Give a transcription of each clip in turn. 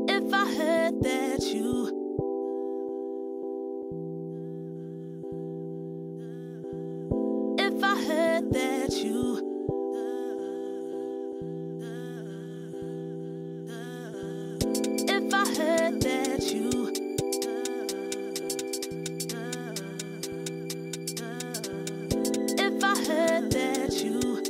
If I heard that you If I heard that you If I heard that you If I heard that you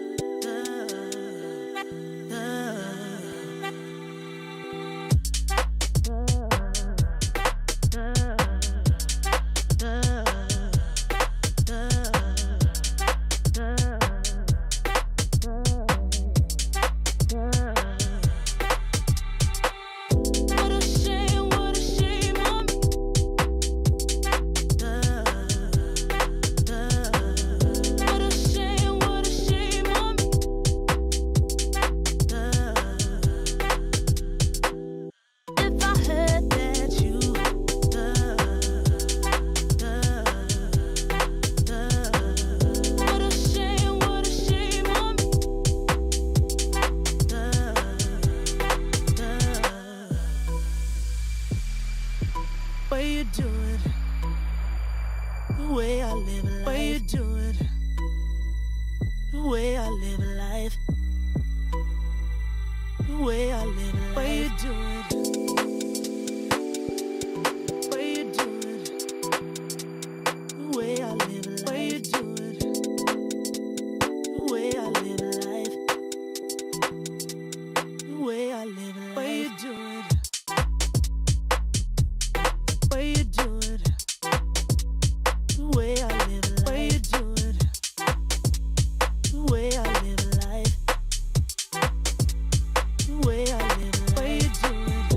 way you do it, the way I live life, way you do it, the way I live life, the way I live life, way you do it, way you do it, the way I live life, way you do it, the way I live life, the way I live life, way you do it. Way you do it, the way I live life, way you do it, the way I live life, the way I live life, way you do it.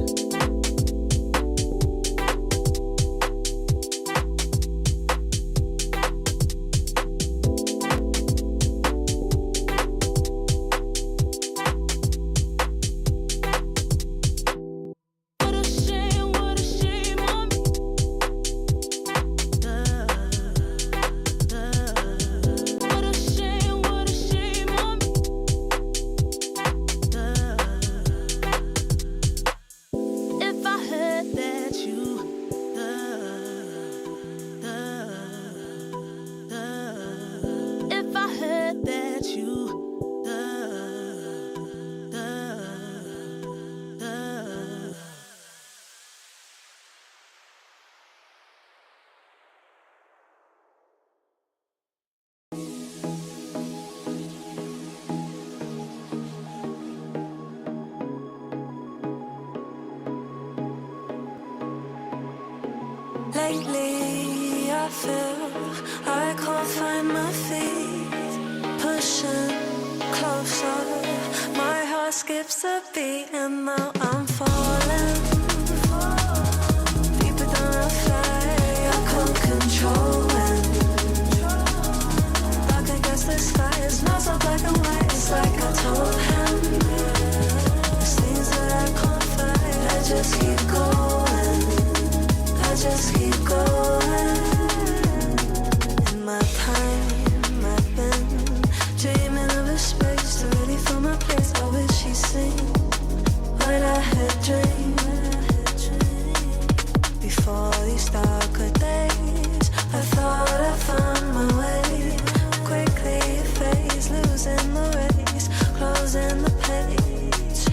Lately I feel I can't find my feet. Pushing closer, my heart skips a beat, and now I'm falling deeper than I fly. I can't control it. Dark against the sky, it's not so black and white. It's like I told him, there's things that I can't fight. I just keep going. I just keep going. In my time, I've been dreaming of a space to really fill my place. I wish he'd seen what I had dreamed. Before these darker days, I thought I found my way. Quickly it fades, losing the race, closing the page.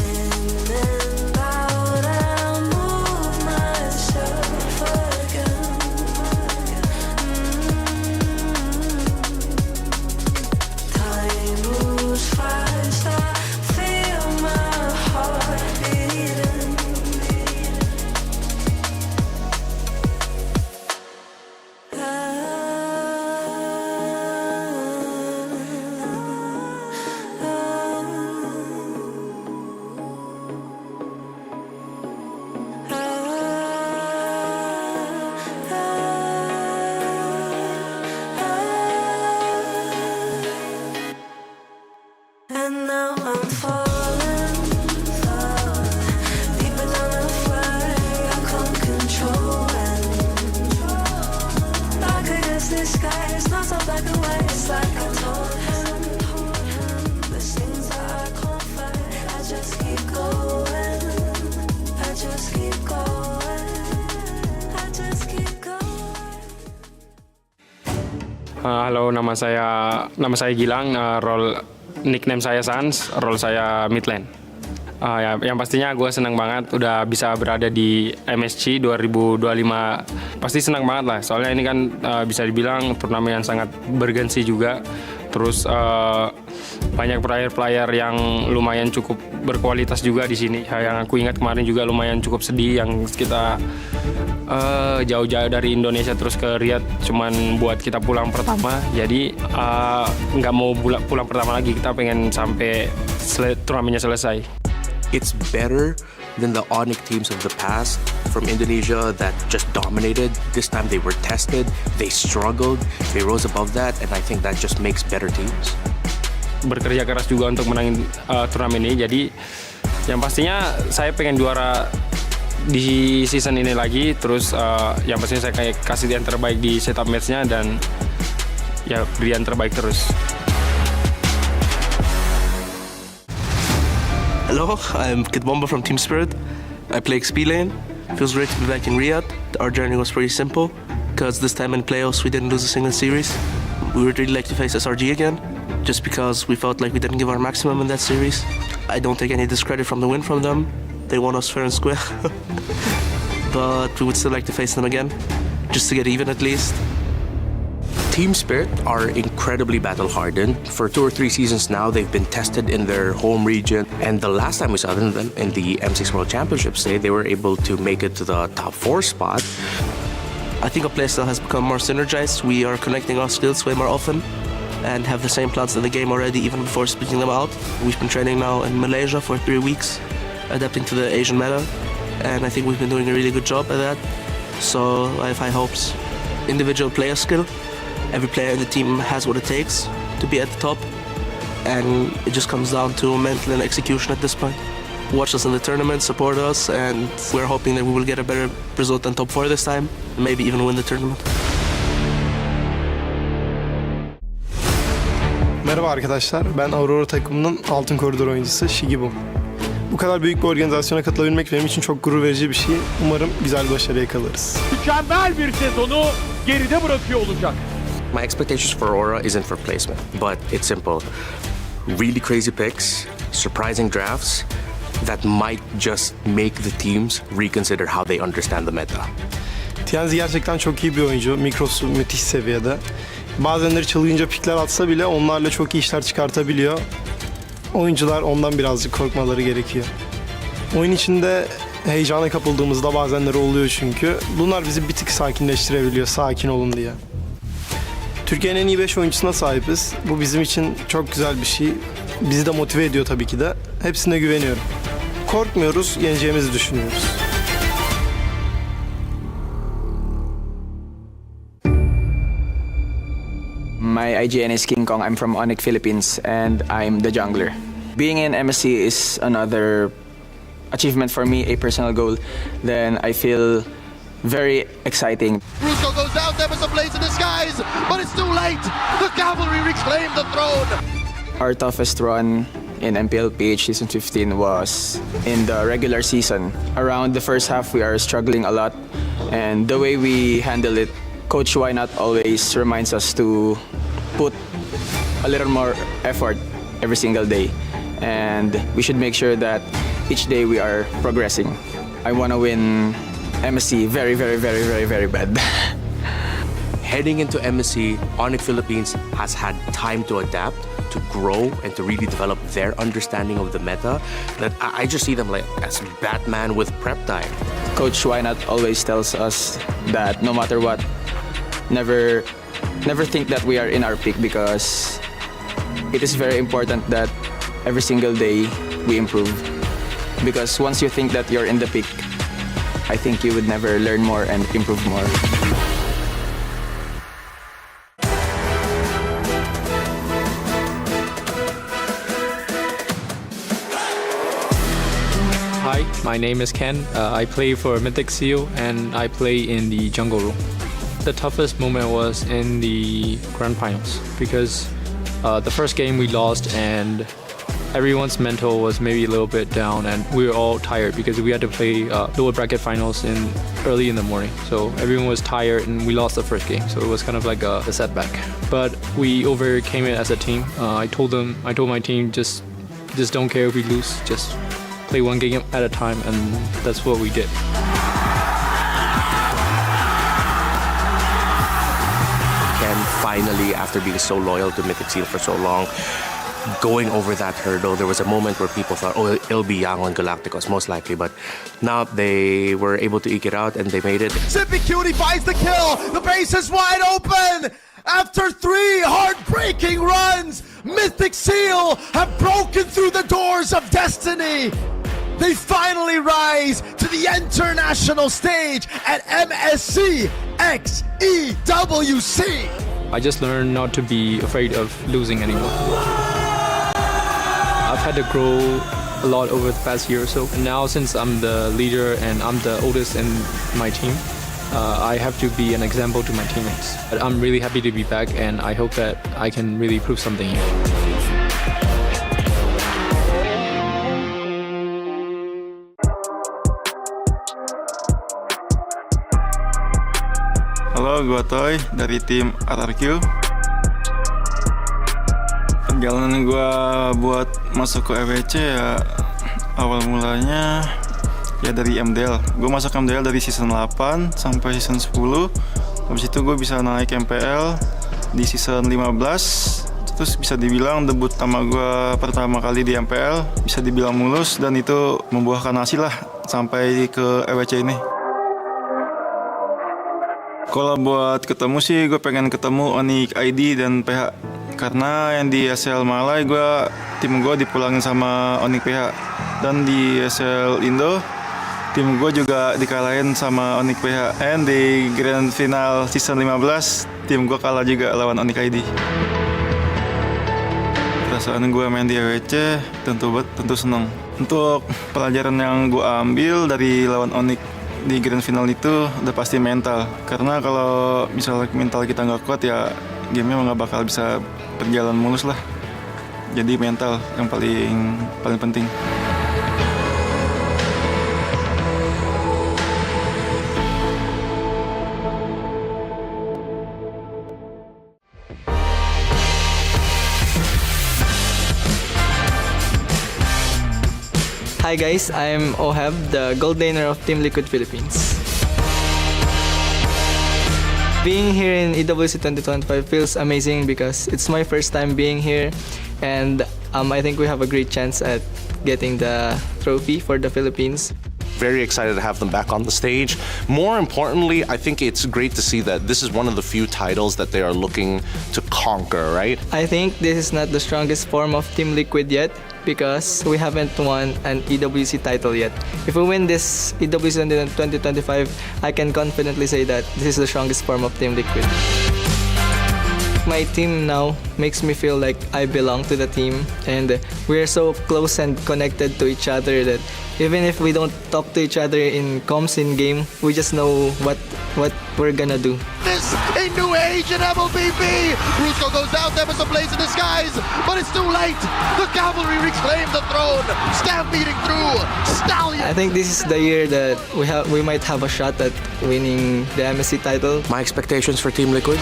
In and out, I move myself again. Time moves fast, I feel my heart beating. And now I'm falling, deeper than I fly. I can't control it. Dark against the sky, it's not so black and white. It's like I told him, there's things that I can't fight. I just keep going. I just keep going. I just keep going. Halo, nama saya Gilang, nickname saya Sans, role saya midlane. Yang pastinya gue senang banget udah bisa berada di MSC 2025. Pasti senang banget lah, soalnya ini kan bisa dibilang turnamen yang sangat bergensi juga. Terus banyak player-player yang lumayan cukup berkualitas juga di sini. Yang aku ingat kemarin juga lumayan cukup sedih yang kita jauh-jauh dari Indonesia terus ke Riyadh cuman buat kita pulang pertama. Jadi nggak mau pulang pertama lagi, kita pengen sampai turnamennya selesai. It's better than the Onyx teams of the past from Indonesia that just dominated. This time they were tested, they struggled, they rose above that, and I think that just makes better teams. Bekerja keras juga untuk menangin turnamen ini. Jadi yang pastinya saya pengen juara di season ini lagi. Terus yang pastinya saya kayak kasih yang terbaik di setup matchnya dan ya beri yang terbaik terus. Hello, I'm Kid Bomba from Team Spirit. I play XP lane. Feels great to be back in Riyadh. Our journey was pretty simple because this time in playoffs we didn't lose a single series. We would really like to face SRG again just because we felt like we didn't give our maximum in that series. I don't take any discredit from the win from them. They won us fair and square. But we would still like to face them again just to get even at least. Team Spirit are incredibly battle-hardened. For 2 or 3 seasons now, they've been tested in their home region. And the last time we saw them in the M6 World Championships, they were able to make it to the top 4 spot. I think our playstyle has become more synergized. We are connecting our skills way more often and have the same plans in the game already, even before splitting them out. We've been training now in Malaysia for 3 weeks, adapting to the Asian meta, and I think we've been doing a really good job at that. So I have high hopes. Individual player skill. Every player in the team has what it takes to be at the top, and it just comes down to mental and execution at this point. Watch us in the tournament, support us, and we're hoping that we will get a better result than top 4 this time, maybe even win the tournament. Merhaba arkadaşlar, ben Aurora takımının altın koridor oyuncusu Shigibu. Bu kadar büyük bir organizasyona katılabilmek benim için çok gurur verici bir şey. Umarım güzel bir başarıya kalırız. Mükemmel bir sezonu geride bırakıyor olacak. My expectations for Aurora isn't for placement, but it's simple. Really crazy picks, surprising drafts that might just make the teams reconsider how they understand the meta. TNZ gerçekten çok iyi bir oyuncu, mikrosu müthiş seviyede. Bazenleri çılgınca pikler atsa bile onlarla çok iyi işler çıkartabiliyor. Oyuncular ondan birazcık korkmaları gerekiyor. Oyun içinde Heyecana kapıldığımızda bazenleri oluyor çünkü. Bunlar bizi bir tık sakinleştirebiliyor, sakin olun diye. Türkiye'nin en iyi 5 oyuncusuna sahibiz. Bu bizim için çok güzel bir şey. Bizi de motive ediyor tabii ki de. Hepsine güveniyorum. Korkmuyoruz, yeneceğimizi düşünüyoruz. My IGN is King Kong. I'm from Onyx, Philippines, and I'm the jungler. Being in MSC is another achievement for me, a personal goal. Then I feel very exciting. Russo goes down, there was a blaze in the skies, but it's too late. The cavalry reclaim the throne. Our toughest run in MPLPH Season 15 was in the regular season. Around the first half, we are struggling a lot, and the way we handle it, Coach Why Not always reminds us to put a little more effort every single day, and we should make sure that each day we are progressing. I want to win MSC very, very, very, very, very bad. Heading into MSC, Onyx Philippines has had time to adapt, to grow, and to really develop their understanding of the meta. That I just see them like as Batman with prep time. Coach Why Not always tells us that no matter what, never think that we are in our peak, because it is very important that every single day we improve. Because once you think that you're in the peak, I think you would never learn more and improve more. Hi, my name is Ken. I play for Mythic Seal and I play in the jungle room. The toughest moment was in the grand finals because the first game we lost and everyone's mental was maybe a little bit down and we were all tired because we had to play lower bracket finals early in the morning. So everyone was tired and we lost the first game. So it was kind of like a setback. But we overcame it as a team. I told my team just don't care if we lose, just play one game at a time, and that's what we did. Ken finally, after being so loyal to Mythic Seal for so long, going over that hurdle. There was a moment where people thought, oh, it'll be Yang on Galacticos, most likely, but now they were able to eke it out and they made it. Sippy Cutie finds the kill. The base is wide open. After 3 heartbreaking runs, Mythic Seal have broken through the doors of destiny. They finally rise to the international stage at MSC x EWC. I just learned not to be afraid of losing anymore. I've had to grow a lot over the past year or so. And now, since I'm the leader and I'm the oldest in my team, I have to be an example to my teammates. But I'm really happy to be back, and I hope that I can really prove something here. Halo, gue Toy dari tim RRQ. Perjalanan gue buat masuk ke EWC ya awal mulanya ya dari MDL. Gue masuk MDL dari season 8 sampai season 10. Habis itu gue bisa naik MPL di season 15. Terus bisa dibilang debut pertama kali di MPL bisa dibilang mulus, dan itu membuahkan hasil lah sampai ke EWC ini. Kalau buat ketemu sih, gue pengen ketemu Onyx ID dan PH. Karena yang di SL Malay, tim gue dipulangin sama Onyx PH. Dan di SL Indo, tim gue juga dikalahin sama Onyx PH. And di Grand Final Season 15, tim gue kalah juga lawan Onyx ID. Perasaan gue main di EWC tentu senang. Untuk pelajaran yang gue ambil dari lawan Onyx di grand final itu udah pasti mental, karena kalau misalnya mental kita nggak kuat ya gamenya nggak bakal bisa berjalan mulus lah. Jadi mental yang paling penting. Hi guys, I'm Ohab, the gold laner of Team Liquid Philippines. Being here in EWC 2025 feels amazing because it's my first time being here, and I think we have a great chance at getting the trophy for the Philippines. very excited to have them back on the stage. More importantly, I think it's great to see that this is one of the few titles that they are looking to conquer, right? I think this is not the strongest form of Team Liquid yet because we haven't won an EWC title yet. If we win this EWC in 2025, I can confidently say that this is the strongest form of Team Liquid. My team now makes me feel like I belong to the team, and we're so close and connected to each other that even if we don't talk to each other in comms in game, we just know what we're gonna do. This a new age in MLBB. Brusco goes down, there was a blaze in the skies, but it's too late. The cavalry reclaim the throne, stampeding through Stallion. I think this is the year that we might have a shot at winning the MSC title. My expectations for Team Liquid?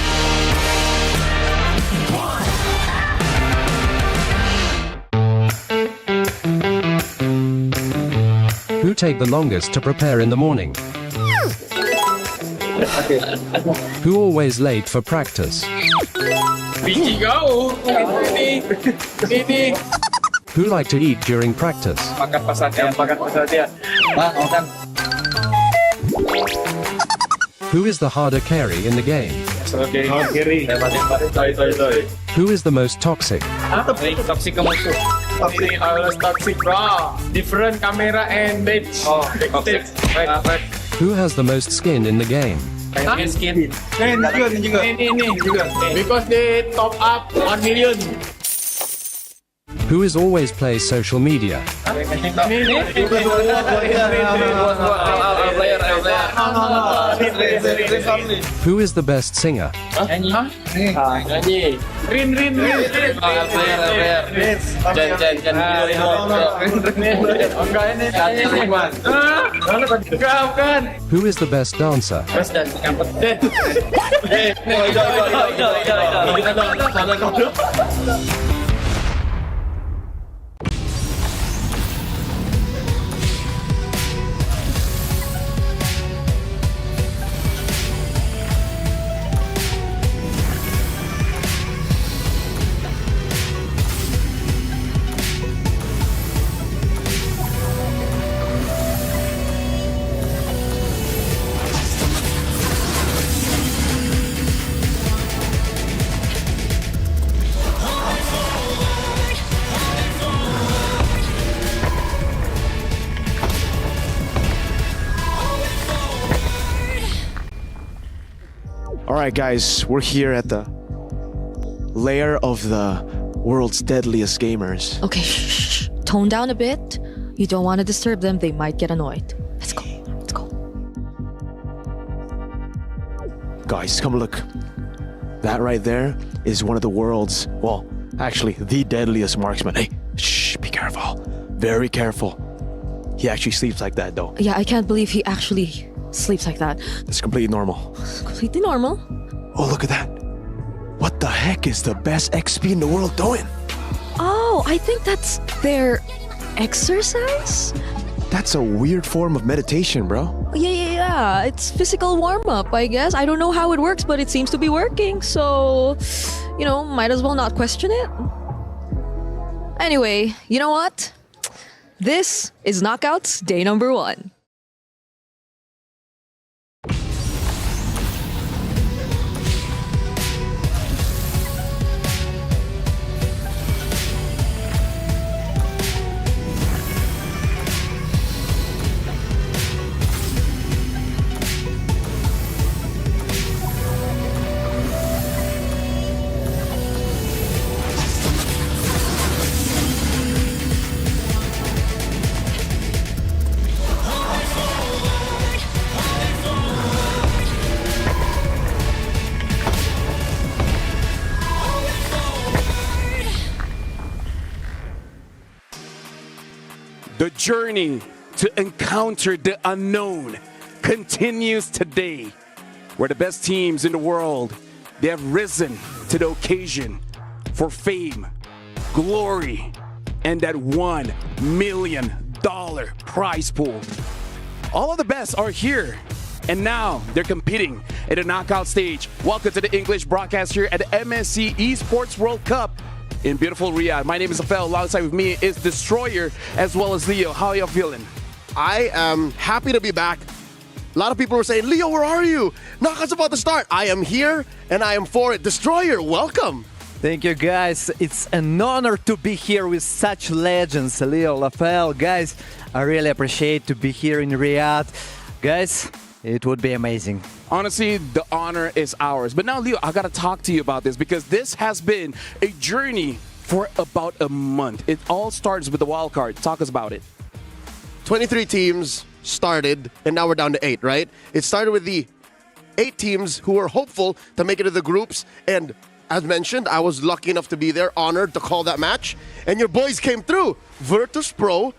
Who take the longest to prepare in the morning? Who always late for practice? Who like to eat during practice? Who is the harder carry in the game? Who is the most toxic? Toxic musuh. Toxic bro. Different camera and bitch. Oh, toxic. Who has the most skin in the game? Skin. Ini juga. Because they top up 1 million. Who is always plays social media? Who is the best singer? Who is the best dancer? Alright guys, we're here at the lair of the world's deadliest gamers. Okay, shh. Tone down a bit. You don't want to disturb them, they might get annoyed. Let's go. Guys, come look. That right there is one of the world's, well, actually the deadliest marksman. Hey, shh, be careful. Very careful. He actually sleeps like that though. Yeah, I can't believe he actually sleeps like that. It's completely normal. Completely normal. Oh, look at that. What the heck is the best XP in the world doing? Oh, I think that's their exercise? That's a weird form of meditation, bro. Yeah. It's physical warm-up, I guess. I don't know how it works, but it seems to be working. So, might as well not question it. Anyway, you know what? This is Knockouts Day number 1. The journey to encounter the unknown continues today, where the best teams in the world, they have risen to the occasion for fame, glory, and that $1 million prize pool. All of the best are here, and now they're competing at the knockout stage. Welcome to the English broadcast here at the MSC Esports World Cup in beautiful Riyadh. My name is Afel. Alongside with me is Destroyer as well as Leo. How are y'all feeling? I am happy to be back. A lot of people were saying, Leo, where are you? Knockout's about to start. I am here and I am for it. Destroyer, welcome. Thank you, guys. It's an honor to be here with such legends, Leo, Rafael. Guys, I really appreciate to be here in Riyadh. Guys, it would be amazing. Honestly, the honor is ours. But now, Leo, I got to talk to you about this because this has been a journey for about a month. It all starts with the wild card. Talk us about it. 23 teams started, and now we're down to 8, right? It started with the 8 teams who were hopeful to make it to the groups, and as mentioned, I was lucky enough to be there, honored to call that match, and your boys came through. Virtus Pro,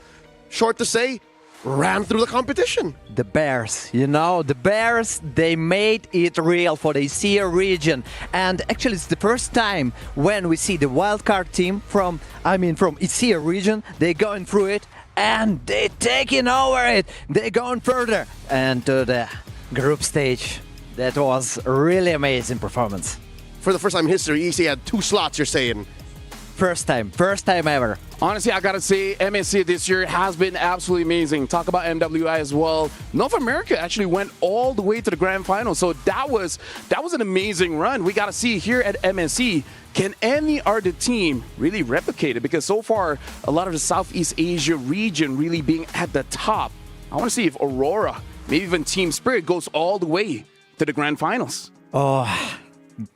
short to say, ran through the competition. The Bears, the Bears, they made it real for the ESEA region. And actually, it's the first time when we see the wildcard team from ESEA region, they're going through it and they're taking over it. They're going further and to the group stage. That was a really amazing performance. For the first time in history, EC had 2 slots, you're saying? First time ever. Honestly, I gotta say, MSC this year has been absolutely amazing. Talk about MWI as well. North America actually went all the way to the grand final, so that was an amazing run. We gotta see here at MSC, can any other team really replicate it? Because so far, a lot of the Southeast Asia region really being at the top. I want to see if Aurora, maybe even Team Spirit, goes all the way to the grand finals. Oh,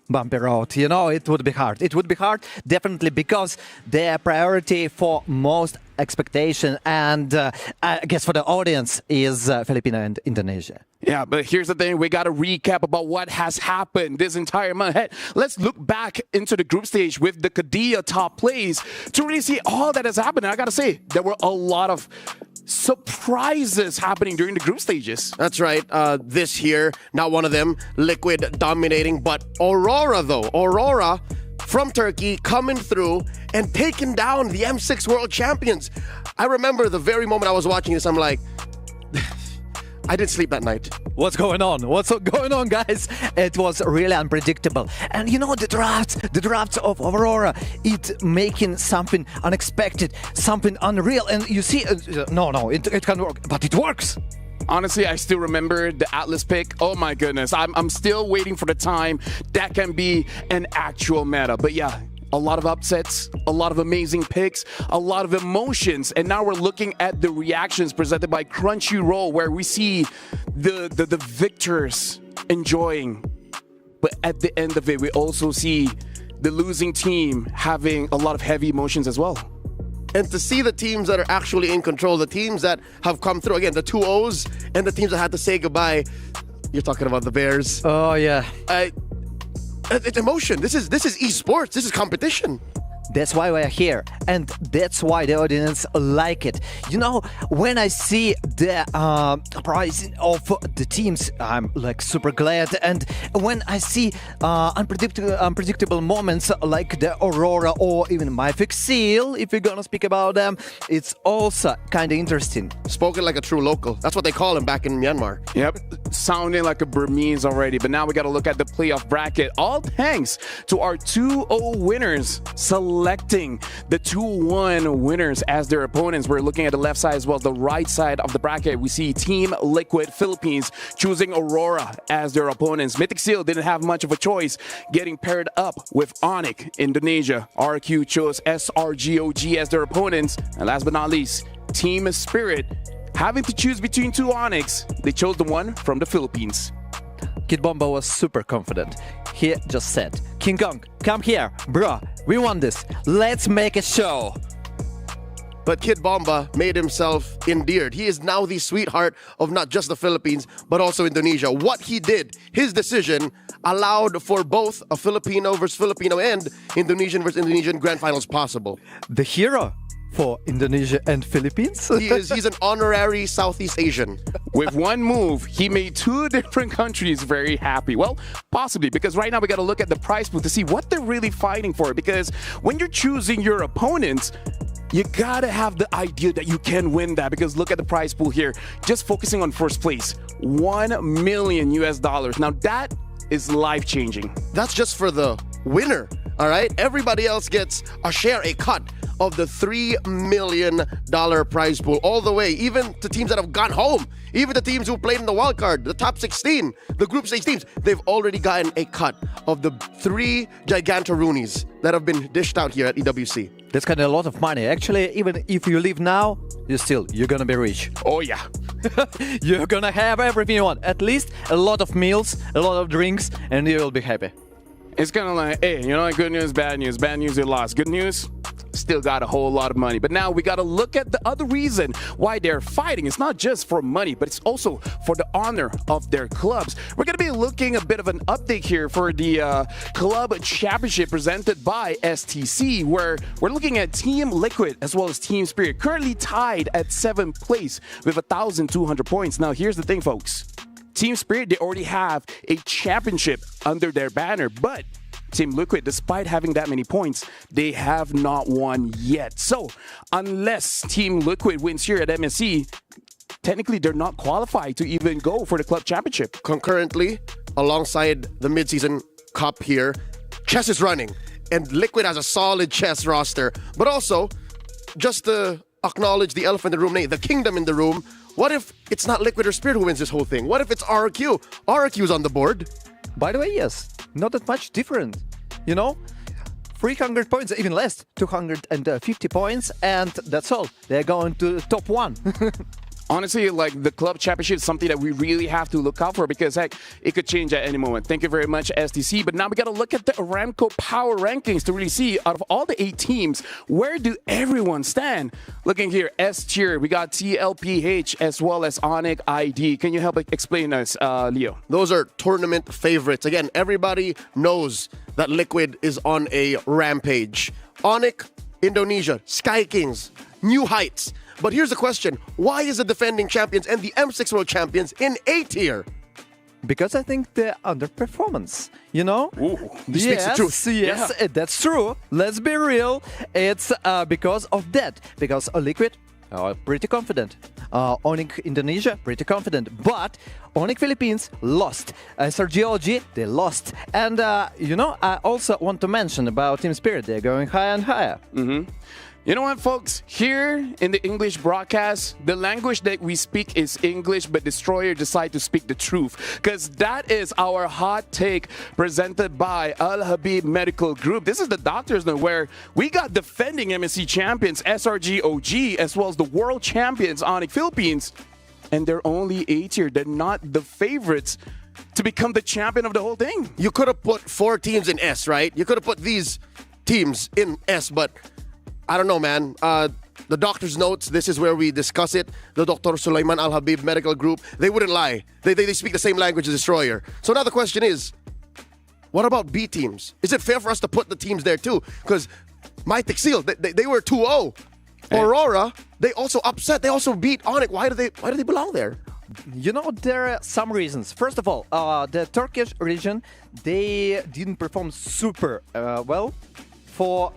bumpy road. It would be hard. It would be hard, definitely, because their priority for most expectation and I guess for the audience is Filipino and Indonesia. Yeah, but here's the thing. We got to recap about what has happened this entire month. Hey, let's look back into the group stage with the Kadia top plays to really see all that has happened. And I got to say, there were a lot of surprises happening during the group stages. That's right. This year, not one of them. Liquid dominating, but Aurora, though. Aurora from Turkey coming through and taking down the M6 World Champions. I remember the very moment I was watching this, I'm like, I didn't sleep that night. What's going on? What's going on, guys? It was really unpredictable. And the drafts of Aurora, it making something unexpected, something unreal. And you see, it can work, but it works. Honestly, I still remember the Atlas pick. Oh my goodness, I'm still waiting for the time that can be an actual meta. But yeah, a lot of upsets, a lot of amazing picks, a lot of emotions. And now we're looking at the reactions presented by Crunchyroll, where we see the victors enjoying. But at the end of it, we also see the losing team having a lot of heavy emotions as well. And to see the teams that are actually in control, the teams that have come through, again, the 2-0s, and the teams that had to say goodbye. You're talking about the Bears. Oh, yeah. It's emotion. This is esports. This is competition. That's why we're here, and that's why the audience like it. When I see the pricing of the teams, I'm like super glad. And when I see unpredictable moments like the Aurora or even Mythic Seal, if we're gonna speak about them, it's also kind of interesting. Spoken like a true local. That's what they call him back in Myanmar. Yep, sounding like a Burmese already. But now we got to look at the playoff bracket. All thanks to our 2-0 winners selecting the 2-1 winners as their opponents. We're looking at the left side as well as the right side of the bracket. We see Team Liquid Philippines choosing Aurora as their opponents. Mythic Seal didn't have much of a choice, getting paired up with Onyx Indonesia. RQ chose SRGOG as their opponents. And last but not least, Team Spirit, having to choose between 2 Onyx, they chose the one from the Philippines. Kid Bomba was super confident. He just said, King Kong, come here, bro. We won this. Let's make a show. But Kid Bomba made himself endeared. He is now the sweetheart of not just the Philippines, but also Indonesia. What he did, his decision, allowed for both a Filipino versus Filipino and Indonesian versus Indonesian grand finals possible. The hero for Indonesia and Philippines? He's an honorary Southeast Asian. With one move, he made 2 different countries very happy. Well, possibly, because right now we got to look at the prize pool to see what they're really fighting for. Because when you're choosing your opponents, you gotta have the idea that you can win that, because look at the prize pool here. Just focusing on first place, $1 million. Now that is life-changing. That's just for the winner, all right? Everybody else gets a share, a cut of the $3 million prize pool. All the way, even to teams that have gone home, even the teams who played in the wild card, the top 16, the group stage teams, they've already gotten a cut of the 3 gigantaroonies that have been dished out here at EWC. That's kind of a lot of money. Actually, even if you leave now, you're gonna be rich. Oh yeah. You're gonna have everything you want. At least a lot of meals, a lot of drinks, and you will be happy. It's kind of like, hey, good news, bad news. Bad news, you lost. Good news, still got a whole lot of money. But now we got to look at the other reason why they're fighting. It's not just for money, but it's also for the honor of their clubs. We're going to be looking a bit of an update here for the club championship presented by STC, where we're looking at Team Liquid as well as Team Spirit, currently tied at 7th place with 1,200 points. Now, here's the thing, folks. Team Spirit, they already have a championship under their banner, but Team Liquid, despite having that many points, they have not won yet. So, unless Team Liquid wins here at MSC, technically they're not qualified to even go for the club championship. Concurrently, alongside the midseason cup here, chess is running, and Liquid has a solid chess roster. But also, just to acknowledge the elephant in the room, the kingdom in the room, what if it's not Liquid or Spirit who wins this whole thing? What if it's RRQ? RRQ's on the board. By the way, yes, not that much different. 300 points, even less, 250 points, and that's all. They're going to the top 1. Honestly, like the club championship is something that we really have to look out for because, heck, it could change at any moment. Thank you very much, STC. But now we got to look at the Aramco Power Rankings to really see, out of all the 8 teams, where do everyone stand? Looking here, S tier, we got TLPH as well as Onyx ID. Can you help explain us, Leo? Those are tournament favorites. Again, everybody knows that Liquid is on a rampage. Onyx, Indonesia, Sky Kings, new heights. But here's the question. Why is the defending champions and the M6 World Champions in A tier? Because I think they're underperformance, Ooh, yes, the truth. Yes, that's true. Let's be real. It's because of that. Because Liquid, pretty confident. Onyx Indonesia, pretty confident. But Onyx Philippines lost. SRGOG, they lost. And, I also want to mention about Team Spirit. They're going higher and higher. Mm-hmm. You know what, folks? Here in the English broadcast, the language that we speak is English, but Destroyer decide to speak the truth. Because that is our hot take presented by Al Habib Medical Group. This is the doctor's note where we got defending MSC champions SRGOG as well as the world champions Onyx Philippines. And they're only A tier. They're not the favorites to become the champion of the whole thing. You could have put 4 teams in S, right? You could have put these teams in S, but I don't know, man. The doctor's notes, this is where we discuss it. The Dr. Sulaiman Al Habib Medical Group, they wouldn't lie. They speak the same language as Destroyer. So now the question is, what about B teams? Is it fair for us to put the teams there too? Because Mythic Seal, they were 2-0. Aurora, they also upset. They also beat Onyx. Why do they belong there? There are some reasons. First of all, the Turkish region, they didn't perform super well. For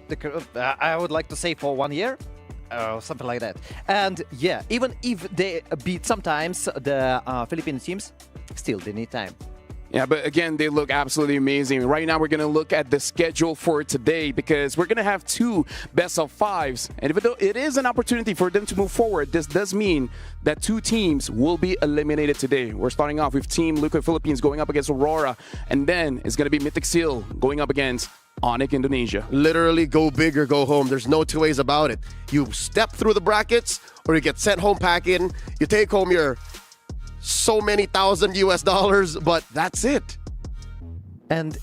I would like to say for 1 year, something like that. And yeah, even if they beat sometimes the Philippine teams, still they need time. Yeah, but again, they look absolutely amazing. Right now, we're going to look at the schedule for today because we're going to have 2 best of 5s. And even though it is an opportunity for them to move forward, this does mean that 2 teams will be eliminated today. We're starting off with Team Liquid Philippines going up against Aurora. And then it's going to be Mythic Seal going up against Onyx Indonesia. Literally go big or go home. There's no 2 ways about it. You step through the brackets or you get sent home packing. You take home your so many thousand US$, but that's it. And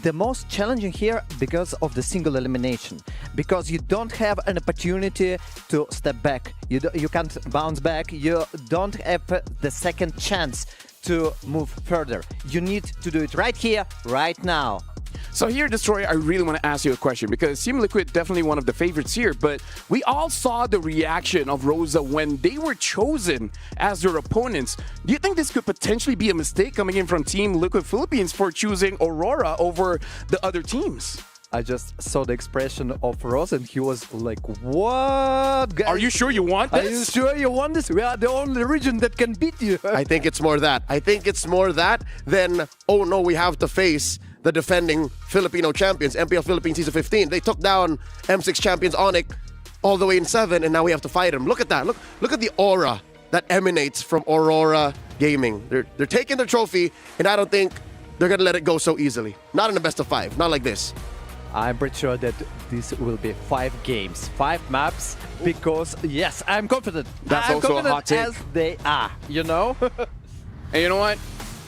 the most challenging here because of the single elimination, because you don't have an opportunity to step back. You can't bounce back. You don't have the second chance to move further. You need to do it right here, right now. So here, Destroyer, I really want to ask you a question because Team Liquid definitely one of the favorites here, but we all saw the reaction of Rosa when they were chosen as their opponents. Do you think this could potentially be a mistake coming in from Team Liquid Philippines for choosing Aurora over the other teams? I just saw the expression of Ross and he was like, what? Guys? Are you sure you want this? Are you sure you want this? We are the only region that can beat you. I think it's more that. I think it's more that than, oh no, we have to face the defending Filipino champions, MPL Philippines Season 15. They took down M6 champions Onyx all the way in 7, and now we have to fight them. Look at that. Look at the aura that emanates from Aurora Gaming. They're taking the trophy, and I don't think they're going to let it go so easily. Not in the best of 5. Not like this. I'm pretty sure that this will be 5 games, 5 maps, because yes, I'm confident. That's I'm also confident a hot take. as they are, you know? And you know what?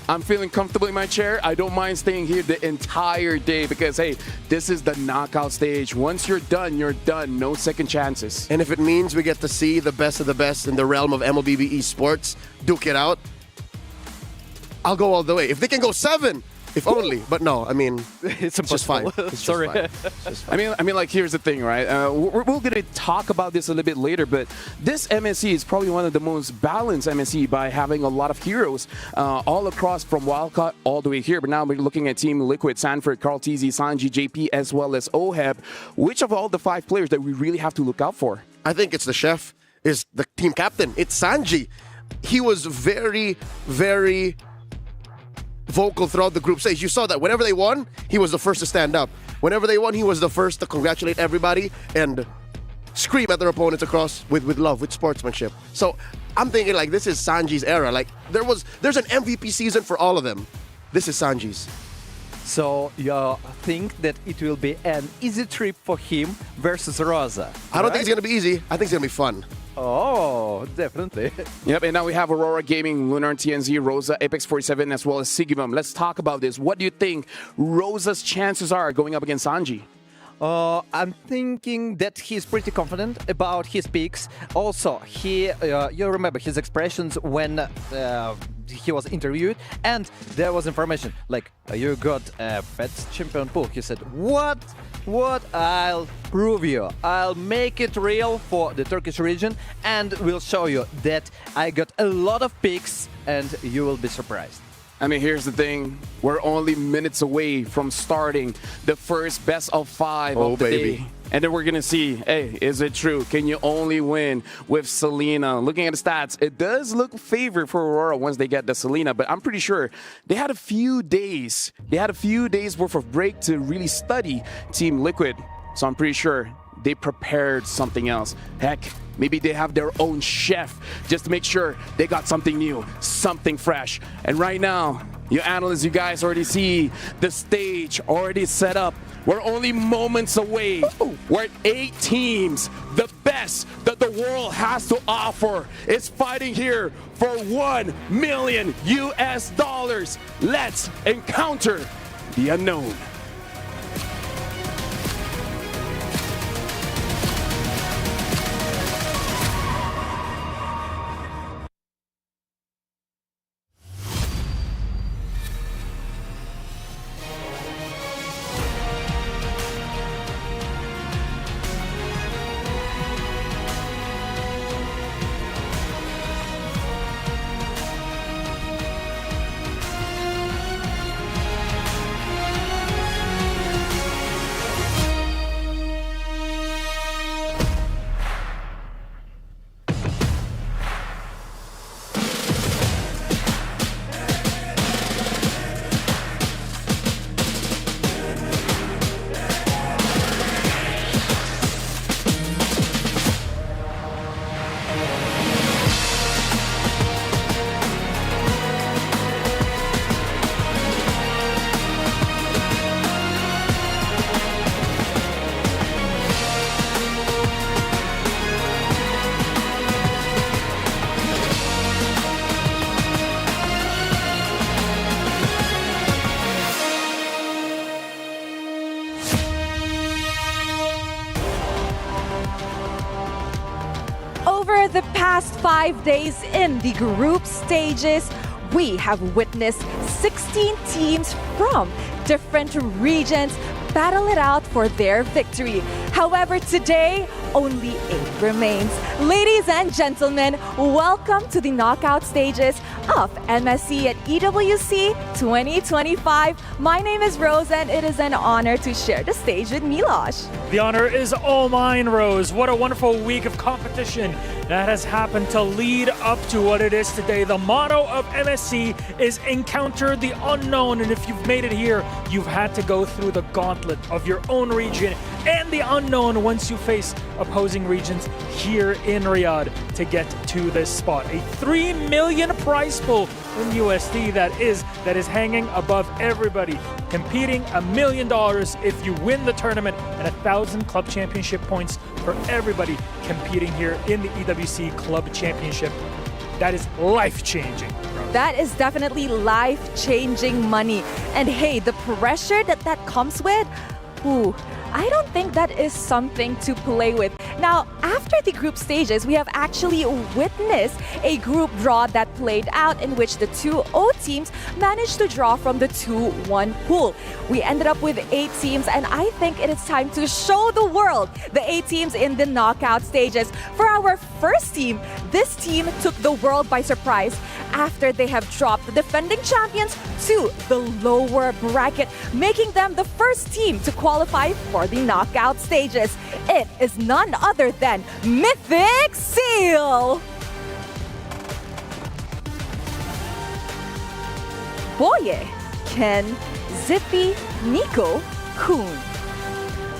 I'm feeling comfortable in my chair. I don't mind staying here the entire day because, hey, this is the knockout stage. Once you're done, you're done. No second chances. And if it means we get to see the best of the best in the realm of MLBB esports duke it out, I'll go all the way. If they can go 7, if only. But no, I mean, it's just 5. It's Sorry. Just 5. I mean, like, here's the thing, right? We're going to talk about this a little bit later, but this MSC is probably one of the most balanced MSC by having a lot of heroes all across from Wildcat all the way here. But now we're looking at Team Liquid, Sanford, Carl TZ, Sanji, JP, as well as OHEB. Which of all the 5 players that we really have to look out for? I think it's the chef, is the team captain. It's Sanji. He was very, very vocal throughout the group stage. You saw that whenever they won, he was the first to stand up. Whenever they won, he was the first to congratulate everybody and scream at their opponents across with love, with sportsmanship. So I'm thinking like this is Sanji's era. Like there's an MVP season for all of them. This is Sanji's. So you think that it will be an easy trip for him versus Rosa? I don't think it's going to be easy. I think it's going to be fun. Oh, definitely. Yep, and now we have Aurora Gaming, Lunar TNZ, Rosa, Apex 47, as well as Sigimum. Let's talk about this. What do you think Rosa's chances are going up against Sanji? I'm thinking that he's pretty confident about his picks. Also, you remember his expressions when he was interviewed, and there was information like, you got a pet champion pool. He said, what? I'll prove you. I'll make it real for the Turkish region, and we'll show you that I got a lot of picks, and you will be surprised. I mean, here's the thing. We're only minutes away from starting the first best of 5 of the day. And then we're going to see, hey, is it true? Can you only win with Selena? Looking at the stats, it does look favored for Aurora once they get the Selena, but I'm pretty sure they had a few days. They had a few days worth of break to really study Team Liquid. So I'm pretty sure they prepared something else. Heck, maybe they have their own chef just to make sure they got something new, something fresh. And right now, you analysts, you guys already see the stage already set up. We're only moments away. We're at 8 teams. The best that the world has to offer is fighting here for $1 million. Let's encounter the unknown. Over the past 5 days in the group stages, we have witnessed 16 teams from different regions battle it out for their victory. However, today, only 8 remains. Ladies and gentlemen, welcome to the knockout stages of MSC at EWC 2025. My name is Rose, and it is an honor to share the stage with Milosh. The honor is all mine, Rose. What a wonderful week of competition that has happened to lead up to what it is today. The motto of MSC is encounter the unknown, and if you've made it here, you've had to go through the gauntlet of your own region and the unknown once you face opposing regions here in Riyadh to get to this spot. A 3 million prize pool in USD that is hanging above everybody, competing $1 million if you win the tournament, and 1,000 club championship points for everybody competing here in the EWC Club Championship. That is life-changing. That is definitely life-changing money. And hey, the pressure that comes with, I don't think that is something to play with. Now, after the group stages, we have actually witnessed a group draw that played out in which the 2-0 teams managed to draw from the 2-1 pool. We ended up with 8 teams, and I think it is time to show the world the 8 teams in the knockout stages. For our first team, this team took the world by surprise after they have dropped the defending champions to the lower bracket, making them the first team to qualify for the knockout stages. It is none other than Mythic Seal! Boye, Ken, Zippy, Nico, Kuhn.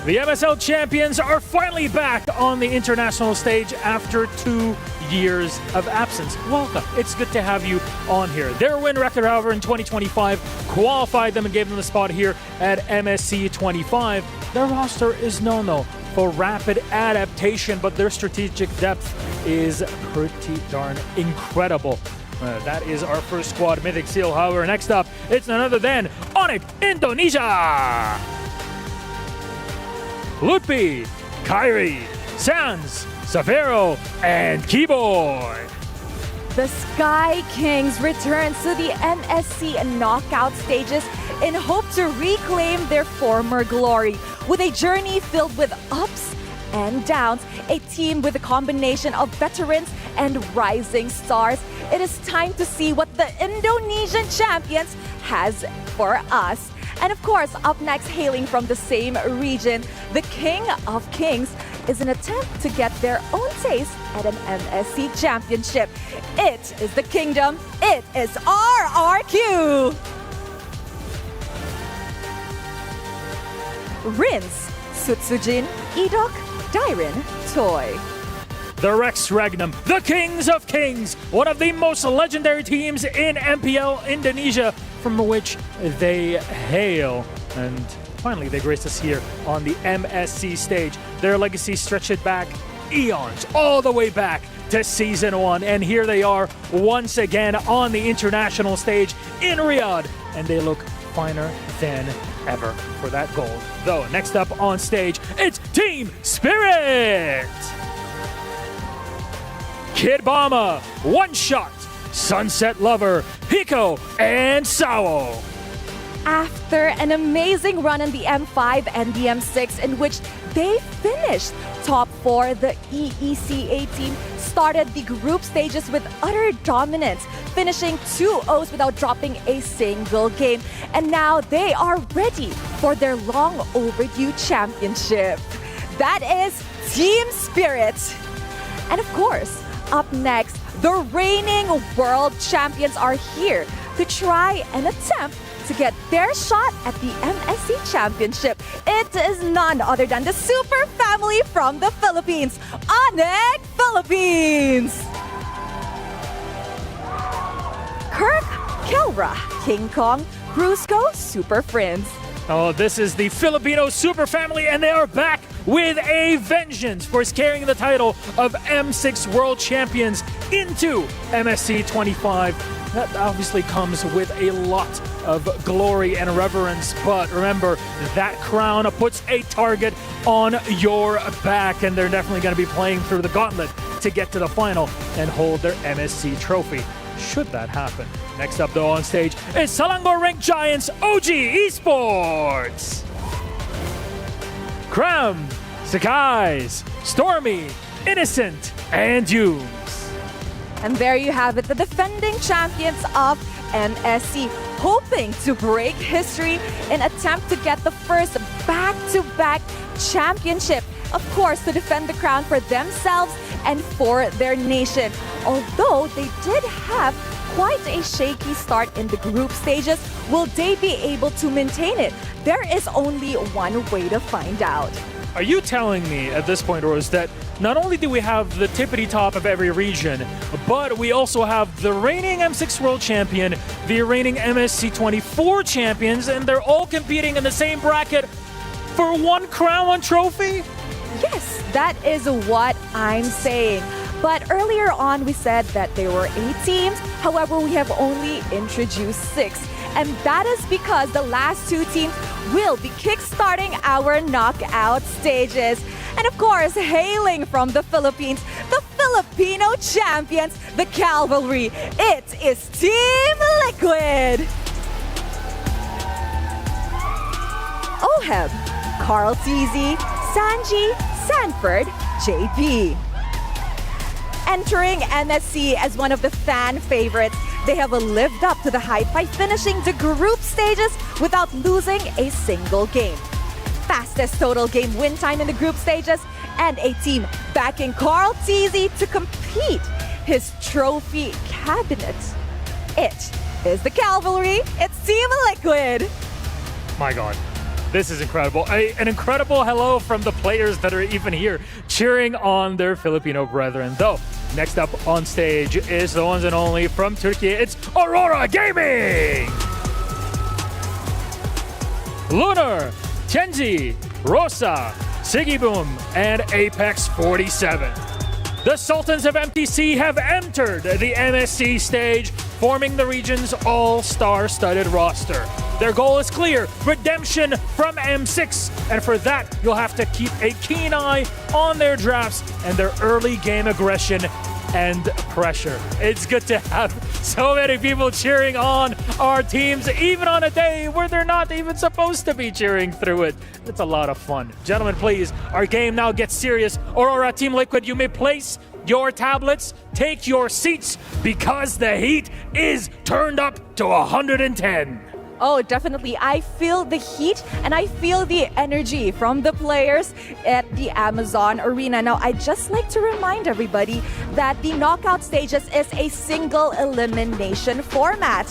The MSL champions are finally back on the international stage after 2 years of absence. Welcome. It's good to have you on here. Their win record, however, in 2025 qualified them and gave them the spot here at MSC 25. Their roster is known, though, for rapid adaptation, but their strategic depth is pretty darn incredible. That is our first squad, Mythic Seal. However, next up, it's none other than Onyx Indonesia. Lutfi, Kyrie, Sans, Savero, and Keyboy. The Sky Kings return to the MSC knockout stages in hope to reclaim their former glory. With a journey filled with ups and downs, a team with a combination of veterans and rising stars, it is time to see what the Indonesian champions has for us. And of course, up next, hailing from the same region, the King of Kings is an attempt to get their own taste at an MSC championship. It is the Kingdom. It is RRQ. Rins, Sutsujin, Edok, Dairin, Toy. The Rex Regnum, the Kings of Kings, one of the most legendary teams in MPL Indonesia, from which they hail. And finally, they graced us here on the MSC stage. Their legacy stretched back eons, all the way back to Season 1. And here they are once again on the international stage in Riyadh. And they look finer than ever for that gold. Though, next up on stage, it's Team Spirit! Kid Bama, One Shot, Sunset Lover, Hiko, and Sao. After an amazing run in the M5 and the M6 in which they finished top 4, the EECA team started the group stages with utter dominance, finishing 2-0s without dropping a single game. And now they are ready for their long overdue championship. That is Team Spirit. And of course, up next, the reigning world champions are here to try and attempt to get their shot at the MSC Championship. It is none other than the super family from the Philippines, Onyx Philippines! Kirk, Kelra, King Kong, Brusco, Super Friends. Oh, this is the Filipino super family, and they are back with a vengeance for carrying the title of M6 World Champions into MSC 25. That obviously comes with a lot of glory and reverence, but remember, that crown puts a target on your back, and they're definitely going to be playing through the gauntlet to get to the final and hold their MSC trophy, should that happen. Next up, though, on stage is Selangor Ranked Giants OG Esports. Cram, Sakai's, Stormy, Innocent, and Humes. And there you have it, the defending champions of MSC, hoping to break history in attempt to get the first back-to-back championship. Of course, to defend the crown for themselves and for their nation. Although they did have quite a shaky start in the group stages, will they be able to maintain it? There is only one way to find out. Are you telling me at this point, Rose, that not only do we have the tippity top of every region, but we also have the reigning M6 World Champion, the reigning MSC 24 champions, and they're all competing in the same bracket for one crown, one trophy? Yes, that is what I'm saying. But earlier on, we said that there were 8 teams. However, we have only introduced 6. And that is because the last 2 teams will be kickstarting our knockout stages. And of course, hailing from the Philippines, the Filipino champions, the Cavalry, it is Team Liquid! Oheb, Carl TZ, Sanji, Sanford, JP. Entering MSC as one of the fan favorites, they have lived up to the hype by finishing the group stages without losing a single game. Fastest total game win time in the group stages, and a team backing Carl TZ to complete his trophy cabinet. It is the Cavalry, it's Team Liquid! My God. This is incredible. An incredible hello from the players that are even here cheering on their Filipino brethren. Though, next up on stage is the ones and only from Turkey. It's Aurora Gaming! Lunar, Chenzi, Rosa, Sigiboom, and Apex 47. The Sultans of MTC have entered the MSC stage, forming the region's all-star studded roster. Their goal is clear, redemption from M6. And for that, you'll have to keep a keen eye on their drafts and their early game aggression and pressure. It's good to have so many people cheering on our teams, even on a day where they're not even supposed to be cheering through it. It's a lot of fun. Gentlemen, please, our game now gets serious. Aurora Team Liquid, you may place your tablets, take your seats, because the heat is turned up to 110. Oh, definitely. I feel the heat and I feel the energy from the players at the Amazon Arena. Now, I'd just like to remind everybody that the knockout stages is a single elimination format.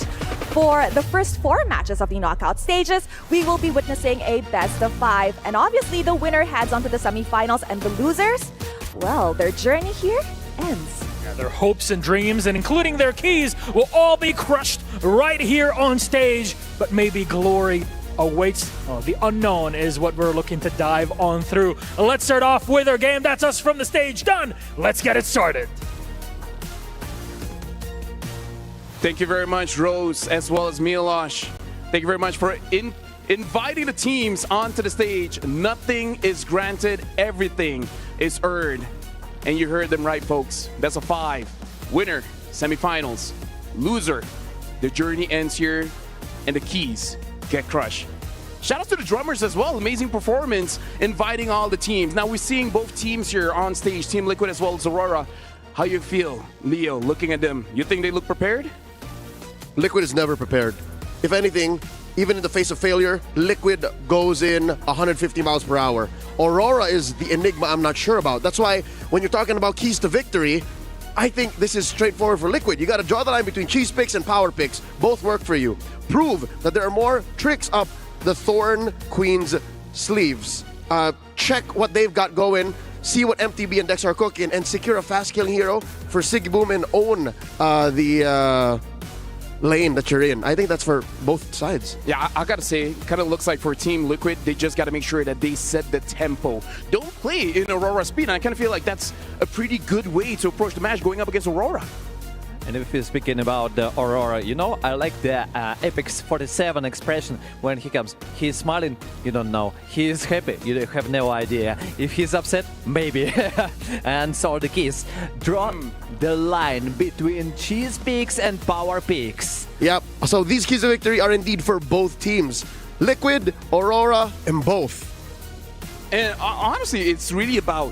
For the first 4 matches of the knockout stages, we will be witnessing a best of 5. And obviously, the winner heads on to the semifinals, and the losers, well, their journey here ends. Their hopes and dreams, and including their keys, will all be crushed right here on stage. But maybe glory awaits. Oh, the unknown is what we're looking to dive on through. Let's start off with our game. That's us from the stage. Done. Let's get it started. Thank you very much, Rose, as well as Milosh. Thank you very much for inviting the teams onto the stage. Nothing is granted, everything is earned. And you heard them right, folks. Best of 5. Winner, semifinals. Loser, the journey ends here, and the keys get crushed. Shout out to the drummers as well. Amazing performance, inviting all the teams. Now we're seeing both teams here on stage, Team Liquid as well as Aurora. How you feel, Leo, looking at them? You think they look prepared? Liquid is never prepared. If anything, even in the face of failure, Liquid goes in 150 miles per hour. Aurora is the enigma I'm not sure about. That's why when you're talking about keys to victory, I think this is straightforward for Liquid. You got to draw the line between cheese picks and power picks. Both work for you. Prove that there are more tricks up the Thorn Queen's sleeves. Check what they've got going. See what MTB and Dex are cooking, and secure a fast-killing hero for Sigiboom and own the lane that you're in. I think that's for both sides. Yeah, I gotta say, kind of looks like for Team Liquid, they just gotta make sure that they set the tempo. Don't play in Aurora speed, and I kind of feel like that's a pretty good way to approach the match going up against Aurora. And if you're speaking about the Aurora, you know, I like the Apex 47 expression when he comes. He's smiling, you don't know. He's happy, you have no idea. If he's upset, maybe. And so the keys. Draw the line between cheese picks and power picks. Yep, so these keys of victory are indeed for both teams. Liquid, Aurora, and both. And honestly, it's really about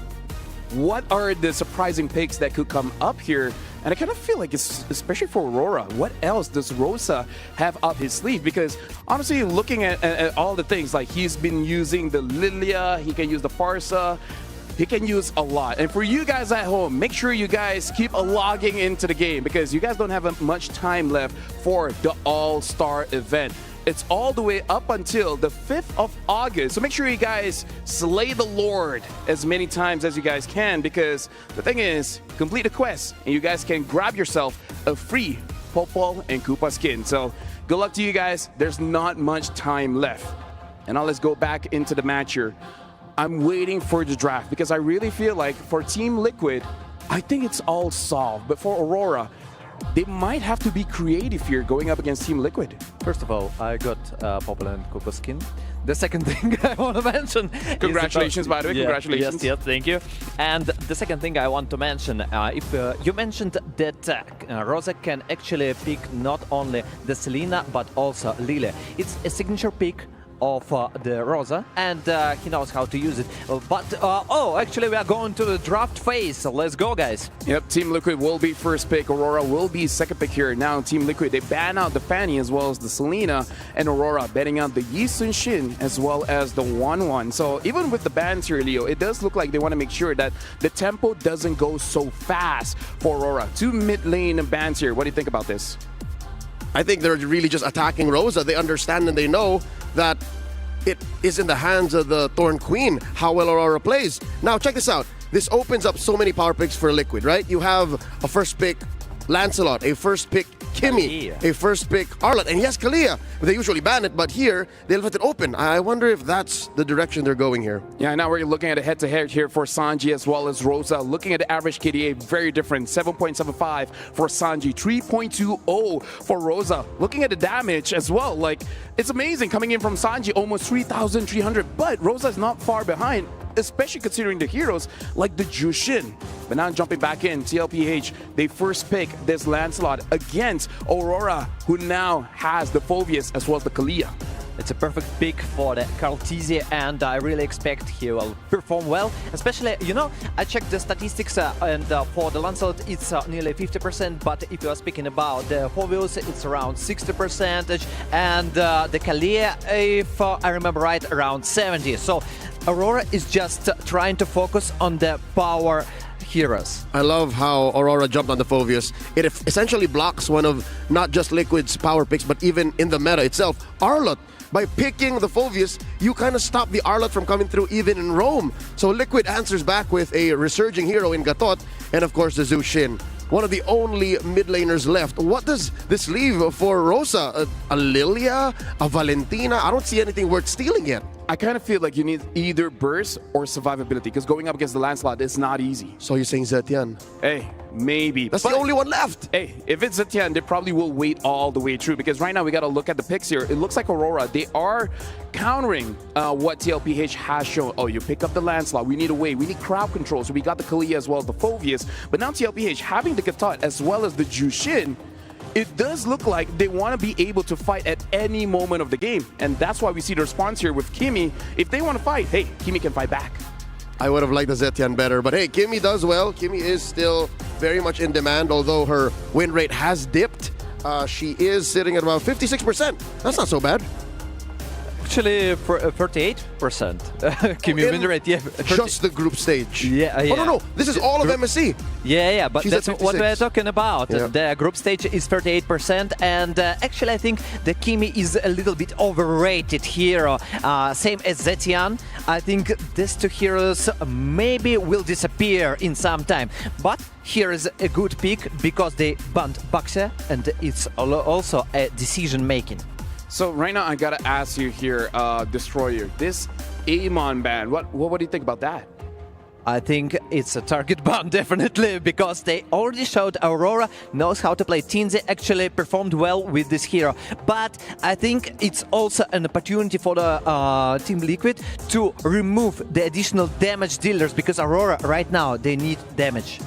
what are the surprising picks that could come up here. And I kind of feel like it's, especially for Aurora, what else does Rosa have up his sleeve? Because honestly, looking at all the things, like he's been using the Lilia, he can use the Farsa, he can use a lot. And for you guys at home, make sure you guys keep logging into the game because you guys don't have much time left for the All-Star event. It's all the way up until the 5th of August. So make sure you guys slay the Lord as many times as you guys can because the thing is, complete the quest and you guys can grab yourself a free Popol and Koopa skin. So good luck to you guys. There's not much time left. And now let's go back into the match here. I'm waiting for the draft because I really feel like for Team Liquid, I think it's all solved. But for Aurora, they might have to be creative here going up against Team Liquid. First of all, I got Popol and Koopa skin. The second thing I want to mention... Congratulations, by the way. Yeah, Congratulations. Yes, thank you. And the second thing I want to mention, if you mentioned that Rosa can actually pick not only the Selena, but also Lily. It's a signature pick of the Rosa, and he knows how to use it. Actually, we are going to the draft phase, so let's go, guys. Yep, Team Liquid will be first pick. Aurora will be second pick here. Now, Team Liquid, they ban out the Fanny as well as the Selena, and Aurora banning out the Yi Sun Shin as well as the 1-1. So even with the bans here, Leo, it does look like they want to make sure that the tempo doesn't go so fast for Aurora. 2 mid-lane bans here. What do you think about this? I think they're really just attacking Rosa. They understand and they know that it is in the hands of the Thorn Queen how well Aurora plays. Now, check this out. This opens up so many power picks for Liquid, right? You have a first pick Lancelot, a first pick Kimmy, a first pick Arlott, and yes, Kalia. They usually ban it, but here they left it open. I wonder if that's the direction they're going here. Yeah, now we're looking at a head-to-head here for Sanji as well as Rosa. Looking at the average KDA, very different. 7.75 for Sanji, 3.20 for Rosa. Looking at the damage as well, like it's amazing coming in from Sanji, almost 3,300, but Rosa is not far behind, especially considering the heroes like the Jushin. But now jumping back in, TLPH, they first pick this Lancelot against Aurora, who now has the Phoveus as well as the Kalia. It's a perfect pick for the Cartesia, and I really expect he will perform well. Especially, you know, I checked the statistics, and for the Lancelot, it's nearly 50%, but if you are speaking about the Phoveus, it's around 60%, and the Kalia, if I remember right, around 70%. So Aurora is just trying to focus on the power heroes. I love how Aurora jumped on the Phoveus. It essentially blocks one of not just Liquid's power picks, but even in the meta itself, Arlott. By picking the Phoveus, you kind of stop the Arlott from coming through even in Rome. So Liquid answers back with a resurging hero in Gatot, and of course the Zushin. One of the only mid laners left. What does this leave for Rosa? A Lilia? A Valentina? I don't see anything worth stealing yet. I kind of feel like you need either burst or survivability because going up against the Lancelot is not easy. So you're saying Zetian? Hey, maybe. That's the only one left. Hey, if it's Zetian, they probably will wait all the way through because right now we got to look at the picks here. It looks like Aurora, they are countering what TLPH has shown. Oh, you pick up the Lancelot. We need a way. We need crowd control. So we got the Kalia as well as the Phoveus. But now TLPH having the Gatot as well as the Jushin, it does look like they want to be able to fight at any moment of the game. And that's why we see the response here with Kimmy. If they want to fight, hey, Kimmy can fight back. I would have liked the Zetian better, but hey, Kimmy does well. Kimmy is still very much in demand, although her win rate has dipped. She is sitting at about 56%. That's not so bad. Actually, 38%. Kimmy win rate, yeah. Just the group stage. Yeah, Oh, no. This is all of MSC. Yeah, but She's that's at what 56. we're talking about. Yeah. The group stage is 38%, and actually I think the Kimmy is a little bit overrated here. Same as Zetian. I think these two heroes maybe will disappear in some time. But here is a good pick because they banned Baxia, and it's also a decision making. So right now I gotta ask you here, Destroyer, this Amon ban, what do you think about that? I think it's a target ban, definitely, because they already showed Aurora knows how to play. Tinze actually performed well with this hero. But I think it's also an opportunity for the Team Liquid to remove the additional damage dealers, because Aurora right now, they need damage.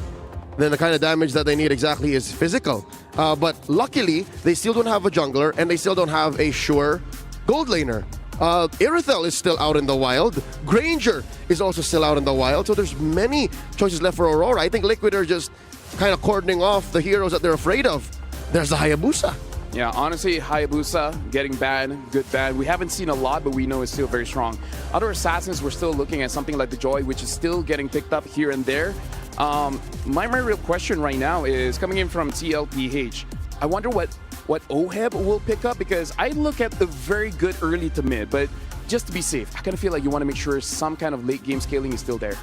Then the kind of damage that they need exactly is physical. But luckily, they still don't have a jungler, and they still don't have a sure gold laner. Irithel is still out in the wild. Granger is also still out in the wild. So there's many choices left for Aurora. I think Liquid are just kind of cordoning off the heroes that they're afraid of. There's the Hayabusa. Yeah, honestly, Hayabusa getting bad, good bad. We haven't seen a lot, but we know it's still very strong. Other assassins, we're still looking at something like the Joy, which is still getting picked up here and there. My real question right now is coming in from TLPH. I wonder what OHEB will pick up, because I look at the very good early to mid, but just to be safe, I kind of feel like you want to make sure some kind of late game scaling is still there.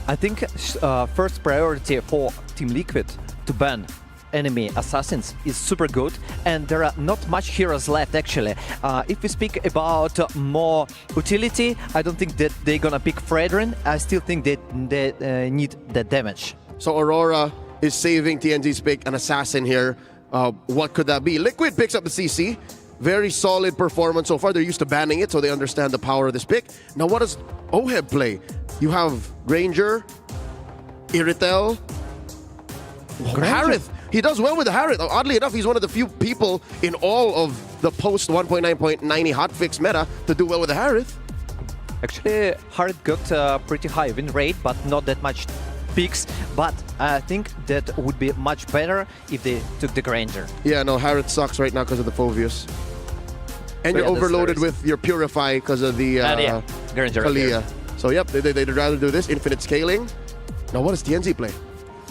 I think first priority for Team Liquid to ban enemy assassins is super good, and there are not much heroes left actually. If we speak about more utility, I don't think that they're gonna pick Fredrin. I still think that they need the damage. So Aurora is saving TNG's pick, an assassin here. What could that be? Liquid picks up the CC. Very solid performance so far. They're used to banning it, so they understand the power of this pick. Now what does OHEB play? You have Granger, Irithel, Harith. He does well with the Harith. Oddly enough, he's one of the few people in all of the post 1.9.90 hotfix meta to do well with the Harith. Actually, Harith got a pretty high win rate, but not that much picks. But I think that would be much better if they took the Granger. Yeah, no, Harith sucks right now because of the Phoveus. And you're overloaded with your Purify because of the Granger Kalia. So yep, they'd rather do this. Infinite scaling. Now what does TNZ play?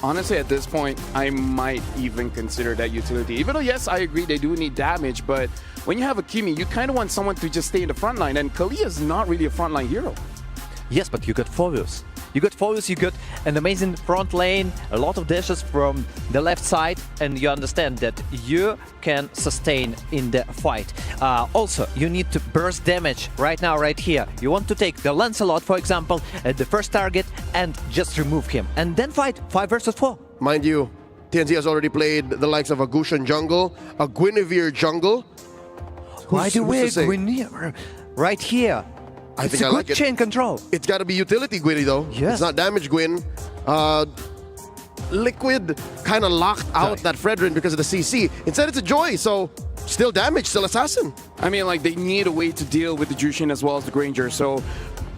Honestly, at this point, I might even consider that utility. Even though, yes, I agree they do need damage, but when you have a Kimi, you kind of want someone to just stay in the front line, and Kalia is not really a frontline hero. Yes, but you got Phoveus. You got an amazing front lane, a lot of dashes from the left side, and you understand that you can sustain in the fight. Also, you need to burst damage right now, right here. You want to take the Lancelot, for example, at the first target and just remove him, and then fight 5 versus 4. Mind you, TNZ has already played the likes of a Gushan jungle, a Guinevere jungle. By the way, Guinevere, right here. I it's think a I good like it. chain control. It's got to be utility Gwynny though. Yes. It's not damage Gwyn. Liquid kind of locked out that Fredrin because of the CC. Instead it's a Joy, so still damage, still assassin. I mean, like, they need a way to deal with the Jushin as well as the Granger, so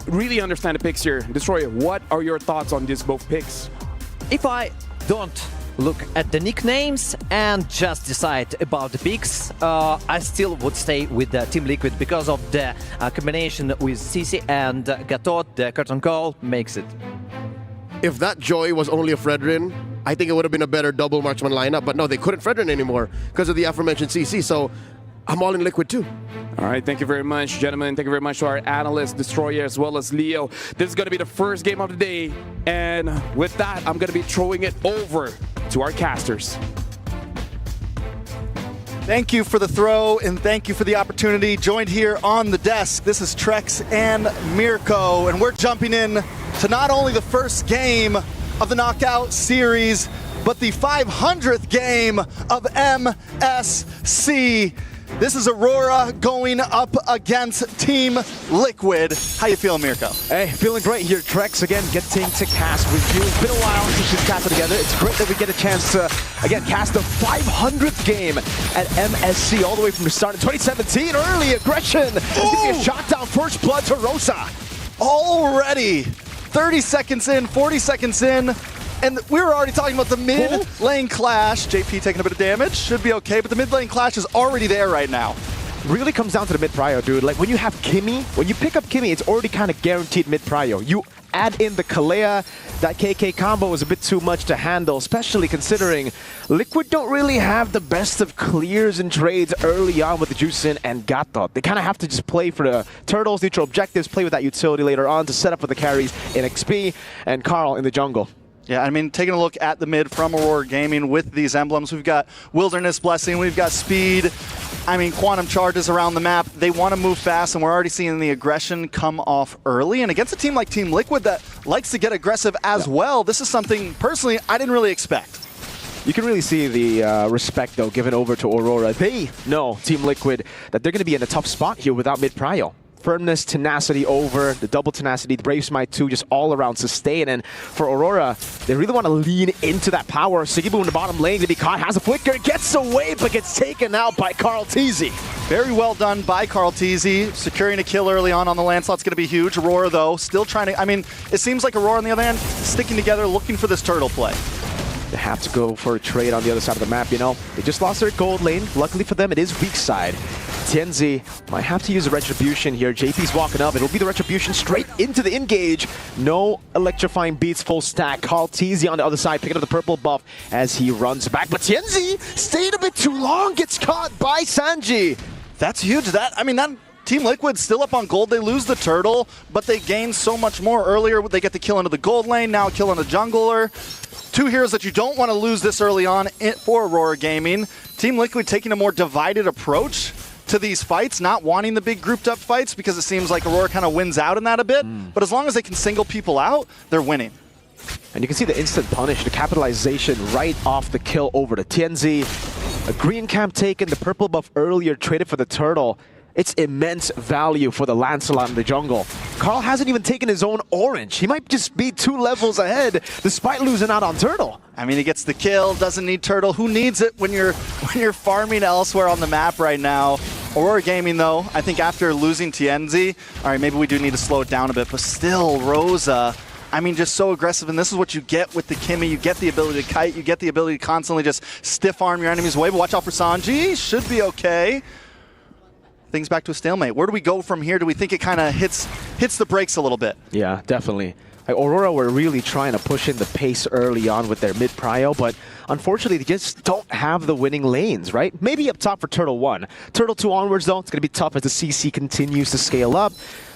really understand the picks here. Destroyer, what are your thoughts on these both picks? If I don't look at the nicknames and just decide about the picks, I still would stay with the Team Liquid because of the combination with CC and Gatot. The curtain call makes it. If that Joy was only a Fredrin, I think it would have been a better double marksman lineup, but no, they couldn't Fredrin anymore because of the aforementioned CC, so I'm all in Liquid too. All right, thank you very much, gentlemen. Thank you very much to our analyst, Destroyer, as well as Leo. This is going to be the first game of the day, and with that, I'm going to be throwing it over to our casters. Thank you for the throw, and thank you for the opportunity. Joined here on the desk, this is Trex and Mirko, and we're jumping in to not only the first game of the Knockout Series, but the 500th game of MSC. This is Aurora going up against Team Liquid. How you feeling, Mirko? Hey, feeling great here, Trex. Again, getting to cast with you. It's been a while since we've casted together. It's great that we get a chance to, again, cast the 500th game at MSC all the way from the start in 2017. Early aggression. It's going to be a shot down, first blood to Rosa. Already 30 seconds in, 40 seconds in, and we were already talking about the mid lane clash. JP taking a bit of damage, should be okay, but the mid lane clash is already there right now. Really comes down to the mid prio, dude. Like when you have Kimmy, when you pick up Kimmy, it's already kind of guaranteed mid prio. You add in the Kalea, that KK combo is a bit too much to handle, especially considering Liquid don't really have the best of clears and trades early on with the Juicin and Gatot. They kind of have to just play for the turtles, neutral objectives, play with that utility later on to set up for the carries in XP and Carl in the jungle. Yeah, I mean, taking a look at the mid from Aurora Gaming with these emblems, we've got Wilderness Blessing, we've got Speed, I mean, Quantum Charges around the map. They want to move fast, and we're already seeing the aggression come off early. And against a team like Team Liquid that likes to get aggressive as well, this is something, personally, I didn't really expect. You can really see the respect, though, given over to Aurora. They know, Team Liquid, that they're going to be in a tough spot here without mid-prio. Firmness, tenacity over, the double tenacity, the Brave Smite too, just all around sustain. And for Aurora, they really want to lean into that power. Sigibu in the bottom lane to be caught, has a flicker, gets away, but gets taken out by Carl Teasy. Very well done by Carl Teasy. Securing a kill early on the Lancelot's going to be huge. Aurora, though, still trying to... I mean, it seems like Aurora, on the other hand, sticking together, looking for this turtle play. They have to go for a trade on the other side of the map, you know. They just lost their gold lane. Luckily for them, it is weak side. Tianzi might have to use a Retribution here. JP's walking up. It'll be the Retribution straight into the engage. No electrifying beats, full stack. Carl Teasy on the other side, picking up the purple buff as he runs back. But Tianzi stayed a bit too long, gets caught by Sanji. That's huge. That Team Liquid still up on gold. They lose the turtle, but they gain so much more. Earlier, they get the kill into the gold lane. Now killing the jungler. Two heroes that you don't want to lose this early on for Aurora Gaming. Team Liquid taking a more divided approach to these fights, not wanting the big grouped up fights because it seems like Aurora kind of wins out in that a bit. But as long as they can single people out, they're winning. And you can see the instant punish, the capitalization right off the kill over to Tianzi. A green camp taken, the purple buff earlier traded for the turtle. It's immense value for the Lancelot in the jungle. Carl hasn't even taken his own orange. He might just be 2 levels ahead despite losing out on turtle. I mean, he gets the kill, doesn't need turtle. Who needs it when you're farming elsewhere on the map right now? Aurora Gaming, though, I think after losing Tianzi, all right, maybe we do need to slow it down a bit, but still, Rosa, I mean, just so aggressive, and this is what you get with the Kimmy. You get the ability to kite, you get the ability to constantly just stiff arm your enemies away, but watch out for Sanji, should be okay. Things back to a stalemate. Where do we go from here? Do we think it kind of hits the brakes a little bit? Yeah, definitely. Like Aurora were really trying to push in the pace early on with their mid-prio, but unfortunately they just don't have the winning lanes, right? Maybe up top for Turtle 1. Turtle 2 onwards, though, it's going to be tough as the CC continues to scale up.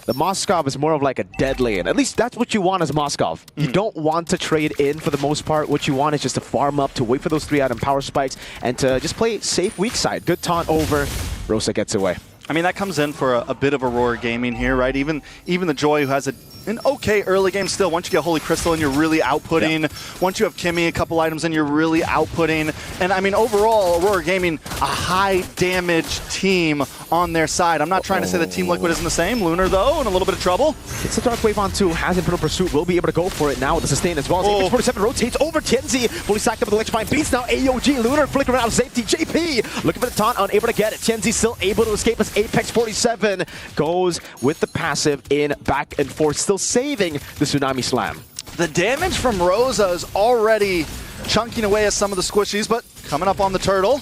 The Moskov is more of like a dead lane. At least that's what you want as Moskov. You don't want to trade in for the most part. What you want is just to farm up, to wait for those 3-item power spikes, and to just play safe weak side. Good taunt over. Rosa gets away. I mean, that comes in for a bit of Aurora Gaming here, right? Even the Joy, who has an okay early game still. Once you get Holy Crystal and you're really outputting. Yep. Once you have Kimmy, a couple items, and you're really outputting. And I mean, overall, Aurora Gaming, a high damage team on their side. I'm not trying to say that Team Liquid isn't the same. Lunar, though, in a little bit of trouble. It's a Dark Wave on 2. Has Infinite Pursuit. Will be able to go for it now with the sustain as well. Apex 47 rotates over Tianzi. Fully stacked up with electrifying beats now. AOG, Lunar flickering out of safety. JP looking for the taunt, unable to get it. Tianzi still able to escape as Apex 47 goes with the passive in back and forth, still saving the Tsunami Slam. The damage from Rosa is already chunking away at some of the squishies, but coming up on the turtle.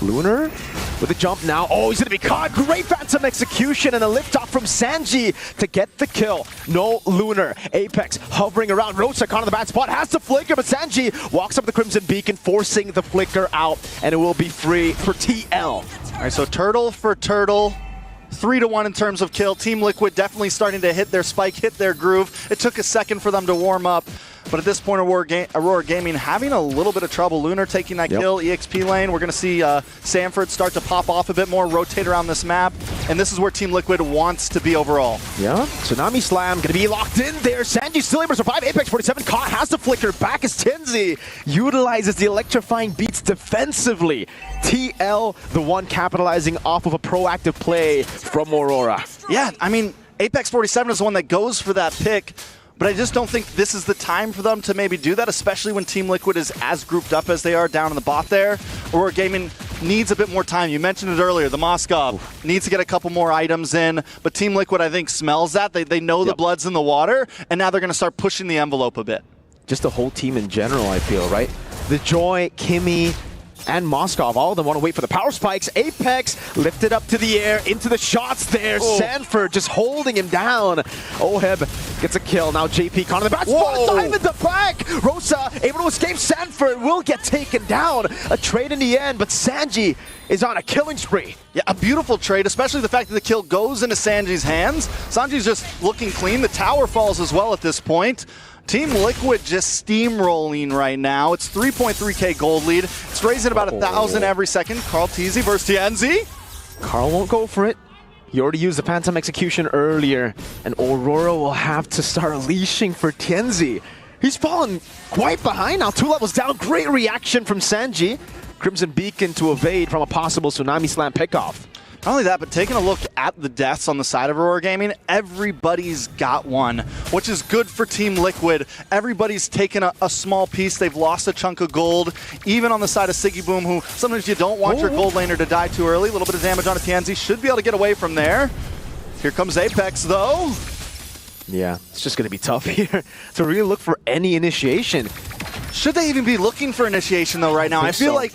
Lunar with a jump now. Oh, he's going to be caught. Great Phantom execution and a liftoff from Sanji to get the kill. No Lunar. Apex hovering around. Rosa caught in the bad spot. Has to flicker, but Sanji walks up the Crimson Beacon, forcing the flicker out, and it will be free for TL. All right, so turtle for turtle. 3-1 in terms of kill. Team Liquid definitely starting to hit their spike, hit their groove. It took a second for them to warm up. But at this point, Aurora Gaming having a little bit of trouble. Lunar taking that kill, EXP lane. We're going to see Sanford start to pop off a bit more, rotate around this map. And this is where Team Liquid wants to be overall. Yeah, Tsunami Slam going to be locked in there. Sanji still able to survive. Apex 47 caught, has to flicker. Back as Tianzi utilizes the electrifying beats defensively. TL, the one capitalizing off of a proactive play from Aurora. Yeah, I mean, Apex 47 is the one that goes for that pick. But I just don't think this is the time for them to maybe do that, especially when Team Liquid is as grouped up as they are down in the bot there. Aurora Gaming needs a bit more time. You mentioned it earlier, the Moskov needs to get a couple more items in, but Team Liquid, I think, smells that. They know the blood's in the water, and now they're going to start pushing the envelope a bit. Just the whole team in general, I feel, right? The Joy, Kimmy, and Moskov, all of them want to wait for the power spikes. Apex lifted up to the air, into the shots there. Sanford just holding him down. Oheb gets a kill. Now JP caught in the back spot. Dive in the back. Rosa able to escape. Sanford will get taken down. A trade in the end, but Sanji is on a killing spree. Yeah, a beautiful trade, especially the fact that the kill goes into Sanji's hands. Sanji's just looking clean. The tower falls as well at this point. Team Liquid just steamrolling right now. It's 3.3k gold lead. It's raising about 1,000 every second. Carl Teasy versus Tianzi. Carl won't go for it. He already used the Phantom Execution earlier, and Aurora will have to start leashing for Tianzi. He's fallen quite behind now, 2 levels down. Great reaction from Sanji. Crimson Beacon to evade from a possible Tsunami Slam pickoff. Not only that, but taking a look at the deaths on the side of Aurora Gaming, everybody's got one, which is good for Team Liquid. Everybody's taken a small piece. They've lost a chunk of gold. Even on the side of Siggy Boom, who sometimes you don't want your gold laner to die too early. A little bit of damage on a TNZ. Should be able to get away from there. Here comes Apex, though. Yeah, it's just going to be tough here to really look for any initiation. Should they even be looking for initiation, though, right now? I feel like,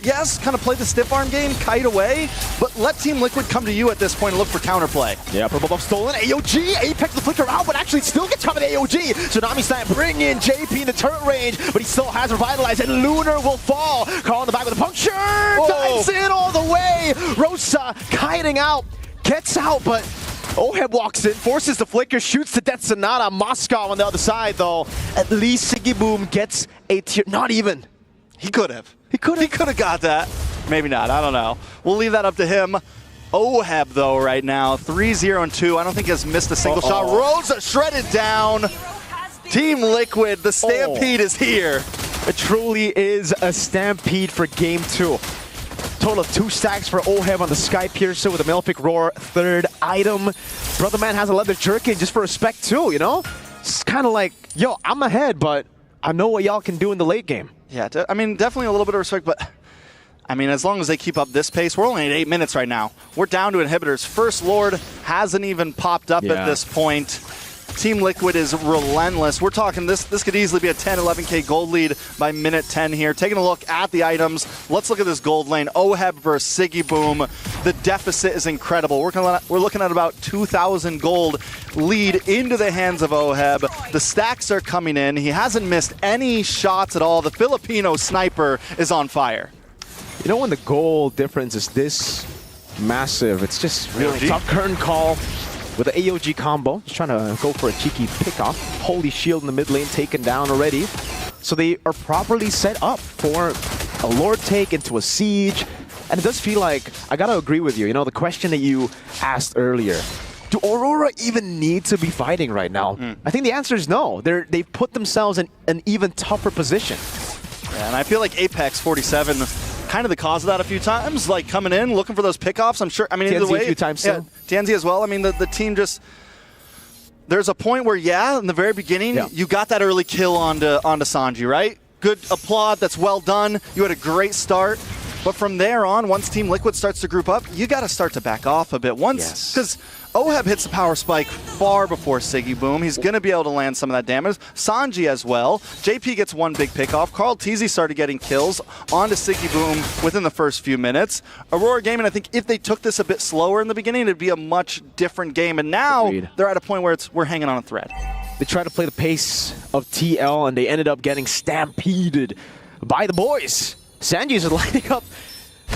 yes, kind of play the stiff arm game, kite away, but let Team Liquid come to you at this point and look for counterplay. Yeah, purple buff stolen. AOG, Apex the flicker out, but actually still gets covered AOG. Tsunami Slam bring in JP in the turret range, but he still has Revitalize, and Lunar will fall. Carl in the back with a puncture, dives in all the way. Rosa kiting out, gets out, but Oheb walks in, forces the flicker, shoots to death Sonata. Moscow on the other side, though. At least Siggy Boom gets a tier. Not even. He could have. He could have got that. Maybe not. I don't know. We'll leave that up to him. Oheb, though, right now. 3-0-2. I don't think he has missed a single shot. Rosa shredded down. Team Liquid, the stampede is here. It truly is a stampede for Game 2. Total of 2 stacks for Oheb on the Sky Piercer with a Malefic Roar, 3rd item. Brother Man has a leather jerkin just for respect too, you know? It's kind of like, yo, I'm ahead, but I know what y'all can do in the late game. Yeah, I mean, definitely a little bit of respect, but I mean, as long as they keep up this pace, we're only at 8 minutes right now. We're down to inhibitors. First Lord hasn't even popped up at this point. Team Liquid is relentless. We're talking this could easily be a 10, 11K gold lead by minute 10 here. Taking a look at the items. Let's look at this gold lane. Oheb versus Siggy Boom. The deficit is incredible. We're looking at about 2,000 gold lead into the hands of Oheb. The stacks are coming in. He hasn't missed any shots at all. The Filipino sniper is on fire. You know when the goal difference is this massive, it's just really tough. Curtain call with the AOG combo, just trying to go for a cheeky pick-off. Holy Shield in the mid lane taken down already. So they are properly set up for a Lord take into a siege. And it does feel like, I gotta agree with you, you know, the question that you asked earlier. Do Aurora even need to be fighting right now? I think the answer is no. They've put themselves in an even tougher position. Yeah, and I feel like Apex 47 kind of the cause of that a few times, like coming in, looking for those pickoffs. I'm sure, I mean, either way. a few times yeah, TNZ as well. I mean, the team just, there's a point where, yeah, in the very beginning, you got that early kill onto Sanji, right? Good applaud, that's well done. You had a great start. But from there on, once Team Liquid starts to group up, you got to start to back off a bit. Once, because Oheb hits the power spike far before Siggy Boom. He's going to be able to land some of that damage. Sanji as well. JP gets one big pick off. Carl Teasy started getting kills onto Siggy Boom within the first few minutes. Aurora Gaming, I think if they took this a bit slower in the beginning, it'd be a much different game. And now they're at a point where we're hanging on a thread. They tried to play the pace of TL, and they ended up getting stampeded by the boys. Sanji is lighting up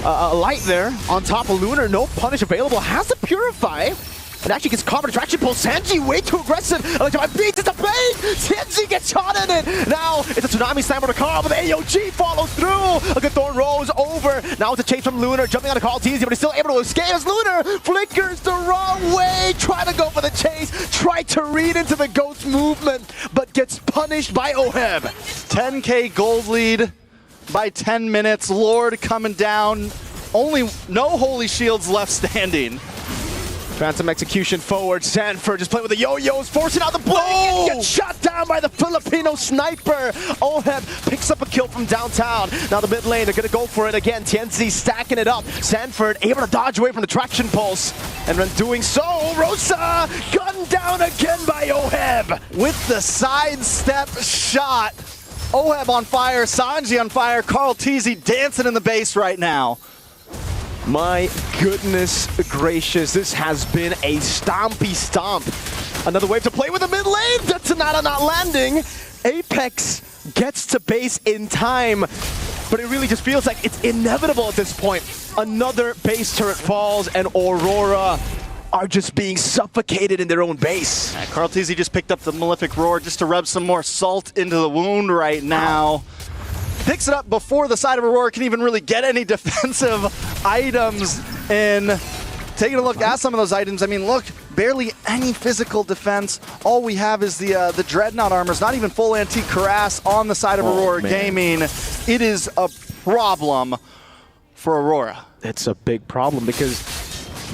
a light there on top of Lunar. No punish available. Has to Purify. And actually gets caught in a traction pull. Sanji way too aggressive. Electrify beats it to bait. TNZ gets shot in it. Now it's a Tsunami Slammer to Carl, but the AOG follows through. A good Thorn rolls over. Now it's a chase from Lunar. Jumping on a Carl TZ, but he's still able to escape as Lunar flickers the wrong way. Try to go for the chase. Try to read into the Ghost movement, but gets punished by Oheb. 10K gold lead by 10 minutes. Lord coming down. Only no Holy Shields left standing. Phantom execution forward. Sanford just playing with the yo-yos, forcing out the blink and gets shot down by the Filipino sniper. Oheb picks up a kill from downtown. Now the mid lane, they're going to go for it again. TNZ stacking it up. Sanford able to dodge away from the traction pulse. And when doing so, Rosa gunned down again by Oheb. With the sidestep shot. Oheb on fire, Sanji on fire, Carl Teasy dancing in the base right now. My goodness gracious, this has been a stompy stomp. Another wave to play with the mid lane. That's Sonata not landing. Apex gets to base in time, but it really just feels like it's inevitable at this point. Another base turret falls and Aurora are just being suffocated in their own base. Carl Teasy just picked up the Malefic Roar just to rub some more salt into the wound right now. Picks it up before the side of Aurora can even really get any defensive items in. Taking a look at some of those items, I mean, look, barely any physical defense. All we have is the Dreadnought armors, not even full antique cuirass on the side of Aurora Gaming. It is a problem for Aurora. It's a big problem because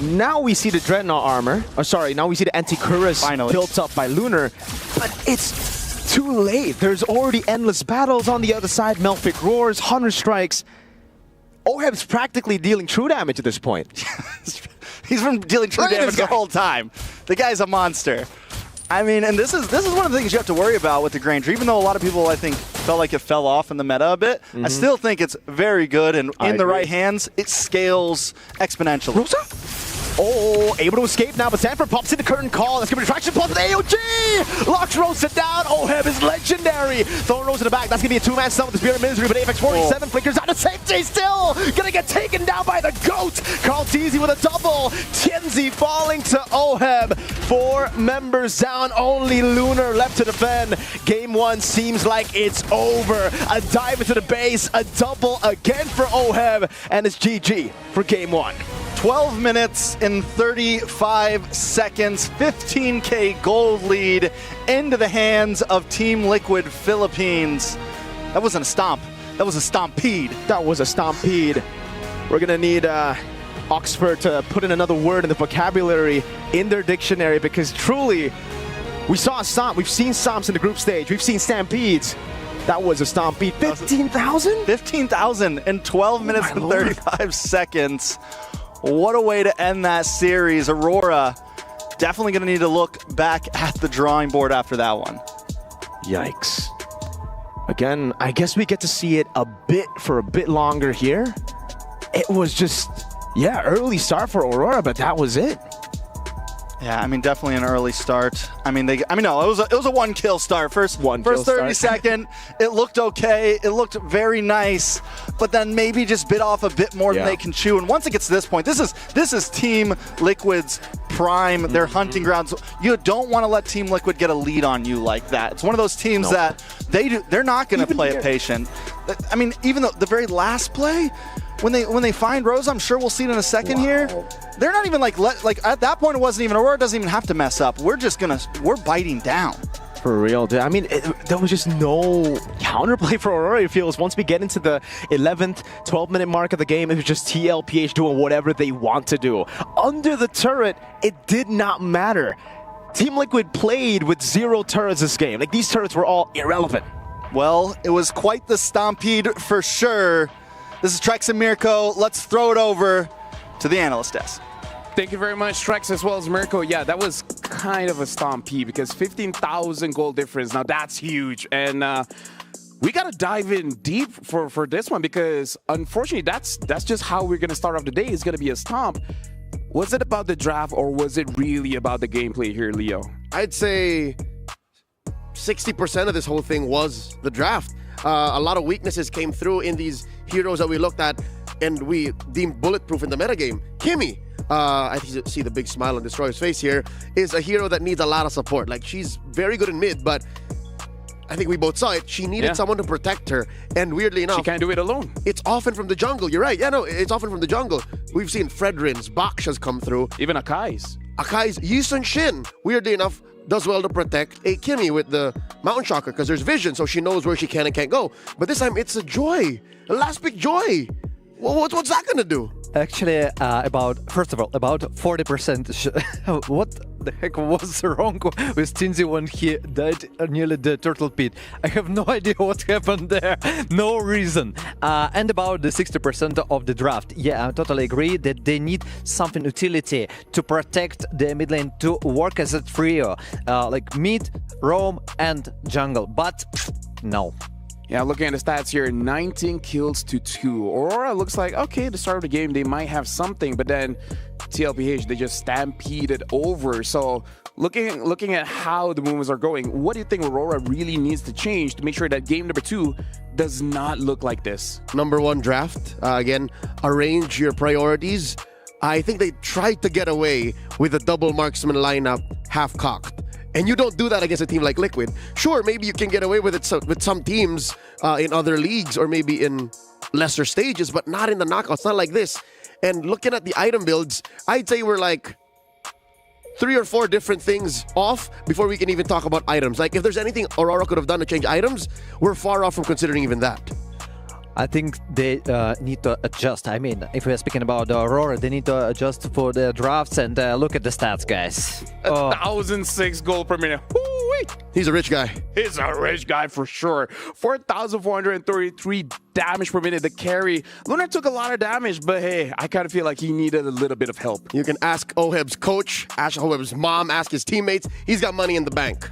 Now we see the Dreadnought armor. Oh, sorry, now we see the Anti-Cuirass built up by Lunar. But it's too late. There's already endless battles on the other side. Melfic roars, Hunter strikes. Oheb's practically dealing true damage at this point. He's been dealing true damage the whole time. The guy's a monster. I mean, and this is one of the things you have to worry about with the Granger. Even though a lot of people, I think, felt like it fell off in the meta a bit, I still think it's very good, and in the right hands, it scales exponentially. Rosa? Oh, able to escape now, but Sanford pops in the curtain call. That's going to be traction plus with AOG! Locks Rosa down. Oheb is legendary. Throwing Rosa in the back. That's going to be a 2-man stun with the Spirit of Misery, but Apex 47 flickers out of safety still. Going to get taken down by the GOAT. Carl Teasy with a double. Tienzi falling to Oheb. 4 members down. Only Lunar left to defend. Game 1 seems like it's over. A dive into the base. A double again for Oheb. And it's GG for Game 1. 12 minutes and 35 seconds, 15K gold lead into the hands of Team Liquid Philippines. That wasn't a stomp, that was a stompede. That was a stompede. We're gonna need Oxford to put in another word in the vocabulary in their dictionary, because truly, we saw a stomp. We've seen stomps in the group stage. We've seen stampedes. That was a stompede. 15,000? 15,000 in 12 minutes and 35 seconds. What a way to end that series. Aurora definitely going to need to look back at the drawing board after that one. Yikes. Again, I guess we get to see it for a bit longer here. It was just, yeah, early start for Aurora, but that was it. Yeah, I mean, definitely an early start. No, it was a one-kill start. First 30 second, it looked okay. It looked very nice, but then maybe just bit off a bit more than they can chew. And once it gets to this point, this is Team Liquid's prime, their hunting grounds. You don't want to let Team Liquid get a lead on you like that. It's one of those teams that they're not going to play it patient. I mean, even though the very last play, when they find Rose, I'm sure we'll see it in a second here. They're not even like at that point it wasn't even Aurora doesn't even have to mess up. We're biting down. For real, dude. I mean, there was just no counterplay for Aurora, it feels. Once we get into the 11th, 12-minute mark of the game, it was just TLPH doing whatever they want to do. Under the turret, it did not matter. Team Liquid played with 0 turrets this game. Like, these turrets were all irrelevant. Well, it was quite the stompede for sure. This is Trex and Mirko. Let's throw it over to the analyst desk. Thank you very much, Trex, as well as Mirko. Yeah, that was kind of a stompede because 15,000 goal difference. Now, that's huge. And we got to dive in deep for this one because, unfortunately, that's just how we're going to start off the day. It's going to be a stomp. Was it about the draft or was it really about the gameplay here, Leo? I'd say 60% of this whole thing was the draft. A lot of weaknesses came through in these heroes that we looked at and we deemed bulletproof in the metagame. Kimmy, I see the big smile on Destroyer's face here, is a hero that needs a lot of support. Like, she's very good in mid, but I think we both saw it. She needed someone to protect her, and weirdly enough, she can't do it alone. It's often from the jungle. You're right. Yeah, no, it's often from the jungle. We've seen Fredrin's, Baksha's come through. Even Akai's. Yusun Shin, weirdly enough, does well to protect a Kimmy with the Mountain Shocker because there's vision, so she knows where she can and can't go. But this time, it's a Joy. A last pick Joy. What's that going to do? Actually, first of all, about 40%. What the heck was wrong with Tinzi when he died nearly the turtle pit? I have no idea what happened there. No reason. And about the 60% of the draft. Yeah, I totally agree that they need something utility to protect the mid lane to work as a trio. Like mid, roam, and jungle. But no. Yeah, looking at the stats here, 19 kills to 2. Aurora looks like, okay, the start of the game, they might have something, but then TLPH, they just stampeded over. So looking at how the movements are going, what do you think Aurora really needs to change to make sure that game number 2 does not look like this? Number 1 draft. Again, arrange your priorities. I think they tried to get away with a double marksman lineup half-cocked. And you don't do that against a team like Liquid. Sure, maybe you can get away with it with some teams in other leagues or maybe in lesser stages, but not in the knockouts, not like this. And looking at the item builds, I'd say we're like 3 or 4 different things off before we can even talk about items. Like, if there's anything Aurora could have done to change items, we're far off from considering even that. I think they need to adjust. I mean, if we're speaking about Aurora, they need to adjust for the drafts and look at the stats, guys. 1,006 gold per minute. Woo-wee. He's a rich guy. He's a rich guy for sure. 4,433 damage per minute. The carry. Lunar took a lot of damage, but hey, I kind of feel like he needed a little bit of help. You can ask Oheb's coach, ask Oheb's mom, ask his teammates. He's got money in the bank.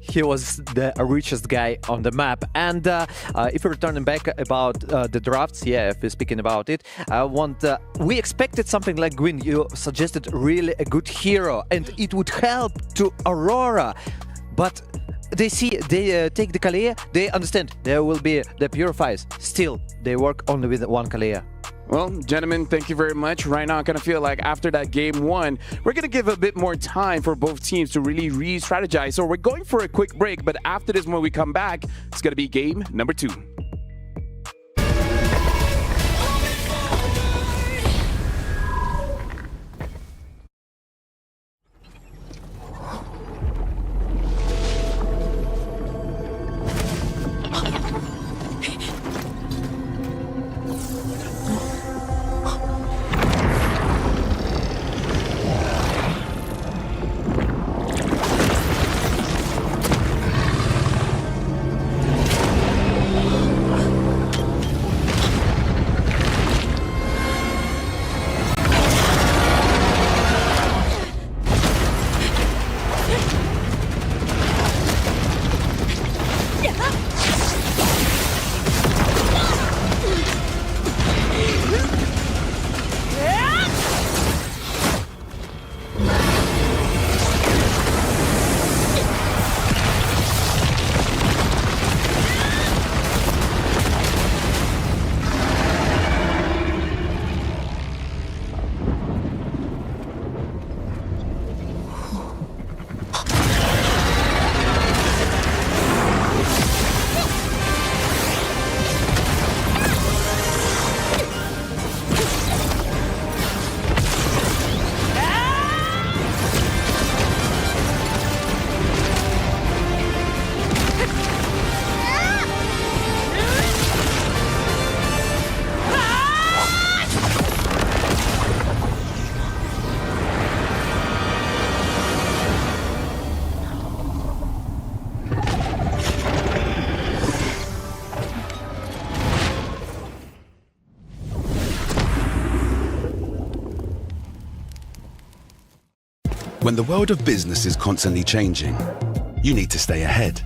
He was the richest guy on the map. And if we're returning back about the drafts, yeah, if we're speaking about it, we expected something like Gwyn. You suggested really a good hero, and it would help to Aurora. But they take the Kalea, they understand there will be the Purifiers. Still, they work only with one Kalea. Well, gentlemen, thank you very much. Right now, I kind of feel like after that game one, we're going to give a bit more time for both teams to really re-strategize. So we're going for a quick break, but after this, when we come back, it's going to be game number 2. When the world of business is constantly changing, you need to stay ahead.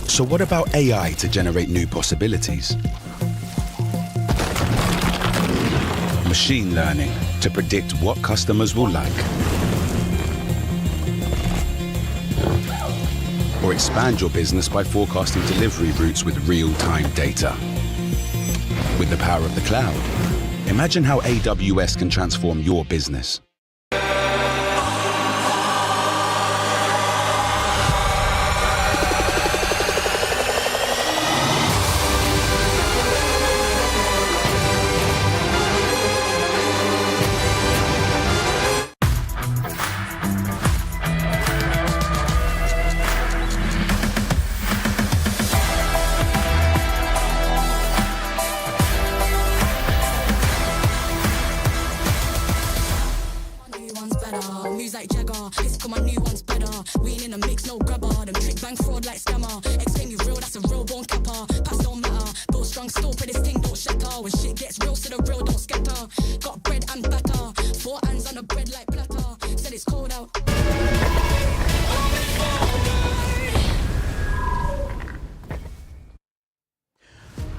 So what about AI to generate new possibilities? Machine learning to predict what customers will like. Or expand your business by forecasting delivery routes with real-time data. With the power of the cloud, imagine how AWS can transform your business.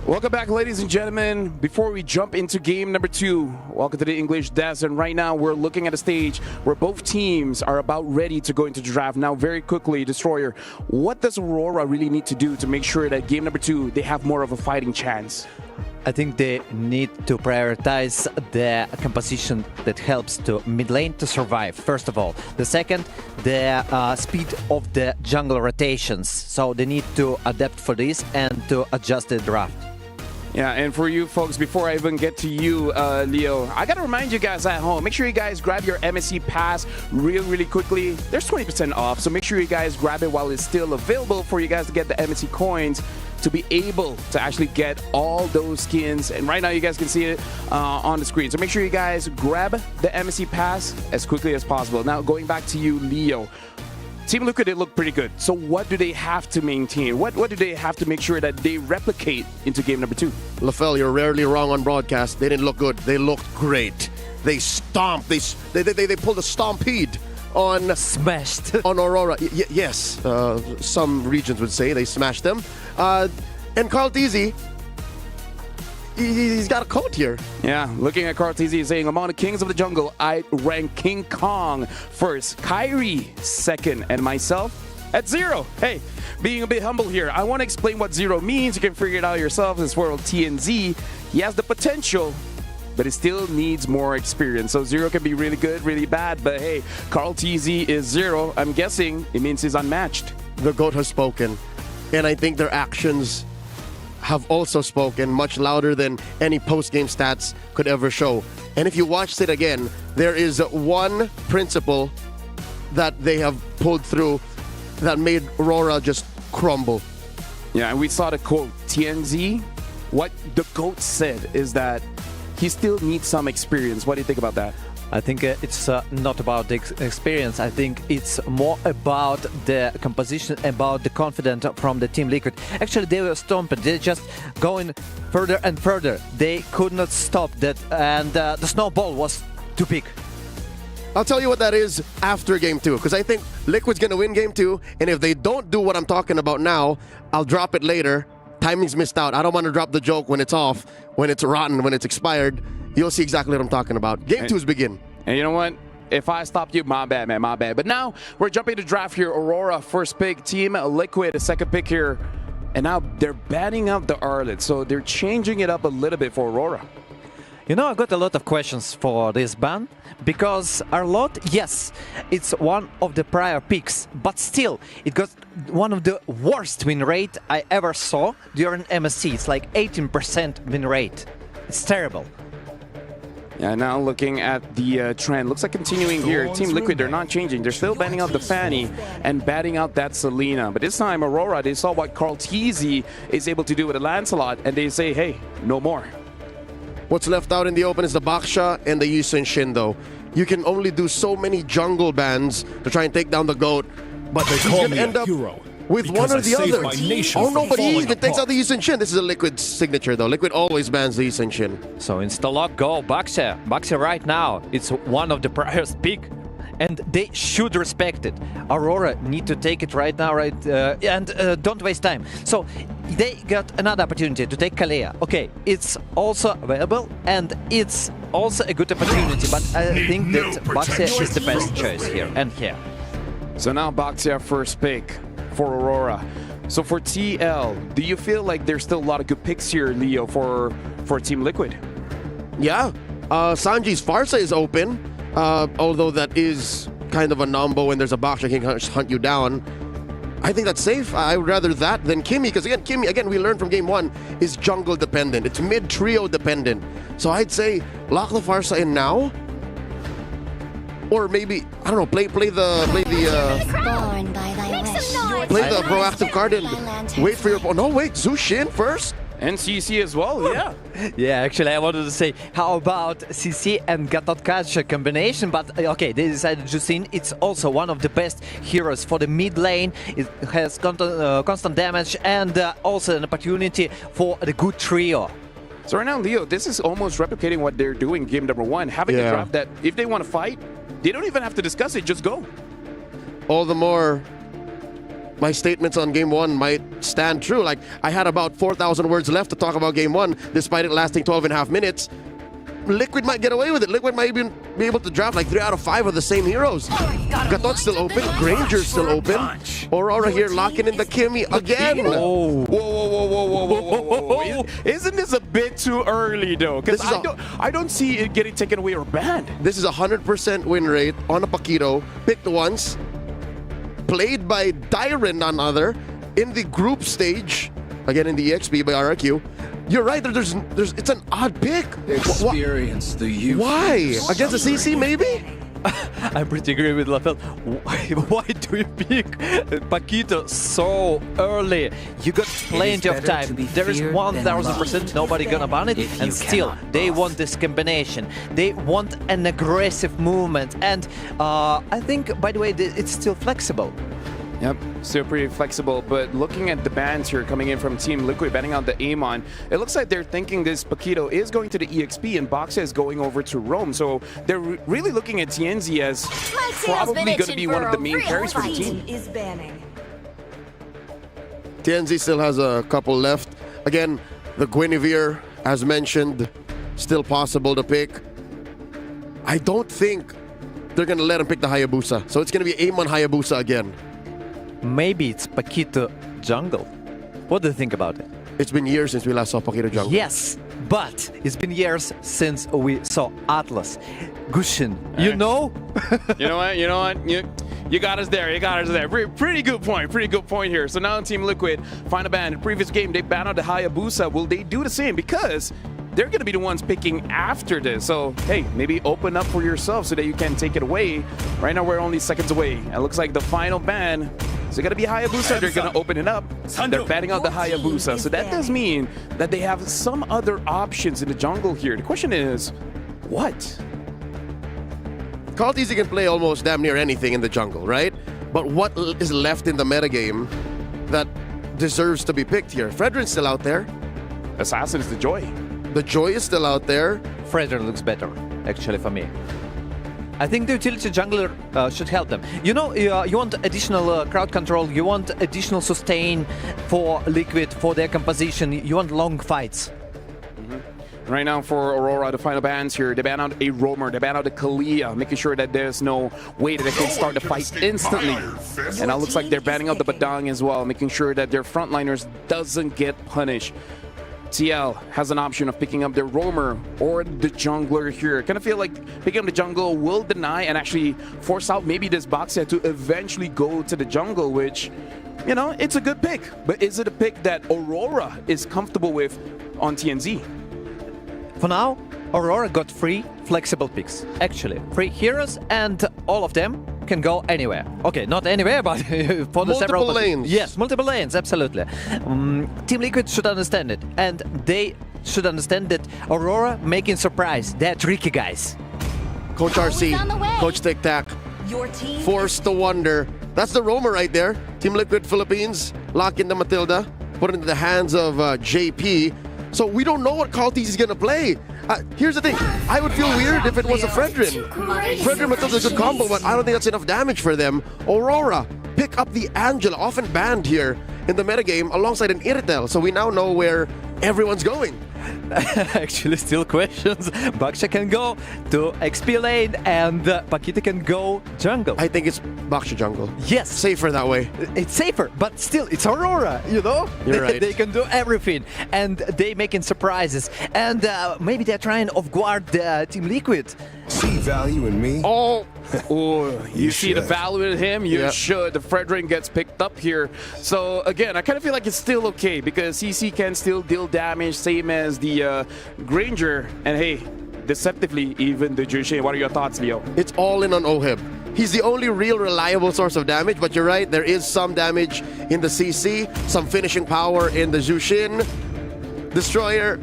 Welcome back, ladies and gentlemen. Before we jump into game number 2, welcome to the English Desk. And right now, we're looking at a stage where both teams are about ready to go into the draft. Now, very quickly, Destroyer, what does Aurora really need to do to make sure that game number 2, they have more of a fighting chance? I think they need to prioritize the composition that helps to mid lane to survive, first of all. The second, the speed of the jungle rotations. So they need to adapt for this and to adjust the draft. Yeah, and for you folks, before I even get to you, Leo, I gotta remind you guys at home, make sure you guys grab your MSC pass really quickly. There's 20% off, so make sure you guys grab it while it's still available for you guys to get the MSC coins to be able to actually get all those skins. And right now you guys can see it on the screen. So make sure you guys grab the MSC pass as quickly as possible. Now going back to you, Leo. Team Liquid, they look pretty good. So what do they have to maintain? What do they have to make sure that they replicate into game number 2? LaFell, you're rarely wrong on broadcast. They didn't look good. They looked great. They stomped. They pulled a stampede on... Smashed. On Aurora. Yes. Some regions would say they smashed them. And Carl Teasy, he's got a coat here. Yeah, looking at Carl TZ saying, among the kings of the jungle, I rank King Kong first, Kyrie second, and myself at 0. Hey, being a bit humble here, I want to explain what 0 means. You can figure it out yourself. This world TNZ, he has the potential, but he still needs more experience. So 0 can be really good, really bad, but hey, Carl TZ is 0. I'm guessing it means he's unmatched. The GOAT has spoken, and I think their actions have also spoken much louder than any post-game stats could ever show. And if you watched it again, there is one principle that they have pulled through that made Aurora just crumble. Yeah, and we saw the quote, TNZ, what the GOAT said is that he still needs some experience. What do you think about that? I think it's not about the experience. I think it's more about the composition, about the confidence from the Team Liquid. Actually, they were stomping. They're just going further and further. They could not stop that, and the snowball was too big. I'll tell you what that is after Game 2, because I think Liquid's going to win Game 2, and if they don't do what I'm talking about now, I'll drop it later. Timing's missed out. I don't want to drop the joke when it's off, when it's rotten, when it's expired. You'll see exactly what I'm talking about. Game 2's begin. And you know what? If I stopped you, my bad, man, my bad. But now we're jumping to draft here. Aurora, first pick. Team Liquid, second pick here. And now they're banning out the Arlet. So they're changing it up a little bit for Aurora. You know, I got a lot of questions for this ban, because Arlot, yes, it's one of the prior picks, but still, it got one of the worst win rate I ever saw during MSC. It's like 18% win rate. It's terrible. Yeah, now looking at the trend, looks like continuing here. Team Liquid, they're not changing. They're still banning out the Fanny and batting out that Selena. But this time, Aurora, they saw what Carl Teasy is able to do with the Lancelot, and they say, hey, no more. What's left out in the open is the Baksha and the Yusun Shin, though. You can only do so many jungle bans to try and take down the GOAT, but he's going to end up with one or the other. Oh no, but he even takes out the Yusun Shin. This is a Liquid signature, though. Liquid always bans the Yusun Shin. So insta-lock go, Baksha. Baksha right now, it's one of the prior's pick. And they should respect it. Aurora need to take it right now, right? And don't waste time. So they got another opportunity to take Kalea. Okay, it's also available and it's also a good opportunity, but I think that Baksha is the best choice here and here. So now Baksha first pick for Aurora. So for TL, do you feel like there's still a lot of good picks here, Leo, for Team Liquid? Yeah, Sanji's Farsa is open. Although that is kind of a numbo when there's a Baksha can hunt you down. I think that's safe. I would rather that than Kimmy, because again, Kimmy, we learned from Game 1, is jungle dependent. It's mid-trio dependent. So I'd say lock the Farsa in now. Or maybe, I don't know, play the proactive card and wait for your... Oh, no, wait, Zushin first? And CC as well, yeah. Yeah, actually, I wanted to say, how about CC and Gatotkacha combination? But okay, they decided Justin. It's also one of the best heroes for the mid lane. It has constant damage and also an opportunity for the good trio. So right now, Leo, this is almost replicating what they're doing game number 1. Having a draft that if they want to fight, they don't even have to discuss it, just go. All the more my statements on Game 1 might stand true. Like, I had about 4,000 words left to talk about Game 1, despite it lasting 12.5 minutes. Liquid might get away with it. Liquid might even be able to draft like 3 out of 5 of the same heroes. Gatot's still open. Granger's still open. Aurora here locking in the Kimmy again. Whoa, whoa. Isn't this a bit too early, though? Because I don't see it getting taken away or banned. This is a 100% win rate on a Paquito. Picked once. Played by Dyren, none other, in the group stage, again in the EXP by RRQ. You're right, it's an odd pick. Experience the youth. Why? Against the CC, maybe? I'm pretty agree with Lafel. Why do you pick Paquito so early? You got plenty of time. There is 1000% nobody gonna ban it, and still they want this combination. They want an aggressive movement, and I think, by the way, it's still flexible. Yep, still pretty flexible, but looking at the bans here coming in from Team Liquid, banning out the Amon, it looks like they're thinking this Paquito is going to the EXP and Boxa is going over to Rome, so they're really looking at TNZ as probably going to be one of the main carries for the team. TNZ still has a couple left. Again, the Guinevere, as mentioned, still possible to pick. I don't think they're going to let him pick the Hayabusa, so it's going to be Amon Hayabusa again. Maybe it's Paquito jungle. What do you think about it? It's been years since we last saw Paquito jungle. Yes, but it's been years since we saw Atlas. Gushin, you know? You know what? You got us there. You got us there. Pretty good point. Pretty good point here. So now Team Liquid find a ban. In the previous game, they banned out the Hayabusa. Will they do the same? Because they're going to be the ones picking after this. So, hey, maybe open up for yourself so that you can take it away. Right now, we're only seconds away. It looks like the final ban is going to be Hayabusa. They're going to open it up. They're banning out the Hayabusa. So that does mean that they have some other options in the jungle here. The question is, what? Call can play almost damn near anything in the jungle, right? But what is left in the metagame that deserves to be picked here? Fredrin's still out there. Assassin is the Joy. The Joy is still out there. Fredrin looks better, actually, for me. I think the utility jungler should help them. You know, you want additional crowd control, you want additional sustain for Liquid, for their composition, you want long fights. Right now for Aurora, the final bans here, they ban out a Roamer, they ban out a Kalia, making sure that there's no way that they can start the fight instantly. And now looks like they're banning out the Badang as well, making sure that their frontliners doesn't get punished. TL has an option of picking up their Roamer or the jungler here. Kind of feel like picking up the jungle will deny and actually force out maybe this Boxia to eventually go to the jungle, which, you know, it's a good pick. But is it a pick that Aurora is comfortable with on TNZ? For now, Aurora got 3 flexible picks. Actually, 3 heroes, and all of them can go anywhere. Okay, not anywhere, but for the several lanes. Yes, multiple lanes, absolutely. Team Liquid should understand it, and they should understand that Aurora making surprise. They're tricky guys. Coach RC, Coach Tic Tac, forced to wonder. That's the Roamer right there. Team Liquid Philippines lock in the Matilda, put it into the hands of JP. So we don't know what Call is going to play. Here's the thing. I would feel weird if it was a Fredrin. Fredrin Matilda's a good combo, but I don't think that's enough damage for them. Aurora, pick up the Angela, often banned here in the metagame alongside an Iritel. So we now know where everyone's going. Actually, still questions. Baksha can go to XP lane and Paquito can go jungle. I think it's Baksha jungle. Yes. Safer that way. It's safer, but still, it's Aurora, you know? You're right. They can do everything, and they making surprises. And maybe they're trying off guard Team Liquid. See value in me? Oh, you see the value in him? You should. The Fredrin gets picked up here. So, again, I kind of feel like it's still okay because CC can still deal damage, same as the Granger. And hey, deceptively, even the Jushin. What are your thoughts, Leo? It's all in on Ohib. He's the only real reliable source of damage, but you're right, there is some damage in the CC, some finishing power in the Jushin. Destroyer.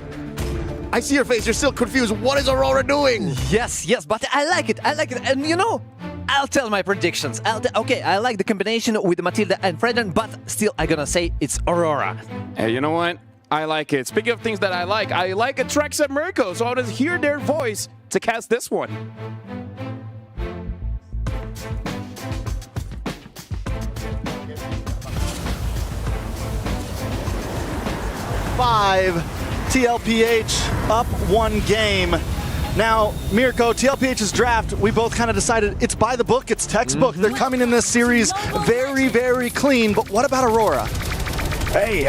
I see your face, you're still confused. What is Aurora doing? Yes, but I like it. And you know, I'll tell my predictions. Okay, I like the combination with Matilda and Fredrin, but still I'm gonna say it's Aurora. Hey, you know what? I like it. Speaking of things that I like Atrex and Mirko, so I'll just hear their voice to cast this one. Five, TLPH up 1 game. Now, Mirko, TLPH's draft, we both kind of decided it's by the book, it's textbook. They're coming in this series very, very clean, but what about Aurora? Hey,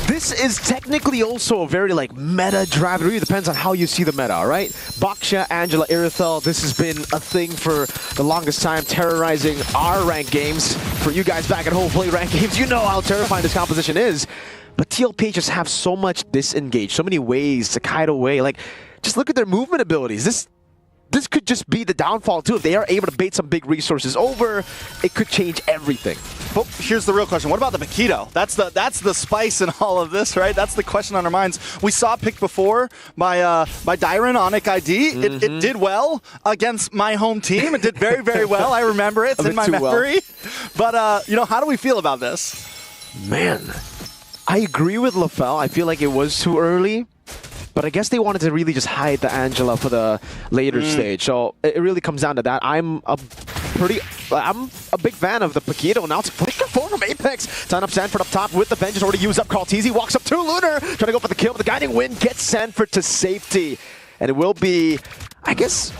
this is technically also a very meta draft. It really depends on how you see the meta, right? Baksha, Angela, Irithel, this has been a thing for the longest time, terrorizing our ranked games. For you guys back at home play ranked games, you know how terrifying this composition is. But TLPH just have so much disengage, so many ways to kite away. Just look at their movement abilities. this could just be the downfall too. If they are able to bait some big resources over, it could change everything. But here's the real question. What about the Paquito? That's the spice in all of this, right? That's the question on our minds. We saw it picked before by Dyron on ID. It did well against my home team. It did very, very well. I remember it. It's in my memory. Well. But, how do we feel about this? Man, I agree with LaFell. I feel like it was too early. But I guess they wanted to really just hide the Angela for the later stage. So it really comes down to that. I'm a big fan of the Paquito. Now it's Flicker 4 from Apex. Sign up Sanford up top with the Vengeance already used up. Carlteasy walks up to Lunar. Trying to go for the kill, but the guiding win gets Sanford to safety. And it will be, I guess,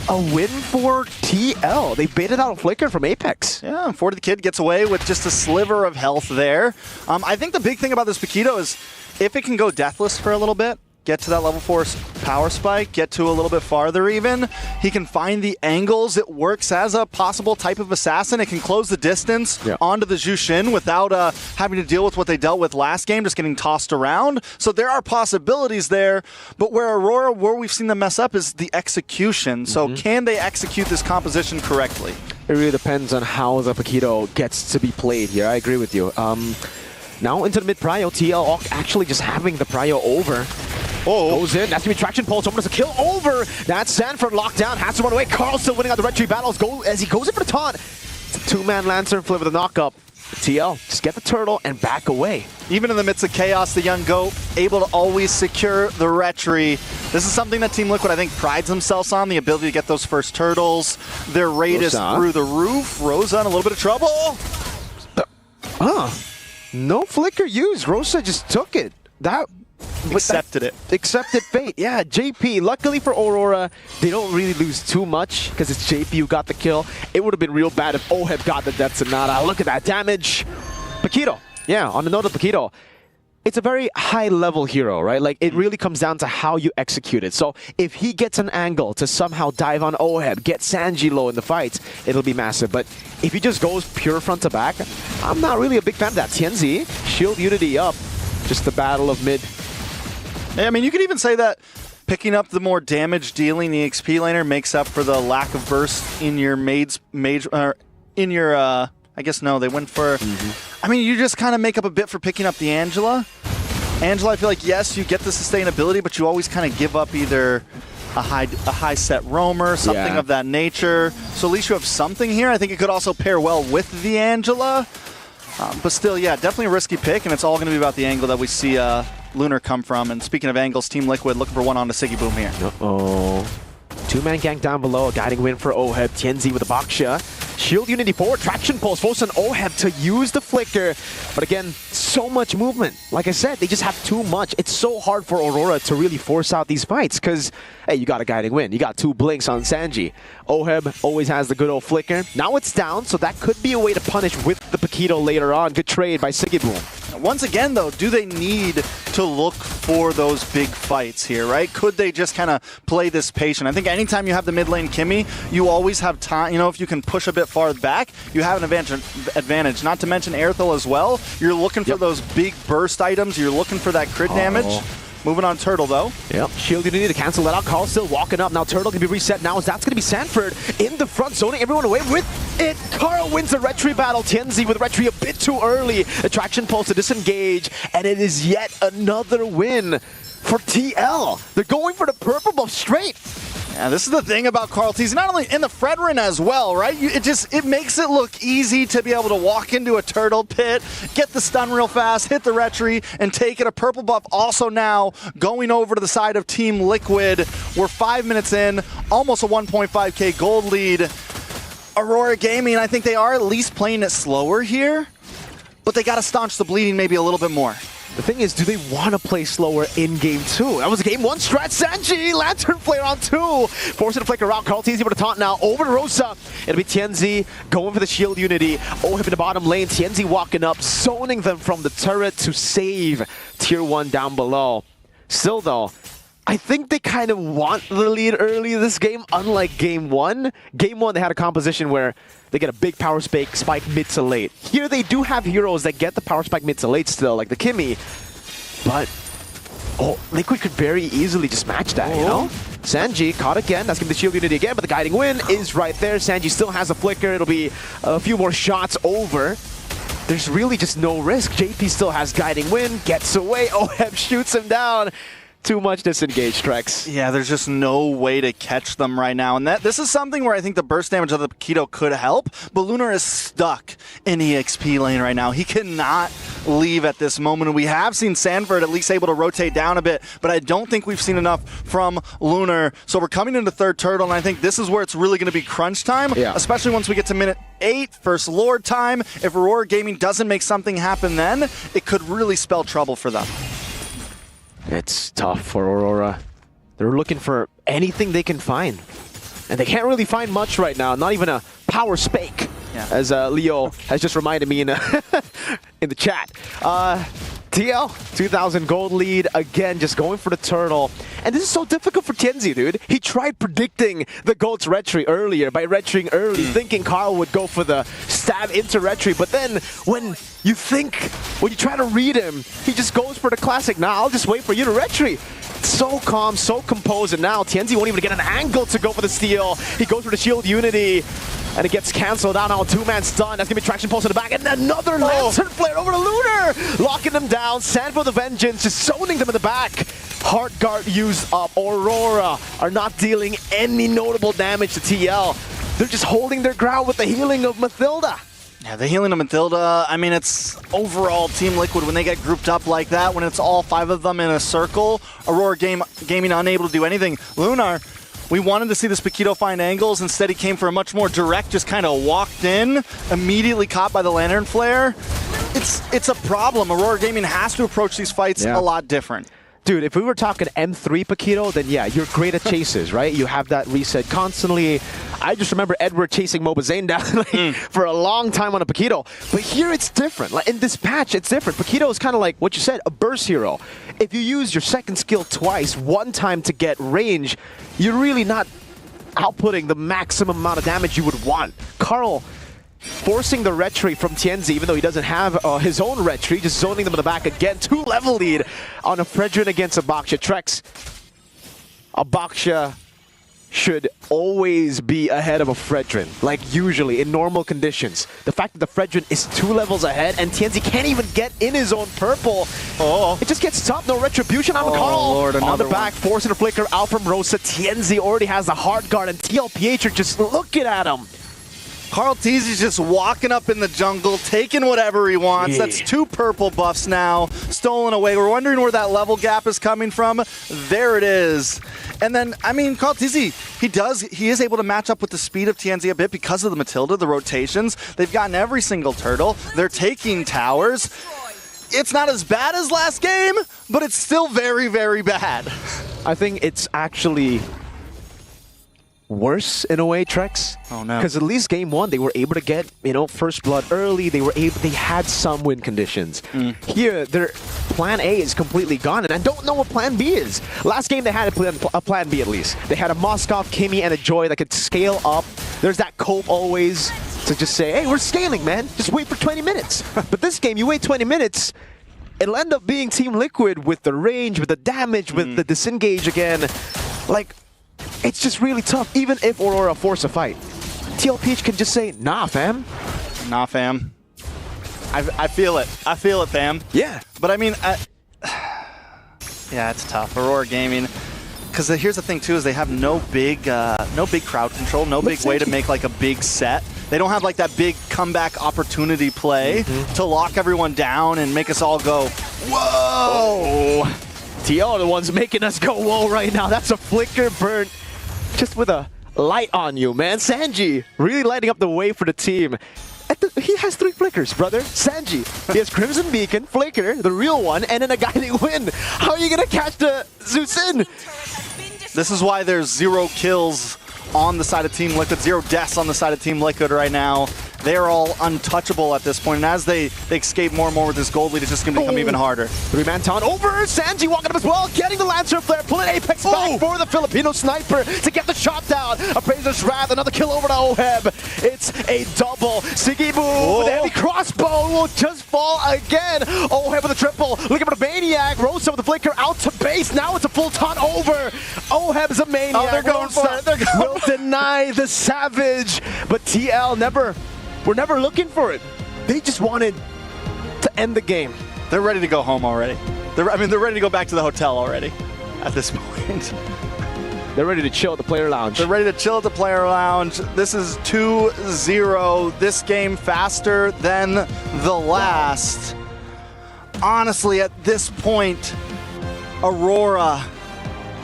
a win for TL. They baited out a Flicker from Apex. Yeah, 40 the Kid gets away with just a sliver of health there. I think the big thing about this Paquito is if it can go deathless for a little bit, get to that level 4 power spike, get to a little bit farther even. He can find the angles. It works as a possible type of assassin. It can close the distance onto the Jushin without having to deal with what they dealt with last game, just getting tossed around. So there are possibilities there. But where we've seen them mess up is the execution. So can they execute this composition correctly? It really depends on how the Paquito gets to be played here. I agree with you. Now into the mid-prio, TL actually just having the prio over. Goes in, that's gonna be traction pulse, someone does a kill over. That's Sanford locked down, has to run away. Carl still winning on the red tree battles as he goes in for the taunt. It's a two-man Lancer flip with a knock-up. TL, just get the turtle and back away. Even in the midst of chaos, the young GOAT able to always secure the retry. This is something that Team Liquid, I think, prides themselves on, the ability to get those first turtles. Their rate is through the roof. Rosa in a little bit of trouble. No flicker used. Rosa just took it. Accepted it. Accepted fate. Yeah, JP. Luckily for Aurora, they don't really lose too much because it's JP who got the kill. It would have been real bad if Oheb got the death Sonata. Look at that damage. Paquito. Yeah, on the note of Paquito, it's a very high-level hero, right? Like, it really comes down to how you execute it. So if he gets an angle to somehow dive on Oheb, get Sanji low in the fight, it'll be massive. But if he just goes pure front to back, I'm not really a big fan of that. Tianzi, Shield Unity up. Just the battle of mid. Yeah, I mean, you could even say that picking up the more damage-dealing EXP laner makes up for the lack of burst in your I guess no, they went for... I mean, you just kind of make up a bit for picking up the Angela. Angela, I feel like, yes, you get the sustainability, but you always kind of give up either a high set roamer, something of that nature. So at least you have something here. I think it could also pair well with the Angela. But still, yeah, definitely a risky pick, and it's all going to be about the angle that we see Lunar come from. And speaking of angles, Team Liquid looking for one on to Siggy Boom here. Two-man gank down below, a guiding win for Oheb. Tianzi with the Baksha. Shield Unity forward, traction pulse, forcing Oheb to use the flicker. But again, so much movement. Like I said, they just have too much. It's so hard for Aurora to really force out these fights because, hey, you got a guiding win. You got 2 blinks on Sanji. Oheb always has the good old flicker. Now it's down, so that could be a way to punish with the Paquito later on. Good trade by Sigiboom. Once again, though, do they need to look for those big fights here, right? Could they just kind of play this patient? I think anytime you have the mid lane Kimmy, you always have time. You know, if you can push a bit far back, you have an advantage. Not to mention Airthel as well. You're looking for those big burst items. You're looking for that crit damage. Moving on Turtle, though. Yep. Shield Unity to cancel that out. Carl still walking up. Now Turtle can be reset now as that's going to be Sanford in the front, zoning everyone away with it. Carl wins the retry battle. Tianzi with retry a bit too early. Attraction pulse to disengage, and it is yet another win for TL. They're going for the purple buff straight. Yeah, this is the thing about Carlteasy, not only in the Fredrin as well, right? It makes it look easy to be able to walk into a turtle pit, get the stun real fast, hit the retry, and take it. A purple buff also now going over to the side of Team Liquid. We're 5 minutes in, almost a 1.5k gold lead. Aurora Gaming, I think they are at least playing it slower here, but they got to staunch the bleeding maybe a little bit more. The thing is, do they want to play slower in Game 2? That was Game 1 strat. Sanji, Lantern Flare on 2. Forcing to flicker around. Carlteasy with a taunt now. Over to Rosa. It'll be Tianzi going for the Shield Unity. Oheb in the bottom lane. Tianzi walking up, zoning them from the turret to save Tier 1 down below. Still, though, I think they kind of want the lead early this game, unlike Game 1. Game 1, they had a composition where they get a big power spike mid to late. Here they do have heroes that get the power spike mid to late still, like the Kimmy. But Liquid could very easily just match that, you know? Sanji caught again. That's going to be the shield unity again, but the guiding wind is right there. Sanji still has a flicker. It'll be a few more shots over. There's really just no risk. JP still has guiding wind, gets away. OM shoots him down. Too much disengaged, Trex. Yeah, there's just no way to catch them right now. And this is something where I think the burst damage of the Paquito could help, but Lunar is stuck in EXP lane right now. He cannot leave at this moment. And we have seen Sanford at least able to rotate down a bit, but I don't think we've seen enough from Lunar. So we're coming into third turtle, and I think this is where it's really going to be crunch time, especially once we get to minute 8, first Lord time. If Aurora Gaming doesn't make something happen then, it could really spell trouble for them. It's tough for Aurora. They're looking for anything they can find. And they can't really find much right now, not even a power spake, as Leo has just reminded me in, in the chat. TL, 2,000 gold lead, again, just going for the turtle. And this is so difficult for Tienzi, dude. He tried predicting the gold's retry earlier by retrying early, thinking Carl would go for the stab into retry. But then when you try to read him, he just goes for the classic, nah, I'll just wait for you to retry. So calm, so composed, and now Tienzi won't even get an angle to go for the steal. He goes for the shield unity, and it gets cancelled out. Now a two-man stun. That's going to be traction pulse in the back, and another Lantern Flare over to Lunar! Locking them down. Sanford the Vengeance just zoning them in the back. Heart Guard used up. Aurora are not dealing any notable damage to TL. They're just holding their ground with the healing of Mathilda. Yeah, the healing of Mathilda, I mean, it's overall Team Liquid when they get grouped up like that, when it's all 5 of them in a circle, Aurora Gaming unable to do anything. Lunar, we wanted to see this Paquito find angles. Instead, he came for a much more direct, just kind of walked in, immediately caught by the Lantern Flare. It's a problem. Aurora Gaming has to approach these fights a lot different. Dude, if we were talking M3 Paquito, then yeah, you're great at chases, right? You have that reset constantly. I just remember Edward chasing Mobazane down for a long time on a Paquito. But here it's different. Like in this patch, it's different. Paquito is kind of like what you said, a burst hero. If you use your second skill twice, one time to get range, you're really not outputting the maximum amount of damage you would want. Carl forcing the retry from Tienzi, even though he doesn't have his own retry, just zoning them in the back again. 2-level lead on a Fredrin against Abaksha. Trex, Abaksha should always be ahead of a Fredrin, like usually in normal conditions. The fact that the Fredrin is 2 levels ahead and Tienzi can't even get in his own purple, it just gets tough. No retribution on Carl. Lord, on the back, forcing a flicker out from Rosa. Tienzi already has the hard guard, and TLPH are just looking at him. Carl Teasy's just walking up in the jungle, taking whatever he wants. That's 2 purple buffs now, stolen away. We're wondering where that level gap is coming from. There it is. And then, I mean, Carl Teasy, he is able to match up with the speed of Tienzi a bit because of the Matilda, the rotations. They've gotten every single turtle. They're taking towers. It's not as bad as last game, but it's still very, very bad. I think it's actually worse in a way, Trex. Oh no. Because at least game 1 they were able to get, first blood early. They had some win conditions. Here their plan A is completely gone, and I don't know what plan B is. Last game they had a plan B at least. They had a Moskov, Kimmy, and a Joy that could scale up. There's that cope always to just say, hey, we're scaling, man. Just wait for 20 minutes. But this game, you wait 20 minutes, it'll end up being Team Liquid with the range, with the damage, with the disengage again. Like, it's just really tough, even if Aurora force a fight. TL Peach can just say, nah, fam. Nah, fam. I feel it. I feel it, fam. Yeah. But I mean, yeah, it's tough. Aurora Gaming, because here's the thing too, is they have no big crowd control, no big way to make like a big set. They don't have like that big comeback opportunity play to lock everyone down and make us all go, whoa! TL are the ones making us go whoa right now. That's a flicker burn just with a light on you, man. Sanji really lighting up the way for the team. He has 3 flickers, brother. Sanji. He has Crimson Beacon, Flicker, the real one, and then a Guiding Wind. How are you going to catch the Zeusin? This is why there's 0 kills on the side of Team Liquid, 0 deaths on the side of Team Liquid right now. they are all untouchable at this point. And as they escape more and more with this gold lead, it's just going to become even harder. Three-man taunt over. Sanji walking up as well, getting the Lancer Flare, pulling Apex back for the Filipino sniper to get the shot down. Appraiser's Wrath, another kill over to Oheb. It's a double. Sigibu with a heavy crossbow will just fall again. Oheb with a triple. Looking for the Maniac. Rosa with the flicker out to base. Now it's a full taunt over. Oheb's a Maniac. Oh, they're going for it. They're going will deny the Savage. But TL we're never looking for it. They just wanted to end the game. They're ready to go home already. They're ready to go back to the hotel already at this point. They're ready to chill at the player lounge. They're ready to chill at the player lounge. This is 2-0. This game faster than the last. Honestly, at this point, Aurora,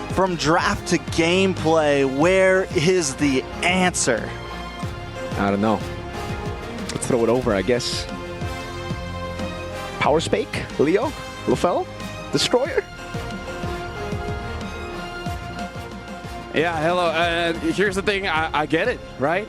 from draft to gameplay, where is the answer? I don't know. Let's throw it over, I guess. Power Spake, Leo, Lufel, Destroyer. Yeah, hello. Here's the thing. I get it, right?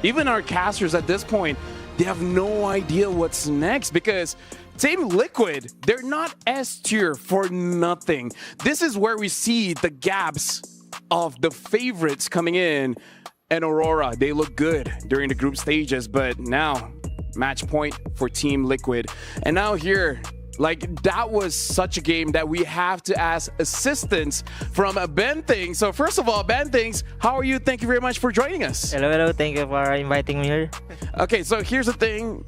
Even our casters at this point, they have no idea what's next because Team Liquid, they're not S tier for nothing. This is where we see the gaps of the favorites coming in. And Aurora, they look good during the group stages, but now match point for Team Liquid. And now here, like, that was such a game that we have to ask assistance from Ben Things. So first of all, Ben Things, how are you? Thank you very much for joining us. Hello. Thank you for inviting me here. Okay, so here's the thing.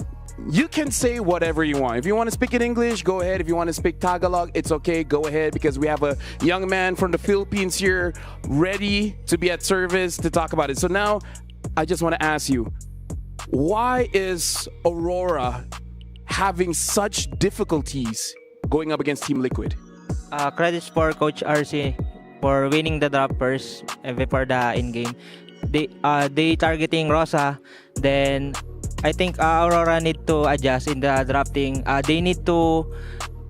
You can say whatever you want. If you want to speak in English, go ahead. If you want to speak Tagalog, it's okay. Go ahead, because we have a young man from the Philippines here ready to be at service to talk about it. So now, I just want to ask you, why is Aurora having such difficulties going up against Team Liquid? Credits for Coach RC for winning the drop first before the in-game. They targeting Rosa, then I think Aurora need to adjust in the drafting. They need to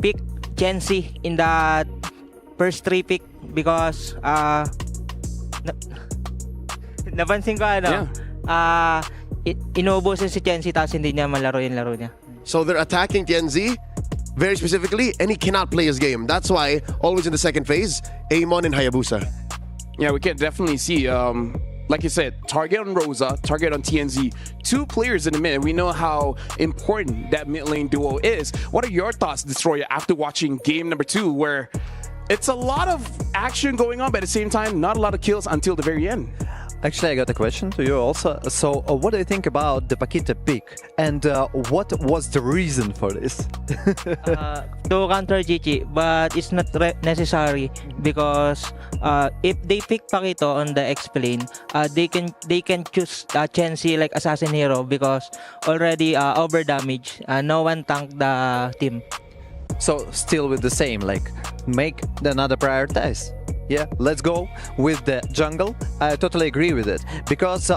pick Chenzi in the first 3 pick because napansin ko inuubusin si Chenzi tapos hindi niya malaro yung laro niya. So they're attacking Chenzi very specifically, and he cannot play his game. That's why always in the second phase, Amon and Hayabusa. Yeah, we can definitely see. Like you said, target on Rosa, target on TNZ. 2 players in the mid. We know how important that mid lane duo is. What are your thoughts, Destroyer, after watching game number 2, where it's a lot of action going on, but at the same time, not a lot of kills until the very end? Actually, I got a question to you also. So, what do you think about the Paquita pick? And what was the reason for this? To counter GG, but it's not necessary because if they pick Paquito on the X-Plane, they can choose Chenzi like assassin hero because already over damage. No one tanked the team. So, still with the same, like, make another prioritize. Yeah, let's go with the jungle. I totally agree with it because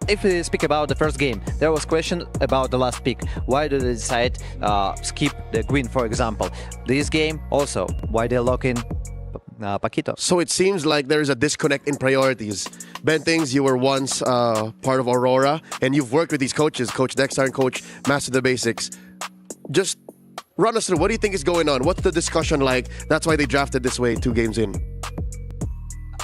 if we speak about the first game, there was question about the last pick. Why did they decide skip the Gwyn, for example? This game also, why they lock in Paquito? So it seems like there is a disconnect in priorities. Ben Things, you were once part of Aurora, and you've worked with these coaches, Coach Dexter and Coach Master the Basics. Just run us through, what do you think is going on? What's the discussion like? That's why they drafted this way 2 games in.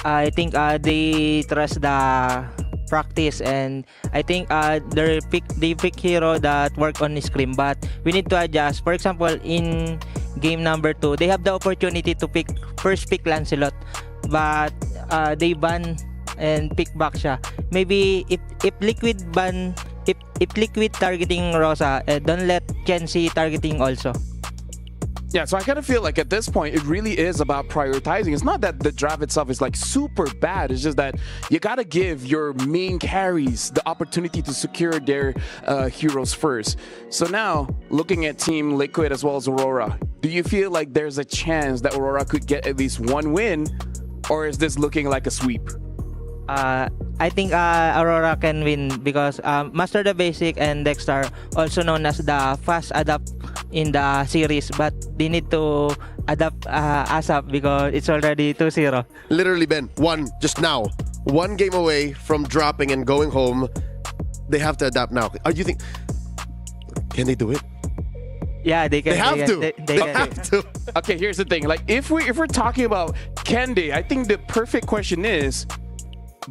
I think they trust the practice, and I think they pick hero that work on the screen, but we need to adjust. For example, in game number 2, they have the opportunity to first pick Lancelot, but they ban and pick back siya. Maybe if Liquid ban, if Liquid targeting Rosa, don't let Chenzi targeting also. Yeah, so I kind of feel like at this point, it really is about prioritizing. It's not that the draft itself is like super bad. It's just that you got to give your main carries the opportunity to secure their heroes first. So now, looking at Team Liquid as well as Aurora, do you feel like there's a chance that Aurora could get at least 1 win? Or is this looking like a sweep? I think Aurora can win because Master the Basic and Dexter, also known as the fast adapt in the series, but they need to adapt ASAP because it's already 2-0. Literally, Ben, just now, 1 game away from dropping and going home. they have to adapt now. Do you think can they do it? Yeah, they can. They have to. They can. have to. Okay, here's the thing. Like, if we're talking about can they, I think the perfect question is,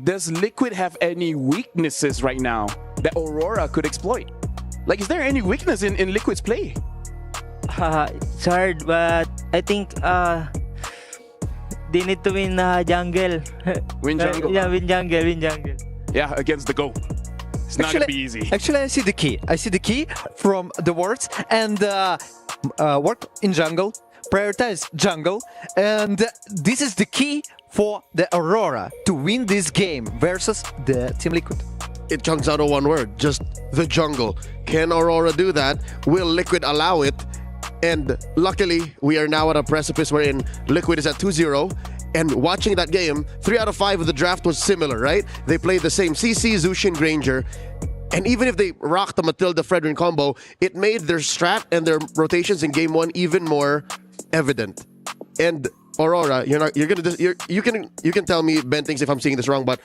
does Liquid have any weaknesses right now that Aurora could exploit? Like, is there any weakness in Liquid's play? It's hard, but I think they need to win jungle. Win jungle? Yeah, win jungle. Yeah, against the GO. It's not going to be easy. Actually, I see the key. I see the key from the words and work in jungle, prioritize jungle, and this is the key for the Aurora to win this game versus the Team Liquid. It comes out of one word, just the jungle. Can Aurora do that? Will Liquid allow it? And luckily, we are now at a precipice wherein Liquid is at 2-0. And watching that game, 3 out of 5 of the draft was similar, right? They played the same CC, Zushin, Granger. And even if they rocked the Matilda Fredrin combo, it made their strat and their rotations in game 1 even more evident. And Aurora, you can tell me, Ben, thinks if I'm seeing this wrong, but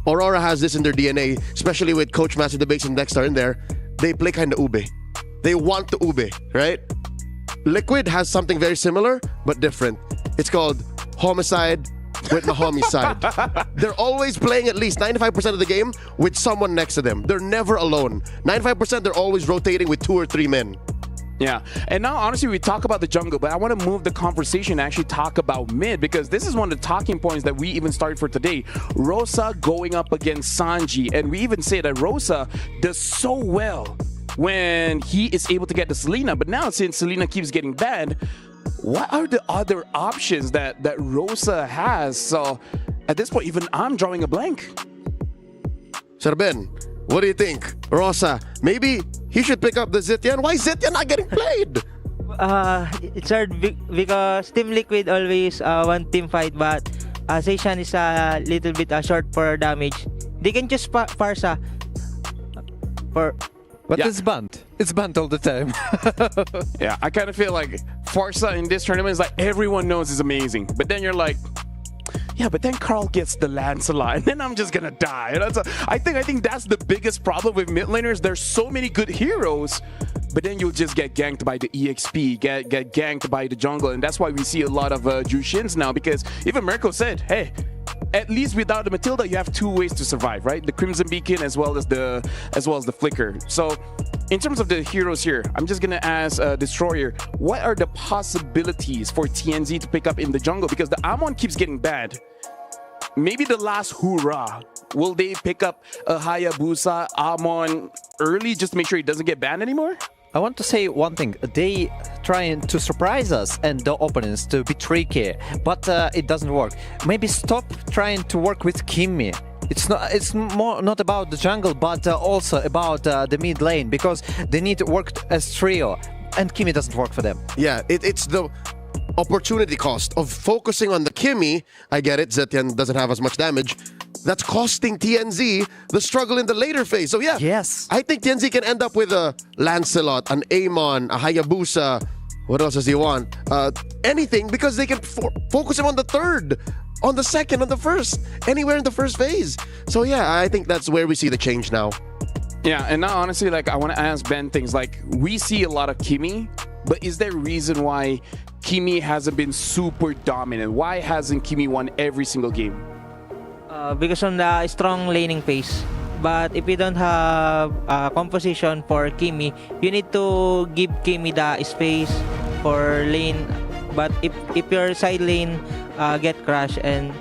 Aurora has this in their DNA, especially with Coach Master Debates and Dexter in there. They play kind of ube. They want the ube, right? Liquid has something very similar, but different. It's called homicide with the homicide. They're always playing at least 95% of the game with someone next to them. They're never alone. 95% they're always rotating with 2 or 3 men. Yeah, and now honestly we talk about the jungle, but I want to move the conversation and actually talk about mid, because this is one of the talking points that we even started for today. Rosa going up against Sanji, and we even say that Rosa does so well when he is able to get the Selena, but now since Selena keeps getting banned, what are the other options that Rosa has? So at this point, even I'm drawing a blank. Sir Ben, what do you think? Rosa, maybe he should pick up the Zitian. Why is Zitian not getting played? It's hard because Team Liquid always want team fight, but Seishan is a little bit short for damage. They can just Farsa for. But it's banned. It's banned all the time. Yeah, I kind of feel like Farsa in this tournament is like everyone knows is amazing. But then you're like, yeah, but then Carl gets the Lancelot, and then I'm just gonna die. I think that's the biggest problem with mid laners. There's so many good heroes, but then you'll just get ganked by the EXP, get ganked by the jungle, and that's why we see a lot of Jushins now, because even Mirko said, hey, at least without the Matilda, you have 2 ways to survive, right? The Crimson Beacon as well as the Flicker. So in terms of the heroes here, I'm just gonna ask Destroyer, what are the possibilities for TNZ to pick up in the jungle? Because the Amon keeps getting banned. Maybe the last hurrah, will they pick up a Hayabusa Amon early just to make sure he doesn't get banned anymore? I want to say one thing. They trying to surprise us and the opponents to be tricky, but it doesn't work. Maybe stop trying to work with Kimmy. It's more not about the jungle, but also about the mid lane, because they need to work as trio, and Kimmy doesn't work for them. Yeah, it's the opportunity cost of focusing on the Kimmy. I get it, Zetian doesn't have as much damage. That's costing TNZ the struggle in the later phase. So yeah, yes, I think TNZ can end up with a Lancelot, an Amon, a Hayabusa. What else does he want? Anything, because they can focus him on the third, on the second, on the first, anywhere in the first phase. So yeah, I think that's where we see the change now. Yeah, and now honestly, like, I want to ask Ben things like, we see a lot of Kimmy, but is there a reason why Kimmy hasn't been super dominant? Why hasn't Kimmy won every single game? Because on the strong laning phase. But if you don't have composition for Kimmy, you need to give Kimmy the space for lane. But if your side lane get crashed and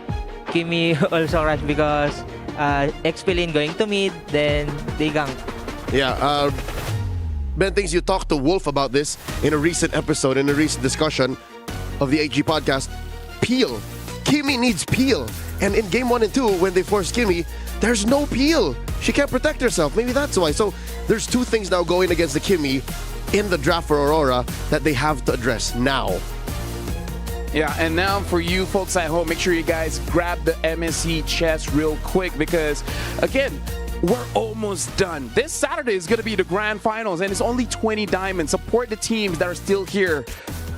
Kimmy also crash because XP lane going to mid, then they gank. Yeah, Ben thinks you talked to Wolf about this in a recent episode, in a recent discussion of the AG podcast. Peel. Kimmy needs peel. And in game 1 and 2, when they forced Kimmy, there's no peel. She can't protect herself. Maybe that's why. So there's 2 things now going against the Kimmy in the draft for Aurora that they have to address now. Yeah, and now for you folks at home, make sure you guys grab the MSC chest real quick, because again, we're almost done. This Saturday is going to be the grand finals, and it's only 20 diamonds. Support the teams that are still here.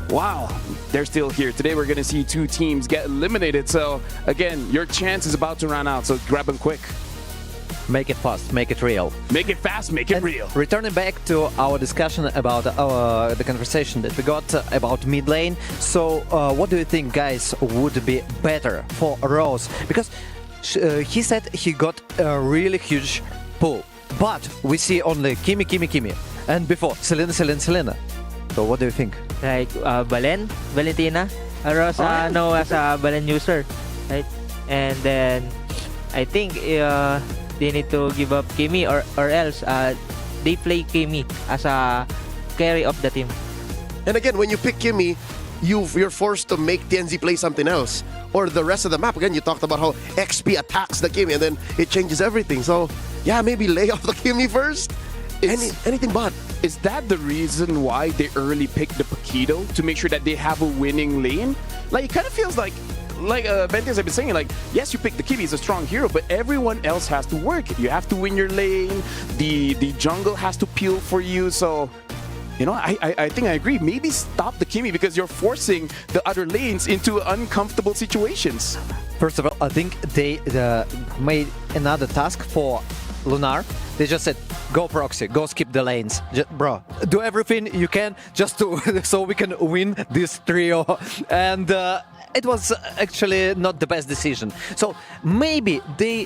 Wow, they're still here. Today we're going to see 2 teams get eliminated. So again, your chance is about to run out, so grab them quick. Make it fast, make it real. Make it fast, make it And real. Returning back to our discussion about the conversation that we got about mid lane. So, what do you think, guys, would be better for Rose? Because he said he got a really huge pull, but we see only Kimi, and before Selena. So, what do you think? Like Valentina, Rose know as a Balen user, right? And then I think they need to give up Kimi or else they play Kimi as a carry of the team. And again, when you pick Kimi, you're forced to make TNZ play something else. Or the rest of the map. Again, you talked about how XP attacks the Kimi and then it changes everything. So, yeah, maybe lay off the Kimi first. Anything but. Is that the reason why they early picked the Paquito to make sure that they have a winning lane? Like, it kind of feels like Bentias have been saying, like, yes, you pick the Kimi, he's a strong hero, but everyone else has to work. You have to win your lane. The jungle has to peel for you. So, you know, I think I agree. Maybe stop the Kimi because you're forcing the other lanes into uncomfortable situations. First of all, I think they made another task for Lunar. They just said, go proxy, go skip the lanes. Bro, do everything you can just to so we can win this trio. And it was actually not the best decision. So maybe they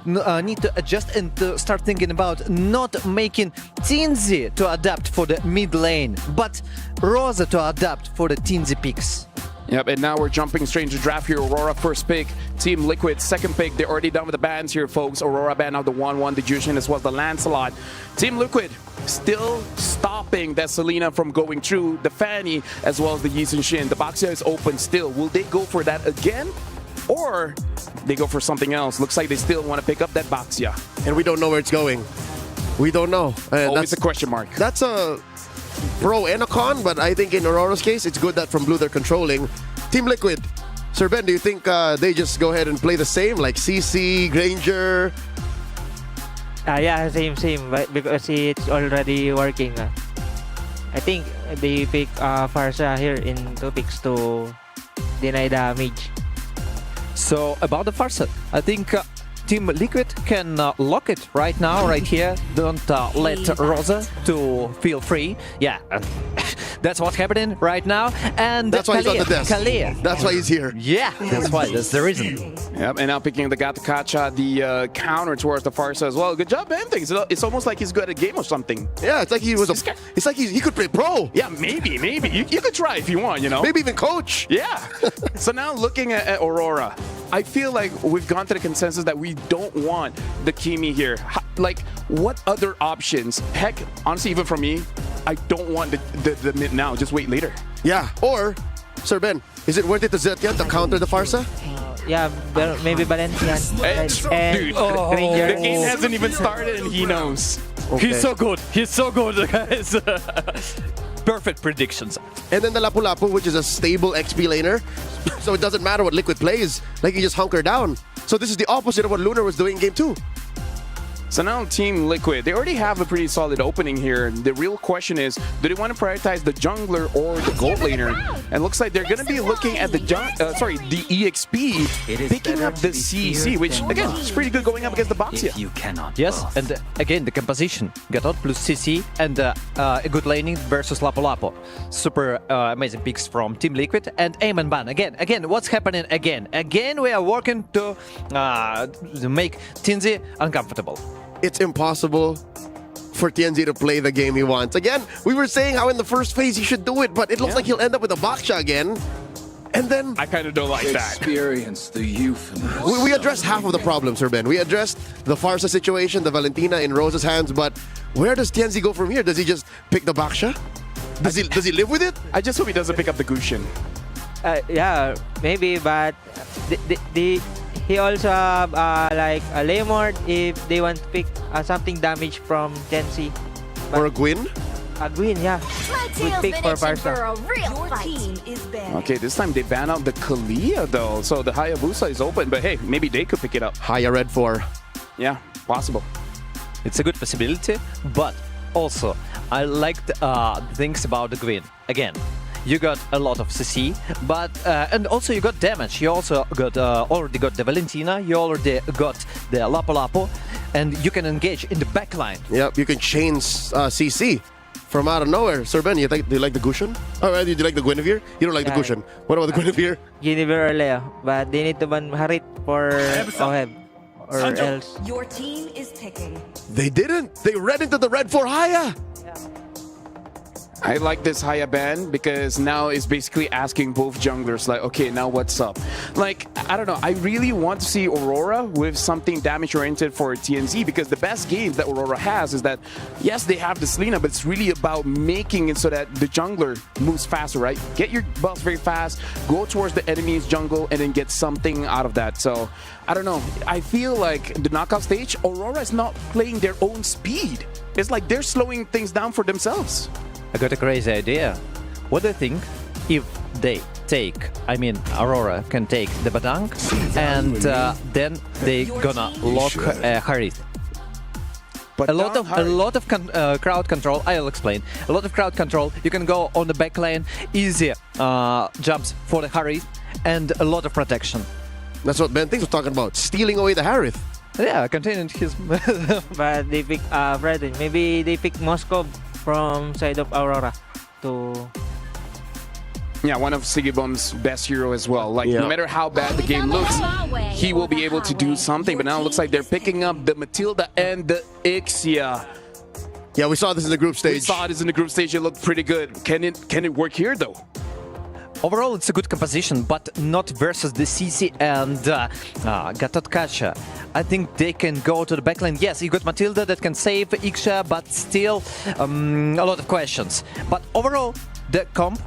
need to adjust and to start thinking about not making TNZ to adapt for the mid lane, but Rosa to adapt for the TNZ picks. Yep, and now we're jumping straight into draft here. Aurora first pick, Team Liquid second pick. They're already done with the bans here, folks. Aurora banned out the 1-1, the Jushin, as well as the Lancelot. Team Liquid still stopping that Selena from going through, the Fanny, as well as the Yi Shin. The Baxia is open still. Will they go for that again? Or they go for something else? Looks like they still want to pick up that Baxia. And we don't know where it's going. We don't know. Always a question mark. That's a pro and a con, but I think in Aurora's case, it's good that from Blue they're controlling. Team Liquid, Sir Ben, do you think they just go ahead and play the same, like CC, Granger? Yeah, same, but because it's already working. I think they pick Farsa here in 2 picks to deny damage. So about the Farsa, I think Team Liquid can lock it right now, right here. Don't let Rosa to feel free. Yeah, that's what's happening right now. And that's why he's on the desk. Kalia. That's why he's here. Yeah, that's why. That's the reason. Yep, and now picking the Gatakacha, the counter towards the Farsa as well. Good job, Ben. It's almost like he's good at a game or something. Yeah, it's like he was. It's like he could play pro. Yeah, maybe. You could try if you want. You know, maybe even coach. Yeah. So now looking at Aurora, I feel like we've gone to the consensus that we don't want the Kimi here. Like, what other options? Heck, honestly, even for me, I don't want the mid now. Just wait later. Yeah. Or, Sir Ben, is it worth it to Zetya to counter the Farsa? Yeah, maybe Valencia. Dude, the game hasn't even started and he knows. Okay. He's so good, guys. Perfect predictions. And then the Lapu-Lapu, which is a stable XP laner. So it doesn't matter what Liquid plays. Like, you just hunker down. So this is the opposite of what Lunar was doing in Game 2. So now Team Liquid, they already have a pretty solid opening here. The real question is, do they want to prioritize the jungler or the gold laner? And looks like they're going to be looking at the EXP, picking up the CC, which again is pretty good going up against the Baxia. You cannot. Yes, and again the composition, Gatot plus CC and a good laning versus Lapu-Lapu. Super amazing picks from Team Liquid and Aim and Ban. Again, what's happening again? Again, we are working to make TNZ uncomfortable. It's impossible for TNZ to play the game he wants. Again, we were saying how in the first phase he should do it, but it looks like he'll end up with a Baksha again. And then I kind of don't like that. Experience the euphemism. We addressed half of the problem, Sir Ben. We addressed the Farsa situation, the Valentina in Rose's hands, but where does TNZ go from here? Does he just pick the Baksha? Does he live with it? I just hope he doesn't pick up the Gushin. Yeah, maybe, but he also have like a Lemort if they want to pick something damage from Tensi. Or a Gwyn? A Gwyn, yeah. Good pick for Farsa. Okay, this time they ban out the Kalia though, so the Hayabusa is open, but hey, maybe they could pick it up. Haya Red 4. Yeah, possible. It's a good possibility, but also I liked things about the Gwyn. Again, you got a lot of CC, but and also you got damage. You also got already got the Valentina. You already got the Lapu-Lapu. and you can engage in the backline. Yep, you can chain CC from out of nowhere. Sir Ben, do you like the Gusion? Oh, do you like the Guinevere? You don't like the Gusion. What about the Guinevere? Guinevere or Leo, but they need to ban Harit for Oheb or else. Your team is picking. They didn't. They ran into the red for Haya. I like this Haya ban because now it's basically asking both junglers like, okay, now what's up? Like, I don't know. I really want to see Aurora with something damage-oriented for TNZ because the best game that Aurora has is that, yes, they have the Selena, but it's really about making it so that the jungler moves faster, right? Get your buffs very fast, go towards the enemy's jungle, and then get something out of that. So, I don't know. I feel like the knockout stage, Aurora is not playing their own speed. It's like they're slowing things down for themselves. I got a crazy idea. What do you think if they take, Aurora can take the Badang and then they gonna lock Harit? A lot of crowd control. I'll explain. A lot of crowd control. You can go on the back lane, easy jumps for the Harit, and a lot of protection. That's what Ben Things was talking about, stealing away the Harith. Yeah, containing his... But they pick Freddy. Maybe they pick Moscow from side of Aurora to... Yeah, one of Sigibom's best hero as well. Like, no matter how bad the game looks, he will be able to do something. But now it looks like they're picking up the Matilda and the Ixia. Yeah, we saw this in the group stage. We saw this in the group stage. It looked pretty good. Can it work here, though? Overall, it's a good composition, but not versus the CC and Gatotkacha. I think they can go to the backline. Yes, you got Matilda that can save Ixia, but still a lot of questions. But overall, the comp,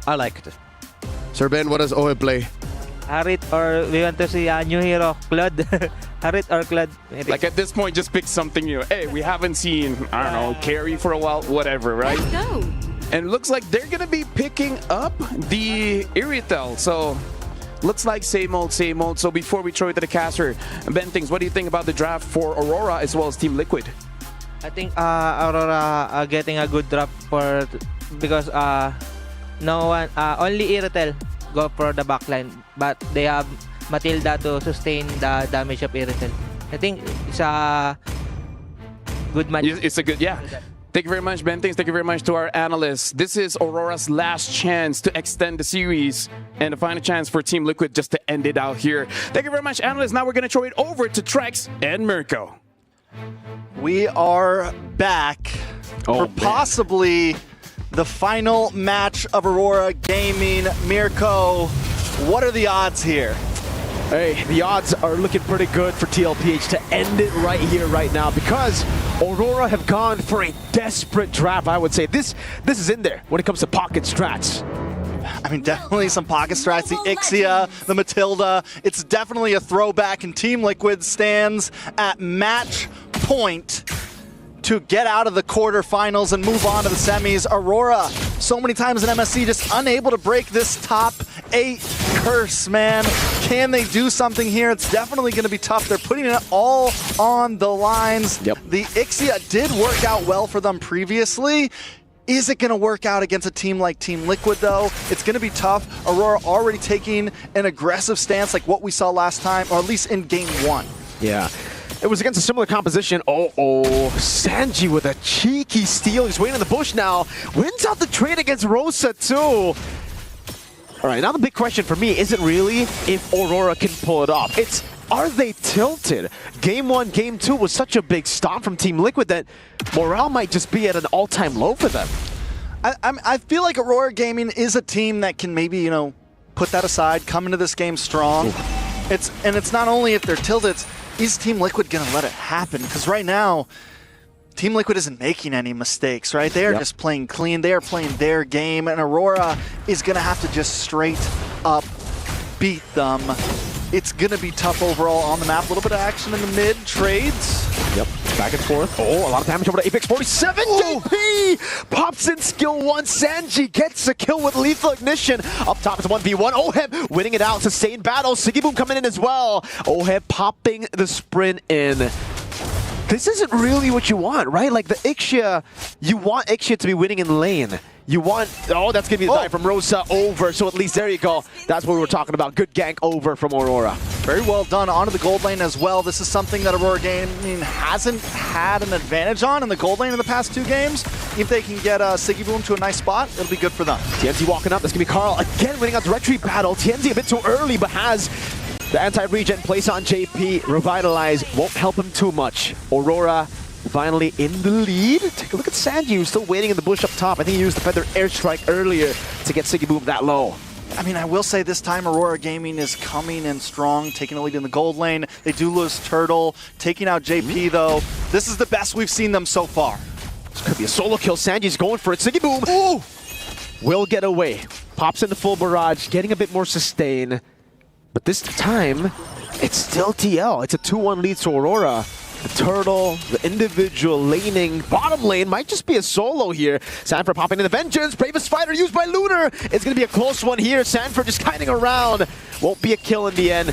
I liked it. Sir Ben, what does Ohe play? Harit, or we want to see a new hero, Claude. Harit or Claude. Like at this point, just pick something new. Hey, we haven't seen, I don't know, Carry for a while, whatever, right? Let's go. And it looks like they're going to be picking up the Iritel. So, looks like same old, same old. So, before we throw it to the caster, Ben Things, what do you think about the draft for Aurora as well as Team Liquid? I think Aurora are getting a good draft for because no one, only Iritel go for the backline, but they have Matilda to sustain the damage of Iritel. I think it's a good match. It's a good, yeah. Thank you very much, Ben. Thanks. Thank you very much to our analysts. This is Aurora's last chance to extend the series and the final chance for Team Liquid just to end it out here. Thank you very much, analysts. Now we're going to throw it over to Trex and Mirko. We are back for possibly the final match of Aurora Gaming. Mirko, what are the odds here? Hey, the odds are looking pretty good for TLPH to end it right here, right now, because Aurora have gone for a desperate draft, I would say. This is in there when it comes to pocket strats. I mean, definitely some pocket strats. The Ixia, the Matilda. It's definitely a throwback, and Team Liquid stands at match point to get out of the quarterfinals and move on to the semis. Aurora, so many times in MSC, just unable to break this top 8 curse, man. Can they do something here? It's definitely going to be tough. They're putting it all on the lines. Yep. The Ixia did work out well for them previously. Is it going to work out against a team like Team Liquid, though? It's going to be tough. Aurora already taking an aggressive stance like what we saw last time, or at least in Game 1. Yeah. It was against a similar composition. Sanji with a cheeky steal. He's waiting in the bush now. Wins out the trade against Rosa, too. All right, now the big question for me isn't really if Aurora can pull it off. It's, are they tilted? Game 1, Game 2 was such a big stomp from Team Liquid that morale might just be at an all-time low for them. I feel like Aurora Gaming is a team that can maybe, put that aside, come into this game strong. It's not only if they're tilted, is Team Liquid going to let it happen? Because right now, Team Liquid isn't making any mistakes, right? They are just playing clean. They are playing their game, and Aurora is going to have to just straight up beat them. It's going to be tough overall on the map. A little bit of action in the mid trades. Yep, back and forth. Oh, a lot of damage over to Apex 47. JP pops in skill 1. Sanji gets a kill with lethal ignition. Up top is 1v1. Oheb winning it out. Sustained battle. Sigiboom coming in as well. Oheb popping the sprint in. This isn't really what you want, right? Like the Ixia, you want Ixia to be winning in lane. You want... Oh, that's going to be the dive from Rosa over. So at least there you go. That's what we were talking about. Good gank over from Aurora. Very well done onto the gold lane as well. This is something that Aurora Gaming hasn't had an advantage on in the gold lane in the past 2 games. If they can get Siggy Boom to a nice spot, it'll be good for them. TNZ walking up. That's going to be Carl again winning a direct retreat battle. TNZ a bit too early, but has the anti-regen place on JP. Revitalize won't help him too much. Aurora finally in the lead. Take a look at Sanji, who's still waiting in the bush up top. I think he used the Feather Airstrike earlier to get Siggy Boom that low. I mean, I will say this time Aurora Gaming is coming in strong, taking the lead in the gold lane. They do lose Turtle, taking out JP though. This is the best we've seen them so far. This could be a solo kill. Sanji's going for it. Siggy Boom ooh, will get away. Pops into full barrage, getting a bit more sustain. But this time, it's still TL. It's a 2-1 lead to Aurora. The Turtle, the individual laning, bottom lane might just be a solo here. Sanford popping in the Vengeance, Bravest Fighter used by Lunar. It's going to be a close one here. Sanford just kiting around. Won't be a kill in the end.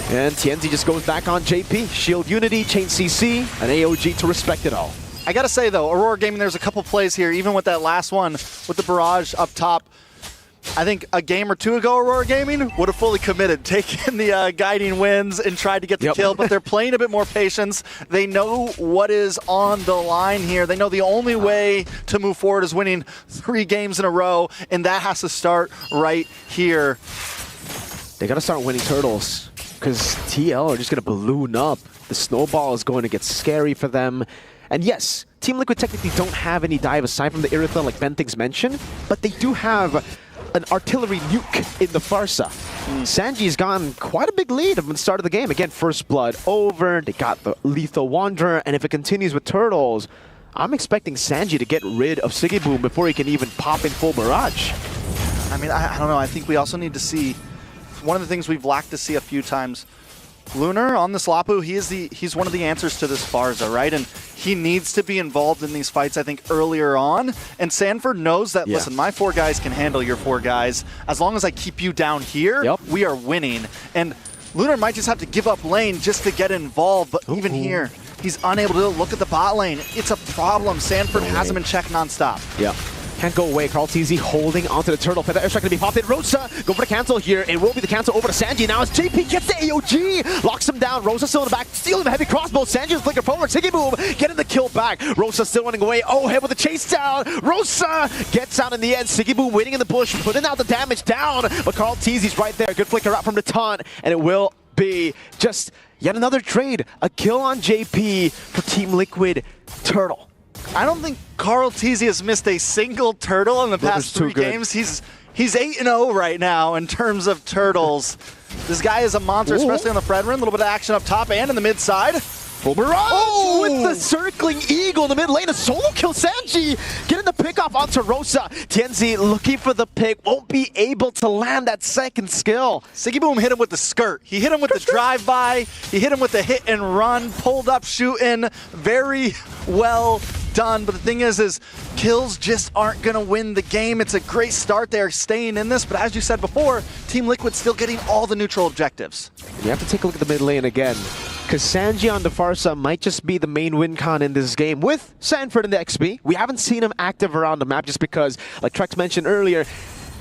And TNZ just goes back on JP. Shield Unity, Chain CC, and AOG to respect it all. I gotta say though, Aurora Gaming, there's a couple plays here, even with that last one, with the barrage up top. I think a game or 2 ago, Aurora Gaming would have fully committed, taken the guiding winds and tried to get the kill, but they're playing a bit more patience. They know what is on the line here. They know the only way to move forward is winning 3 games in a row, and that has to start right here. They got to start winning turtles, because TL are just going to balloon up. The snowball is going to get scary for them. And yes, Team Liquid technically don't have any dive aside from the Iritha, like Benthigs mentioned, but they do have an artillery nuke in the Farsa. Sanji's gone quite a big lead from the start of the game. Again, first blood over, they got the lethal Wanderer, and if it continues with turtles, I'm expecting Sanji to get rid of Siggy Boom before he can even pop in full barrage. I mean, I don't know, I think we also need to see, one of the things we've lacked to see a few times, Lunar on this Lapu, he's one of the answers to this Farza, right? And he needs to be involved in these fights, I think, earlier on. And Sanford knows that, listen, my 4 guys can handle your 4 guys. As long as I keep you down here, we are winning. And Lunar might just have to give up lane just to get involved, but even here, he's unable to look at the bot lane. It's a problem. Sanford has him in check nonstop. Yeah. Can't go away. Carl TZ holding onto the Turtle. Feather Airstrike going to be popped in. Rosa go for the cancel here. It will be the cancel over to Sanji. Now as JP gets the AOG. Locks him down. Rosa still in the back. Stealing the heavy crossbow. Sanji with flicker forward. Siggy Boom getting the kill back. Rosa still running away. Oh, head with the chase down. Rosa gets out in the end. Siggy Boom waiting in the bush. Putting out the damage down. But Carl TZ's right there. Good flicker out from the taunt. And it will be just yet another trade. A kill on JP for Team Liquid Turtle. I don't think Carl TZ has missed a single turtle in the past 3 games. He's 8-0 right now in terms of turtles. This guy is a monster, especially on the Fred run. A little bit of action up top and in the mid side. Full barrage! Oh, with the circling eagle in the mid lane. A solo kill. Sanji getting the pick off onto Rosa. TNZ looking for the pick. Won't be able to land that second skill. Siggy Boom hit him with the skirt. He hit him with the drive-by. He hit him with the hit and run. Pulled up, shooting. Very well done. But the thing is kills just aren't going to win the game. It's a great start there, staying in this. But as you said before, Team Liquid still getting all the neutral objectives. You have to take a look at the mid lane again, because Sanji on the Farsa might just be the main win con in this game with Sanford in the XP. We haven't seen him active around the map just because, like Trex mentioned earlier,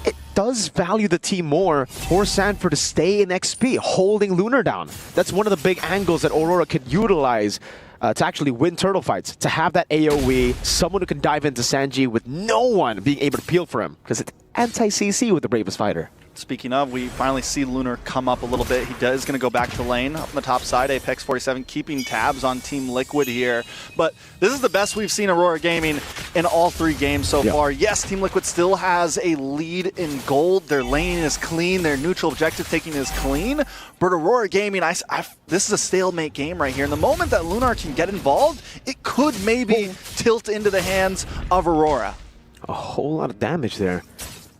it does value the team more for Sanford to stay in XP, holding Lunar down. That's one of the big angles that Aurora could utilize to actually win turtle fights, to have that AoE, someone who can dive into Sanji with no one being able to peel for him, because it's anti-CC with the Bravest Fighter. Speaking of, we finally see Lunar come up a little bit. He is going to go back to lane up on the top side. Apex 47 keeping tabs on Team Liquid here. But this is the best we've seen Aurora Gaming in all 3 games so far. Yes, Team Liquid still has a lead in gold. Their lane is clean. Their neutral objective taking is clean. But Aurora Gaming, this is a stalemate game right here. And the moment that Lunar can get involved, it could maybe tilt into the hands of Aurora. A whole lot of damage there.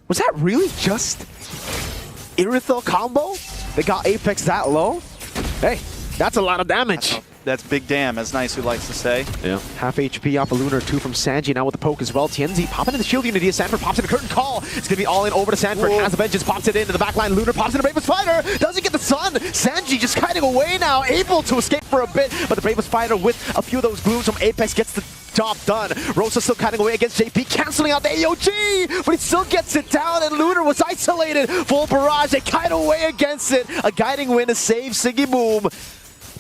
Was that really just Iritha combo that got Apex that low? Hey, that's a lot of damage. That's big damn, as Nice who likes to say. Yeah. Half HP off of Lunar, 2 from Sanji, now with the poke as well. TNZ popping in the shield unity as Sanford pops in the curtain call. It's going to be all in over to Sanford. Has the Vengeance, pops it into the backline. Lunar pops in the Bravest Fighter. Doesn't get the sun. Sanji just kiting away now, able to escape for a bit. But the Bravest Fighter with a few of those glooms from Apex gets the job done. Rosa still cutting away against JP, canceling out the AOG, but he still gets it down, and Lunar was isolated. Full barrage, they kite away against it. A guiding win to save Siggy Boom.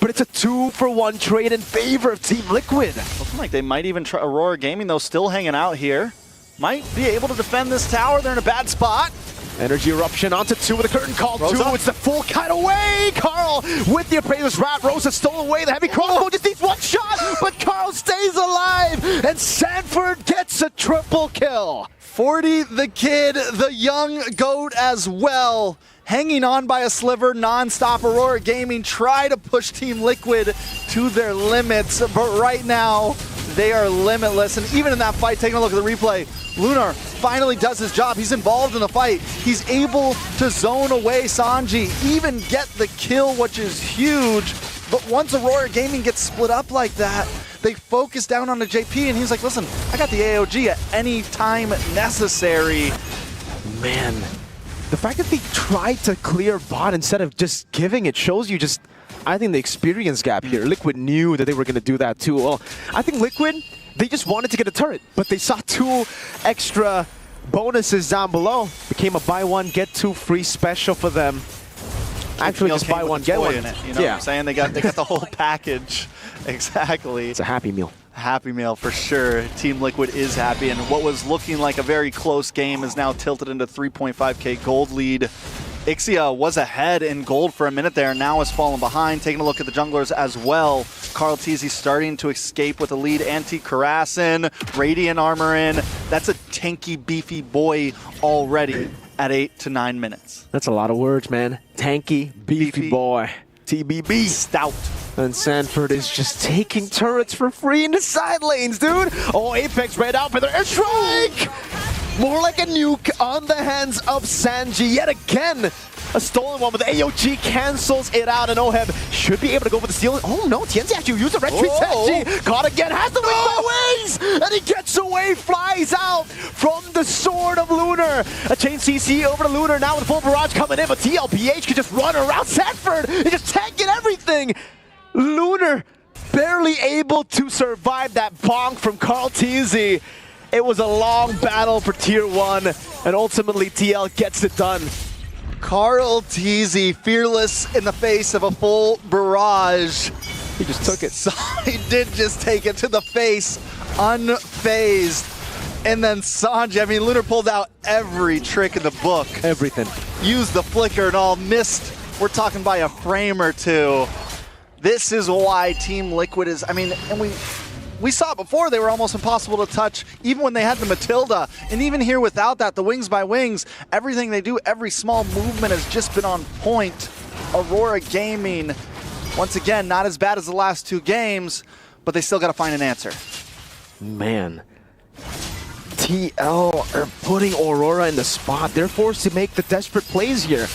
But it's a 2-for-1 trade in favor of Team Liquid. Looking like they might even try. Aurora Gaming, though, still hanging out here. Might be able to defend this tower. They're in a bad spot. Energy Eruption onto 2 with a curtain call. Rosa. 2, it's the full kite away. Carl with the Appraiser's Rat. Rosa stole away. The heavy crossbow just needs one shot, but Carl stays alive, and Sanford gets a triple kill. 40, the kid, the young goat as well. Hanging on by a sliver, non-stop. Aurora Gaming try to push Team Liquid to their limits, but right now they are limitless. And even in that fight, taking a look at the replay, Lunar finally does his job. He's involved in the fight. He's able to zone away Sanji, even get the kill, which is huge. But once Aurora Gaming gets split up like that, they focus down on the JP, and he's like, listen, I got the AOG at any time necessary. Man, the fact that they tried to clear bot instead of just giving it shows you just, I think, the experience gap here. Liquid knew that they were going to do that too. Well, I think Liquid, they just wanted to get a turret, but they saw 2 extra bonuses down below. Became a buy one, get 2 free special for them. Actually, just buy one, get one. In it, you know what I'm saying? They got the whole package. Exactly. It's a happy meal. Happy meal for sure. Team Liquid is happy, and what was looking like a very close game is now tilted into 3.5k gold lead. Ixia was ahead in gold for a minute there, now has fallen behind. Taking a look at the junglers as well. Carl Teasy starting to escape with a lead. Anti-Karasin, Radiant armor in. That's a tanky, beefy boy already at 8 to 9 minutes. That's a lot of words, man. Tanky, beefy boy. TBB. Stout. And Sanford is just taking turrets for free in the side lanes, dude. Oh, Apex read out for their airstrike. More like a nuke on the hands of Sanji yet again. A stolen one, but the AOG cancels it out, and Oheb should be able to go for the steal. Oh no, Tienzi actually used a red tree. Sanji caught again, has the wings by wings, and he gets away, flies out from the sword of Lunar. A chain CC over to Lunar now with full barrage coming in, but TLPH could just run around Sanford. He's just tanking everything. Lunar barely able to survive that bonk from Carl Teasy. It was a long battle for Tier 1, and ultimately TL gets it done. Carl Teasy, fearless in the face of a full barrage. He just took it. So he did just take it to the face, unfazed. And then Sanji, I mean, Lunar pulled out every trick in the book. Everything. Used the flicker and all, missed. We're talking by a frame or two. This is why Team Liquid is, I mean, and we saw it before, they were almost impossible to touch, even when they had the Matilda. And even here without that, the wings by wings, everything they do, every small movement has just been on point. Aurora Gaming, once again, not as bad as the last 2 games, but they still got to find an answer. Man, TL are putting Aurora in the spot. They're forced to make the desperate plays here.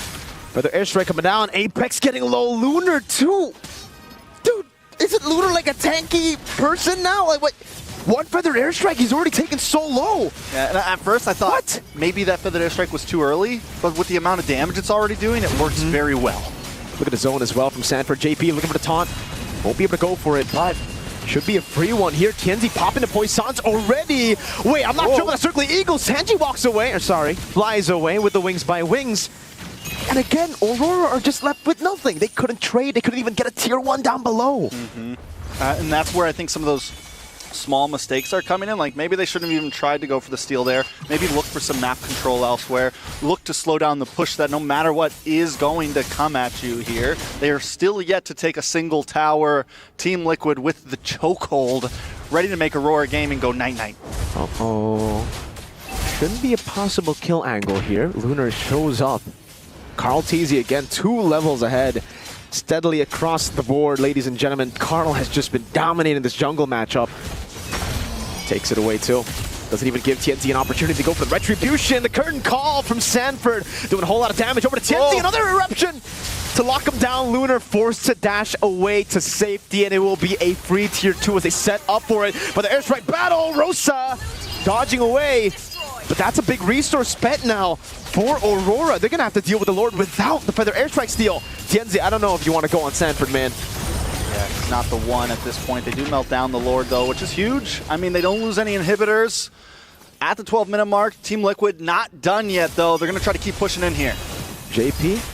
But the airstrike coming down, Apex getting low, Lunar too. Dude, isn't Lunar like a tanky person now? Like what? One feathered airstrike, he's already taken so low. Yeah, and at first I thought maybe that feathered airstrike was too early, but with the amount of damage it's already doing, it works very well. Look at the zone as well from Sanford. JP looking for the taunt. Won't be able to go for it, but should be a free one here. Tienzi popping the poisons already. Wait, I'm not sure about the circling eagle. Sanji walks away, or sorry, flies away with the wings by wings. And again, Aurora are just left with nothing. They couldn't trade. They couldn't even get a tier 1 down below. And that's where I think some of those small mistakes are coming in. Like maybe they shouldn't have even tried to go for the steal there. Maybe look for some map control elsewhere. Look to slow down the push that no matter what is going to come at you here. They are still yet to take a single tower. Team Liquid with the chokehold, ready to make Aurora Gaming go night-night. Uh-oh. Shouldn't be a possible kill angle here. Lunar shows up. Carl Teasy again, 2 levels ahead. Steadily across the board, ladies and gentlemen. Carl has just been dominating this jungle matchup. Takes it away too. Doesn't even give Tienzi an opportunity to go for the retribution. The curtain call from Sanford, doing a whole lot of damage over to Tienzi. Another eruption to lock him down. Lunar forced to dash away to safety, and it will be a free tier 2 as they set up for it. But the airstrike battle, Rosa dodging away. But that's a big resource spent now for Aurora. They're going to have to deal with the Lord without the feather airstrike steal. Tienzi, I don't know if you want to go on Sanford, man. Yeah, he's not the one at this point. They do melt down the Lord, though, which is huge. I mean, they don't lose any inhibitors. At the 12-minute mark, Team Liquid not done yet, though. They're going to try to keep pushing in here. JP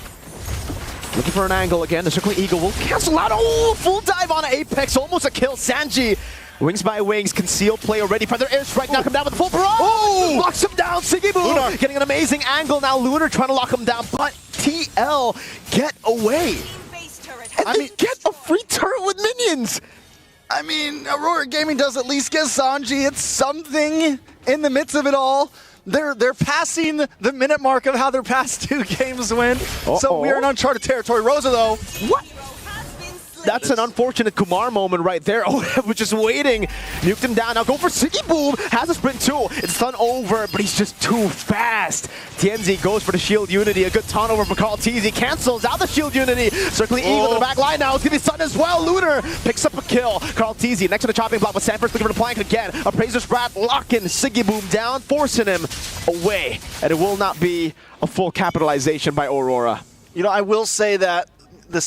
looking for an angle again. The Circling Eagle will cancel out. Oh, full dive on Apex. Almost a kill. Sanji. Wings by wings. Concealed play already. Feather airstrike now come down with the full barrage. Oh! Locks him down. Siggy Boom getting an amazing angle. Now Lunar trying to lock him down. But TL get away. And they get a free turret with minions. I mean, Aurora Gaming does at least get Sanji. It's something in the midst of it all. They're passing the minute mark of how their past 2 games went. So we are in uncharted territory. Rosa, though. What? That's an unfortunate Kumar moment right there. Oh, we're just waiting. Nuked him down. Now go for Siggy Boom. Has a sprint too. It's done over, but he's just too fast. TNZ goes for the shield unity. A good taunt over for Carl TZ. Cancels out the shield unity. Circling Eagle in the back line now. It's going to be Sun as well. Lunar picks up a kill. Carl TZ next to the chopping block with Sanford looking for the plank again. Appraiser Sprat locking Siggy Boom down, forcing him away. And it will not be a full capitalization by Aurora. You know, I will say that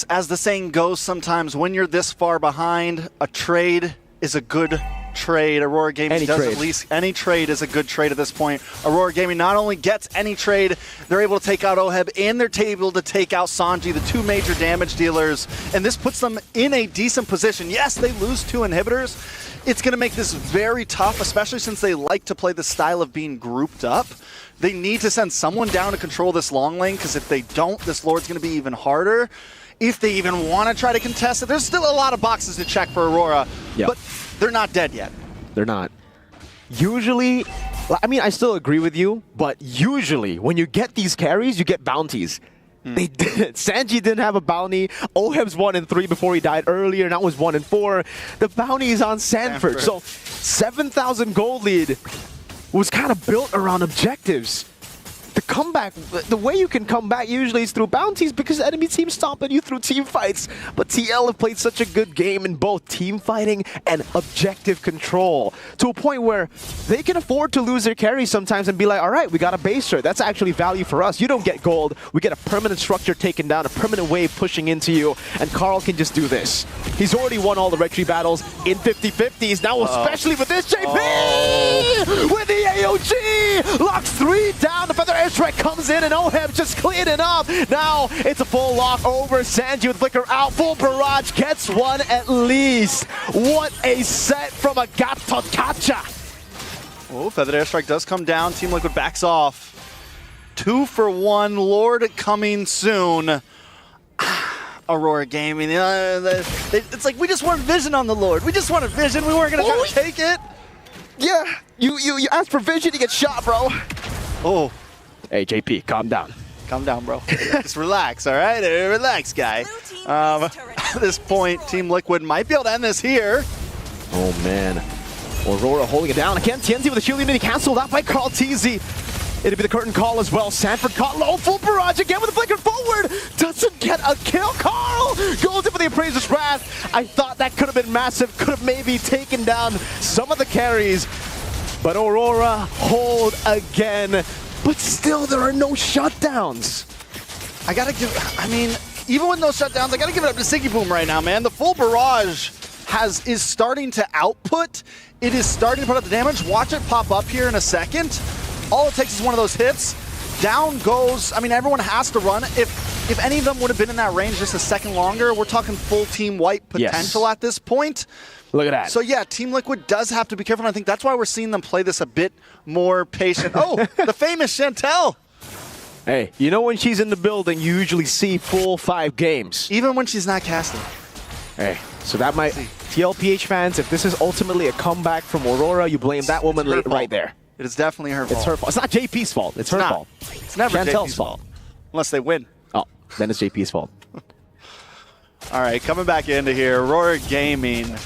as the saying goes sometimes, when you're this far behind, a trade is a good trade. Aurora Gaming does at least any trade is a good trade at this point. Aurora Gaming not only gets any trade, they're able to take out Oheb and they're able to take out Sanji, the 2 major damage dealers, and this puts them in a decent position. Yes, they lose 2 inhibitors. It's going to make this very tough, especially since they like to play the style of being grouped up. They need to send someone down to control this long lane, because if they don't, this Lord's going to be even harder. If they even want to try to contest it, there's still a lot of boxes to check for Aurora, but they're not dead yet. They're not. Usually, I mean, I still agree with you, but usually when you get these carries, you get bounties. They didn't. Sanji didn't have a bounty. Oheb's 1 in 3 before he died earlier. Now was 1 in 4. The bounty is on Sanford. So 7,000 gold lead was kind of built around objectives. The comeback, the way you can come back usually is through bounties because the enemy team stomping you through team fights. But TL have played such a good game in both team fighting and objective control to a point where they can afford to lose their carry sometimes and be like, all right, we got a baser. That's actually value for us. You don't get gold. We get a permanent structure taken down, a permanent wave pushing into you, and Carl can just do this. He's already won all the retry battles in 50-50s. Now, especially with this JP! With the AOG! Locks 3 down. The Feather Airstrike comes in and Oheb just cleared it up. Now it's a full lock over. Sanji with Flicker out. Full barrage gets 1 at least. What a set from a Gatotkacha. Oh, Feather Airstrike does come down. Team Liquid backs off. 2 for 1. Lord coming soon. Aurora Gaming. It's like we just want vision on the Lord. We just wanted vision. We weren't going to try to take it. Yeah, you asked for vision, you get shot, bro. Oh. Hey, JP, calm down. Calm down, bro. Just relax, all right? Relax, guy. At this point, Team Liquid might be able to end this here. Oh, man. Aurora holding it down. Again, TNZ with a shield unity canceled out by Carl TZ. It'll be the curtain call as well. Sanford caught low, full barrage again with a flicker forward. Doesn't get a kill. Carl goes in for the Appraiser's Wrath. I thought that could have been massive. Could have maybe taken down some of the carries. But Aurora hold again. But still, there are no shutdowns. I mean, even with no shutdowns, I gotta give it up to Siggy Boom right now, man. The full barrage is starting to output. It is starting to put up the damage. Watch it pop up here in a second. All it takes is one of those hits. Down goes, I mean, everyone has to run. If any of them would have been in that range just a second longer, we're talking full team wipe potential at this point. Look at that. So yeah, Team Liquid does have to be careful. And I think that's why we're seeing them play this a bit more patient. Oh, the famous Chantel. Hey, you know when she's in the building, you usually see full 5 games. Even when she's not casting. Hey, so that might... TLPH fans, if this is ultimately a comeback from Aurora, you blame that woman right there. It is definitely her fault. It's her fault. It's not JP's fault. It's her fault. It's never Chantel's fault. Unless they win. Oh, then it's JP's fault. All right, coming back into here, Aurora Gaming.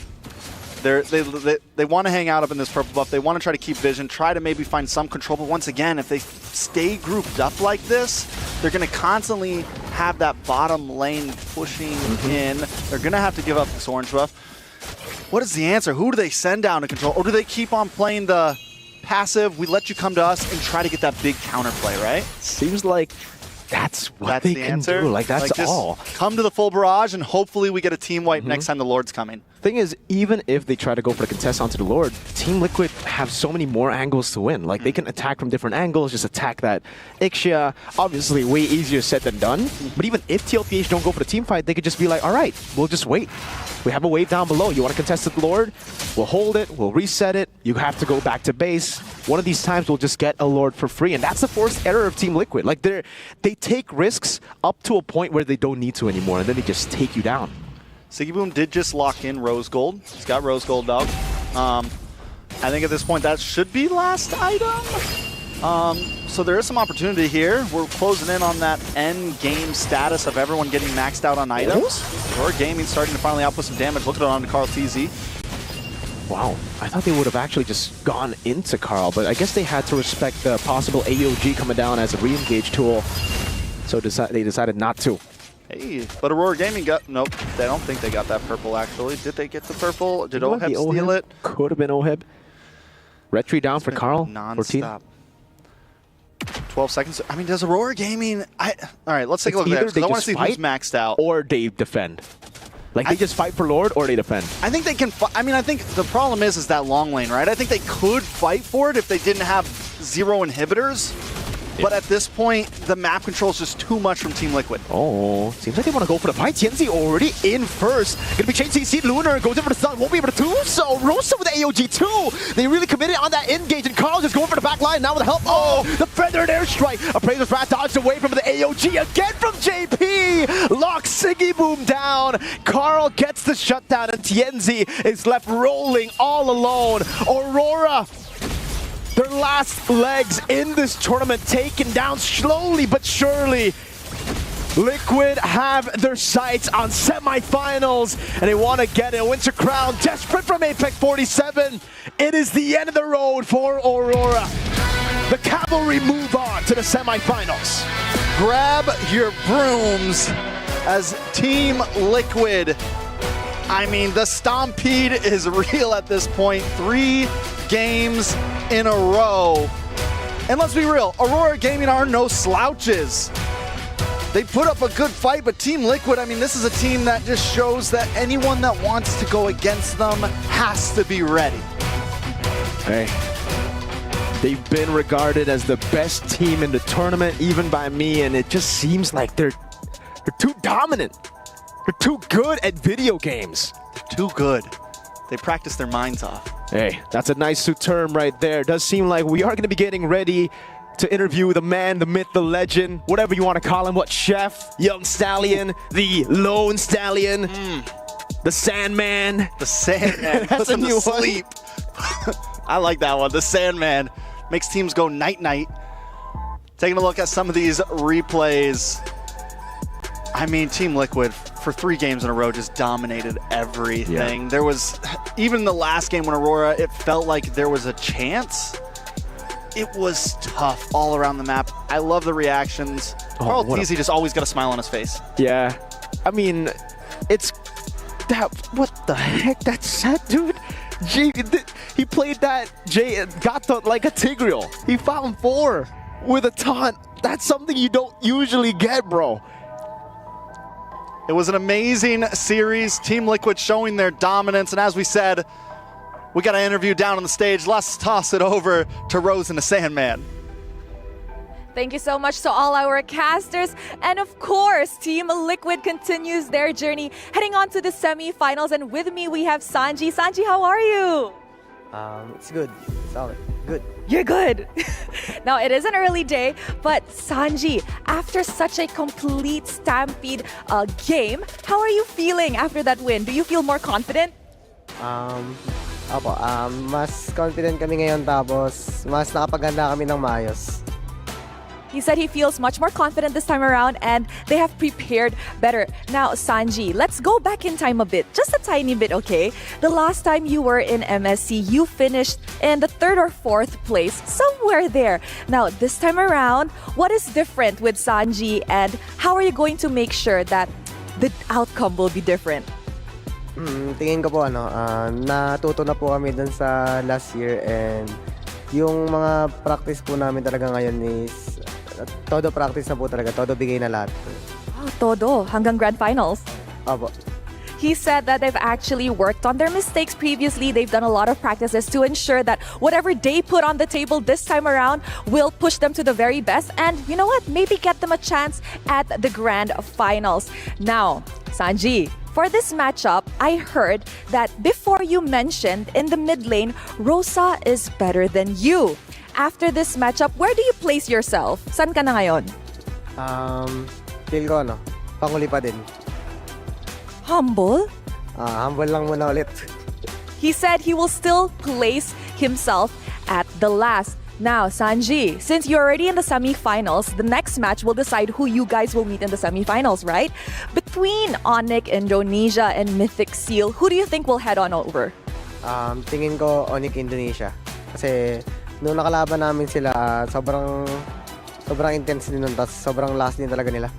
They want to hang out up in this purple buff. They want to try to keep vision, try to maybe find some control. But once again, if they stay grouped up like this, they're going to constantly have that bottom lane pushing in. They're going to have to give up this orange buff. What is the answer? Who do they send down to control? Or do they keep on playing the passive, we let you come to us and try to get that big counterplay, right? Seems like That's what That's they the can answer. do. Like, that's just all. Come to the full barrage, and hopefully we get a team wipe next time the Lord's coming. Thing is, even if they try to go for the contest onto the Lord, Team Liquid have so many more angles to win. Like, they can attack from different angles, just attack that Ixia. Obviously, way easier said than done. But even if TLPH don't go for the team fight, they could just be like, all right, we'll just wait. We have a wave down below. You want to contest the Lord? We'll hold it. We'll reset it. You have to go back to base. One of these times, we'll just get a Lord for free. And that's the first error of Team Liquid. Like, they take risks up to a point where they don't need to anymore, and then they just take you down. Siggyboom did just lock in Rose Gold. He's got Rose Gold dog. I think at this point that should be last item. So there is some opportunity here. We're closing in on that end game status of everyone getting maxed out on items. Aurora Gaming starting to finally output some damage. Look at it on to Carl TZ. Wow, I thought they would have actually just gone into Carl, but I guess they had to respect the possible AOG coming down as a re-engage tool. So they decided not to. Hey, but Aurora Gaming got... Nope, I don't think they got that purple, actually. Did they get the purple? Did Oheb steal it? Could have been Oheb. Retry down for Carl. Non-stop. 12 seconds. I mean, does Aurora Gaming... All right, let's take a look at that, because I want to see who's maxed out. Or they defend. Like, they just fight for Lord, or they defend. I think they can... I mean, I think the problem is that long lane, right? I think they could fight for it if they didn't have 0 inhibitors. But at this point, the map control is just too much from Team Liquid. Oh, seems like they want to go for the fight. TNZ already in first. Gonna be changing CC. Lunar goes in for the stun. Won't be able to do so. Rosa with the AOG too. They really committed on that engage, and Carl just going for the back line now with the help. Oh, the feathered airstrike. Appraiser's Wrath dodged away from the AOG again from JP. Locks Siggyboom down. Carl gets the shutdown, and TNZ is left rolling all alone. Aurora, their last legs in this tournament, taken down slowly but surely. Liquid have their sights on semifinals, and they want to get a Winter Crown. Desperate from Apex 47. It is the end of the road for Aurora. The Cavalry move on to the semifinals. Grab your brooms as Team Liquid. I mean, the Stampede is real at this point. 3 games in a row. And let's be real, Aurora Gaming are no slouches. They put up a good fight, but Team Liquid, I mean, this is a team that just shows that anyone that wants to go against them has to be ready. Hey, they've been regarded as the best team in the tournament, even by me, and it just seems like they're too dominant. They're too good at video games. They're too good. They practice their minds off. Hey, that's a nice term right there. Does seem like we are going to be getting ready to interview the man, the myth, the legend, whatever you want to call him. What, Chef, Young Stallion, the Lone Stallion, the Sandman. The Sandman. That's Puts a him new to sleep. I like that one. The Sandman makes teams go night-night. Taking a look at some of these replays. I mean, Team Liquid, for 3 games in a row, just dominated everything. Yeah. There was, even the last game when Aurora, it felt like there was a chance. It was tough all around the map. I love the reactions. Carl TZ just always got a smile on his face. Yeah. I mean, it's that. What the heck? That's sad, dude. He played that. Got the, like a Tigreal. He found 4 with a taunt. That's something you don't usually get, bro. It was an amazing series. Team Liquid showing their dominance. And as we said, we got an interview down on the stage. Let's toss it over to Rose and the Sandman. Thank you so much to all our casters. And of course, Team Liquid continues their journey, heading on to the semifinals. And with me, we have Sanji. Sanji, how are you? It's good. Solid. Good. You're good. Now, it is an early day, but Sanji, after such a complete Stampede game, how are you feeling after that win? Do you feel more confident? Mas confident kami ngayon, tapos mas nakapaganda kami ng maayos. He said he feels much more confident this time around and they have prepared better. Now, Sanji, let's go back in time a bit. Just a tiny bit, okay? The last time you were in MSC, you finished in the 3rd or 4th place, somewhere there. Now, this time around, what is different with Sanji and how are you going to make sure that the outcome will be different? Tingin ko po, natuto na po kami dun sa last year, and yung mga practice po namin talaga ngayon is todo practice na po talaga. Todo bigay na lahat. Oh, todo. Hanggang grand finals. Opo. He said that they've actually worked on their mistakes previously. They've done a lot of practices to ensure that whatever they put on the table this time around will push them to the very best. And you know what? Maybe get them a chance at the grand finals. Now, Sanji, for this matchup, I heard that before you mentioned in the mid lane, Rosa is better than you. After this matchup, where do you place yourself? San ka na ngayon? Feel ko, panguli pa din. Humble? Humble lang muna ulit. He said he will still place himself at the last. Now, Sanji, since you're already in the semifinals, the next match will decide who you guys will meet in the semifinals, right? Between Onyx Indonesia and Mythic Seal, who do you think will head on over? Tingin ko Onyx Indonesia. Kasi nung nakalaban namin sila, sobrang intense din nun. Tapos sobrang last din talaga nila.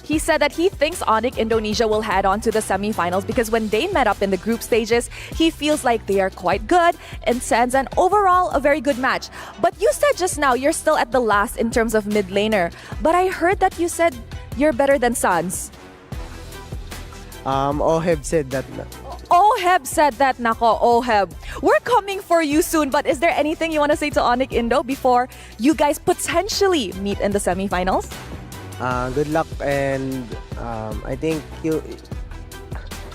He said that he thinks Onyx Indonesia will head on to the semifinals because when they met up in the group stages, he feels like they are quite good and sends an overall a very good match. But you said just now you're still at the last in terms of mid laner. But I heard that you said you're better than Sans. Oheb said that. Oheb said that. Nako, Oheb. We're coming for you soon, but is there anything you want to say to Onyx Indo before you guys potentially meet in the semifinals? Good luck and I think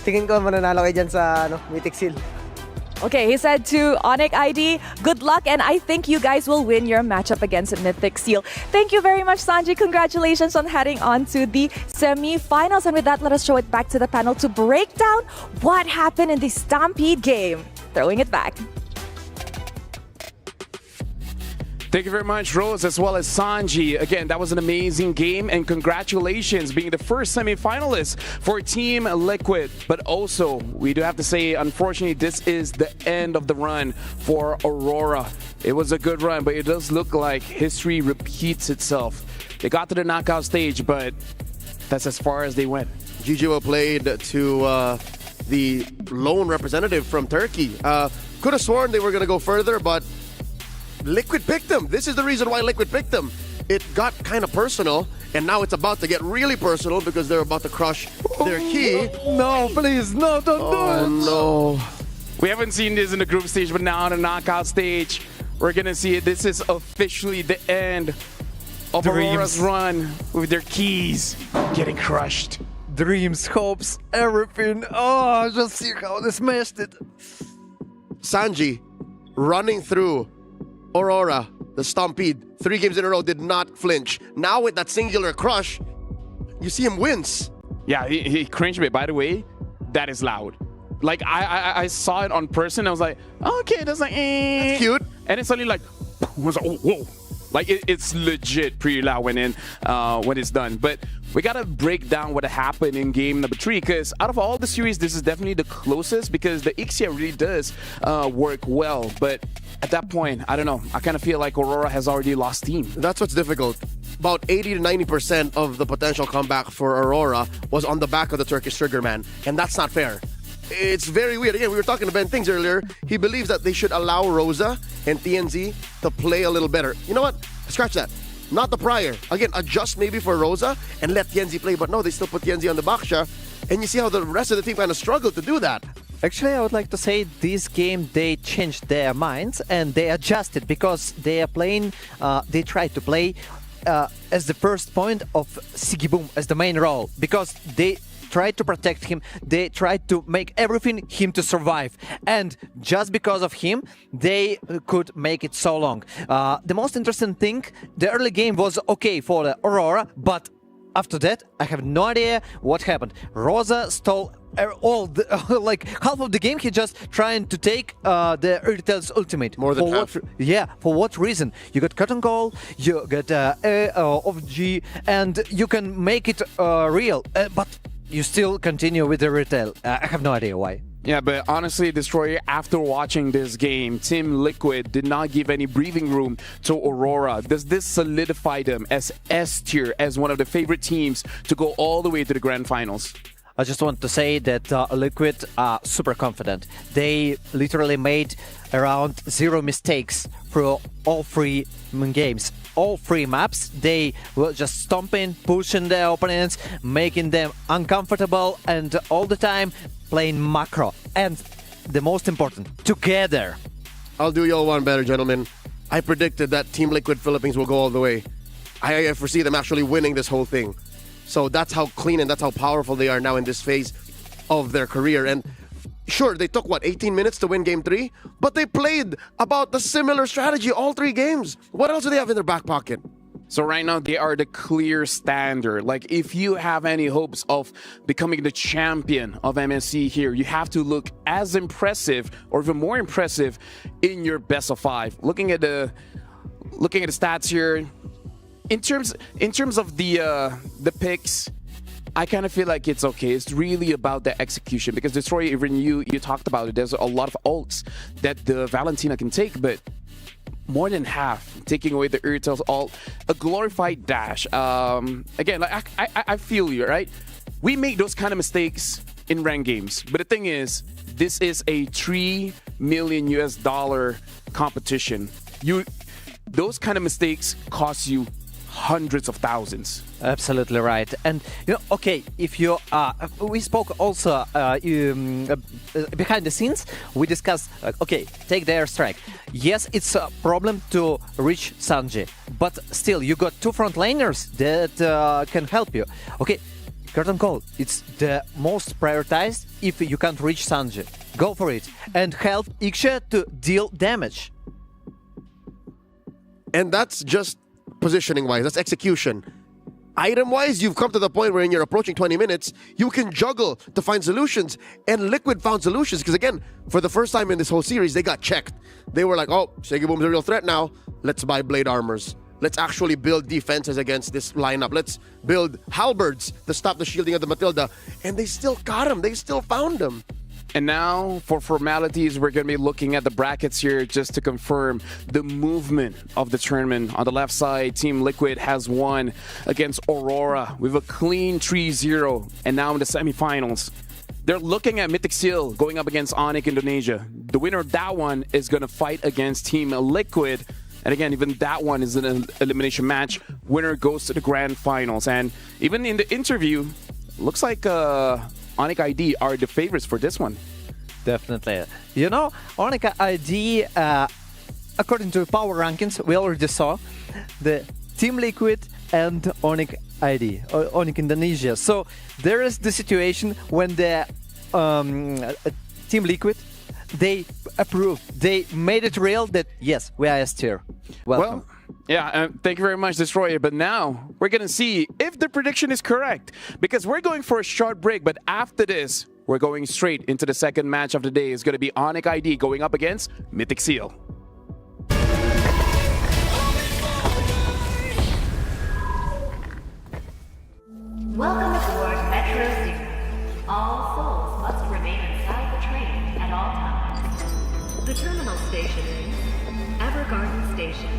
tingin ko mananalo kayo dyan sa Mythic Seal. Okay, he said to Onyx ID, good luck, and I think you guys will win your matchup against Mythic Seal. Thank you very much, Sanji. Congratulations on heading on to the semi-finals. And with that, let us show it back to the panel to break down what happened in the Stampede game. Throwing it back. Thank you very much, Rose, as well as Sanji. Again, that was an amazing game, and congratulations being the first semi-finalist for Team Liquid. But also, we do have to say, unfortunately, this is the end of the run for Aurora. It was a good run, but it does look like history repeats itself. They got to the knockout stage, but that's as far as they went. GGO played to the lone representative from Turkey. Could have sworn they were going to go further, but Liquid picked them. This is the reason why Liquid picked them. It got kind of personal, and now it's about to get really personal because they're about to crush their key. No, please, no, don't do it. Oh, no. We haven't seen this in the group stage, but now on the knockout stage, we're going to see it. This is officially the end of Aurora's run with their keys getting crushed. Dreams, hopes, everything. Oh, just see how they smashed it. Sanji running through Aurora, the Stampede, 3 games in a row, did not flinch. Now with that singular crush, you see him wince. Yeah, he cringed a bit. By the way, that is loud. Like, I saw it on person. I was like, okay, that's like, That's cute. And it's suddenly like, I was like, oh, whoa. Like, it's legit pretty loud when it's done. But we got to break down what happened in game number 3, because out of all the series, this is definitely the closest, because the Ixia really does work well. But at that point, I don't know. I kind of feel like Aurora has already lost steam. That's what's difficult. About 80 to 90% of the potential comeback for Aurora was on the back of the Turkish trigger man, and that's not fair. It's very weird. Again, we were talking to Ben Things earlier. He believes that they should allow Rosa and TNZ to play a little better. You know what? Scratch that. Not the prior. Again, adjust maybe for Rosa and let TNZ play, but no, they still put TNZ on the backsha, and you see how the rest of the team kind of struggled to do that. Actually, I would like to say this game they changed their minds and they adjusted, because they are playing, they tried to play as the first point of Sigiboom as the main role, because they tried to protect him, they tried to make everything him to survive, and just because of him they could make it so long. The most interesting thing, the early game was okay for the Aurora, but after that I have no idea what happened. Rosa stole all the, like half of the game. He just trying to take the Irritel's ultimate. More than half. For what reason? You got Cotton Goal, you got of G, and you can make it real, but you still continue with the retail. I have no idea why. Yeah, but honestly, Destroyer, after watching this game, Team Liquid did not give any breathing room to Aurora. Does this solidify them as S tier, as one of the favorite teams to go all the way to the grand finals? I just want to say that Liquid are super confident. They literally made around 0 mistakes through all 3 games. all three maps. They were just stomping, pushing their opponents, making them uncomfortable, and all the time playing macro. And the most important, together. I'll do y'all one better, gentlemen. I predicted that Team Liquid Philippines will go all the way. I foresee them actually winning this whole thing. So that's how clean and that's how powerful they are now in this phase of their career. And sure, they took, 18 minutes to win Game 3? But they played about the similar strategy all 3 games. What else do they have in their back pocket? So right now, they are the clear standard. Like, if you have any hopes of becoming the champion of MSC here, you have to look as impressive or even more impressive in your best of 5. Looking at the stats here, in terms of the picks, I kind of feel like it's okay. It's really about the execution, because Destroyer, even you talked about it. There's a lot of ults that the Valentina can take, but more than half taking away the Urtel's ult, a glorified dash. Again, like, I feel you, right? We make those kind of mistakes in ranked games, but the thing is, this is a $3 million competition. Those kind of mistakes cost you hundreds of thousands. Absolutely right. And okay, if you we spoke also behind the scenes, we discussed okay, take the airstrike. Yes, it's a problem to reach Sanji, but still you got 2 front laners that can help you. Okay, curtain call, it's the most prioritized. If you can't reach Sanji, go for it and help Iksha to deal damage. And that's just positioning wise, that's execution. Item wise, you've come to the point where you're approaching 20 minutes, you can juggle to find solutions, and Liquid found solutions, because again, for the first time in this whole series, they got checked. They were like, oh, Segiboom's a real threat now, let's buy blade armors. Let's actually build defenses against this lineup. Let's build halberds to stop the shielding of the Matilda. And they still got him, they still found him. And now, for formalities, we're going to be looking at the brackets here just to confirm the movement of the tournament. On the left side, Team Liquid has won against Aurora with a clean 3-0. And now in the semifinals, they're looking at Mythic Seal going up against Onyx Indonesia. The winner of that one is going to fight against Team Liquid. And again, even that one is an elimination match. Winner goes to the grand finals. And even in the interview, looks like Onyx ID are the favorites for this one. Definitely. Onyx ID, according to power rankings, we already saw the Team Liquid and Onyx ID, Onyx Indonesia. So there is the situation when the Team Liquid, they approved, they made it real that yes, we are S tier. Welcome. Well, yeah, thank you very much, Destroyer. But now we're going to see if the prediction is correct, because we're going for a short break. But after this, we're going straight into the second match of the day. It's going to be Onyx ID going up against Mythic Seal. Welcome aboard Metro Zero. All souls must remain inside the train at all times. The terminal station is Evergarden Station.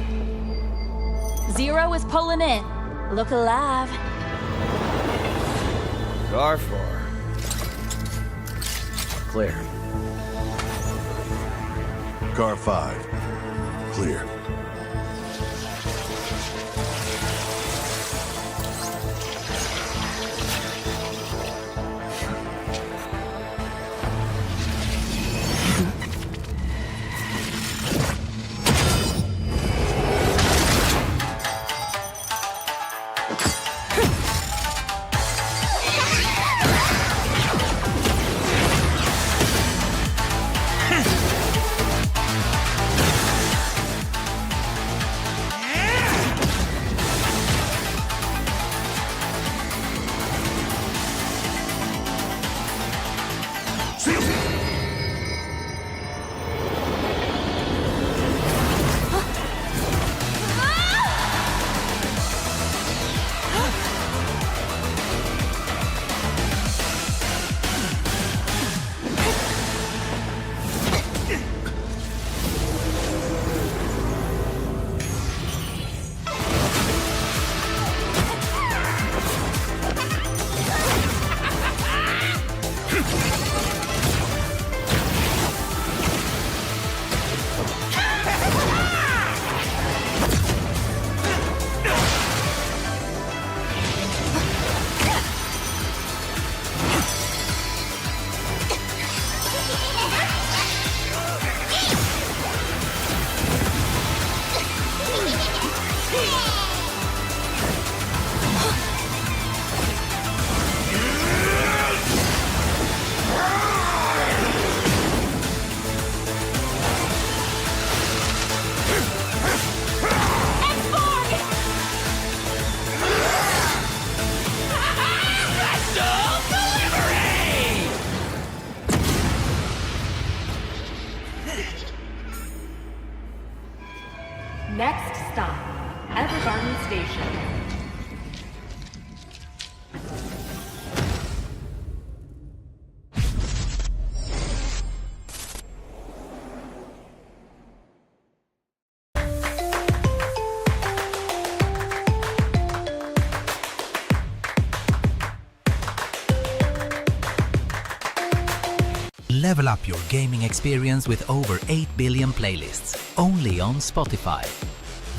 Zero is pulling in. Look alive. Car 4. Clear. Car 5. Clear. Level up your gaming experience with over 8 billion playlists, only on Spotify,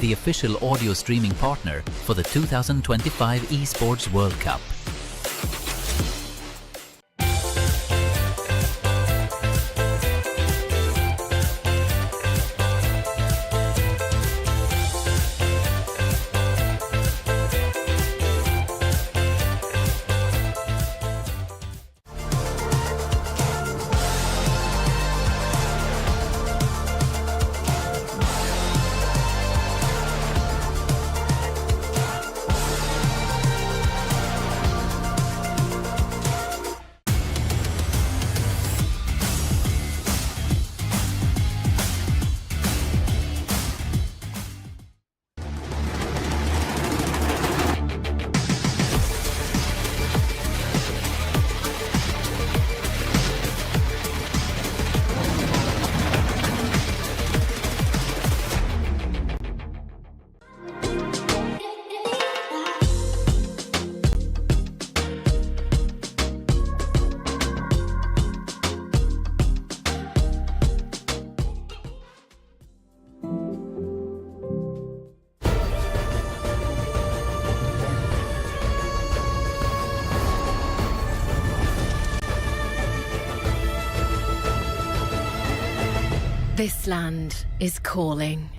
the official audio streaming partner for the 2025 Esports World Cup. This land is calling.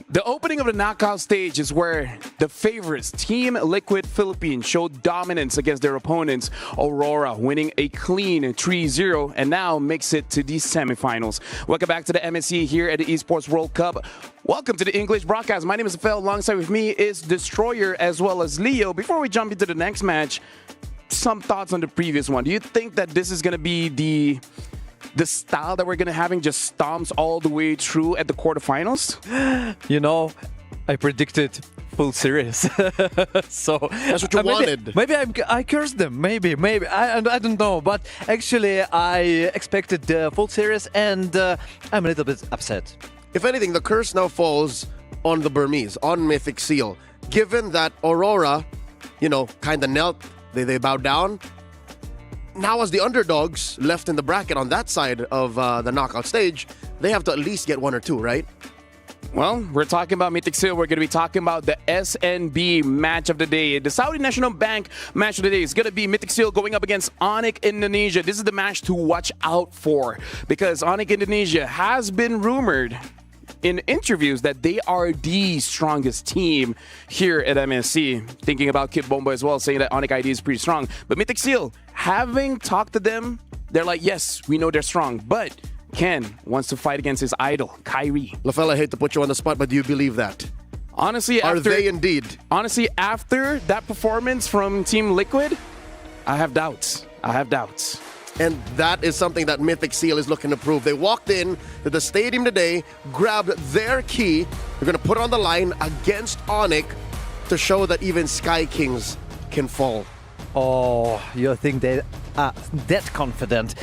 The opening of the knockout stage is where the favorites, Team Liquid Philippines, showed dominance against their opponents, Aurora, winning a clean 3-0 and now makes it to the semifinals. Welcome back to the MSC here at the Esports World Cup. Welcome to the English broadcast. My name is Fel. Alongside with me is Destroyer as well as Leo. Before we jump into the next match, some thoughts on the previous one. Do you think that this is going to be the style that we're going to having just stomps all the way through at the quarterfinals? You know, I predicted full series. So that's what you wanted. Maybe I cursed them. Maybe I don't know. But actually, I expected the full series, and I'm a little bit upset. If anything, the curse now falls on the Burmese, on Mythic Seal. Given that Aurora, you know, kind of knelt, they bowed down. Now, as the underdogs left in the bracket on that side of the knockout stage, they have to at least get one or two, right? Well, we're talking about Mythic Seal. We're going to be talking about the SNB match of the day. The Saudi National Bank match of the day is going to be Mythic Seal going up against Onyx Indonesia. This is the match to watch out for because Onyx Indonesia has been rumored in interviews that they are the strongest team here at MSC. Thinking about Kid Bombo as well, saying that Onyx ID is pretty strong. But Mythic Seal, having talked to them, they're like, yes, we know they're strong, but Ken wants to fight against his idol, Kyrie. LaFell, I hate to put you on the spot, but do you believe that? Honestly, are they indeed? Honestly, after that performance from Team Liquid, I have doubts. And that is something that Mythic Seal is looking to prove. They walked in to the stadium today, grabbed their key. They're going to put it on the line against Onyx to show that even Sky Kings can fall. Oh, you think they are that confident?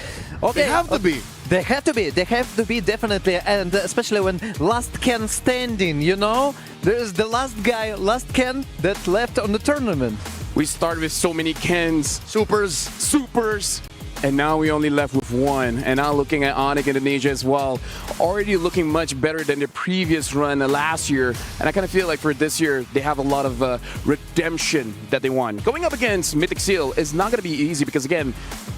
Okay, they have to be. They have to be. They have to be, definitely. And especially when last Ken standing, you know? There's the last guy, last Ken that left on the tournament. We started with so many Kens. Supers. And now we only left with one. And now looking at Onyx Indonesia as well, already looking much better than the previous run last year. And I kind of feel like for this year, they have a lot of redemption that they want. Going up against Mythic Seal is not going to be easy because, again,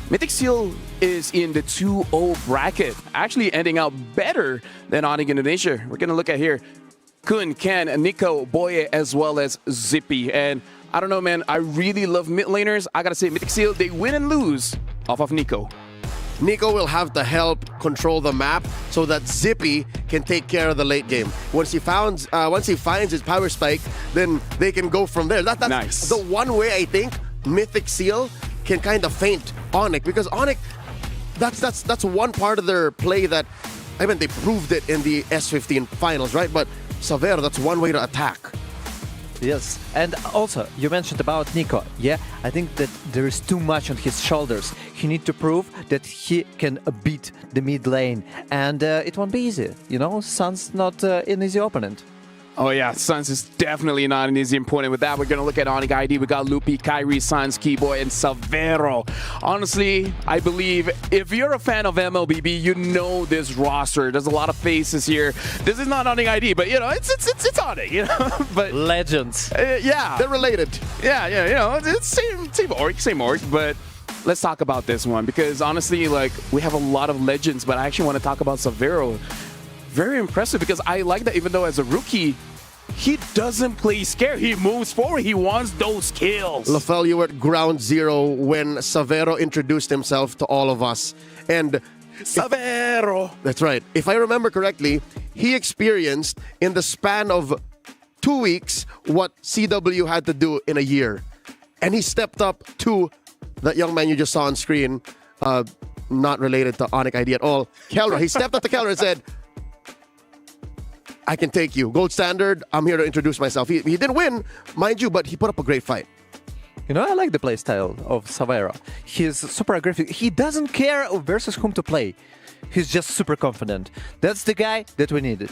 Mythic Seal is in the 2-0 bracket, actually ending out better than Onyx Indonesia. We're going to look at here. Kun, Ken, Nico, Boye, as well as Zippy. And I don't know, man, I really love mid laners. I got to say, Mythic Seal, they win and lose off of Nico. Nico will have to help control the map so that Zippy can take care of the late game. Once he finds his power spike, then they can go from there. That's nice. The one way I think Mythic Seal can kind of feint Onyx, because Onyx, that's one part of their play that, I mean, they proved it in the S15 finals, right? But Savero, that's one way to attack. Yes, and also you mentioned about Nico. Yeah, I think that there is too much on his shoulders. He needs to prove that he can beat the mid lane, and it won't be easy. You know, Sun's not an easy opponent. Oh yeah, Suns is definitely not an easy opponent. With that, we're going to look at Onyx ID. We got Lupi, Kyrie, Suns, Keyboy, and Savero. Honestly, I believe if you're a fan of MLBB, you know this roster. There's a lot of faces here. This is not Onyx ID, but you know, it's Onyx, you know. But legends. Yeah, they're related. Yeah, you know, it's same org, but let's talk about this one, because honestly, like, we have a lot of legends, but I actually want to talk about Savero. Very impressive, because I like that even though as a rookie, he doesn't play scared. He moves forward. He wants those kills. LaFell, you were at ground zero when Savero introduced himself to all of us. And Savero! That's right. If I remember correctly, he experienced in the span of 2 weeks what CW had to do in a year. And he stepped up to that young man you just saw on screen, not related to Onyx ID at all, Kelra. He stepped up to Kelra and said, I can take you. Gold standard, I'm here to introduce myself. He didn't win, mind you, but he put up a great fight. You know, I like the playstyle of Savero. He's super aggressive. He doesn't care versus whom to play. He's just super confident. That's the guy that we needed.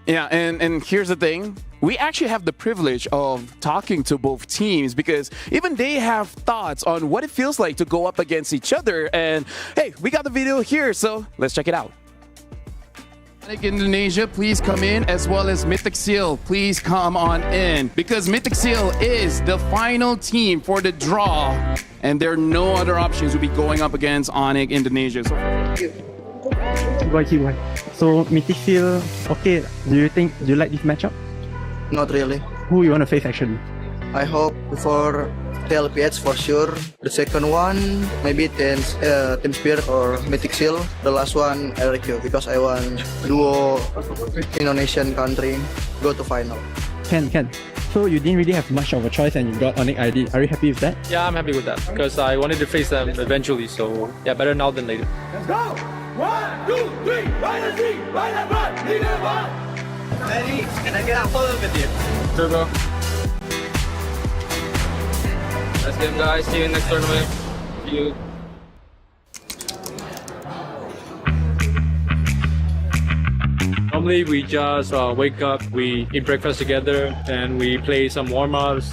Yeah, and here's the thing. We actually have the privilege of talking to both teams, because even they have thoughts on what it feels like to go up against each other. And hey, we got the video here, so let's check it out. Indonesia, please come in, as well as Mythic Seal, please come on in, because Mythic Seal is the final team for the draw, and there are no other options. We'll be going up against Onyx Indonesia. So Mythic Seal, okay, do you like this matchup? Not really. Who you want to face actually? I hope for TLPH for sure. The second one, maybe Team Spirit or Mythic Seal. The last one, LRQ, because I want duo Indonesian country go to final. Ken. So you didn't really have much of a choice and you got Onyx ID. Are you happy with that? Yeah, I'm happy with that, because I wanted to face them eventually. So yeah, better now than later. Let's go! 1, 2, 3, right and see, right and run, lead and run. Ready? Can I get a photo with you? Turbo. Let's game, guys. See you in next tournament. See you. Normally, we just wake up, we eat breakfast together, and we play some warm-ups.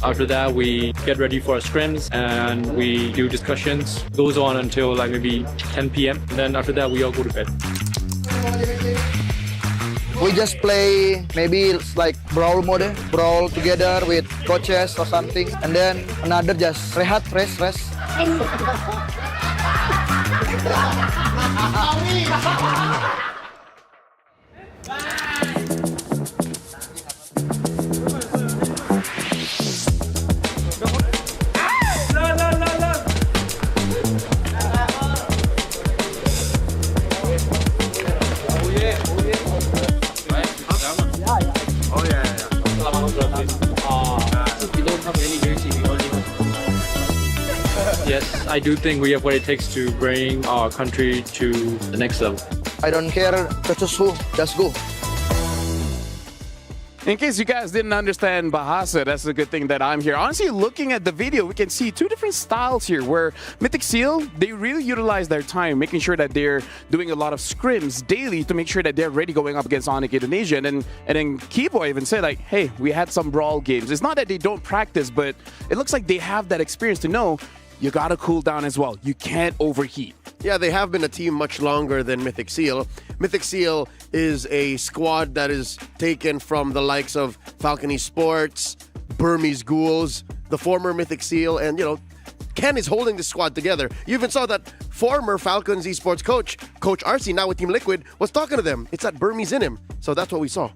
After that, we get ready for our scrims, and we do discussions. Goes on until like maybe 10 p.m. And then after that, we all go to bed. We just play maybe like brawl mode, brawl together with coaches or something, and then another just rest. Yes, I do think we have what it takes to bring our country to the next level. I don't care versus who, just go. In case you guys didn't understand Bahasa, that's a good thing that I'm here. Honestly, looking at the video, we can see two different styles here, where Mythic Seal, they really utilize their time, making sure that they're doing a lot of scrims daily to make sure that they're ready going up against Onyx Indonesia. And then Keyboy even said, like, hey, we had some brawl games. It's not that they don't practice, but it looks like they have that experience to know you gotta cool down as well. You can't overheat. Yeah, they have been a team much longer than Mythic Seal. Mythic Seal is a squad that is taken from the likes of Falcon Esports, Burmese Ghouls, the former Mythic Seal, and, you know, Ken is holding the squad together. You even saw that former Falcons Esports coach, Coach RC, now with Team Liquid, was talking to them. It's that Burmese in him. So that's what we saw.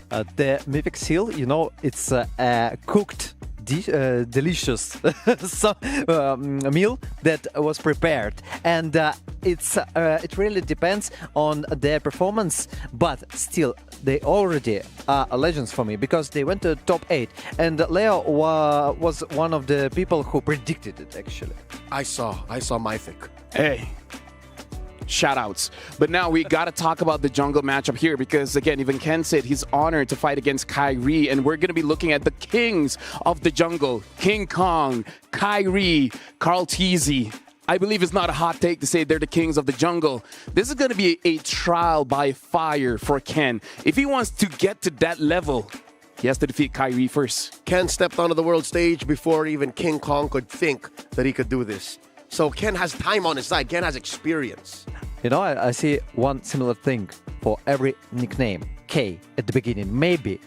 The Mythic Seal, you know, it's a cooked delicious meal that was prepared, and it really depends on their performance. But still, they already are legends for me because they went to top 8, and Leo was one of the people who predicted it. Actually, I saw Mythic. Hey, shout outs. But now we got to talk about the jungle matchup here because, again, even Ken said he's honored to fight against Kyrie, and we're going to be looking at the kings of the jungle, King Kong, Kyrie, Carl Teasy. I believe it's not a hot take to say they're the kings of the jungle. This is going to be a trial by fire for Ken. If he wants to get to that level, he has to defeat Kyrie first. Ken stepped onto the world stage before even King Kong could think that he could do this. So Ken has time on his side. Ken has experience. You know, I see one similar thing for every nickname. K at the beginning. Maybe.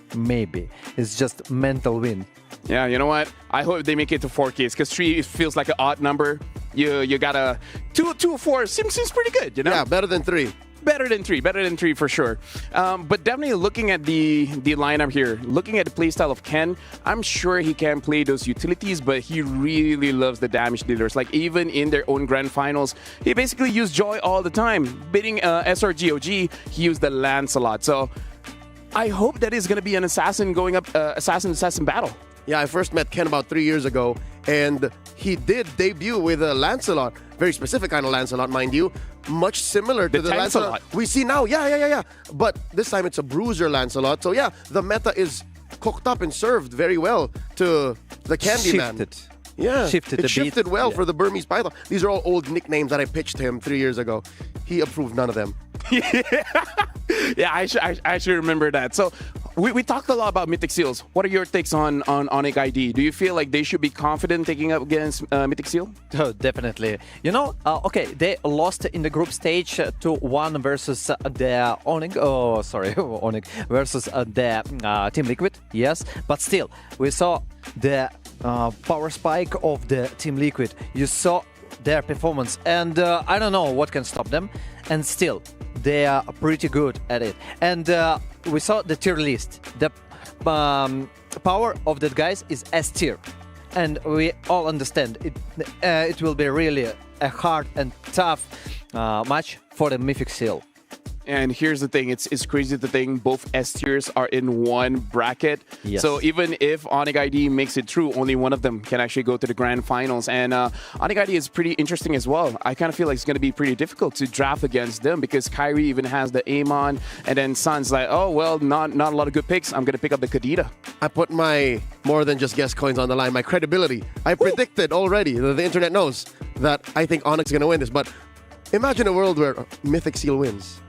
It's just mental win. Yeah, you know what? I hope they make it to 4 Ks because 3 feels like an odd number. You got a 2 or 4 seems pretty good, you know? Yeah, better than 3. Better than three for sure. But definitely looking at the lineup here, looking at the playstyle of Ken, I'm sure he can play those utilities, but he really loves the damage dealers. Like even in their own grand finals, he basically used Joy all the time. Beating SRGOG, he used the Lancelot. So I hope that is going to be an assassin going up, assassin battle. Yeah, I first met Ken about 3 years ago, and he did debut with a Lancelot. Very specific kind of Lancelot, mind you. Much similar to the Lancelot we see now. Yeah. But this time it's a bruiser Lancelot. So yeah, the meta is cooked up and served very well to the Candyman. Yeah, it shifted well for the Burmese Python. These are all old nicknames that I pitched him 3 years ago. He approved none of them. Yeah, I should remember that. So we talked a lot about Mythic Seals. What are your takes on Onyx ID? Do you feel like they should be confident taking up against Mythic Seal? Oh, definitely. You know, okay, they lost in the group stage 2-1 versus the Onyx. Oh, sorry, Onyx versus the Team Liquid. Yes, but still, we saw the power spike of the Team Liquid. You saw their performance, and I don't know what can stop them. And still, they are pretty good at it. And we saw the tier list. The power of that guys is S tier, and we all understand it. It will be really a hard and tough match for the Mythic Seal. And here's the thing, it's crazy to think both S tiers are in one bracket. Yes. So even if Onyx ID makes it through, only one of them can actually go to the grand finals. And Onyx ID is pretty interesting as well. I kind of feel like it's going to be pretty difficult to draft against them because Kyrie even has the Amon, and then Sun's like, oh, well, not a lot of good picks. I'm going to pick up the Kadita. I put my more than just guess coins on the line, my credibility. I predicted already, the internet knows that I think Onyx is going to win this. But imagine a world where Mythic Seal wins.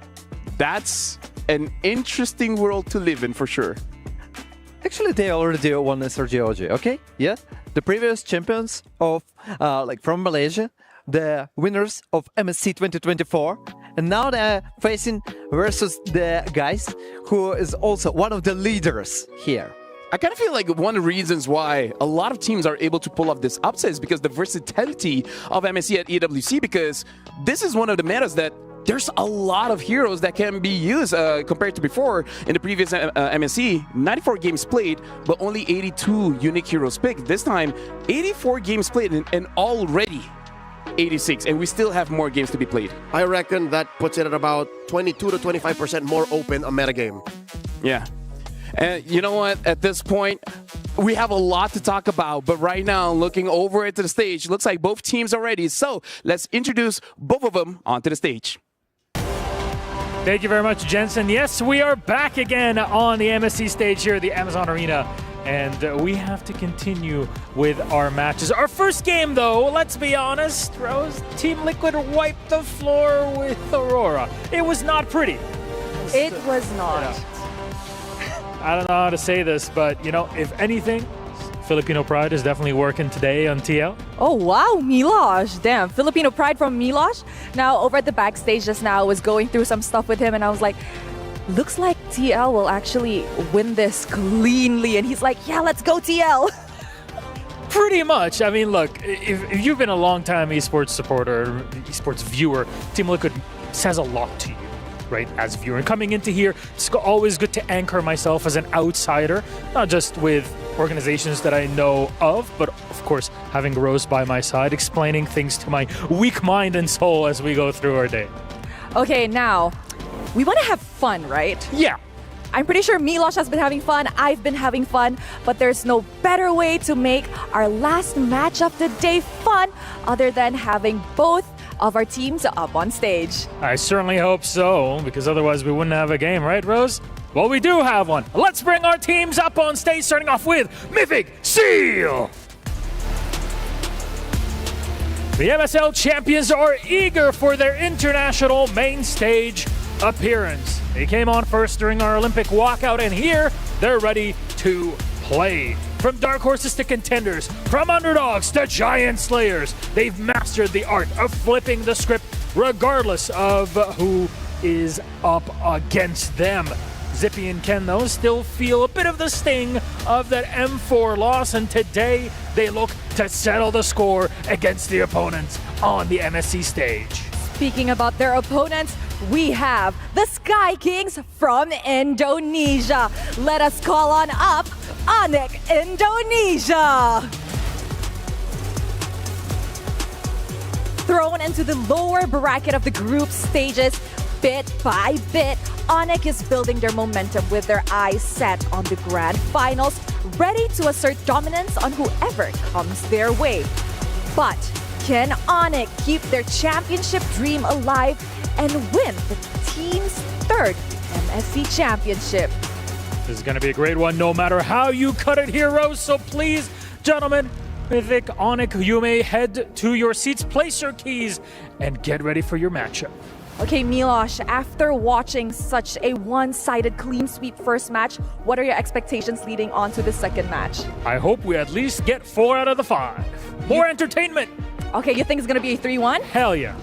That's an interesting world to live in for sure. Actually, they already won SRGOG, okay? Yeah, the previous champions of from Malaysia, the winners of MSC 2024, and now they're facing versus the guys who is also one of the leaders here. I kind of feel like one of the reasons why a lot of teams are able to pull off this upset is because the versatility of MSC at EWC, because this is one of the metas that there's a lot of heroes that can be used compared to before. In the previous MSC, 94 games played, but only 82 unique heroes picked. This time, 84 games played and already 86, and we still have more games to be played. I reckon that puts it at about 22 to 25% more open a metagame. Yeah. And you know what? At this point, we have a lot to talk about, but right now, looking over at the stage, looks like both teams are ready. So let's introduce both of them onto the stage. Thank you very much, Jensen. Yes, we are back again on the MSC stage here at the Amazon Arena, and we have to continue with our matches. Our first game, though, let's be honest, Rose, Team Liquid wiped the floor with Aurora. It was not pretty. It was not. I don't know how to say this, but, you know, if anything, Filipino Pride is definitely working today on TL. Oh, wow, Milosh. Damn, Filipino Pride from Milosh. Now, over at the backstage just now, I was going through some stuff with him, and I was like, looks like TL will actually win this cleanly. And he's like, yeah, let's go, TL. Pretty much. I mean, look, if you've been a long-time esports supporter, esports viewer, Team Liquid says a lot to you. right, as viewer. And coming into here, it's always good to anchor myself as an outsider, not just with organizations that I know of, but of course, having Rose by my side, explaining things to my weak mind and soul as we go through our day. Okay, now, we want to have fun, right? Yeah. I'm pretty sure Milosh has been having fun, I've been having fun, but there's no better way to make our last match of the day fun other than having both of our teams up on stage. I certainly hope so, because otherwise we wouldn't have a game, right, Rose? Well, we do have one. Let's bring our teams up on stage, starting off with Mythic Seal. The MSL champions are eager for their international main stage appearance. They came on first during our Olympic walkout, and here they're ready to play. From dark horses to contenders, from underdogs to giant slayers, they've mastered the art of flipping the script regardless of who is up against them. Zippy and Ken, though, still feel a bit of the sting of that M4 loss, and today they look to settle the score against the opponents on the MSC stage. Speaking about their opponents, we have the Sky Kings from Indonesia. Let us call on up Onyx Indonesia. Thrown into the lower bracket of the group stages, bit by bit, Onyx is building their momentum with their eyes set on the grand finals, ready to assert dominance on whoever comes their way. But can Onyx keep their championship dream alive and win the team's third MSC championship? This is going to be a great one no matter how you cut it, heroes. So please, gentlemen, Mythic, Onyx, you may head to your seats, place your keys, and get ready for your matchup. Okay, Milosh, after watching such a one-sided clean sweep first match, what are your expectations leading on to the second match? I hope we at least get 4 out of the 5. More entertainment! Okay, you think it's going to be a 3-1? Hell yeah.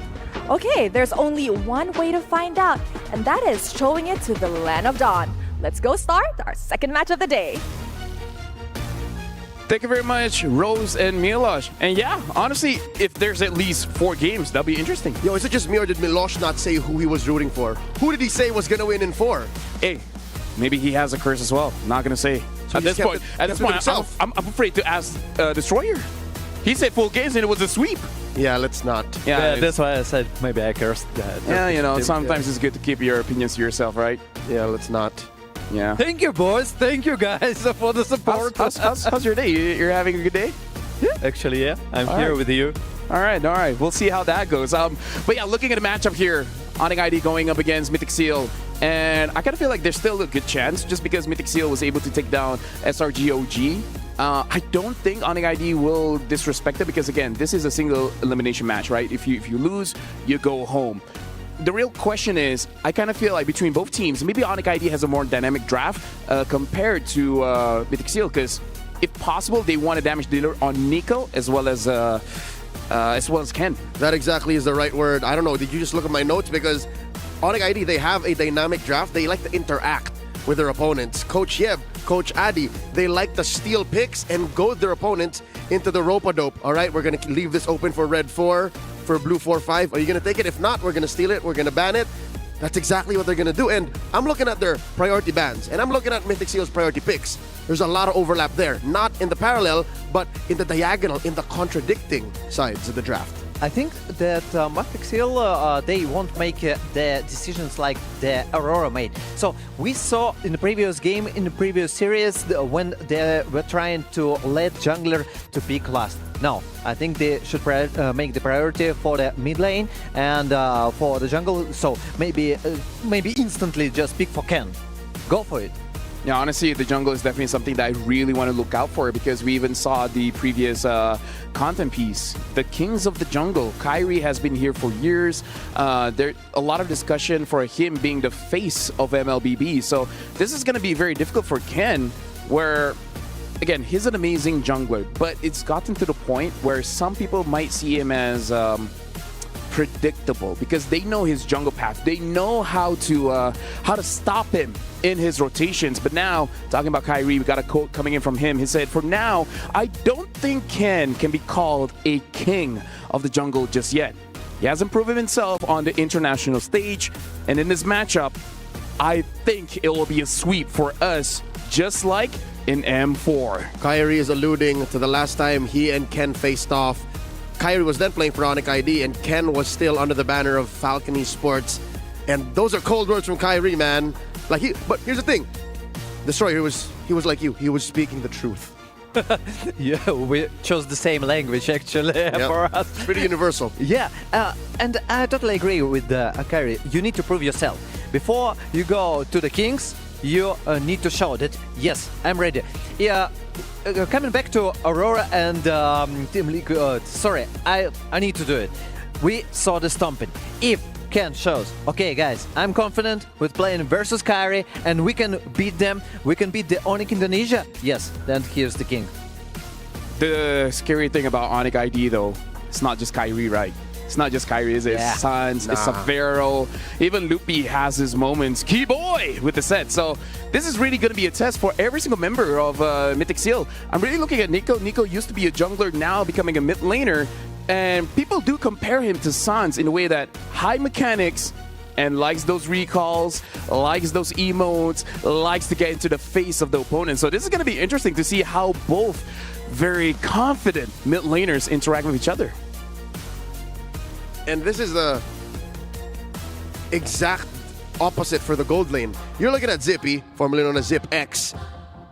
Okay, there's only one way to find out, and that is showing it to the Land of Dawn. Let's go start our second match of the day. Thank you very much, Rose and Milosh. And yeah, honestly, if there's at least 4 games, that'll be interesting. Yo, is it just me or did Milosh not say who he was rooting for? Who did he say was going to win in 4? Hey, maybe he has a curse as well. Not going to say. So at this point, I'm afraid to ask Destroyer. He said full games and it was a sweep. Yeah, let's not. Yeah, that's why I said maybe I cursed. Yeah, you know, sometimes it's good to keep your opinions to yourself, right? Yeah, let's not. Yeah. Thank you, boys. Thank you, guys, for the support. How's your day? You're having a good day? Yeah. Actually, yeah. I'm here with you. All right. We'll see how that goes. But yeah, looking at the matchup here, Onyx ID going up against Mythic Seal. And I kind of feel like there's still a good chance just because Mythic Seal was able to take down SRGOG. I don't think Onyx ID will disrespect it because, again, this is a single elimination match, right? If you lose, you go home. The real question is, I kind of feel like between both teams, maybe Onyx ID has a more dynamic draft compared to Mythic Seal, because if possible, they want a damage dealer on Nico as well as Ken. That exactly is the right word. I don't know. Did you just look at my notes? Because Onyx ID, they have a dynamic draft. They like to interact with their opponents. Coach Yeb, Coach Adi, they like to steal picks and goad their opponents into the rope-a-dope. All right, we're going to leave this open for red 4. For blue 4-5, are you going to take it? If not, we're going to steal it. We're going to ban it. That's exactly what they're going to do. And I'm looking at their priority bans, and I'm looking at Mythic Seal's priority picks. There's a lot of overlap there. Not in the parallel, but in the diagonal, in the contradicting sides of the draft. I think that Mythic Seal, they won't make the decisions like the Aurora made. So we saw in the previous game, in the previous series, when they were trying to let jungler to pick last. No, I think they should make the priority for the mid lane and for the jungle. So maybe instantly just pick for Ken. Go for it. Yeah, honestly, the jungle is definitely something that I really want to look out for because we even saw the previous content piece. The Kings of the Jungle. Kyrie has been here for years. There's a lot of discussion for him being the face of MLBB. So this is going to be very difficult for Ken, where, again, he's an amazing jungler, but it's gotten to the point where some people might see him as predictable because they know his jungle path. They know how to stop him in his rotations. But now, talking about Kyrie, we got a quote coming in from him. He said, "For now, I don't think Ken can be called a king of the jungle just yet." He hasn't proven himself on the international stage. And in this matchup, I think it will be a sweep for us, just like in M4. Kyrie is alluding to the last time he and Ken faced off. Kyrie was then playing for Onic ID, and Ken was still under the banner of Falcon Esports. And those are cold words from Kyrie, man. But here's the thing. Destroyer, he was like you. He was speaking the truth. Yeah, we chose the same language actually for us. Pretty universal. Yeah, and I totally agree with Kyrie. You need to prove yourself. Before you go to the Kings, you need to show that, yes, I'm ready. Yeah, coming back to Aurora and Team Liquid, sorry, I need to do it. We saw the stomping. If Ken shows, okay guys, I'm confident with playing versus Kyrie and we can beat them, we can beat the Onic Indonesia, yes, then here's the king. The scary thing about Onic ID though, it's not just Kyrie, right? It's not just Kyrie, is it? Yeah. It's Suns, it's Savero, even Loopy has his moments. Key boy with the set. So this is really going to be a test for every single member of Mythic Seal. I'm really looking at Nico. Nico used to be a jungler, now becoming a mid laner. And people do compare him to Suns in a way that high mechanics and likes those recalls, likes those emotes, likes to get into the face of the opponent. So this is going to be interesting to see how both very confident mid laners interact with each other. And this is the exact opposite for the gold lane. You're looking at Zippy, formerly known as Zip X.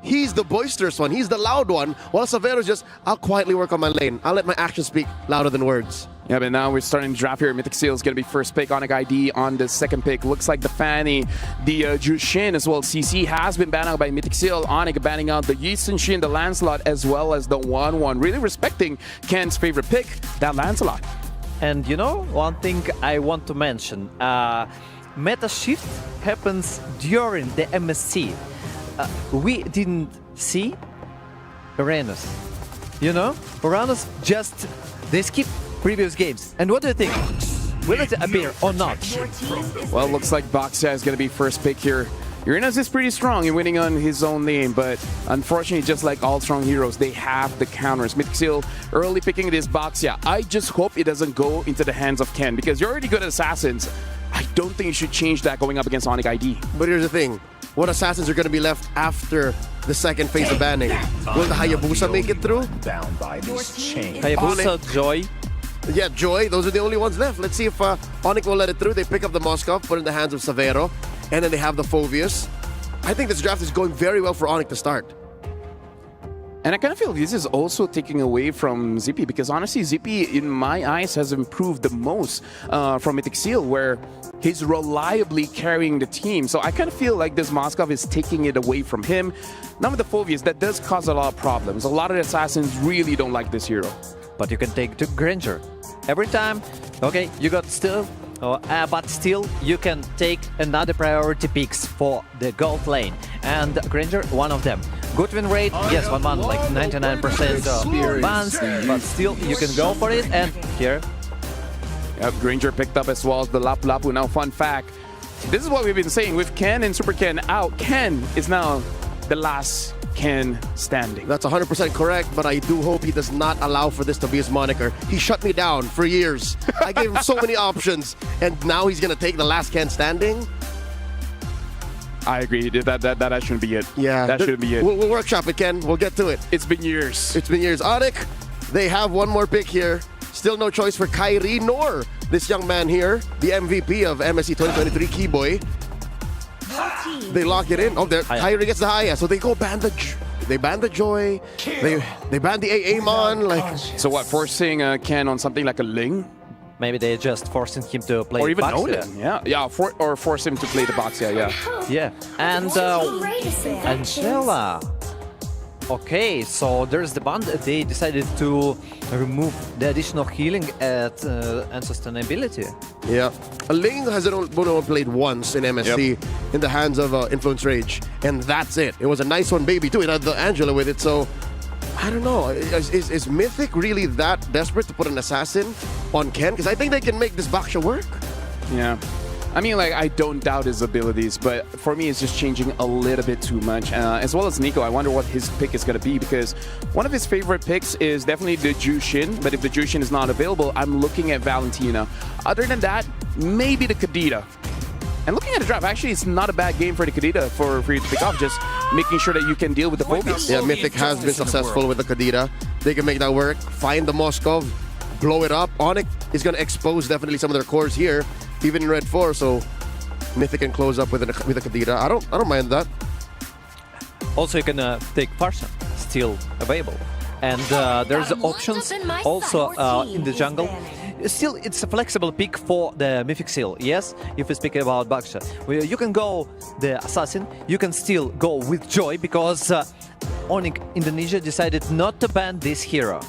He's the boisterous one. He's the loud one. While Savero's just, I'll quietly work on my lane. I'll let my actions speak louder than words. Yeah, but now we're starting to draft here. Mythic Seal is going to be first pick. Onic ID on the second pick. Looks like the Fanny, the Jushin as well. CC has been banned out by Mythic Seal. Onic banning out the Yisun Shin, the Lancelot, as well as the 1-1. Really respecting Ken's favorite pick, that Lancelot. And you know, one thing I want to mention, meta shift happens during the MSC. We didn't see Uranus. You know, Uranus just, they skip previous games. And what do you think? Will it appear or not? Well, looks like Boxia is going to be first pick here. Uranus is pretty strong in winning on his own lane, but unfortunately, just like all strong heroes, they have the counters. Mythic Seal early picking this Boxia. I just hope it doesn't go into the hands of Ken, because you're already good at Assassins. I don't think you should change that going up against Onic ID. But here's the thing. What Assassins are going to be left after the second phase of banning? Will the Hayabusa make it through? Bound by this chain. Hayabusa, Joy. Yeah, Joy. Those are the only ones left. Let's see if Onic will let it through. They pick up the Moskov, put it in the hands of Savero, and then they have the Phoveus. I think this draft is going very well for Onic to start. And I kind of feel this is also taking away from Zippy, because honestly, Zippy, in my eyes, has improved the most from Mythic Seal, where he's reliably carrying the team. So I kind of feel like this Moskov is taking it away from him. Now with the Phoveus, that does cause a lot of problems. A lot of the Assassins really don't like this hero. But you can take the Granger. Every time, okay, you got still, but still you can take another priority picks for the gold lane. And Granger, one of them. Good win rate, yes, 1-1, like 99% bans, but still you can go for it. And here, yep, Granger picked up as well as the Lapu Lapu. Now, fun fact, this is what we've been saying. With Ken and Super Ken out, Ken is now the last Ken standing. That's 100% correct, but I do hope he does not allow for this to be his moniker. He shut me down for years. I gave him so many options, and now he's going to take the last Ken standing? I agree. That shouldn't be it. Yeah. That shouldn't be it. We'll workshop it, Ken. We'll get to it. It's been years. It's been years. Onic, they have one more pick here. Still no choice for Kyrie nor this young man here, the MVP of MSC 2023, Keyboy. They lock it in. Oh, Kyrie gets the Haya, so they go ban the Joy. They ban the AA-mon. Like, so what? Forcing Ken on something like a Ling? maybe they're just forcing him to play or even Boxia. Nolan. Yeah, or force him to play the Boxia. Yeah, and Angela. Okay, so there's the band. They decided to remove the additional healing and sustainability. Yeah, a Ling has only played once in MSC in the hands of Influence Rage, and that's it. It was a nice one, baby, too. It had the Angela with it, so I don't know. Is Mythic really that desperate to put an assassin on Ken? Because I think they can make this Boxia work. Yeah. I mean, like, I don't doubt his abilities, but for me, it's just changing a little bit too much. As well as Nico, I wonder what his pick is going to be, because one of his favorite picks is definitely the Jushin, but if the Jushin is not available, I'm looking at Valentina. Other than that, maybe the Kadita. And looking at the draft, actually, it's not a bad game for the Kadita for you to pick off, just making sure that you can deal with the phobias. Yeah, Mythic has been successful with the Kadita. They can make that work. Find the Moskov, blow it up. Onyx is going to expose definitely some of their cores here, even in Red 4, so Mythic can close up with a Kadita. I don't mind that. Also, you can take Farsa, still available. And there's options also in the jungle. Still, it's a flexible pick for the Mythic Seal, yes? If we speak about Baksha. You can go the Assassin, you can still go with Joy, because Onyx Indonesia decided not to ban this hero.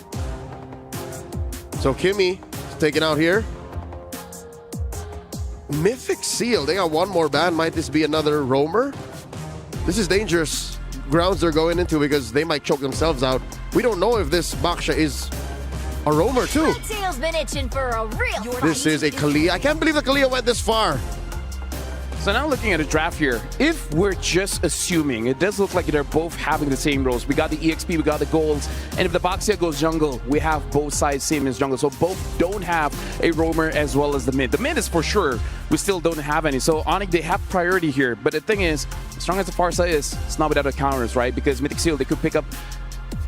So Kimmy is taken out here. Mythic Seal, they got one more ban. Might this be another roamer? This is dangerous grounds they're going into, because they might choke themselves out. We don't know if this Baksha is a roamer too. Tail's been itching for a real This is a Kalia. I can't believe the Kalia went this far. So now looking at a draft here, if we're just assuming, it does look like they're both having the same roles. We got the EXP, we got the golds, and if the Baxia goes jungle, we have both sides same as jungle. So both don't have a roamer as well as the mid. The mid is for sure, we still don't have any. So Onyx, they have priority here. But the thing is, as strong as the Farsa is, it's not without the counters, right? Because Mythic Seal, they could pick up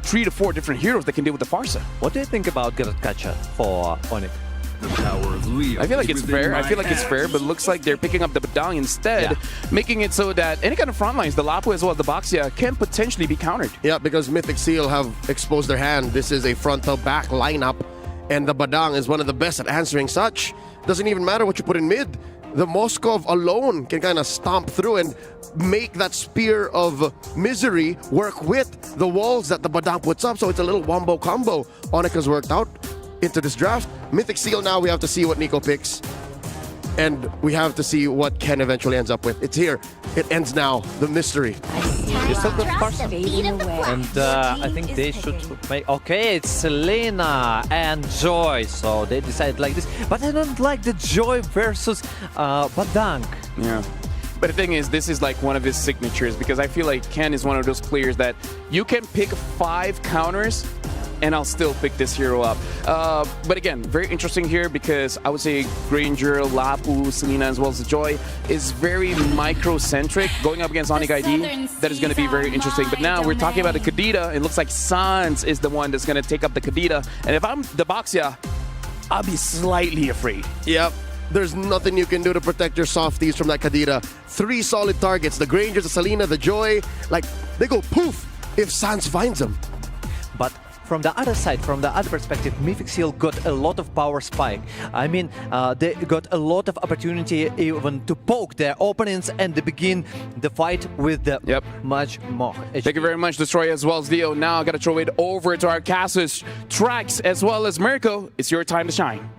3 to 4 different heroes that can deal with the Farsa. What do you think about Garatkacha for Onyx? I feel like it's fair. I feel like it's fair, but it looks like they're picking up the Badang instead, making it so that any kind of front lines, the Lapu as well as the Baxia, can potentially be countered. Yeah, because Mythic Seal have exposed their hand. This is a frontal-back lineup, and the Badang is one of the best at answering such. Doesn't even matter what you put in mid. The Moskov alone can kind of stomp through and make that spear of misery work with the walls that the Badang puts up. So it's a little wombo combo. Onyx has worked out into this draft. Mythic Seal, now we have to see what Nico picks. And we have to see what Ken eventually ends up with. It's here. It ends now. The mystery. You still got Farsa. And I think they should make... Okay, it's Selena and Joy. So they decided like this. But I don't like the Joy versus Badang. Yeah. But the thing is, this is like one of his signatures, because I feel like Ken is one of those players that you can pick 5 counters and I'll still pick this hero up. But again, very interesting here, because I would say Granger, Lapu, Selena, as well as the Joy is very micro-centric. Going up against Onyx ID, that is going to be very interesting. But now we're talking about the Kadita. It looks like Sans is the one that's going to take up the Kadita. And if I'm the Baxia, I'll be slightly afraid. Yep. There's nothing you can do to protect your softies from that Kadita. 3 solid targets. The Grangers, the Selena, the Joy. Like, they go poof if Sans finds them. But from the other side, from the other perspective, Mythic Seal got a lot of power spike. I mean, they got a lot of opportunity even to poke their opponents and to begin the fight with the much more HP. Thank you very much, Destroy, as well as Leo. Now I got to throw it over to our Casus, Trax, as well as Mirko. It's your time to shine.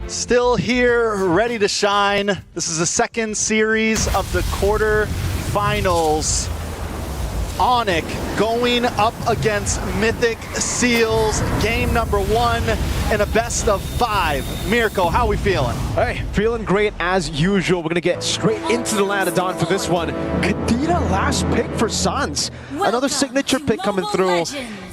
Still here, ready to shine. This is the second series of the quarter-finals. Onyx going up against Mythic Seals, game number 1 in a best of 5. Mirko, how are we feeling? Hey, feeling great as usual. We're going to get straight into the land of Dawn for this one. Kadita, last pick for Sans. Another signature pick coming through.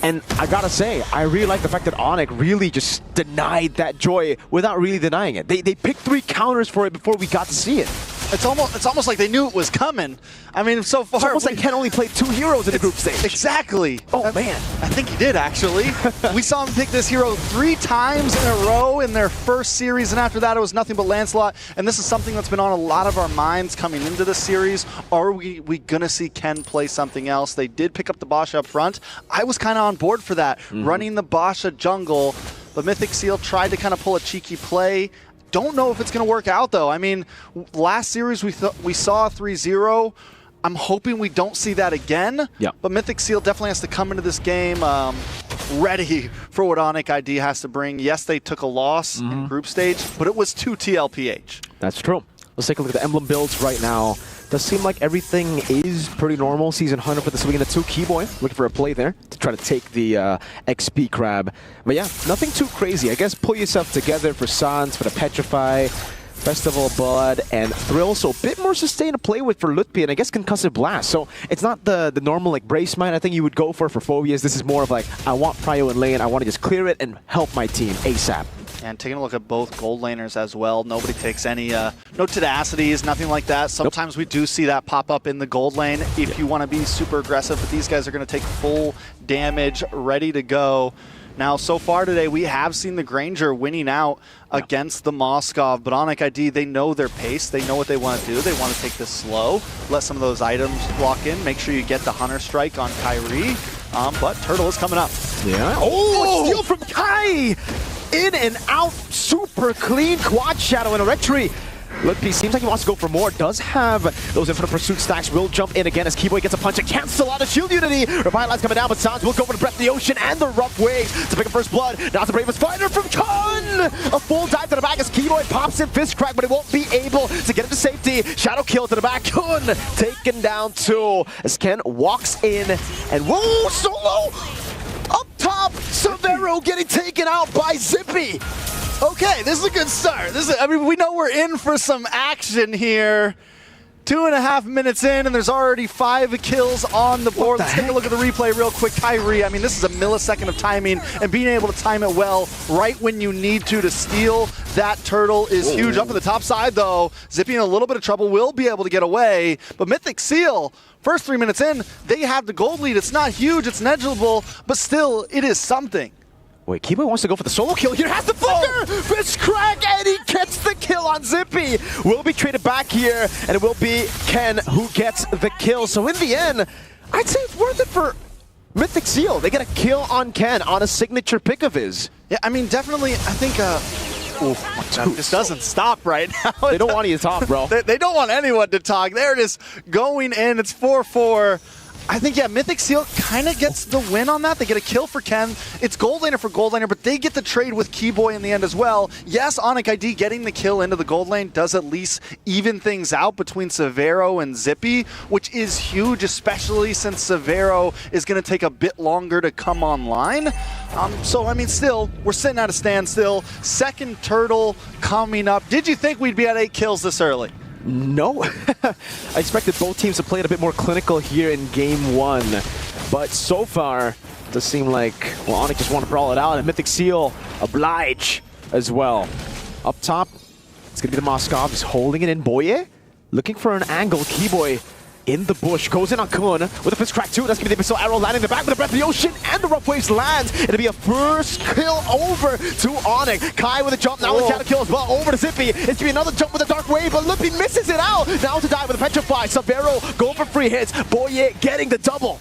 And I gotta say, I really like the fact that Onyx really just denied that Joy without really denying it. They picked 3 counters for it before we got to see it. It's almost like they knew it was coming. I mean, so far... It's almost like Ken only played 2 heroes in the group stage. Exactly. Oh, man. I think he did, actually. We saw him pick this hero 3 times in a row in their first series, and after that it was nothing but Lancelot. And this is something that's been on a lot of our minds coming into this series. Are we going to see Ken play something else? They did pick up the Basha up front. I was kind of on board for that, running the Basha jungle. But Mythic Seal tried to kind of pull a cheeky play. Don't know if it's going to work out, though. I mean, last series we saw 3-0. I'm hoping we don't see that again. Yeah. But Mythic Seal definitely has to come into this game ready for what Onyx ID has to bring. Yes, they took a loss in group stage, but it was 2 TLPH. That's true. Let's take a look at the emblem builds right now. Does seem like everything is pretty normal. Season 100 for the Selena 2 Keyboy. Looking for a play there to try to take the XP crab. But yeah, nothing too crazy. I guess pull yourself together for Sans, for the Petrify. Festival of Blood and Thrill, so a bit more sustained to play with for Lutpi, and I guess Concussive Blast. So it's not the normal like Brace Mine I think you would go for Phobias. This is more of like, I want Prio in lane, I want to just clear it and help my team ASAP. And taking a look at both gold laners as well, nobody takes any, no tenacities, nothing like that. Sometimes we do see that pop up in the gold lane if you want to be super aggressive, but these guys are going to take full damage, ready to go. Now, so far today, we have seen the Granger winning out against the Moskov, but Onic ID, they know their pace, they know what they want to do. They want to take this slow, let some of those items lock in, make sure you get the Hunter Strike on Kyrie, but Turtle is coming up. Yeah. Oh, steal from Kai! In and out, super clean quad shadow and a retry. Lutpi seems like he wants to go for more. Does have those Infinite Pursuit stacks. Will jump in again as Keyboy gets a punch and cancel out of Shield Unity. Revitalize coming down, but Sans will go for the Breath of the Ocean and the Rough Waves to pick up first blood. Now it's the bravest fighter from Kun! A full dive to the back as Keyboy pops in Fist Crack, but it won't be able to get into safety. Shadow kill to the back. Kun taken down too as Ken walks in and whoa, solo! Up top, Severo getting taken out by Zippy. Okay, this is a good start. I mean, we know we're in for some action here. 2.5 minutes in, and there's already 5 kills on the board. Let's take a look at the replay real quick. Kyrie, I mean, this is a millisecond of timing, and being able to time it well right when you need to steal that turtle is huge. Up at the top side, though, Zippy in a little bit of trouble, will be able to get away, but Mythic Seal, first 3 minutes in, they have the gold lead. It's not huge, it's negligible, but still, it is something. Wait, Keyboy wants to go for the solo kill here, has the flicker! Fist Crack, and he gets the kill on Zippy! Will be traded back here, and it will be Ken who gets the kill. So in the end, I'd say it's worth it for Mythic Seal. They get a kill on Ken on a signature pick of his. Yeah, I mean, definitely, I think, this doesn't stop right now. They don't want you to talk, bro. They don't want anyone to talk. There it is, going in, it's 4-4. I think, yeah, Mythic Seal kind of gets the win on that. They get a kill for Ken. It's gold laner for gold laner, but they get the trade with Keyboy in the end as well. Yes, Onic ID getting the kill into the gold lane does at least even things out between Severo and Zippy, which is huge, especially since Severo is going to take a bit longer to come online. So, I mean, still, we're sitting at a standstill. Second turtle coming up. Did you think we'd be at 8 kills this early? No. I expected both teams to play it a bit more clinical here in game 1. But so far, it does seem like, well, Onic just want to brawl it out, and Mythic Seal oblige as well. Up top, it's going to be the Moskov. He's holding it in. Boye looking for an angle. Keyboy in the bush, goes in on Kun with a Fist Crack too. That's going to be the Abyssal Arrow landing in the back with the Breath of the Ocean, and the Rough Waves lands. It'll be a first kill over to Onic. Kai with a jump, now with Shadow kill as well, over to Zippy. It's going to be another jump with a Dark Wave, but Lutpi misses it out. Now to die with a Petrify. Severo going for free hits. Boye getting the double.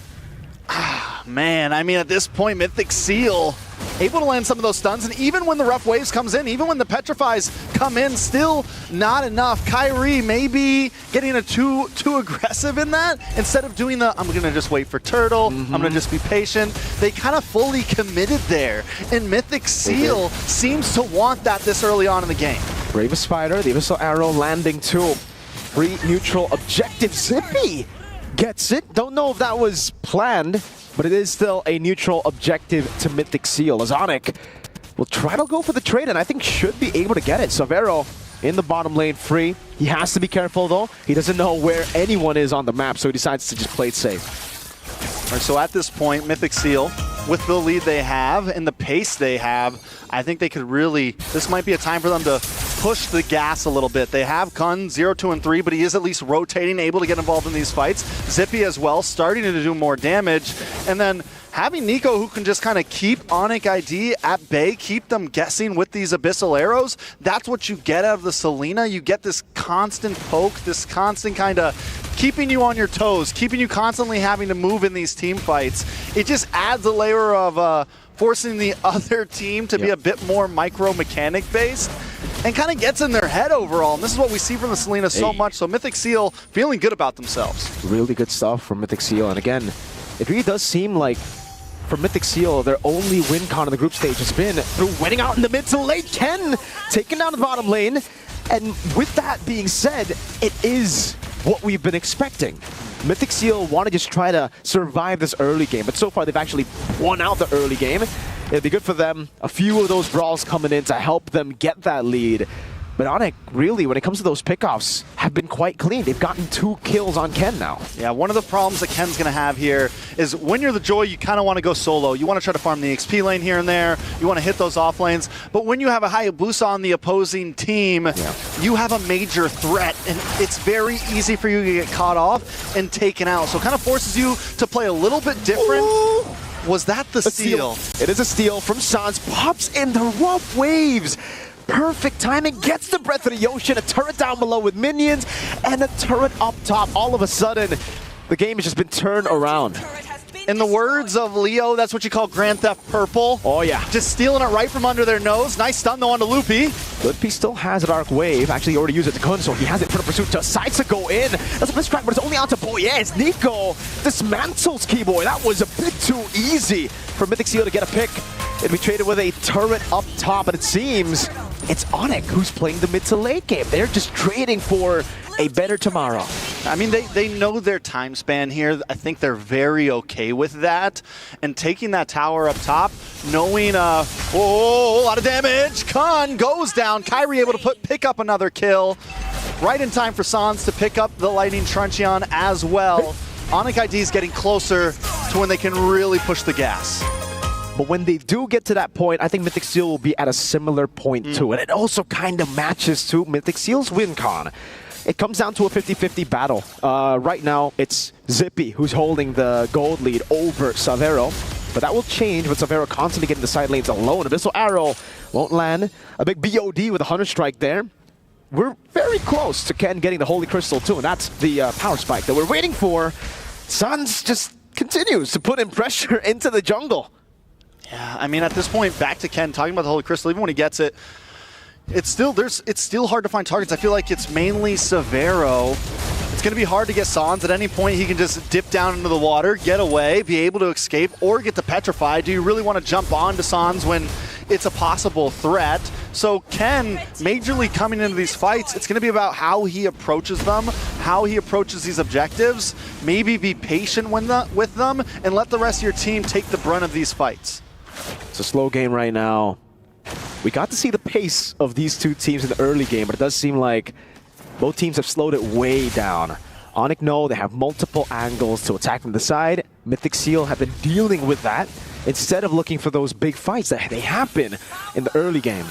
Man, I mean, at this point, Mythic Seal able to land some of those stuns, and even when the Rough Waves comes in, even when the Petrifies come in, still not enough. Kyrie maybe getting a too aggressive in that. Instead of doing the, I'm going to just wait for Turtle, I'm going to just be patient. They kind of fully committed there, and Mythic Seal seems to want that this early on in the game. Bravest Spider, the Abyssal Arrow landing too. Free neutral objective. Zippy gets it. Don't know if that was planned, but it is still a neutral objective to Mythic Seal. As Onic will try to go for the trade, and I think should be able to get it. Severo in the bottom lane free. He has to be careful though. He doesn't know where anyone is on the map, so he decides to just play it safe. All right, so at this point, Mythic Seal, with the lead they have and the pace they have, I think they could really, this might be a time for them to push the gas a little bit. They have Kun 0, 2, and 3, but he is at least rotating, able to get involved in these fights. Zippy as well, starting to do more damage. And then having Nico who can just kind of keep Onic ID at bay, keep them guessing with these Abyssal Arrows, that's what you get out of the Selena. You get this constant poke, this constant kind of keeping you on your toes, keeping you constantly having to move in these team fights. It just adds a layer of forcing the other team to be a bit more micro-mechanic based and kind of gets in their head overall. And this is what we see from the Selena so much. So Mythic Seal feeling good about themselves. Really good stuff from Mythic Seal. And again, it really does seem like for Mythic Seal, their only win con in the group stage has been through winning out in the mid to late. Ken taking down the bottom lane. And with that being said, it is what we've been expecting. Mythic Seal want to just try to survive this early game, but so far they've actually won out the early game. It'd be good for them. A few of those brawls coming in to help them get that lead. But Onic, really, when it comes to those pickoffs, have been quite clean. They've gotten 2 kills on Ken now. Yeah, one of the problems that Ken's going to have here is when you're the Joy, you kind of want to go solo. You want to try to farm the XP lane here and there. You want to hit those off lanes. But when you have a Hayabusa on the opposing team, you have a major threat, and it's very easy for you to get caught off and taken out. So it kind of forces you to play a little bit different. Ooh. Was that the steal? It is a steal from Sans. Pops in the rough waves. Perfect timing, gets the Breath of the Ocean, a turret down below with minions, and a turret up top. All of a sudden, the game has just been turned around. In the words of Leo, that's what you call Grand Theft Purple. Oh, yeah. Just stealing it right from under their nose. Nice stun, though, onto Loopy. Loopy still has a Dark Wave. Actually, he already used it to Kun, so he has it for the pursuit. Decides to go in. That's a miscrack, but it's only out to Boyez. Nico dismantles Keyboy. That was a bit too easy for Mythic Seal to get a pick. It'd be traded with a turret up top, but it seems it's Onic who's playing the mid to late game. They're just trading for a better tomorrow. I mean, they know their time span here. I think they're very okay with that. And taking that tower up top, knowing a lot of damage. Kun goes down. Kyrie able to pick up another kill. Right in time for Sans to pick up the Lightning Truncheon as well. Onic ID is getting closer to when they can really push the gas. But when they do get to that point, I think Mythic Seal will be at a similar point too. And it also kind of matches to Mythic Seal's win con. It comes down to a 50-50 battle. Right now, it's Zippy who's holding the gold lead over Savero. But that will change with Savero constantly getting the side lanes alone. Abyssal Arrow won't land. A big BOD with a Hunter Strike there. We're very close to Ken getting the Holy Crystal too, and that's the power spike that we're waiting for. Sans just continues to put in pressure into the jungle. Yeah, I mean, at this point, back to Ken, talking about the Holy Crystal, even when he gets it, it's still hard to find targets. I feel like it's mainly Savero. It's going to be hard to get Sans. At any point, he can just dip down into the water, get away, be able to escape, or get to Petrify. Do you really want to jump onto Sans when it's a possible threat? So Ken, majorly coming into these fights, it's going to be about how he approaches them, how he approaches these objectives, maybe be patient with them, and let the rest of your team take the brunt of these fights. It's a slow game right now. We got to see the pace of these two teams in the early game, but it does seem like both teams have slowed it way down. Onic know they have multiple angles to attack from the side. Mythic Seal have been dealing with that instead of looking for those big fights that they happen in the early game.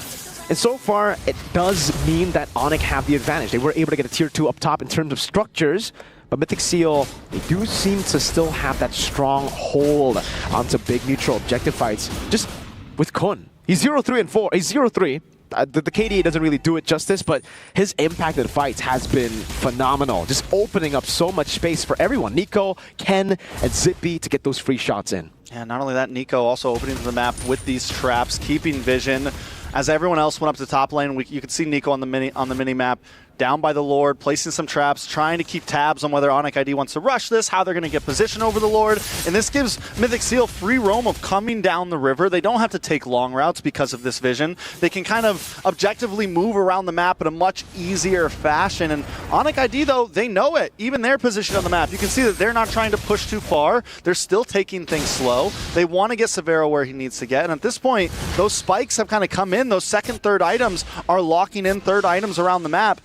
And so far, it does mean that Onic have the advantage. They were able to get a tier 2 up top in terms of structures, but Mythic Seal, they do seem to still have that strong hold onto big neutral objective fights. Just with Kun. He's 0-3 and 4. He's 0-3. The KDA doesn't really do it justice, but his impact in fights has been phenomenal. Just opening up so much space for everyone. Nico, Ken, and Zippy to get those free shots in. Yeah, not only that, Nico also opening the map with these traps, keeping vision. As everyone else went up to the top lane, you could see Nico on the mini map, down by the Lord, placing some traps, trying to keep tabs on whether Onic ID wants to rush this, how they're going to get position over the Lord. And this gives Mythic Seal free roam of coming down the river. They don't have to take long routes because of this vision. They can kind of objectively move around the map in a much easier fashion. And Onic ID, though, they know it. Even their position on the map, you can see that they're not trying to push too far. They're still taking things slow. They want to get Savero where he needs to get. And at this point, those spikes have kind of come in. Those second, third items are locking in third items around the map.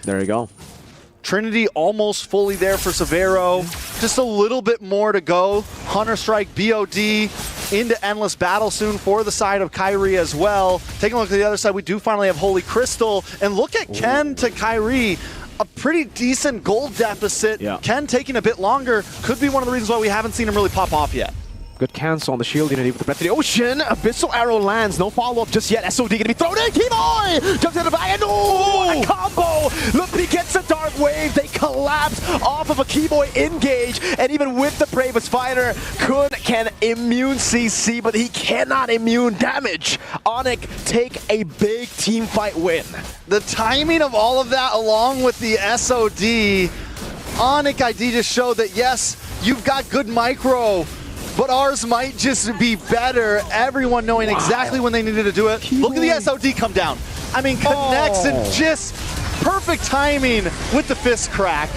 There you go. Trinity almost fully there for Savero. Just a little bit more to go. Hunter Strike, BOD, into Endless Battle soon for the side of Kyrie as well. Taking a look at the other side, we do finally have Holy Crystal. And look at Ken to Kyrie. A pretty decent gold deficit. Yeah. Ken taking a bit longer. Could be one of the reasons why we haven't seen him really pop off yet. Good cancel on the shield unity with the Breath of the Ocean. Abyssal Arrow lands. No follow-up just yet. SOD going to be thrown in. Keyboy jumps in the back. And what a combo. Lumpy gets a Dark Wave. They collapse off of a Keyboy engage. And even with the Bravest Fighter, Kun can immune CC, but he cannot immune damage. Onic take a big team fight win. The timing of all of that along with the SOD, Onic ID just showed that, yes, you've got good micro, but ours might just be better. Everyone knowing exactly when they needed to do it. Look at the SOD come down. I mean, connects and just perfect timing with the fist crack.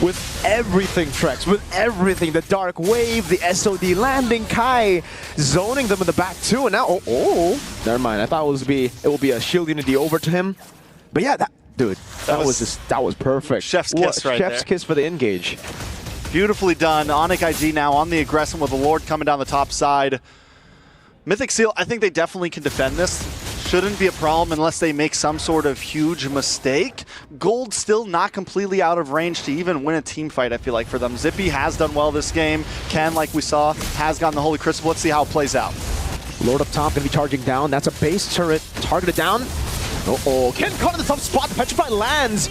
With everything, Trex, with everything. The Dark Wave, the SOD landing, Kai zoning them in the back too. And now, never mind. I thought it will be a shield unity over to him. But yeah, dude, that was perfect. Chef's kiss right there. Chef's kiss for the engage. Beautifully done. Onyx IG now on the aggression with the Lord coming down the top side. Mythic Seal, I think they definitely can defend this. Shouldn't be a problem unless they make some sort of huge mistake. Gold still not completely out of range to even win a team fight, I feel like, for them. Zippy has done well this game. Ken, like we saw, has gotten the Holy Crystal. Let's see how it plays out. Lord up top, going to be charging down. That's a base turret. Targeted down. Uh-oh. Ken caught in the tough spot. The Petrify lands.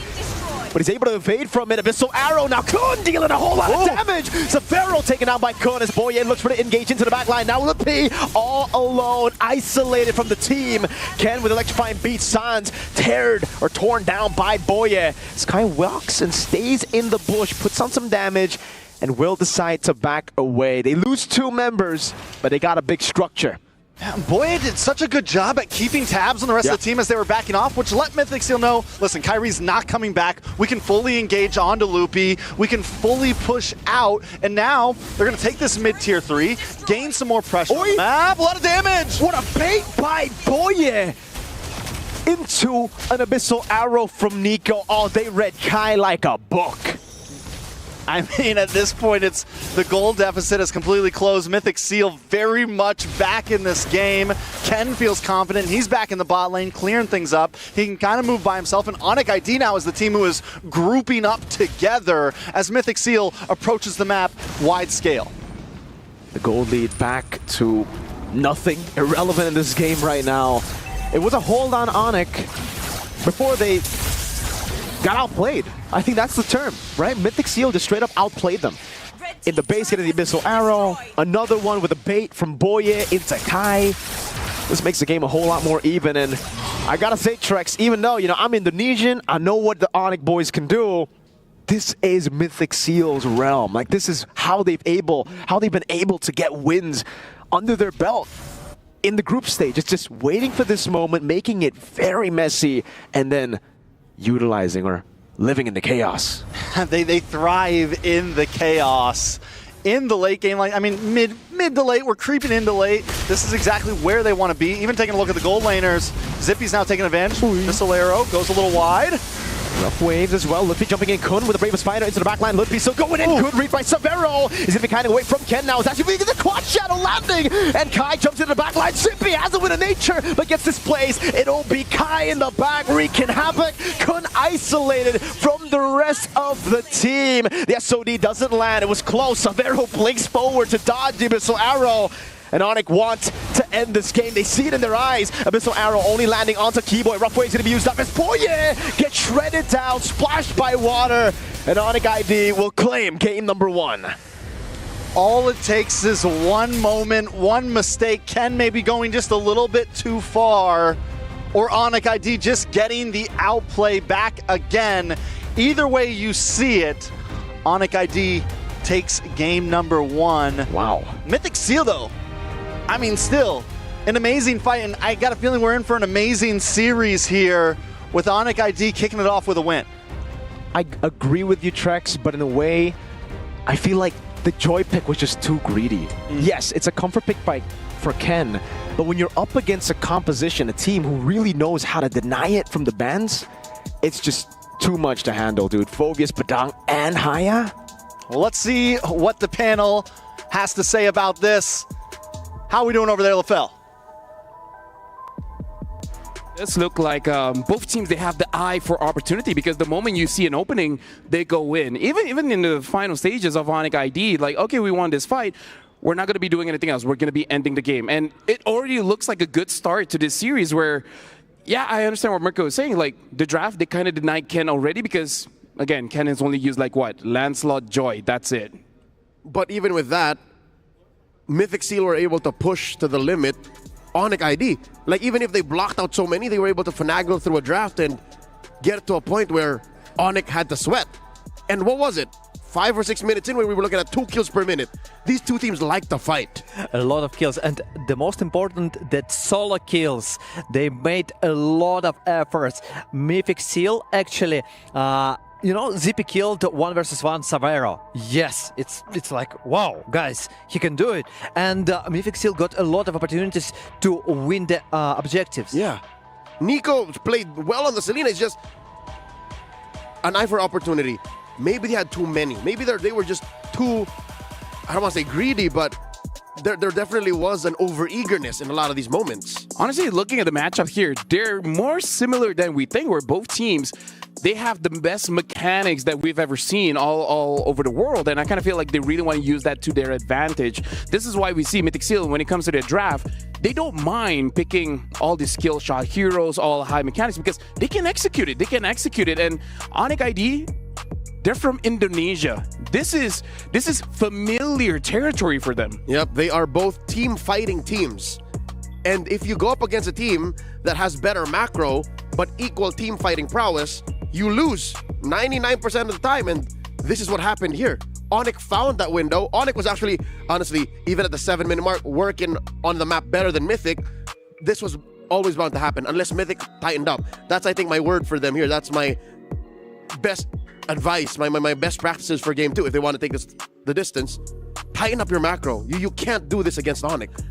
But he's able to evade from it. Abyssal Arrow now. Kun dealing a whole lot of damage. Severo taken out by Kun as Boye looks for to engage into the back line. Now Lippy all alone, isolated from the team. Ken with electrifying beat. Sans torn down by Boye. Sky walks and stays in the bush, puts on some damage, and will decide to back away. They lose 2 members, but they got a big structure. Yeah, Boye did such a good job at keeping tabs on the rest of the team as they were backing off, which let Mythic Seal know, listen, Kyrie's not coming back. We can fully engage onto Loopy. We can fully push out. And now they're going to take this mid-tier 3, gain some more pressure on the map. A lot of damage. What a bait by Boye into an Abyssal Arrow from Nico. Oh, they read Kai like a book. I mean, at this point, it's the goal deficit is completely closed. Mythic Seal very much back in this game. Ken feels confident. He's back in the bot lane, clearing things up. He can kind of move by himself. And Onyx ID now is the team who is grouping up together as Mythic Seal approaches the map wide scale. The gold lead back to nothing. Irrelevant in this game right now. It was a hold on Onyx before they got outplayed. I think that's the term, right? Mythic Seal just straight up outplayed them. In the base, getting the Abyssal Arrow. Another one with a bait from Boye into Kai. This makes the game a whole lot more even. And I gotta say, Trex, even though, you know, I'm Indonesian, I know what the Onyx boys can do. This is Mythic Seal's realm. Like, this is how they've been able to get wins under their belt in the group stage. It's just waiting for this moment, making it very messy, and then utilizing or living in the chaos. They thrive in the chaos. In the late game, like, I mean, mid to late, we're creeping into late. This is exactly where they want to be. Even taking a look at the gold laners, Zippy's now taking advantage. Missile Arrow goes a little wide. Rough waves as well. Lippy jumping in. Kun with the Brave Spider into the back line. Lippy still going in. Good read by Severo. He's going to be kind of away from Ken now. It's actually the quad shadow landing. And Kai jumps into the back line. Zippy has it with a nature, but gets displaced. It'll be Kai in the back wreaking havoc. Kun isolated from the rest of the team. The SOD doesn't land. It was close. Severo blinks forward to dodge the Abyssal Arrow. And Onyx want to end this game. They see it in their eyes. Abyssal Arrow only landing onto Keyboy. Rough Wave's gonna be used up as Boye gets shredded down, splashed by water. And Onyx ID will claim game number 1. All it takes is one moment, one mistake. Ken may be going just a little bit too far, or Onyx ID just getting the outplay back again. Either way you see it, Onyx ID takes game number 1. Wow. Mythic Seal, though, I mean, still an amazing fight, and I got a feeling we're in for an amazing series here with Onyx ID kicking it off with a win. I agree with you, Trex, but in a way, I feel like the Joy pick was just too greedy. Yes, it's a comfort pick for Ken, but when you're up against a composition, a team who really knows how to deny it from the bans, it's just too much to handle, dude. Phobius, Padang, and Haya? Well, let's see what the panel has to say about this. How are we doing over there, LaFell? This look like both teams, they have the eye for opportunity, because the moment you see an opening, they go in. Even in the final stages of Onyx ID, like, okay, we won this fight. We're not going to be doing anything else. We're going to be ending the game. And it already looks like a good start to this series where, yeah, I understand what Mirko is saying. Like, the draft, they kind of denied Ken already because, again, Ken has only used, like, what? Lancelot, Joy. That's it. But even with that, Mythic Seal were able to push to the limit Onyx ID. Like, even if they blocked out so many, they were able to finagle through a draft and get to a point where Onyx had to sweat. And what was it? 5 or 6 minutes in, when we were looking at 2 kills per minute. These two teams like to fight. A lot of kills, and the most important, that solo kills. They made a lot of efforts. Mythic Seal actually, you know, Zippy killed 1 versus 1 Severo. Yes, it's like, wow, guys, he can do it. And Mythic Seal got a lot of opportunities to win the objectives. Yeah. Nico played well on the Selena. It's just an eye for opportunity. Maybe they had too many. Maybe they were just too, I don't want to say greedy, but there definitely was an over-eagerness in a lot of these moments. Honestly, looking at the matchup here, they're more similar than we think, where both teams, they have the best mechanics that we've ever seen all over the world, and I kind of feel like they really want to use that to their advantage. This is why we see Mythic Seal, when it comes to their draft, they don't mind picking all these skill shot heroes, all high mechanics, because they can execute it. They can execute it, and Onyx ID, they're from Indonesia. This is familiar territory for them. Yep, they are both team fighting teams. And if you go up against a team that has better macro, but equal team fighting prowess, you lose 99% of the time. And this is what happened here. Onyx found that window. Onyx was actually, honestly, even at the 7-minute mark, working on the map better than Mythic. This was always bound to happen, unless Mythic tightened up. That's, I think, my word for them here. That's my best advice, my best practices for game 2 if they want to take the distance. Tighten up your macro. You can't do this against Onyx.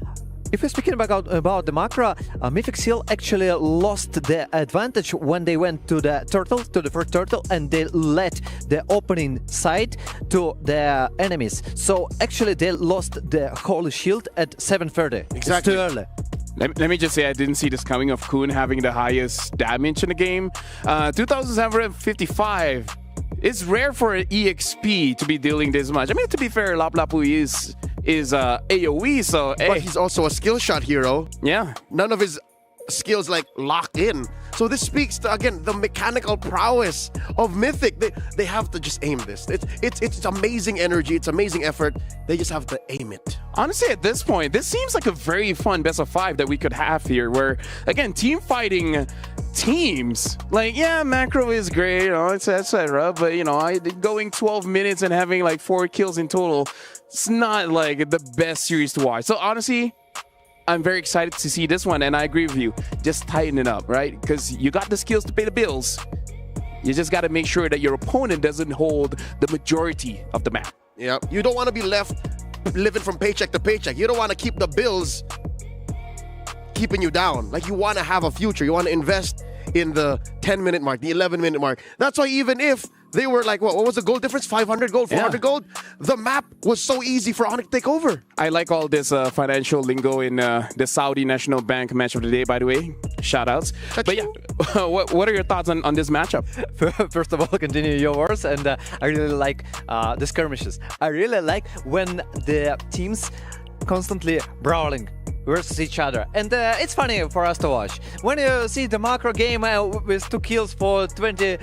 If we're speaking about the macro, Mythic Seal actually lost the advantage when they went to the first turtle, and they let the opening side to the enemies. So actually they lost the holy shield at 7:30. Exactly. It's too early. Let me just say, I didn't see this coming of Kun having the highest damage in the game. 2,755. It's rare for an EXP to be dealing this much. I mean, to be fair, Laplapu is AoE, so but he's also a skill shot hero. Yeah. None of his skills like locked in. So this speaks to, again, the mechanical prowess of Mythic. They have to just aim this. It's amazing energy. It's amazing effort. They just have to aim it. Honestly, at this point, this seems like a very fun best of 5 that we could have here, where, again, team fighting teams, like, yeah, macro is great, etc. But, going 12 minutes and having like 4 kills in total, it's not like the best series to watch. So honestly, I'm very excited to see this one, and I agree with you. Just tighten it up, right? Because you got the skills to pay the bills. You just got to make sure that your opponent doesn't hold the majority of the map. Yeah, you don't want to be left living from paycheck to paycheck. You don't want to keep the bills keeping you down. Like, you want to have a future. You want to invest in the 10-minute mark, the 11-minute mark. That's why even if they were like, what was the goal difference? 500 gold, 400 gold? The map was so easy for Onyx to take over. I like all this financial lingo in the Saudi National Bank match of the day, by the way. Shout-outs. But yeah, what are your thoughts on this matchup? First of all, continue yours, and I really like the skirmishes. I really like when the teams constantly brawling versus each other, and it's funny for us to watch. When you see the macro game with 2 kills for 20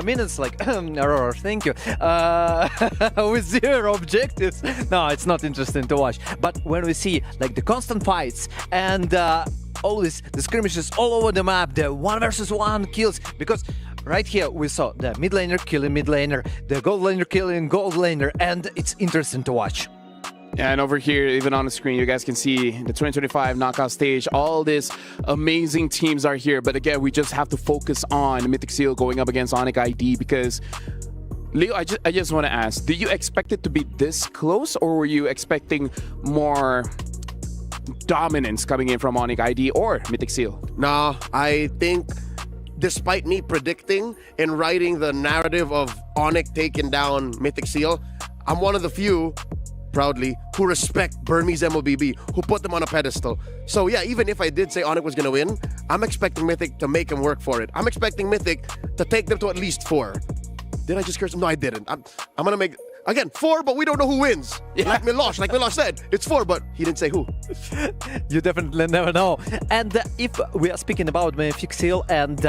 minutes, like, Aurora, thank you, with 0 objectives, no, it's not interesting to watch. But when we see like the constant fights and all the skirmishes all over the map, the 1 versus 1 kills, because right here we saw the mid laner killing mid laner, the gold laner killing gold laner, and it's interesting to watch. And over here, even on the screen, you guys can see the 2025 knockout stage. All these amazing teams are here. But again, we just have to focus on Mythic Seal going up against Onyx ID, because, Leo, I just want to ask, do you expect it to be this close, or were you expecting more dominance coming in from Onyx ID or Mythic Seal? No, I think despite me predicting and writing the narrative of Onyx taking down Mythic Seal, I'm one of the few, proudly, who respect Burmese MLBB, who put them on a pedestal. So yeah, even if I did say Onyx was going to win, I'm expecting Mythic to make him work for it. I'm expecting Mythic to take them to at least 4. Did I just curse him? No, I didn't. I'm going to make, again, 4, but we don't know who wins. Yeah. Like Milosh said, it's 4, but he didn't say who. You definitely never know. And if we are speaking about Mythic Seal and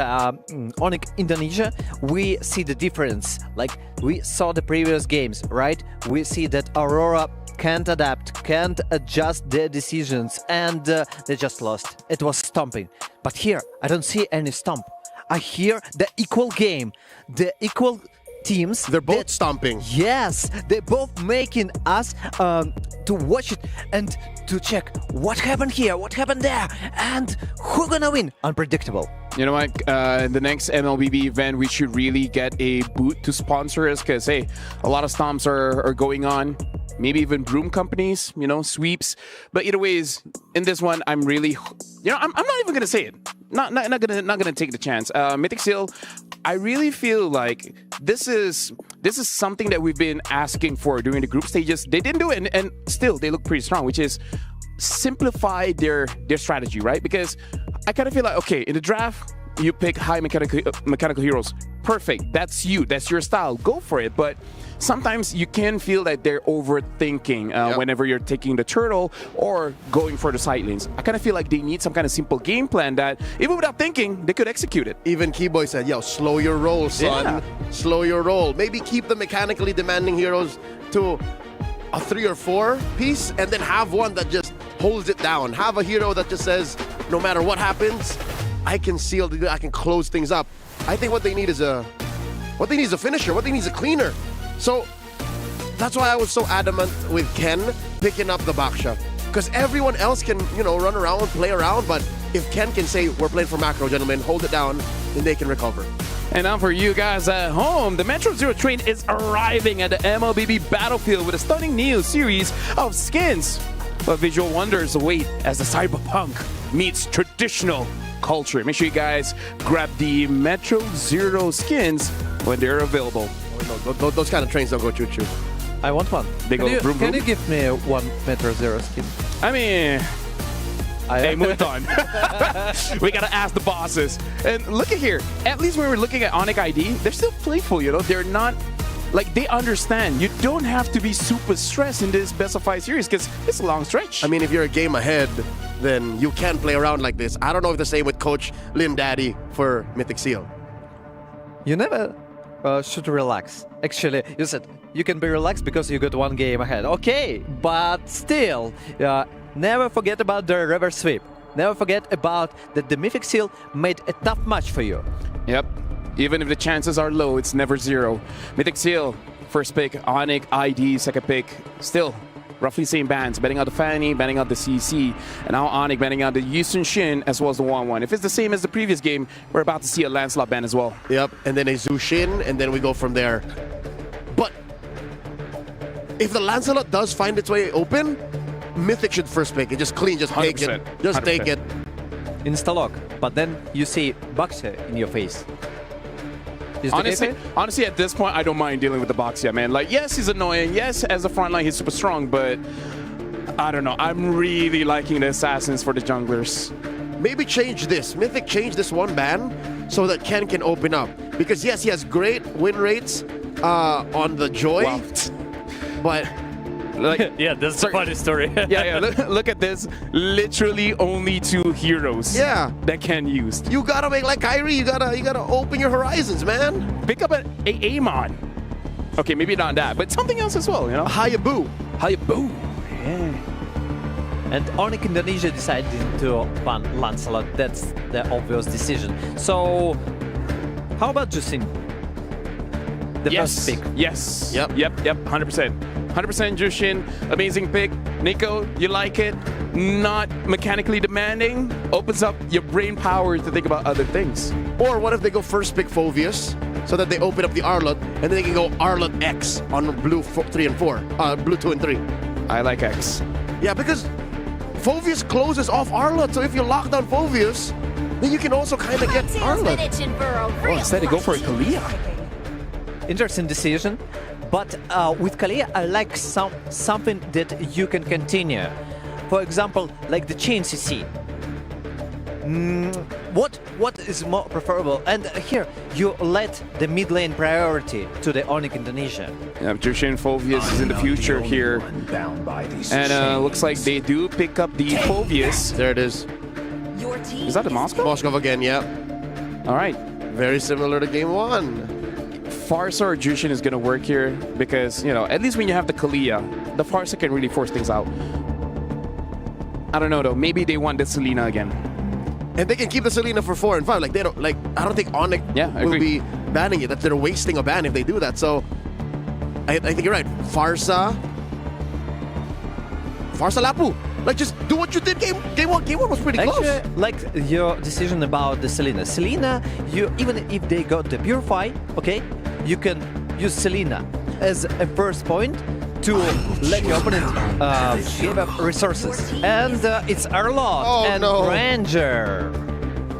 Onyx Indonesia, we see the difference. Like, we saw the previous games, right? We see that Aurora can't adapt, can't adjust their decisions, and they just lost. It was stomping. But here, I don't see any stomp. I hear the equal game, the equal teams. They're both stomping. Yes, they're both making us to watch it and to check what happened here, what happened there, and who's gonna win. Unpredictable. You know what? The next MLBB event, we should really get a boot to sponsor us, because, hey, a lot of stomps are going on. maybe even broom companies, sweeps. But either ways, in this one, I'm really, I'm not even gonna say it. Not gonna take the chance. Mythic Seal, I really feel like this is something that we've been asking for during the group stages. They didn't do it, and still they look pretty strong, which is simplify their strategy, right? Because I kind of feel like, okay, in the draft, you pick high mechanical heroes. Perfect. That's you. That's your style. Go for it. But sometimes you can feel that they're overthinking whenever you're taking the turtle or going for the side lanes. I kind of feel like they need some kind of simple game plan that, even without thinking, they could execute it. Even Keyboy said, yo, slow your roll, son. Yeah. Slow your roll. Maybe keep the mechanically demanding heroes to a 3 or 4 piece, and then have one that just holds it down. Have a hero that just says, no matter what happens, I can seal, I can close things up. I think what they need is a finisher. What they need is a cleaner. So that's why I was so adamant with Ken picking up the Baksha. Because everyone else can, run around, play around, but if Ken can say, we're playing for macro, gentlemen, hold it down, then they can recover. And now for you guys at home, the Metro Zero train is arriving at the MLBB battlefield with a stunning new series of skins. But visual wonders await as the cyberpunk meets traditional culture. Make sure you guys grab the Metro Zero skins when they're available. Oh, no, those kind of trains don't go choo-choo. I want one. They go vroom, vroom. Can you give me one Metro Zero skin? I mean... Hey, moved on. We gotta ask the bosses. And look at here. At least when we're looking at Onyx ID, they're still playful, They're not... they understand. You don't have to be super stressed in this best of 5 series because it's a long stretch. I mean, if you're a game ahead, then you can play around like this. I don't know if the same with Coach Lim Daddy for Mythic Seal. You never should relax. Actually, you said you can be relaxed because you got 1 game ahead. Okay, but still, never forget about the reverse sweep. Never forget about that the Mythic Seal made a tough match for you. Yep. Even if the chances are low, it's never 0. Mythic Seal, first pick. Onyx ID, second pick. Still, roughly same bans. Betting out the Fanny, betting out the CC. And now Onyx betting out the Yusun Shin as well as the 1-1. If it's the same as the previous game, we're about to see a Lancelot ban as well. Yep, and then a Zhu Shin, and then we go from there. But if the Lancelot does find its way open, Mythic should first pick it. Just clean, just take it. Just 100%. Take it. Insta-lock, but then you see Baksha in your face. Honestly, at this point, I don't mind dealing with the Baksha, man. Yes, he's annoying. Yes, as a frontline, he's super strong, but I don't know. I'm really liking the assassins for the junglers. Maybe change this. Mythic change this 1 ban so that Ken can open up. Because yes, he has great win rates on the Joy, wow. But... yeah, that's a funny story. yeah. Look at this. Literally only 2 heroes. That Ken used. You gotta make like Kyrie. You gotta open your horizons, man. Pick up an Amon. Okay, maybe not that, but something else as well. Hayabu. Yeah. And Onyx Indonesia decided to ban Lancelot. That's the obvious decision. So, how about Justin? The first pick. Yes. Yep. 100%. 100% Jushin, amazing pick. Nico, you like it? Not mechanically demanding, opens up your brain power to think about other things. Or what if they go first pick Phoveus, so that they open up the Arlot, and then they can go Arlot X on blue 3 and 4, blue 2 and 3. I like X. Yeah, because Phoveus closes off Arlot, so if you lock down Phoveus, then you can also kind of get Arlot. Instead they go for a Kalia. Interesting decision. But with Kalia, I like something that you can continue. For example, like the chain CC. What is more preferable? And here, you let the mid lane priority to the Onyx Indonesia. Yeah, Jushin Phoveus is in the future here. And looks like they do pick up the Phoveus. There it is. Is that the Moscow? Moscow again, yeah. All right. Very similar to game 1. Farsa or Jushin is going to work here because, at least when you have the Kalia, the Farsa can really force things out. I don't know, though. Maybe they want the Selena again. And they can keep the Selena for 4 and 5. I don't think Onyx will be banning it. That they're wasting a ban if they do that. So, I think you're right. Farsa Lapu. Just do what you did game 1. Game 1 was pretty close. Actually, your decision about the Selena. Selena, even if they got the Purify, okay, you can use Selena as a first point to let your opponent give up resources. And it's Arlot and Ranger.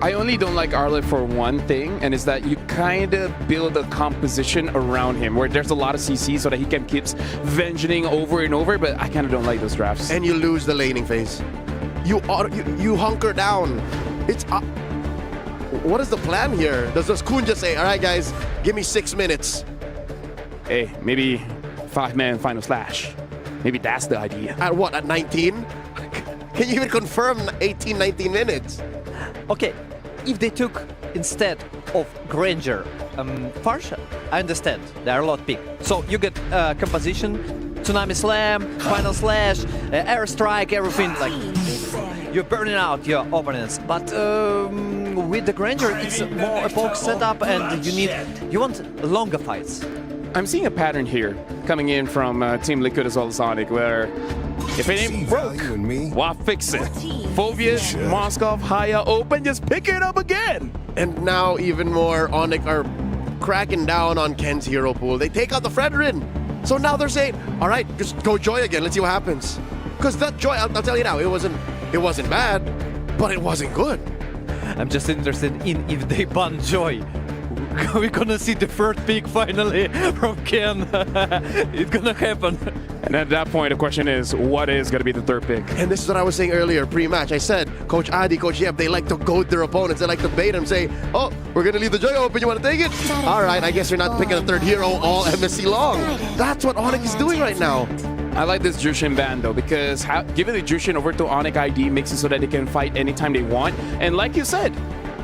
I only don't like Arlott for one thing, and it's that you kind of build a composition around him where there's a lot of CC so that he can keep vengeing over and over, but I kind of don't like those drafts. And you lose the laning phase. You hunker down. It's what is the plan here? Does Kun just say, all right, guys, give me 6 minutes? Hey, maybe 5-man final slash. Maybe that's the idea. At what, at 19? Can you even confirm 18, 19 minutes? Okay, if they took instead of Granger, Farsha, I understand, they are a lot big. So you get composition, Tsunami Slam, Final Slash, Airstrike, everything, like you're burning out your opponents. But with the Granger, it's more a bulk setup and you want longer fights. I'm seeing a pattern here coming in from Team Liquid as well as Sonic, where if it ain't broke, why fix it? Phobius, Moskov, Haya open, just pick it up again. And now even more, Onyx are cracking down on Ken's hero pool. They take out the Fredrin. So now they're saying, all right, just go Joy again. Let's see what happens. Because that Joy, I'll tell you now, it wasn't bad, but it wasn't good. I'm just interested in if they ban Joy. We're gonna see the third pick finally from Ken. It's gonna happen. And at that point, the question is, what is gonna be the third pick? And this is what I was saying earlier, pre-match. I said, Coach Adi, Coach Yep, they like to goad their opponents. They like to bait them, say, oh, we're gonna leave the Joy open, you wanna take it? All right, I guess you're not picking a third hero all MSC long. That's what Onyx is doing right now. I like this Jushin ban though, because giving the Jushin over to Onyx ID makes it so that they can fight anytime they want. And like you said,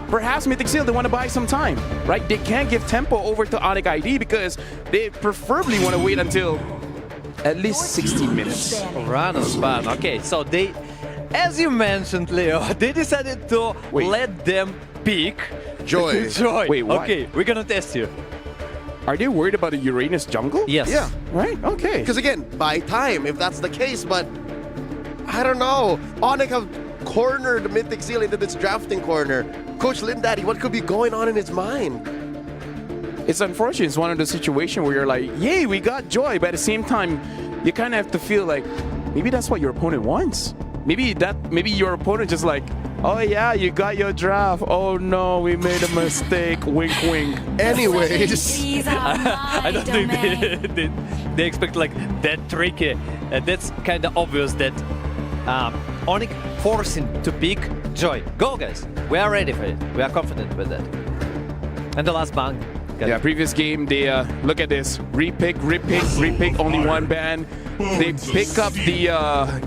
perhaps Mythic Seal, they want to buy some time, right? They can't give tempo over to Onyx ID because they preferably want to wait until at least 16 minutes. Rano's ban. Okay, so they, as you mentioned, Leo, they decided to let them pick Joy. Joy. Wait, what? Okay, we're gonna test you. Are they worried about a Uranus jungle? Yes. Yeah. Right, okay. Because again, buy time if that's the case, but I don't know. Onyx have cornered Mythic Seal into this drafting corner. Coach Lindaddy, what could be going on in his mind? It's unfortunate. It's one of those situations where you're like, yay, we got Joy, but at the same time, you kind of have to feel like maybe that's what your opponent wants. Maybe your opponent just like, oh yeah, you got your draft. Oh no, we made a mistake. Wink, wink. Anyways, I don't think they expect like that tricky. That's kind of obvious that Onyx forcing to pick Joy. Go guys, we are ready for it. We are confident with that. And the last ban. Yeah, previous game, they look at this. Repick, only one ban. They pick up the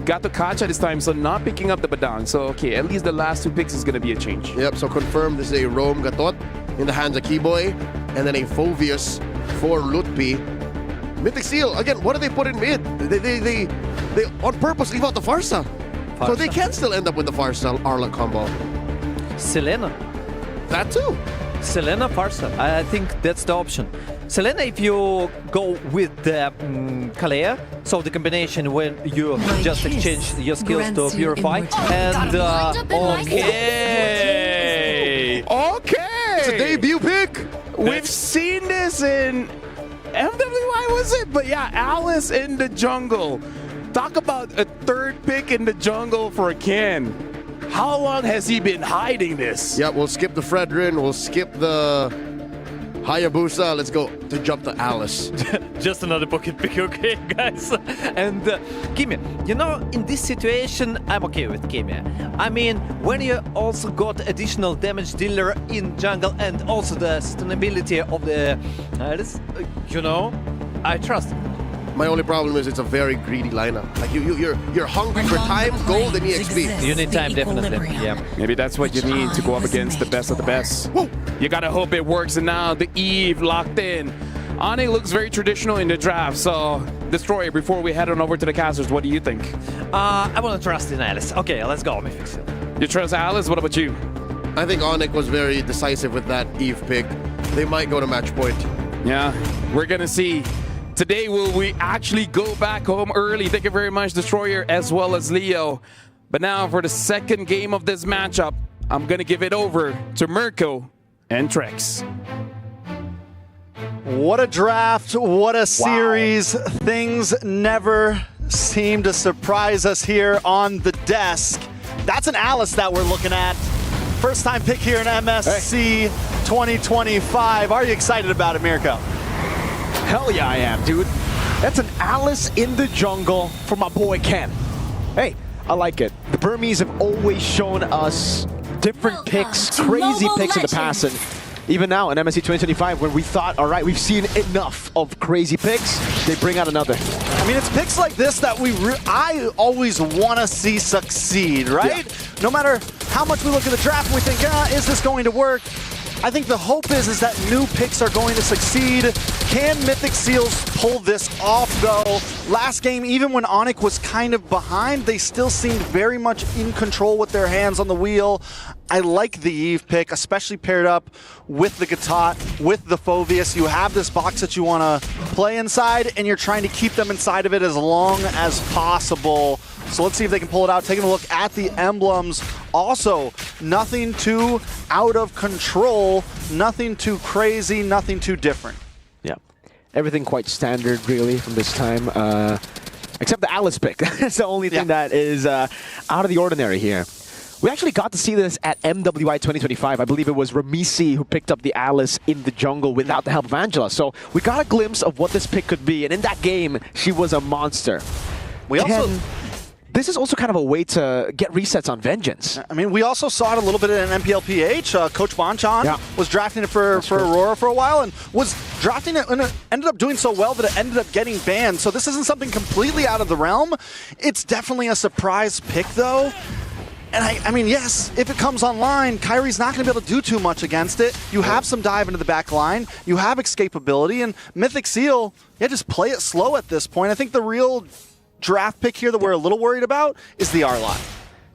Gato Kacha this time, so not picking up the Badang. So, okay, at least the last 2 picks is going to be a change. Yep, so confirmed this is a Rome Gatot in the hands of Keyboy, and then a Phobius for Lutpi. Mythic Seal, again, what do they put in mid? They on purpose leave out the Farsa. So they can still end up with the Farsa Arla combo. Selena. That too. Selena Farsa. I think that's the option. Selena, if you go with the Kalea, so the combination when you just exchange your skills to purify, and okay. It's a debut pick. We've seen this in MWI, was it? But yeah, Alice in the jungle. Talk about a third pick in the jungle for Ken. How long has he been hiding this? Yeah, we'll skip the Fredrin, we'll skip the Hayabusa, let's go to jump to Alice. Just another pocket pick, okay, guys? And Kimi, you know, in this situation, I'm okay with Kimi. I mean, when you also got additional damage dealer in jungle and also the sustainability of the, you know, I trust him. My only problem is it's a very greedy lineup. Like you're hungry for time, gold, and EXP. You need time, definitely. Yeah. Maybe that's what you need to go up against the best of the best. Woo! You gotta hope it works. And now the Eve locked in. Ane looks very traditional in the draft. So, Destroyer, before we head on over to the casters, what do you think? I want to trust in Alice. Okay, let's go, Mythic Seal. You trust Alice? What about you? I think Onyx was very decisive with that Eve pick. They might go to match point. Yeah, we're gonna see. Today, will we actually go back home early? Thank you very much, Destroyer, as well as Leo. But now, for the second game of this matchup, I'm going to give it over to Mirko and Trex. What a draft, what a series. Things never seem to surprise us here on the desk. That's an Alice that we're looking at. First time pick here in MSC 2025. Are you excited about it, Mirko? Hell yeah, I am, dude. That's an Alice in the jungle for my boy Ken. Hey, I like it. The Burmese have always shown us different picks, crazy picks in the past, and even now in MSC 2025, when we thought, all right, we've seen enough of crazy picks, they bring out another. I mean, it's picks like this that I always want to see succeed, right? Yeah. No matter how much we look at the draft and we think, is this going to work? I think the hope is that new picks are going to succeed. Can Mythic Seals pull this off, though? Last game, even when Onyx was kind of behind, they still seemed very much in control with their hands on the wheel. I like the Eve pick, especially paired up with the Gatot, with the Phoveus. You have this box that you want to play inside, and you're trying to keep them inside of it as long as possible. So let's see if they can pull it out. Taking a look at the emblems. Also, nothing too out of control, nothing too crazy, nothing too different. Yeah, everything quite standard, really, from this time. Except the Alice pick. That's the only thing that is out of the ordinary here. We actually got to see this at MWI 2025. I believe it was Ramisi who picked up the Alice in the jungle without the help of Angela. So we got a glimpse of what this pick could be. And in that game, she was a monster. This is also kind of a way to get resets on Vengeance. I mean, we also saw it a little bit in MPLPH. Coach Bonchan was drafting it for Aurora for a while and was drafting it and it ended up doing so well that it ended up getting banned. So this isn't something completely out of the realm. It's definitely a surprise pick, though. And I mean, yes, if it comes online, Kyrie's not going to be able to do too much against it. You have some dive into the back line. You have escapability. And Mythic Seal, just play it slow at this point. I think the real draft pick here that we're a little worried about is the R-Lot.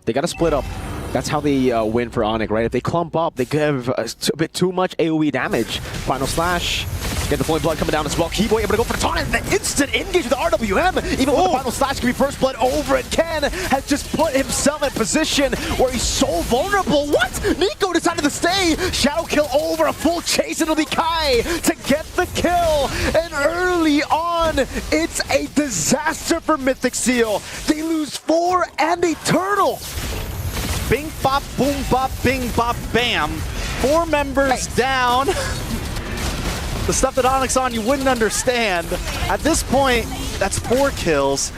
They got to split up. That's how they win for Onyx, right? If they clump up, they give a bit too much AoE damage. Final Slash. Get the Flowing Blood coming down as well. Keyboy able to go for the taunt and the instant engage with the RWM. Even with the Final Slash can be First Blood over it. Ken has just put himself in a position where he's so vulnerable. What? Nico decided to stay. Shadow kill over a full chase. It'll be Kai to get the kill. And early on, it's a disaster for Mythic Seal. They lose 4 and a turtle. Bing, bop, boom, bop, bing, bop, bam. 4 members down. The stuff that Onyx on you wouldn't understand. At this point, that's 4 kills.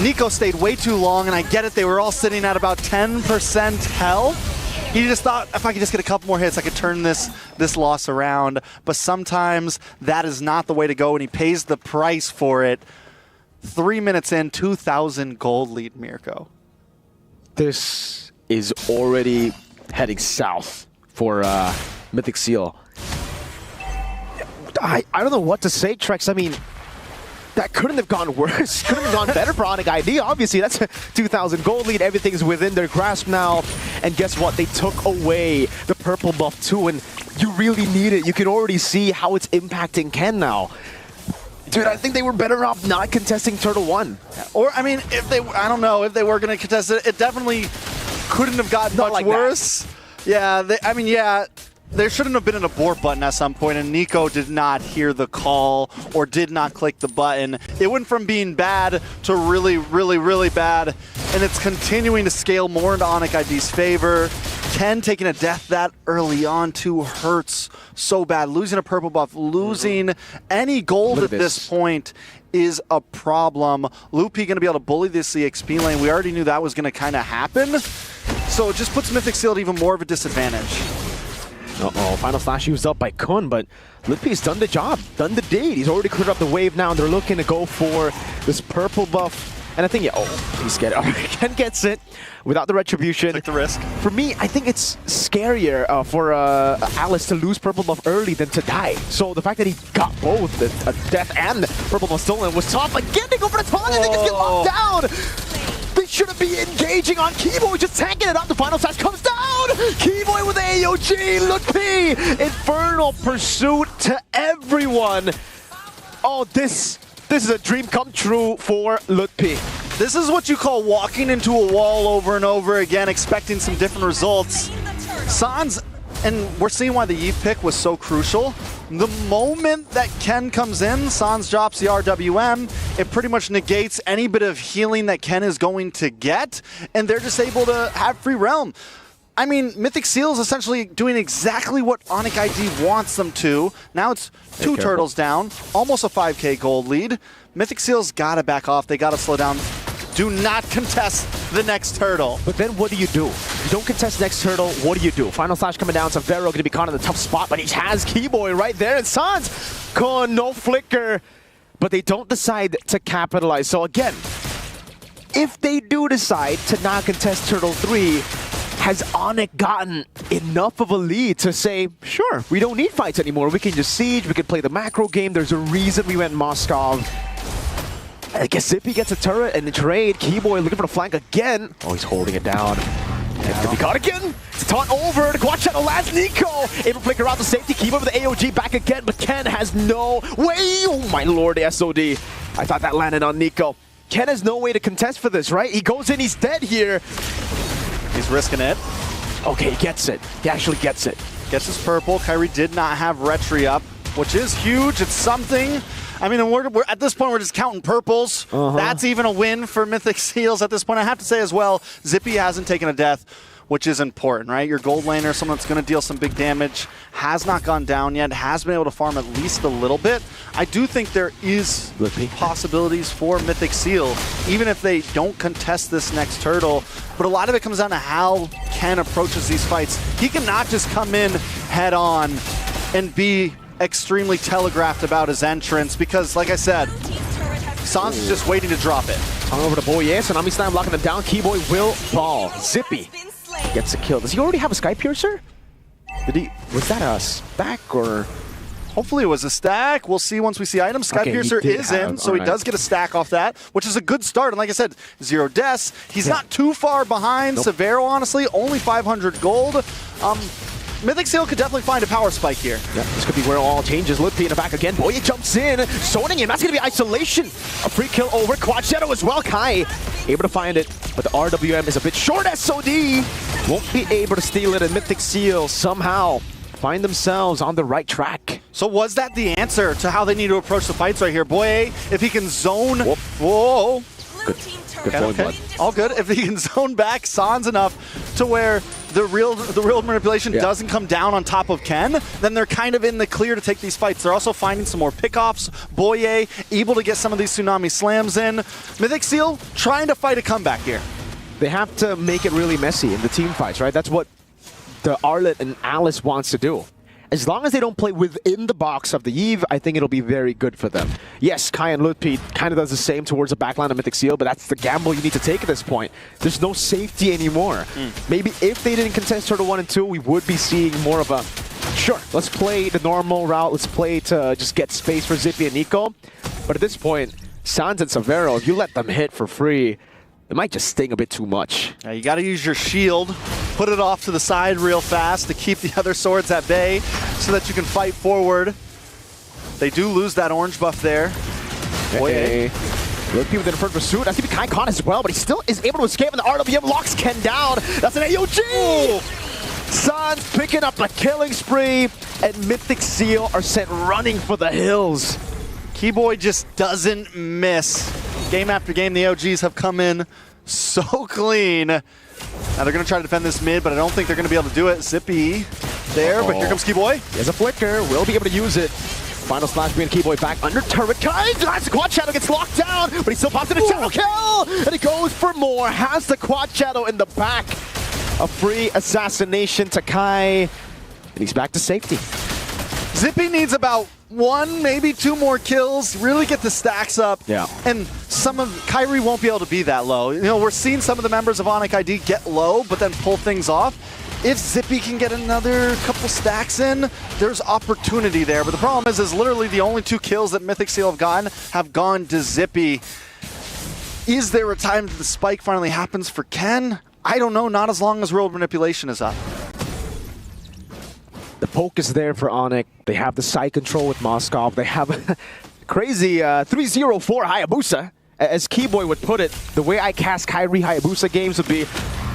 Nico stayed way too long, and I get it. They were all sitting at about 10% health. He just thought, if I could just get a couple more hits, I could turn this loss around. But sometimes that is not the way to go, and he pays the price for it. 3 minutes in, 2,000 gold lead, Mirko. This is already heading south for Mythic Seal. I don't know what to say, Trex. I mean, that couldn't have gone worse. Couldn't have gone better for Onyx ID. Obviously, that's a 2,000 gold lead. Everything's within their grasp now. And guess what? They took away the purple buff too, and you really need it. You can already see how it's impacting Ken now. Dude, I think they were better off not contesting Turtle 1. Or, I mean, I don't know, if they were going to contest it, it definitely couldn't have gotten much worse. Yeah, there shouldn't have been an abort button at some point, and Nico did not hear the call or did not click the button. It went from being bad to really, really, really bad, and it's continuing to scale more into Onyx ID's favor. Ken taking a death that early on too hurts so bad. Losing a purple buff, losing any gold at this point is a problem. Loopy going to be able to bully this EXP lane. We already knew that was going to kind of happen, so it just puts Mythic Seal at even more of a disadvantage. Uh-oh, Final Slash used up by Kun, but Lippy's done the job, done the deed. He's already cleared up the wave now, and they're looking to go for this purple buff. And I think, please get it. Ken gets it without the retribution. Take the risk. For me, I think it's scarier for Alice to lose purple buff early than to die. So the fact that he got both, a death and purple buff stolen, was tough. Again, they go for the taunt, and they just get locked down. They shouldn't be engaging on Keyboy, just tanking it up. The Final Slash comes down. Keyboy with the AOG. Look, Infernal Pursuit to everyone. Oh, this is a dream come true for Lutpi. This is what you call walking into a wall over and over again, expecting some different results. Sans, and we're seeing why the Eve pick was so crucial. The moment that Ken comes in, Sans drops the RWM, it pretty much negates any bit of healing that Ken is going to get, and they're just able to have free realm. I mean, Mythic Seal is essentially doing exactly what Onic ID wants them to. Now it's two turtles down, almost a 5k gold lead. Mythic Seal's got to back off. They got to slow down. Do not contest the next turtle. But then what do? You don't contest next turtle, what do? Final Slash coming down, Severo going to be caught in the tough spot, but he has Keyboy right there, and Sans, no flicker. But they don't decide to capitalize. So again, if they do decide to not contest Turtle 3, has Onic gotten enough of a lead to say, sure, we don't need fights anymore. We can just siege, we can play the macro game. There's a reason we went Moskov. I guess Zippy gets a turret and the trade. Keyboy looking for the flank again. Oh, he's holding it down. It's gonna be caught again. It's a taunt over. The quad shadow lands Nico. Able to flicker out the safety. Keyboy with the AOG back again, but Ken has no way. Oh my lord, the SOD. I thought that landed on Nico. Ken has no way to contest for this, right? He goes in, he's dead here. He's risking it. Okay, he gets it. He actually gets it. Gets his purple. Kyrie did not have Retri up, which is huge. It's something. I mean, we're at this point, we're just counting purples. That's even a win for Mythic Seals at this point. I have to say as well, Zippy hasn't taken a death, which is important, right? Your gold laner, someone that's going to deal some big damage, has not gone down yet, has been able to farm at least a little bit. I do think there is possibilities for Mythic Seal, even if they don't contest this next turtle. But a lot of it comes down to how Ken approaches these fights. He cannot just come in head on and be extremely telegraphed about his entrance because, like I said, Sans is just waiting to drop it. Tongue over to Boye, Tsunami Slam locking him down. Keyboy will fall. Zippy gets a kill. Does he already have a Sky Piercer? Was that a stack or? Hopefully it was a stack. We'll see once we see items. Sky Piercer is in, so he does get a stack off that, which is a good start. And like I said, 0 deaths. He's not too far behind Severo, honestly. Only 500 gold. Mythic Seal could definitely find a power spike here. Yeah, this could be where it all changes. Lippy in the back again. Boye jumps in, zoning him. That's going to be isolation. A free kill over. Quad Shadow as well. Kai able to find it, but the RWM is a bit short. SOD won't be able to steal it, and Mythic Seal somehow find themselves on the right track. So was that the answer to how they need to approach the fights right here? Boye, if he can zone... Whoa. Good point, bud. All good. If he can zone back Sans enough to where the real manipulation doesn't come down on top of Ken, then they're kind of in the clear to take these fights. They're also finding some more pickoffs. Boye able to get some of these Tsunami Slams in. Mythic Seal trying to fight a comeback here. They have to make it really messy in the team fights, right? That's what the Arlet and Alice wants to do. As long as they don't play within the box of the Eve, I think it'll be very good for them. Yes, Kai and Lutpi kind of does the same towards the backline of Mythic Seal, but that's the gamble you need to take at this point. There's no safety anymore. Maybe if they didn't contest Turtle 1 and 2, we would be seeing more of a, sure, let's play the normal route, let's play to just get space for Zippy and Nico. But at this point, Sans and Severo, if you let them hit for free, it might just sting a bit too much. Yeah, you got to use your shield, put it off to the side real fast to keep the other swords at bay so that you can fight forward. They do lose that orange buff there. Hey. Lutpi with the deferred pursuit. That's going to be Kai caught as well, but he still is able to escape, and the RWM locks Ken down. That's an AOG! Sans picking up a killing spree, and Mythic Seal are sent running for the hills. Keyboy just doesn't miss. Game after game, the OGs have come in so clean. Now they're going to try to defend this mid, but I don't think they're going to be able to do it. Zippy there, but here comes Keyboy. There's a flicker. Will be able to use it. Final Slash bringing Keyboy back under turret. Kai, the quad shadow gets locked down, but he still pops in a shadow kill, and he goes for more. Has the quad shadow in the back. A free assassination to Kai, and he's back to safety. Zippy needs about 1, maybe 2 more kills, really get the stacks up. Yeah. And some of Kyrie won't be able to be that low. You know, we're seeing some of the members of Onic ID get low, but then pull things off. If Zippy can get another couple stacks in, there's opportunity there. But the problem is literally the only 2 kills that Mythic Seal have gone to Zippy. Is there a time that the spike finally happens for Ken? I don't know, not as long as World Manipulation is up. The poke is there for Onic. They have the side control with Moskov. They have a crazy 304 Hayabusa. As Keyboy would put it, the way I cast Kyrie Hayabusa games would be,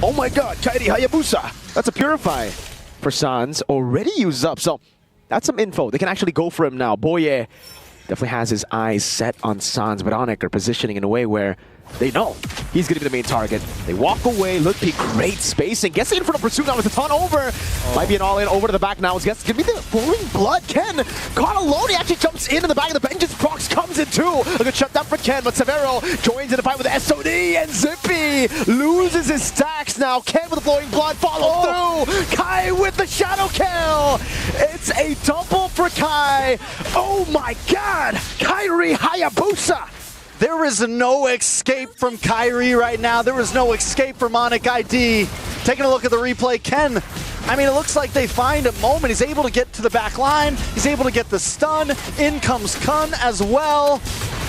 oh my god, Kyrie Hayabusa! That's a Purify for Sans. Already used up, so That's some info. They can actually go for him now. Boye definitely has his eyes set on Sans, but Onic are positioning in a way where they know he's going to be the main target. They walk away. Look, great spacing. Gets in front of Pursuit now with a ton over. Might be an all-in over to the back now. It's going to be the flowing blood. Ken caught alone. He actually jumps in the back of the vengeance. Prox comes in too. A good shutdown for Ken, but Severo joins in the fight with SOD, and Zippy loses his stacks now. Ken with the flowing blood follow through. Kai with the shadow kill. It's a double for Kai. Oh my god. Kairi Hayabusa. There is no escape from Kyrie right now. There is no escape from Onic ID. Taking a look at the replay, Ken, I mean, it looks like they find a moment. He's able to get to the back line. He's able to get the stun. In comes Kun as well,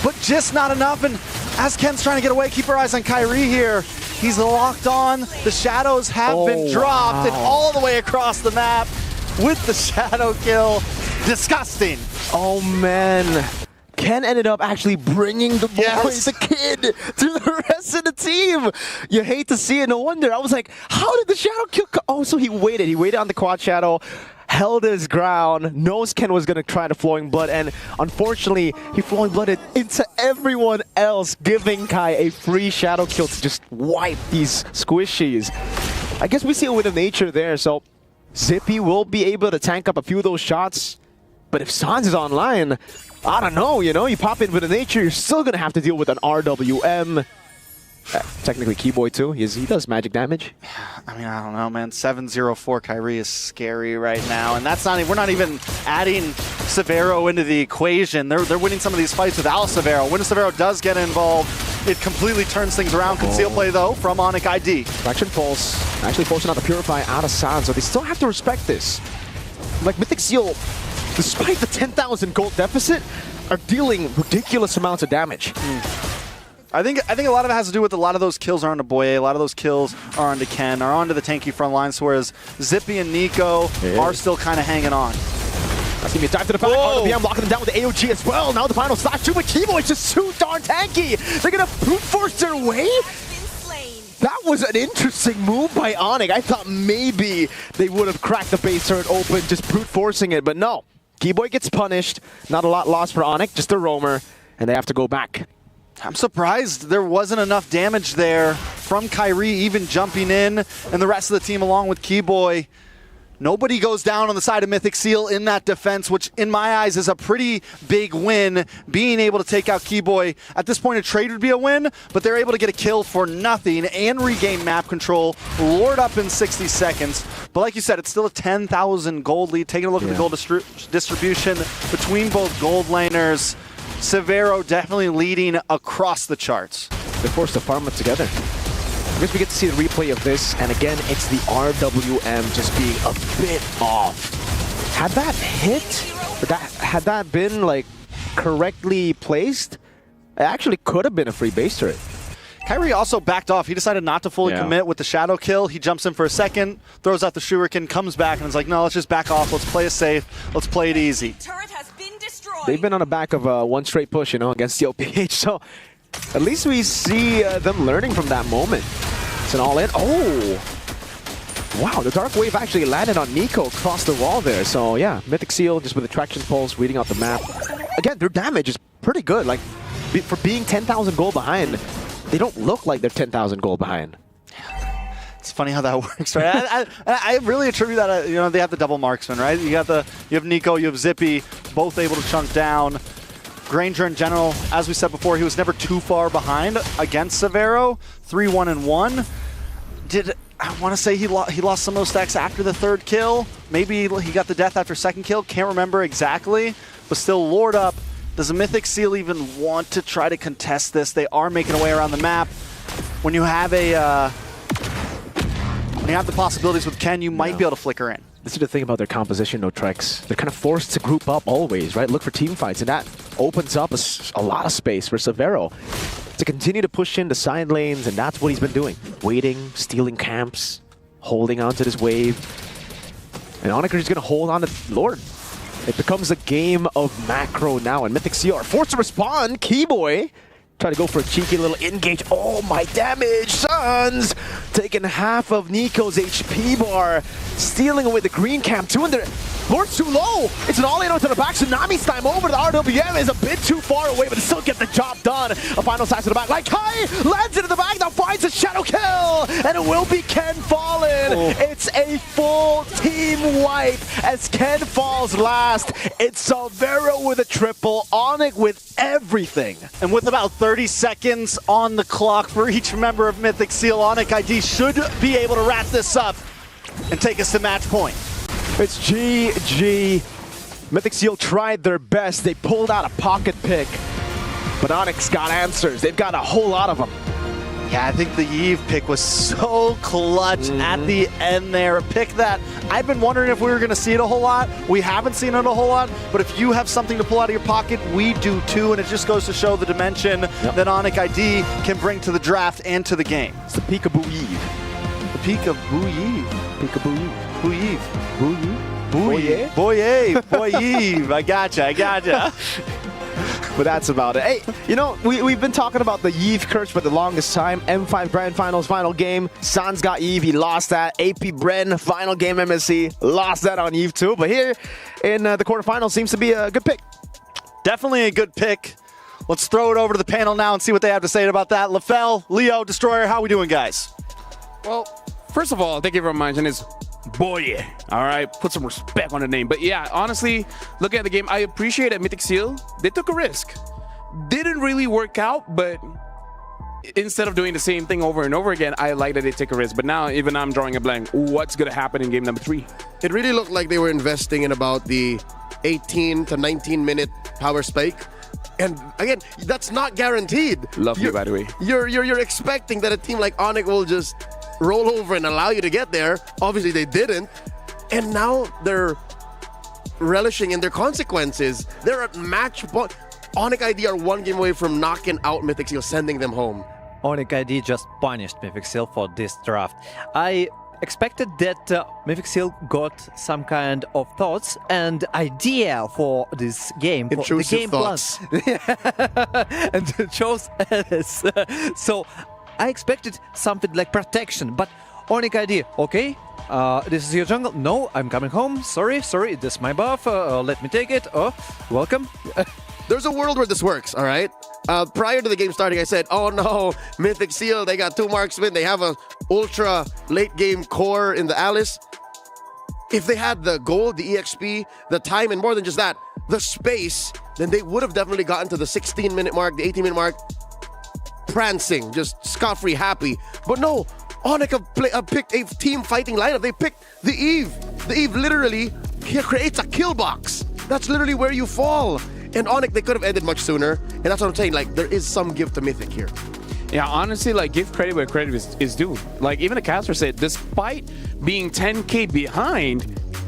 but just not enough. And as Ken's trying to get away, keep our eyes on Kyrie here. He's locked on. The shadows have been dropped and all the way across the map with the shadow kill. Disgusting. Oh, man. Ken ended up actually bringing the boys, the kid, to the rest of the team. You hate to see it. No wonder. I was like, how did the shadow kill? Oh, so he waited. He waited on the quad shadow, held his ground, knows Ken was going to try the flowing blood, and unfortunately, he flowing blooded into everyone else, giving Kai a free shadow kill to just wipe these squishies. I guess we see a win of nature there, so Zippy will be able to tank up a few of those shots. But if Sans is online, I don't know, you know, you pop in with a nature, you're still going to have to deal with an RWM. Technically Keyboy too, he does magic damage. I mean, I don't know, man. 7-0-4 Kyrie is scary right now, and that's not. We're not even adding Severo into the equation. They're winning some of these fights without Severo. When Severo does get involved, it completely turns things around. Conceal play though from Onic ID. Fraction Pulse, actually forcing out the Purify out of Sans, so they still have to respect this. Like Mythic Seal, despite the 10,000 gold deficit, are dealing ridiculous amounts of damage. I think a lot of it has to do with a lot of those kills are onto Boye, a lot of those kills are onto Ken, are onto the tanky front line, so whereas Zippy and Nico are still kind of hanging on. That's going to be a dive to the back. RWM locking them down with the AOG as well. Now the final slash too, but Keyboy is just too darn tanky. They're going to brute force their way? That was an interesting move by Onic. I thought maybe they would have cracked the base turret open, just brute forcing it, but no. Keyboy gets punished. Not a lot lost for Onic, just a roamer, and they have to go back. I'm surprised there wasn't enough damage there from Kyrie even jumping in, and the rest of the team along with Keyboy. Nobody goes down on the side of Mythic Seal in that defense, which in my eyes is a pretty big win. Being able to take out Keyboy, at this point a trade would be a win, but they're able to get a kill for nothing and regain map control, lord up in 60 seconds. But like you said, it's still a 10,000 gold lead. Taking a look at the gold distribution between both gold laners. Severo definitely leading across the charts. They're forced to farm it together. I guess we get to see the replay of this, and again, it's the RWM just being a bit off. Had that hit, or had that been like correctly placed, it actually could have been a free base turret. Kyrie also backed off. He decided not to fully commit with the shadow kill. He jumps in for a second, throws out the shuriken, comes back, and is like, no, let's just back off. Let's play it safe. Let's play it easy. They've been on the back of one straight push, you know, against the OPH, so at least we see them learning from that moment. It's an all-in. Oh! Wow, the Dark Wave actually landed on Nico across the wall there. So yeah, Mythic Seal just with the Traction Pulse, reading out the map. Again, their damage is pretty good. Like, for being 10,000 gold behind, they don't look like they're 10,000 gold behind. It's funny how that works, right? I really attribute that, you know, they have the double marksman, right? You have Nico, you have Zippy, both able to chunk down. Granger in general, as we said before, he was never too far behind against Severo. 3-1-1. I want to say he lost some of those stacks after the third kill. Maybe he got the death after second kill. Can't remember exactly, but still lord up. Does a Mythic Seal even want to try to contest this? They are making a way around the map. When you have the possibilities with Ken, you might be able to flicker in. This is the thing about their composition, no Trex. They're kind of forced to group up always, right? Look for team fights, and that opens up a lot of space for Severo to continue to push in the side lanes, and that's what he's been doing. Waiting, stealing camps, holding on to this wave. And Onic is going to hold on to Lord. It becomes a game of macro now, and Mythic Seal are forced to respond. Keyboy try to go for a cheeky little engage. Oh, my damage, Sans! Taking half of Nico's HP bar, stealing away the green camp too, and Board's too low. It's an all-in to the back. Tsunami's time over. The RWM is a bit too far away, but still get the job done. A final size to the back. Like Kai lands into the back, now finds a shadow kill, and it will be Ken Fallen. It's a full team wipe as Ken falls last. It's Salvero with a triple, Onyx with everything. And with about 30 seconds on the clock for each member of Mythic Seal, Onyx ID should be able to wrap this up and take us to match point. It's GG. Mythic Seal tried their best. They pulled out a pocket pick, but Onyx got answers. They've got a whole lot of them. Yeah, I think the Eve pick was so clutch at the end there. A pick that I've been wondering if we were going to see it a whole lot. We haven't seen it a whole lot, but if you have something to pull out of your pocket, we do too, and it just goes to show the dimension that Onyx ID can bring to the draft and to the game. It's the Peekaboo Eve. The Peekaboo Eve. Peekaboo Eve. Boo Eve. Boo Eve. Boye? Boye. Boye. I gotcha. But that's about it. Hey, you know, we've been talking about the Yves curse for the longest time. M5 Grand Finals final game. Sans got Yves, he lost that. AP Bren, final game MSC, lost that on Yves too. But here in the quarterfinals seems to be a good pick. Definitely a good pick. Let's throw it over to the panel now and see what they have to say about that. LaFell, Leo, Destroyer, how we doing, guys? Well, first of all, thank you for mentioning this. Boy, all right, put some respect on the name. But yeah, honestly, looking at the game, I appreciate that Mythic Seal, they took a risk. Didn't really work out, but instead of doing the same thing over and over again, I like that they take a risk. But now, even I'm drawing a blank. What's going to happen in game number 3? It really looked like they were investing in about the 18 to 19 minute power spike. And again, that's not guaranteed. Love you, by the way. You're expecting that a team like Onyx will just roll over and allow you to get there. Obviously, they didn't. And now they're relishing in their consequences. They're at match point. Onyx ID are one game away from knocking out Mythic Seal, sending them home. Onyx ID just punished Mythic Seal for this draft. I expected that Mythic Seal got some kind of thoughts and idea for this game. Intrusive for the game thoughts. Plan. And chose us. So I expected something like protection, but Onyx ID, okay, this is your jungle. No, I'm coming home. Sorry, this is my buff. Let me take it. Oh, welcome. There's a world where this works, all right? Prior to the game starting, I said, oh no, Mythic Seal, they got 2 marksmen. They have a ultra late game core in the Alice. If they had the gold, the EXP, the time, and more than just that, the space, then they would have definitely gotten to the 16-minute mark, the 18-minute mark, prancing, just scot-free, happy. But no, Onyx picked a team fighting lineup. They picked the Eve. The Eve literally creates a kill box. That's literally where you fall. And Onyx, they could have ended much sooner. And that's what I'm saying. Like, there is some give to Mythic here. Yeah, honestly, like, give credit where credit is due. Like, even the caster said, despite being 10k behind,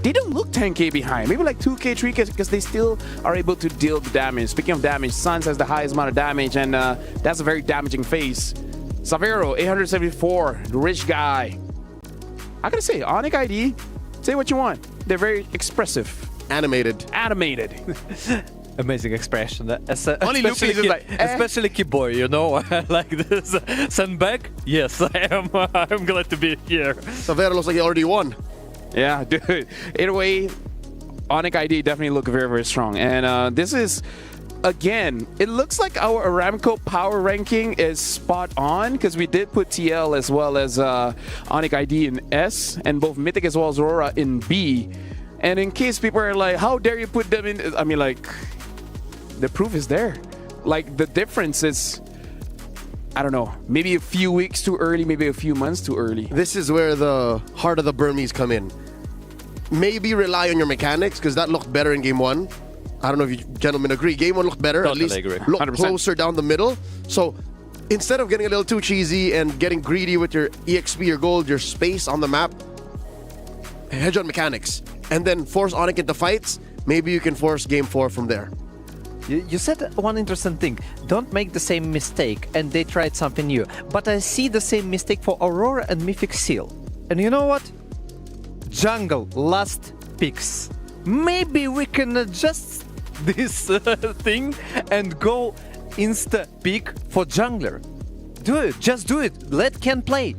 they don't look 10k behind. Maybe like 2k, 3k, because they still are able to deal the damage. Speaking of damage, Sans has the highest amount of damage, and that's a very damaging phase. Savero, 874, the rich guy. I gotta say, Onyx ID, say what you want. They're very expressive. Animated. Amazing expression. Only Luffy is like, especially Keyboy, you know, like this. Send back? Yes, I am. I'm glad to be here. Savero looks like he already won. Yeah, dude. Either way, Onyx ID definitely look very, very strong. And this is, again, it looks like our Aramco power ranking is spot on because we did put TL as well as Onyx ID in S and both Mythic as well as Aurora in B. And in case people are like, how dare you put them in? I mean, like, the proof is there. Like, the difference is, I don't know, maybe a few weeks too early, maybe a few months too early. This is where the heart of the Burmese come in. Maybe rely on your mechanics because that looked better in game 1. I don't know if you gentlemen agree. Game 1 looked better. Totally at least agree. looked 100%. closer down the middle. So instead of getting a little too cheesy and getting greedy with your EXP, your gold, your space on the map, hedge on mechanics. And then force Onyx into fights. Maybe you can force game 4 from there. You said one interesting thing. Don't make the same mistake, and they tried something new. But I see the same mistake for Aurora and Mythic Seal. And you know what? Jungle last picks. Maybe we can adjust this thing and go insta pick for jungler. Do it. Just do it. Let Ken play.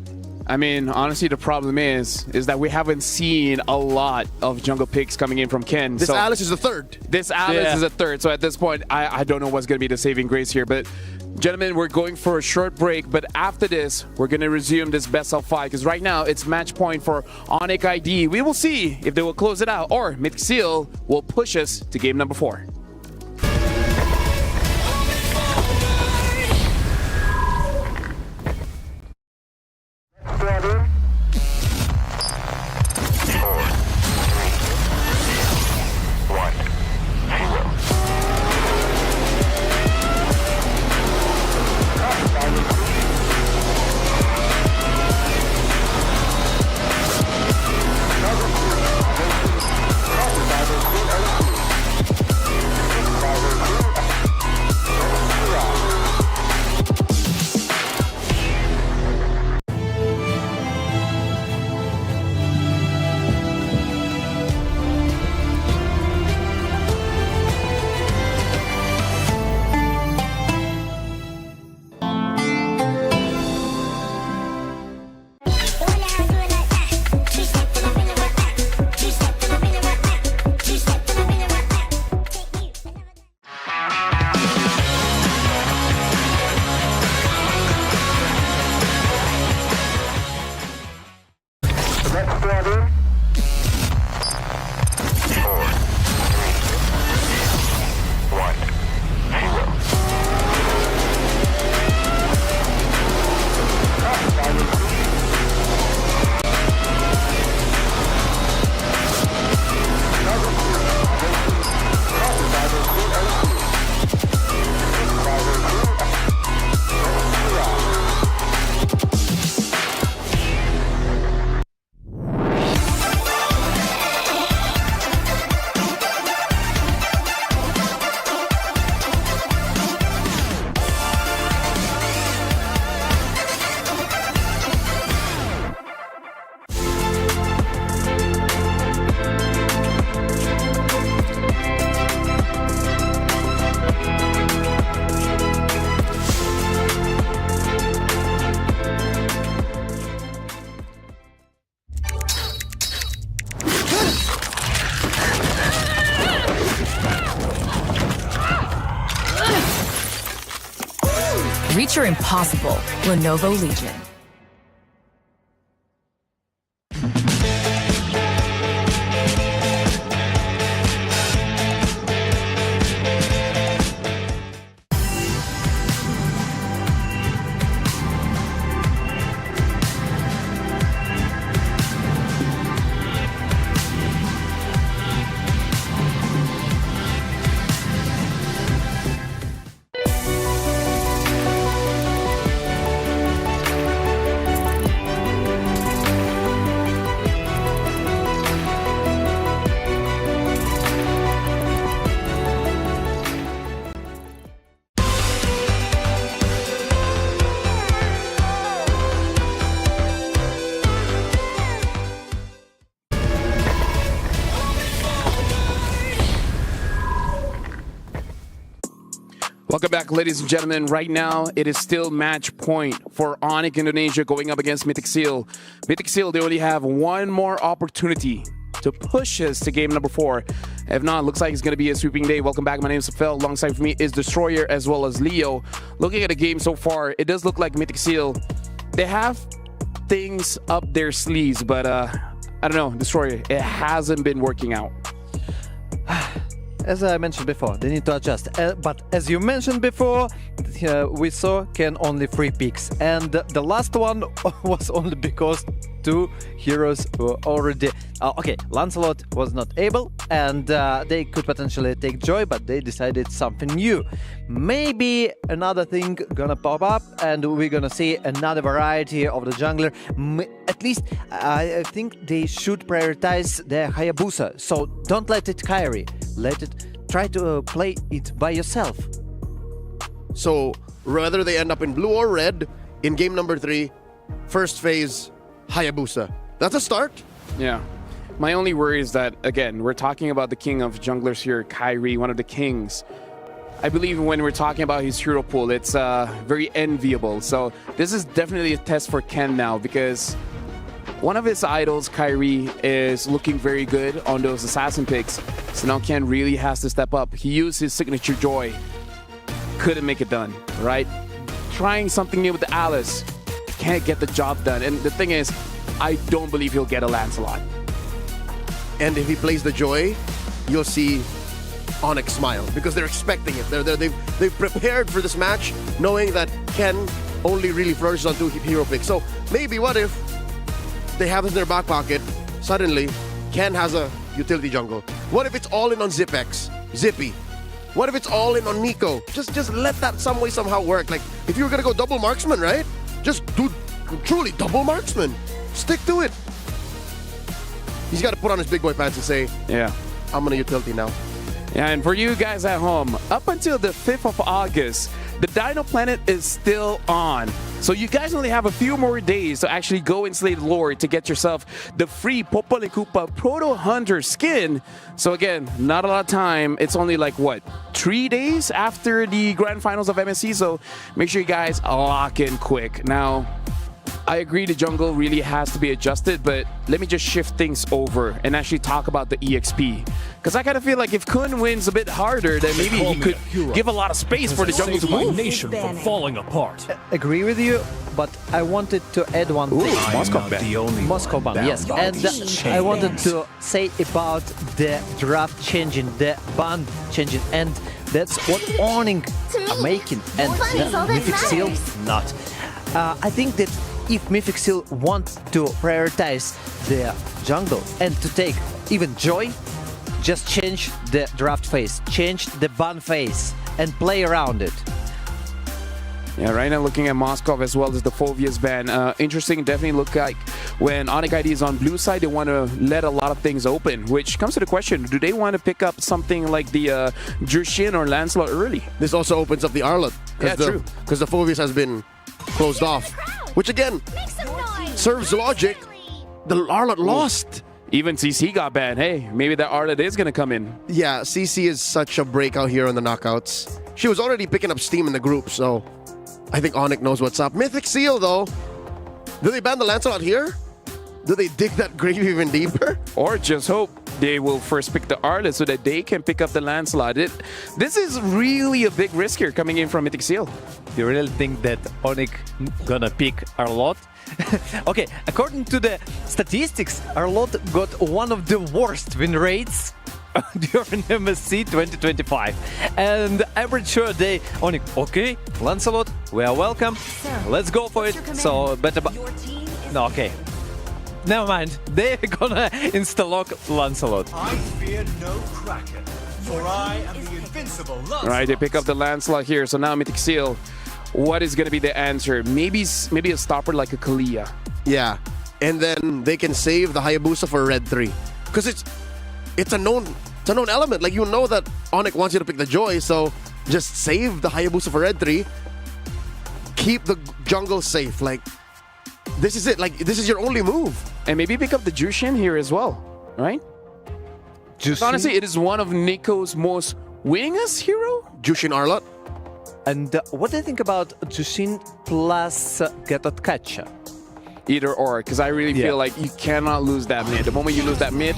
I mean, honestly, the problem is that we haven't seen a lot of jungle picks coming in from Ken. This Alice is the third. This Alice is a third. So at this point, I don't know what's going to be the saving grace here. But gentlemen, we're going for a short break. But after this, we're going to resume this best of 5. Because right now, it's match point for Onyx ID. We will see if they will close it out or Mythic Seal will push us to game number 4. Reach your impossible. Lenovo Legion. Welcome back, ladies and gentlemen. Right now, it is still match point for Onyx Indonesia going up against Mythic Seal. Mythic Seal, they only have one more opportunity to push us to game number 4. If not, looks like it's going to be a sweeping day. Welcome back. My name is Safel. Alongside for me is Destroyer as well as Leo. Looking at the game so far, it does look like Mythic Seal, they have things up their sleeves, but I don't know, Destroyer, it hasn't been working out. As I mentioned before, they need to adjust. But as you mentioned before, we saw Ken only 3 picks. And the last one was only because 2 heroes were already... okay, Lancelot was not able, and they could potentially take Joy, but they decided something new. Maybe another thing gonna pop up, and we're gonna see another variety of the jungler. At least, I think they should prioritize their Hayabusa. So don't let it carry. Let it try to play it by yourself. So whether they end up in blue or red in game number 3, first phase Hayabusa. That's a start. Yeah. My only worry is that, again, we're talking about the king of junglers here, Kyrie, one of the kings. I believe when we're talking about his hero pool, it's very enviable. So this is definitely a test for Ken now, because one of his idols, Kyrie, is looking very good on those assassin picks. So now Ken really has to step up. He used his signature joy. Couldn't make it done, right? Trying something new with the Alice. Can't get the job done. And the thing is, I don't believe he'll get a Lancelot. And if he plays the Joy, you'll see Onyx smile because they're expecting it. They've prepared for this match knowing that Ken only really flourishes on 2 hero picks. So maybe what if they have it in their back pocket, suddenly Ken has a utility jungle. What if it's all in on Zipex, Zippy? What if it's all in on Nico? Just let that some way somehow work. Like if you were gonna go double marksman, right? Just do truly double marksman. Stick to it. He's got to put on his big boy pants and say, yeah, I'm gonna utility now. Yeah, and for you guys at home, up until the 5th of August, the Dino Planet is still on. So you guys only have a few more days to actually go and slay the Lord to get yourself the free Popol and Koopa Proto Hunter skin. So again, not a lot of time. It's only like, what, 3 days after the grand finals of MSC? So make sure you guys lock in quick. Now, I agree the jungle really has to be adjusted, but let me just shift things over and actually talk about the EXP. Because I kind of feel like if Kun wins a bit harder, then maybe he could give a lot of space for the jungle to move. Nation from falling apart. Agree with you, but I wanted to add one thing. Moscow ban. Moscow ban, yes. And I wanted to say about the draft changing, the ban changing, and that's what Owning are making, and Mythic Seal not. I think that if Mythic Seal wants to prioritize the jungle and to take even Joy, just change the draft phase, change the ban phase, and play around it. Yeah, right now looking at Moskov as well as the Phoveus ban. Interesting, definitely look like when Onyx ID is on blue side, they want to let a lot of things open, which comes to the question, do they want to pick up something like the Jushin or Lancelot early? This also opens up the Arlott. Yeah, true. Because the Phoveus has been closed off, which again serves logic. The Arlott lost. Even CC got banned. Hey, maybe that Arlott is going to come in. Yeah, CC is such a breakout here in the knockouts. She was already picking up steam in the group, so I think Onyx knows what's up. Mythic Seal, though, do they ban the Lancelot here? Do they dig that grave even deeper? Or just hope they will first pick the Arlott so that they can pick up the Lancelot. This is really a big risk here coming in from Mythic Seal. You really think that Onyx gonna pick Arlott? Okay, according to the statistics, Arlott got one of the worst win rates during MSC 2025. And average sure they Onyx, okay, Lancelot, we are welcome. Let's go for it. So better no, okay. Never mind. They're gonna insta-lock Lancelot. I fear no Kraken, for I am the invincible Lancelot. All right, they pick up the Lancelot here. So now Mythic Seal, what is going to be the answer? Maybe a stopper like a Kalia. Yeah, and then they can save the Hayabusa for Red 3. Because it's a known element. Like, you know that Onyx wants you to pick the Joy, so just save the Hayabusa for Red 3. Keep the jungle safe. Like, this is it. Like, this is your only move. And maybe pick up the Jushin here as well, right? Honestly, it is one of Nico's most winningest hero. Jushin Arlott. And what do you think about Jushin plus Gatotkacha? Either or, because I really feel like you cannot lose that mid. The moment you lose that mid,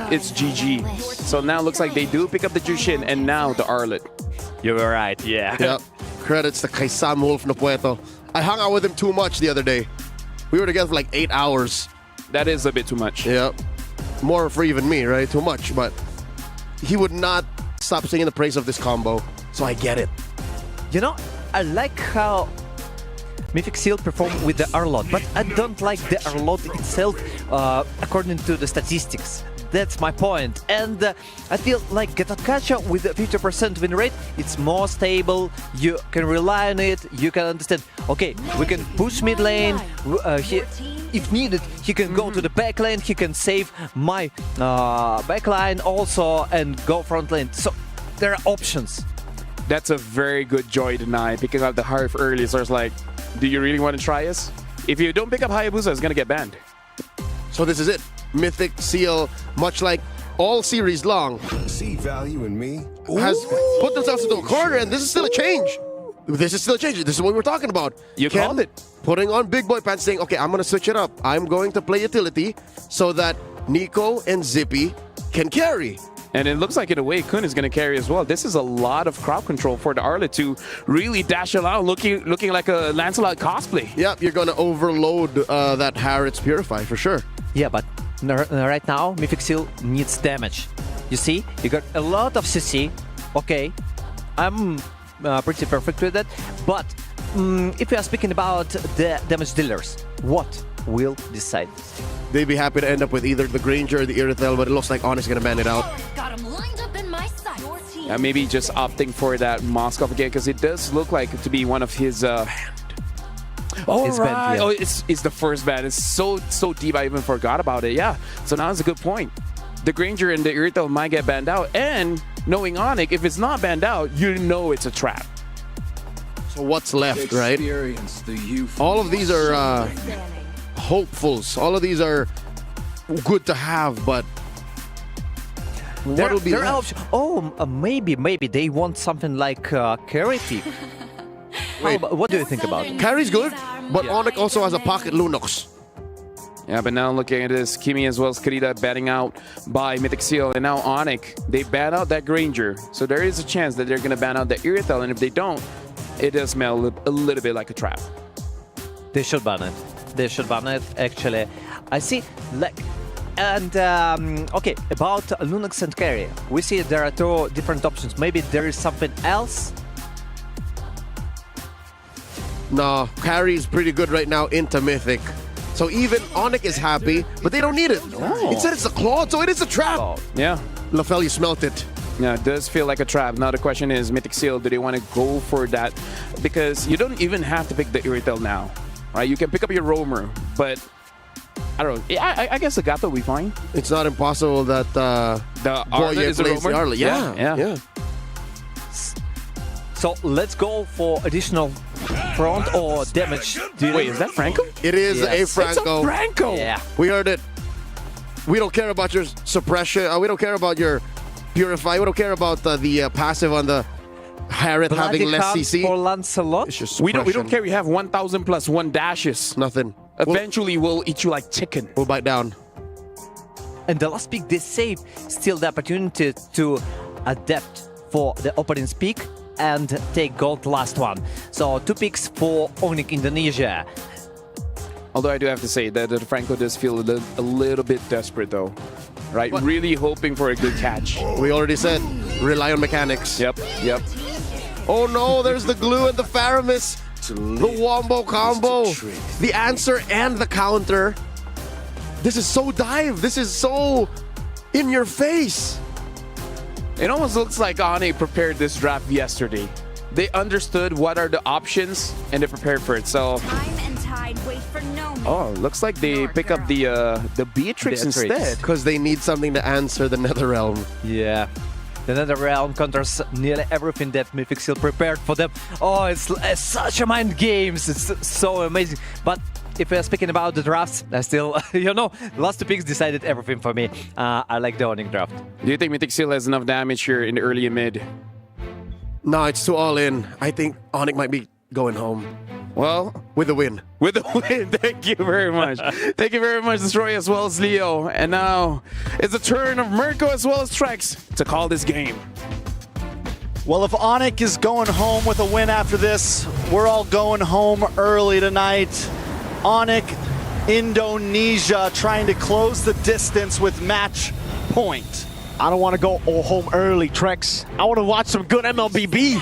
it's GG. So now it looks like they do pick up the Jushin and now the Arlott. You were right, yeah. Yep. Credits to kay Sam Wolf Napueto. I hung out with him too much the other day. We were together for like 8 hours. That is a bit too much. Yep. More for even me, right? Too much. But he would not stop singing the praise of this combo. So I get it. You know, I like how Mythic Seal performed with the Arlott, but I don't like the Arlott itself according to the statistics. That's my point. And I feel like Gatotkacha with a 50% win rate, it's more stable, you can rely on it, you can understand, okay, we can push mid lane, if needed, he can go to the back lane, he can save my back line also and go front lane. So there are options. That's a very good Joy deny, picking up the Harf early. So it's like, do you really want to try us? If you don't pick up Hayabusa, it's going to get banned. So this is it. Mythic Seal, much like all series long See value in me? has put themselves into a corner, and this is still a change. This is still a change. This is what we're talking about. You called it. Putting on big boy pants, saying, okay, I'm going to switch it up. I'm going to play utility so that Nico and Zippy can carry. And it looks like in a way Kun is going to carry as well. This is a lot of crowd control for the Arlet to really dash around looking like a Lancelot cosplay. Yep, you're going to overload that Harrods Purify for sure. Yeah, but right now, Mythic Seal needs damage. You see, you got a lot of CC. Okay, I'm pretty perfect with it. But if we are speaking about the damage dealers, what will decide? They'd be happy to end up with either the Granger or the Irithel, but it looks like Onyx is going to man it out. Got him lined up in my sight. Yeah, maybe just opting for that Moskov again, because it does look like to be one of his... Oh, His right. band, yeah. Oh, it's the first band. It's so deep, I even forgot about it. Yeah, so now it's a good point. The Granger and the Irithel might get banned out, and knowing Onyx, if it's not banned out, you know it's a trap. So what's left, right? Experience the youth. All of these are hopefuls. All of these are good to have, but what will be left? Maybe they want something like Carry Thief. What do you think about it? Carry's good, but Onyx also has a pocket Lunox. Yeah, but now looking at this, Kimi as well as Karita batting out by Mythic Seal, and now Onyx, they ban out that Granger. So there is a chance that they're going to ban out the Irithel, and if they don't, it does smell a little bit like a trap. They should ban it. They should ban it, actually. I see, like... And, okay, about Lunox and Carry. We see there are two different options. Maybe there is something else? No, Carry is pretty good right now into Mythic. So even Onyx is happy, but they don't need it. Oh. It said it's a claw, so it is a trap. Oh, yeah. LaFell, you smelt it. Yeah, it does feel like a trap. Now the question is, Mythic Seal, do they want to go for that? Because you don't even have to pick the Irithel now, right? You can pick up your Roamer, but I don't know. Yeah, I guess the Gato will be fine. It's not impossible that the Arlet is plays the the Roamer. Arlet. Yeah. So let's go for additional front or damage. Wait, is that Franco? It is a Franco. It's a Franco. Yeah. We heard it. We don't care about your suppression. We don't care about your Purify. We don't care about the passive on the Harrod having less CC. For Lancelot? It's just We don't suppression. care. We have 1,000 plus 1 dashes. Nothing. Eventually, we'll eat you like chicken. We'll bite down. And the last pick they save still the opportunity to adapt for the opening pick and take gold last one. So 2 picks for Onyx Indonesia. Although I do have to say that Franco does feel a little bit desperate though. Right? What? Really hoping for a good catch. We already said, rely on mechanics. Yep. Oh no, there's the glue and the Faramis. The Wombo combo. The answer and the counter. This is so dive. This is so in your face. It almost looks like Ane prepared this draft yesterday. They understood what are the options and they prepared for it. So Time and tide wait for no man. oh, looks like they pick up the Beatrix instead. Because they need something to answer the Netherrealm. Yeah. The Netherrealm counters nearly everything that Mythic Seal prepared for them. Oh, it's such a mind games. It's so amazing. But if we're speaking about the drafts, I still, the last 2 picks decided everything for me. I like the Onyx draft. Do you think Mythic Seal has enough damage here in the early and mid? No, it's too all in. I think Onyx might be going home. Well, with the win. With the win. Thank you very much. Thank you very much, Destroy, as well as Leo. And now it's the turn of Mirko as well as Trex to call this game. Well, if Onyx is going home with a win after this, we're all going home early tonight. Onyx, Indonesia, trying to close the distance with match point. I don't want to go home early, Trex. I want to watch some good MLBB.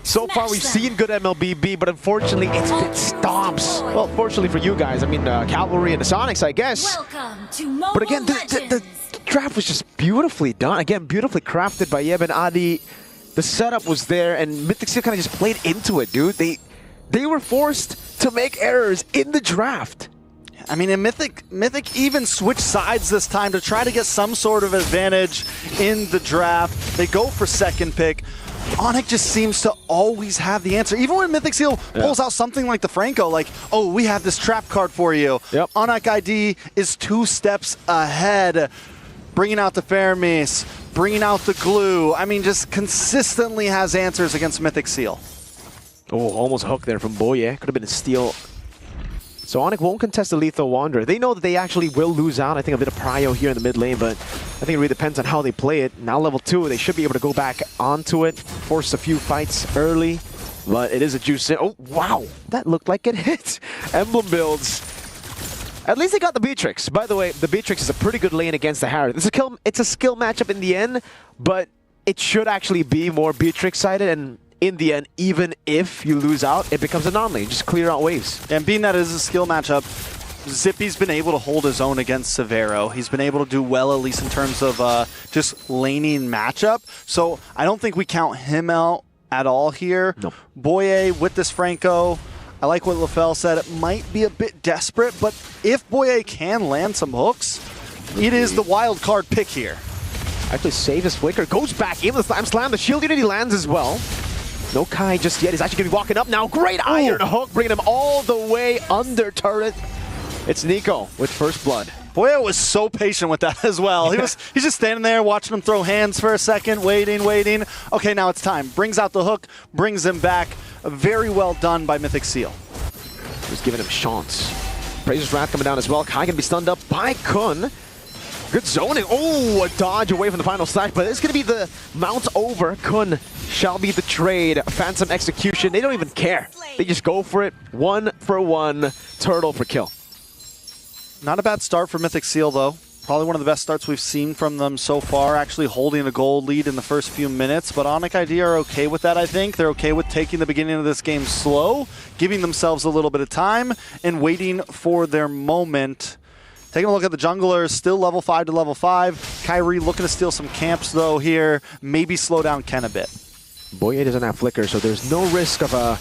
So far, we've seen good MLBB, but unfortunately, it's been stomps. Well, fortunately for you guys, I mean, Cavalry and the Sonics, I guess. Welcome to Mobile But again, the draft was just beautifully done. Again, beautifully crafted by Yeb and Adi. The setup was there, and Mythic Seal kind of just played into it, dude. They were forced to make errors in the draft. I mean, and Mythic even switched sides this time to try to get some sort of advantage in the draft. They go for second pick. Onyx just seems to always have the answer. Even when Mythic Seal pulls out something like the Franco, like, oh, we have this trap card for you. Yep. Onyx ID is 2 steps ahead. bringing out the Fermis, bringing out the glue. I mean, just consistently has answers against Mythic Seal. Oh, almost hook there from Boye. Could have been a steal. So Onyx won't contest the Lethal Wanderer. They know that they actually will lose out. I think a bit of prio here in the mid lane, but I think it really depends on how they play it. Now level 2, they should be able to go back onto it, force a few fights early, but it is a juice. Oh, wow. That looked like it hit. Emblem builds. At least they got the Beatrix. By the way, the Beatrix is a pretty good lane against the Harriet. It's a skill matchup in the end, but it should actually be more Beatrix-sided, and in the end, even if you lose out, it becomes a non-lane. Just clear out waves. And being that it is a skill matchup, Zippy's been able to hold his own against Severo. He's been able to do well, at least in terms of just laning matchup. So I don't think we count him out at all here. Nope. Boye with this Franco, I like what LaFell said. It might be a bit desperate, but if Boye can land some hooks, it is the wild card pick here. Actually save his flicker, goes back in the slam. The shield unity lands as well. No Kai just yet. He's actually going to be walking up now. Great iron hook, bringing him all the way under turret. It's Nico with first blood. Boye was so patient with that as well. He's just standing there watching him throw hands for a second, waiting. Okay, now it's time. Brings out the hook, brings him back. Very well done by Mythic Seal. Just giving him chance. Razor's Wrath coming down as well. Kai can be stunned up by Kun. Good zoning. Oh, a dodge away from the final stack, but it's going to be the mount over. Kun shall be the trade. Phantom execution. They don't even care. They just go for it. 1-for-1. Turtle for kill. Not a bad start for Mythic Seal, though. Probably one of the best starts we've seen from them so far, actually holding a gold lead in the first few minutes. But Onyx ID are okay with that, I think. They're okay with taking the beginning of this game slow, giving themselves a little bit of time, and waiting for their moment. Taking a look at the junglers, still level 5 to level 5. Kyrie looking to steal some camps, though, here. Maybe slow down Ken a bit. Boye doesn't have flicker, so there's no risk of a...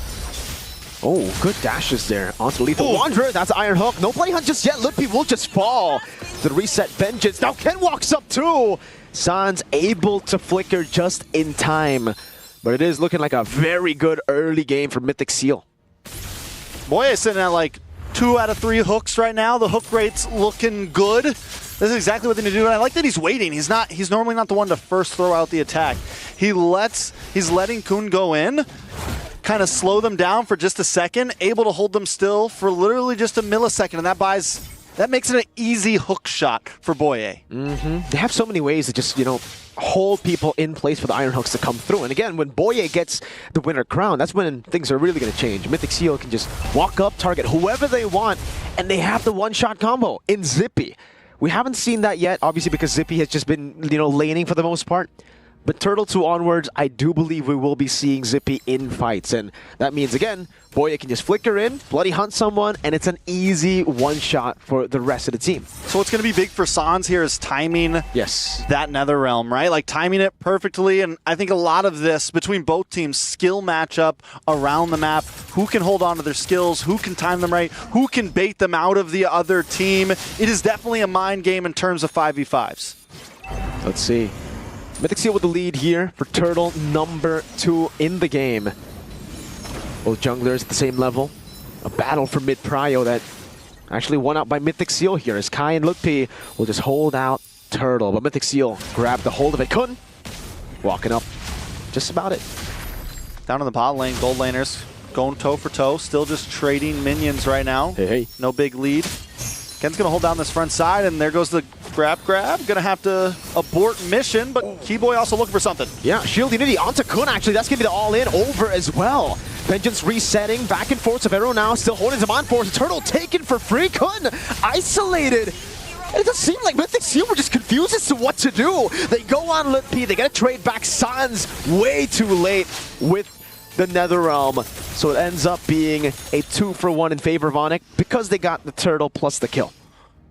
Oh, good dashes there onto Lethal Wanderer. That's Iron Hook. No play hunt just yet. Lippy will just fall. The reset vengeance. Now Ken walks up too. Sans able to flicker just in time. But it is looking like a very good early game for Mythic Seal. Boye is sitting at like 2 out of 3 hooks right now. The hook rate's looking good. This is exactly what they need to do. And I like that he's waiting. He's normally not the one to first throw out the attack. He's letting Kun go in, kind of slow them down for just a second, able to hold them still for literally just a millisecond, and that makes it an easy hook shot for Boye. They have so many ways to just, hold people in place for the iron hooks to come through. And again, when Boye gets the winner crown, that's when things are really going to change. Mythic Seal can just walk up, target whoever they want, and they have the one-shot combo in Zippy. We haven't seen that yet, obviously, because Zippy has just been, laning for the most part. But Turtle 2 onwards, I do believe we will be seeing Zippy in fights. And that means, again, Boye can just flicker in, bloody hunt someone, and it's an easy one-shot for the rest of the team. So what's going to be big for Sans here is timing that Netherrealm, right? Like timing it perfectly. And I think a lot of this, between both teams, skill matchup around the map, who can hold on to their skills, who can time them right, who can bait them out of the other team. It is definitely a mind game in terms of 5v5s. Let's see. Mythic Seal with the lead here for Turtle, number 2 in the game. Both junglers at the same level. A battle for mid prio that actually won out by Mythic Seal here, as Kai and Lutpi will just hold out Turtle. But Mythic Seal grabbed the hold of it. Kun walking up just about it. Down in the bot lane, gold laners going toe for toe, still just trading minions right now. Hey. No big lead. Ken's going to hold down this front side, and there goes the grab. Going to have to abort mission, but Keyboy also looking for something. Yeah, Shield Unity onto Kun, actually. That's going to be the all-in over as well. Vengeance resetting, back and forth. Severo now still holding him on for us. Turtle taken for free. Kun isolated. And it does seem like Mythic Seal were just confused as to what to do. They go on Lit P. They got to trade back Sans way too late with the Netherrealm. So it ends up being a 2-for-1 in favor of Onyx because they got the Turtle plus the kill.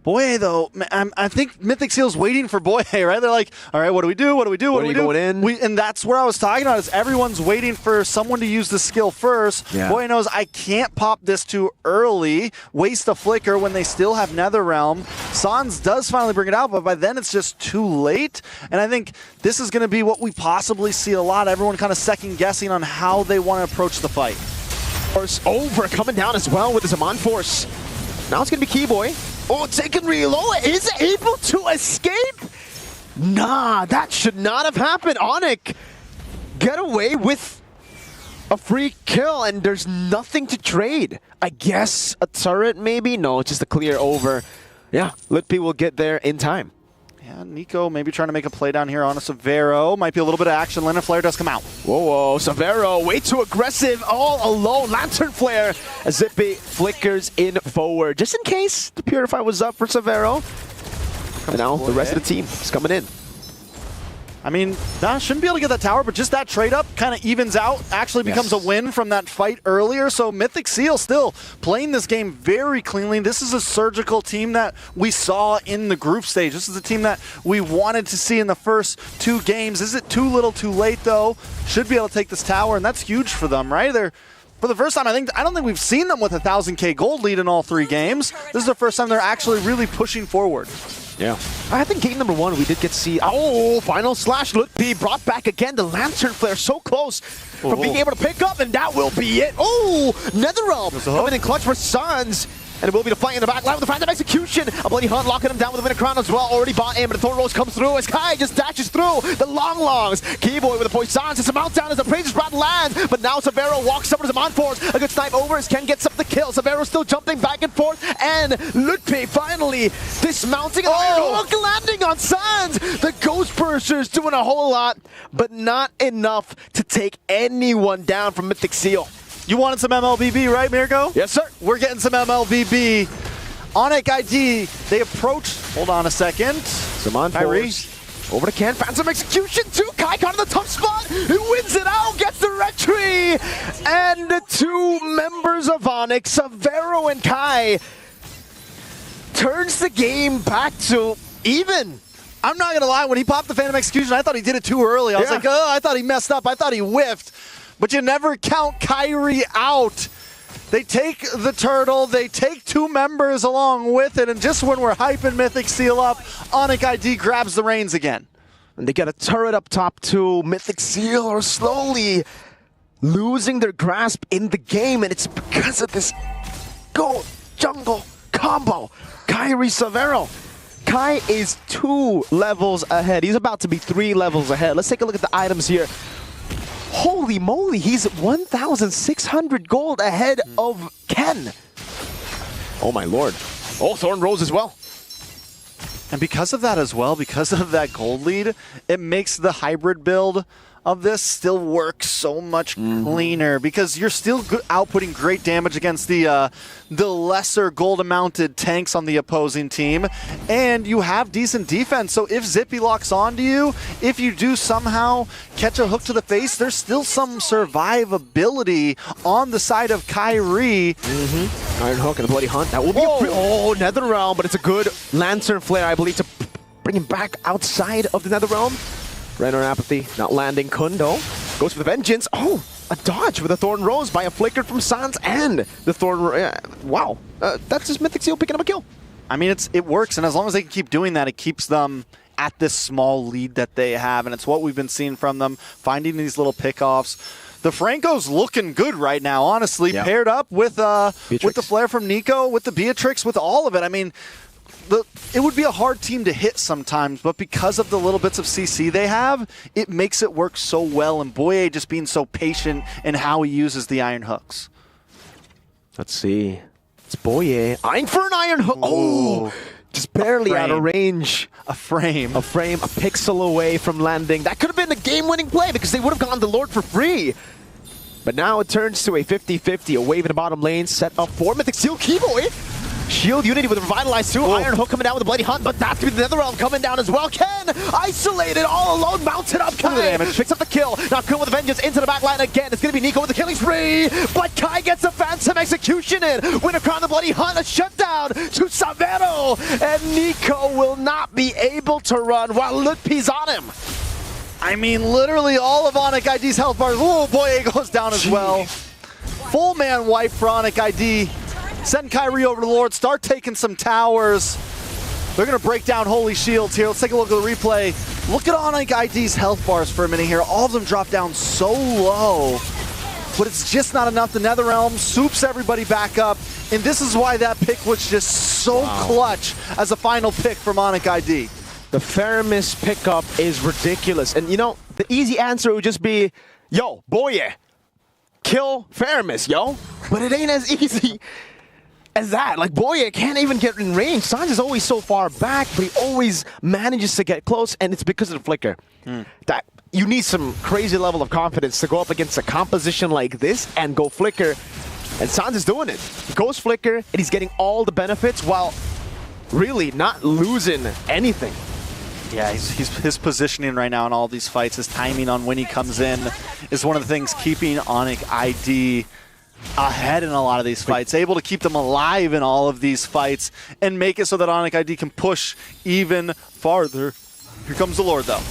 Boye, though, I think Mythic Seal's waiting for Boye, right? They're like, all right, what do we do? What do we do? What do we do? Going in? And that's where I was talking about, is everyone's waiting for someone to use the skill first. Yeah. Boye knows, I can't pop this too early, waste a flicker when they still have Netherrealm. Sans does finally bring it out, but by then it's just too late. And I think this is going to be what we possibly see a lot. Everyone kind of second-guessing on how they want to approach the fight. Force over, coming down as well with his Amon Force. Now it's going to be Keyboy. Oh, taken real low, is able to escape. Nah, that should not have happened. Onyx get away with a free kill, and there's nothing to trade. I guess a turret, maybe? No, just a clear over. Yeah, Litpi will get there in time. Yeah, Nico maybe trying to make a play down here on a Severo. Might be a little bit of action. Lantern Flare does come out. Whoa, Severo, way too aggressive, all alone. Lantern Flare as Zippy flickers in forward, just in case the Purify was up for Severo. And now the rest of the team is coming in. I mean, nah, shouldn't be able to get that tower, but just that trade-up kind of evens out, actually becomes a win from that fight earlier. So Mythic Seal still playing this game very cleanly. This is a surgical team that we saw in the group stage. This is a team that we wanted to see in the first 2 games. Is it too little too late, though? Should be able to take this tower, and that's huge for them, right? They're, for the first time, I don't think we've seen them with a 1,000k gold lead in all 3 games. This is the first time they're actually really pushing forward. Yeah. I think game number 1, we did get to see, final slash. Litpi brought back again. The Lantern Flare so close from being able to pick up, and that will be it. Oh, NetherRealm coming in clutch for Suns. And it will be the fight in the back line with the Phantom Execution. A Bloody Hunt locking him down with a Winter Crown as well. Already bought in, but the Thorn Rose comes through as Kai just dashes through the Longs. Keyboy with a Poisson. It's a mount down as the Praises Brat lands. But now Severo walks over to the Monforce. A good snipe over as Ken gets up the kill. Severo still jumping back and forth. And Litpi finally dismounting. Hook landing on Suns. The Ghost Pursers doing a whole lot, but not enough to take anyone down from Mythic Seal. You wanted some MLBB, right, Mirko? Yes, sir. We're getting some MLBB. Onyx ID, they approach. Hold on a second. Simon Force. Over to Ken. Phantom Execution too. Kai caught in the tough spot. He wins it out. Gets the red tree. And the 2 members of Onyx, Severo and Kai, turns the game back to even. I'm not going to lie. When he popped the Phantom Execution, I thought he did it too early. I was like, oh, I thought he messed up. I thought he whiffed. But you never count Kyrie out. They take the turtle, they take 2 members along with it, and just when we're hyping Mythic Seal up, Onyx ID grabs the reins again. And they get a turret up top too. Mythic Seal are slowly losing their grasp in the game, and it's because of this gold jungle combo. Kyrie Severo. Kai is 2 levels ahead. He's about to be 3 levels ahead. Let's take a look at the items here. Holy moly, he's 1,600 gold ahead of Ken. Oh my lord. Oh, Thorn Rose as well. And because of that as well, because of that gold lead, it makes the hybrid build of this still work so much cleaner, because you're still outputting great damage against the lesser gold-amounted tanks on the opposing team, and you have decent defense. So if Zippy locks onto you, if you do somehow catch a hook to the face, there's still some survivability on the side of Kyrie. Iron Hook and the Bloody Hunt. That will be NetherRealm, but it's a good Lantern Flare, I believe, to bring him back outside of the NetherRealm. Renner Apathy not landing. Kundo goes for the Vengeance. Oh, a dodge with a Thorn Rose by a flicker from Sans and the Thorn wow. That's just Mythic Seal picking up a kill. I mean, it works, and as long as they can keep doing that, it keeps them at this small lead that they have, and it's what we've been seeing from them, finding these little pickoffs. The Franco's looking good right now, honestly, paired up with the flare from Nico, with the Beatrix, with all of it. I mean, it would be a hard team to hit sometimes, but because of the little bits of CC they have, it makes it work so well, and Boye just being so patient in how he uses the Iron Hooks. Let's see. It's Boye. Eyeing for an Iron Hook. Oh, just barely out of range. A frame. A pixel away from landing. That could have been a game-winning play because they would have gone the Lord for free. But now it turns to a 50-50. A wave in the bottom lane set up for Mythic Seal. Keyboy. Shield Unity with a Revitalize too. Iron Hook coming down with a Bloody Hunt, but that's going to be the NetherRealm coming down as well. Ken, isolated, all alone, mounted up. Kai picks up the kill. Now Kun with a Vengeance into the back line again. It's going to be Nico with the killing spree, but Kai gets a Phantom Execution in. Winter Crown the Bloody Hunt, a shutdown to Severo, and Nico will not be able to run while Litpi's on him. I mean, literally all of Onyx ID's health bars. Oh boy, it goes down as well. Full man wipe for Onyx ID. Send Kyrie over to the Lord, start taking some towers. They're going to break down Holy Shields here. Let's take a look at the replay. Look at Onyx ID's health bars for a minute here. All of them drop down so low, but it's just not enough. The NetherRealm soups everybody back up, and this is why that pick was just so clutch as a final pick from Onyx ID. The Faramis pickup is ridiculous. And you know, the easy answer would just be, yo, Boye, kill Faramis, yo. But it ain't as easy as that. Like, Boye can't even get in range. Sans is always so far back, but he always manages to get close, and it's because of the flicker. That you need some crazy level of confidence to go up against a composition like this and go flicker. And Sans is doing it. He goes flicker, and he's getting all the benefits while really not losing anything. Yeah, his positioning right now in all these fights, his timing on when he comes in is one of the things keeping Onic ID ahead in a lot of these fights, able to keep them alive in all of these fights and make it so that Onic ID can push even farther. Here comes the Lord, though.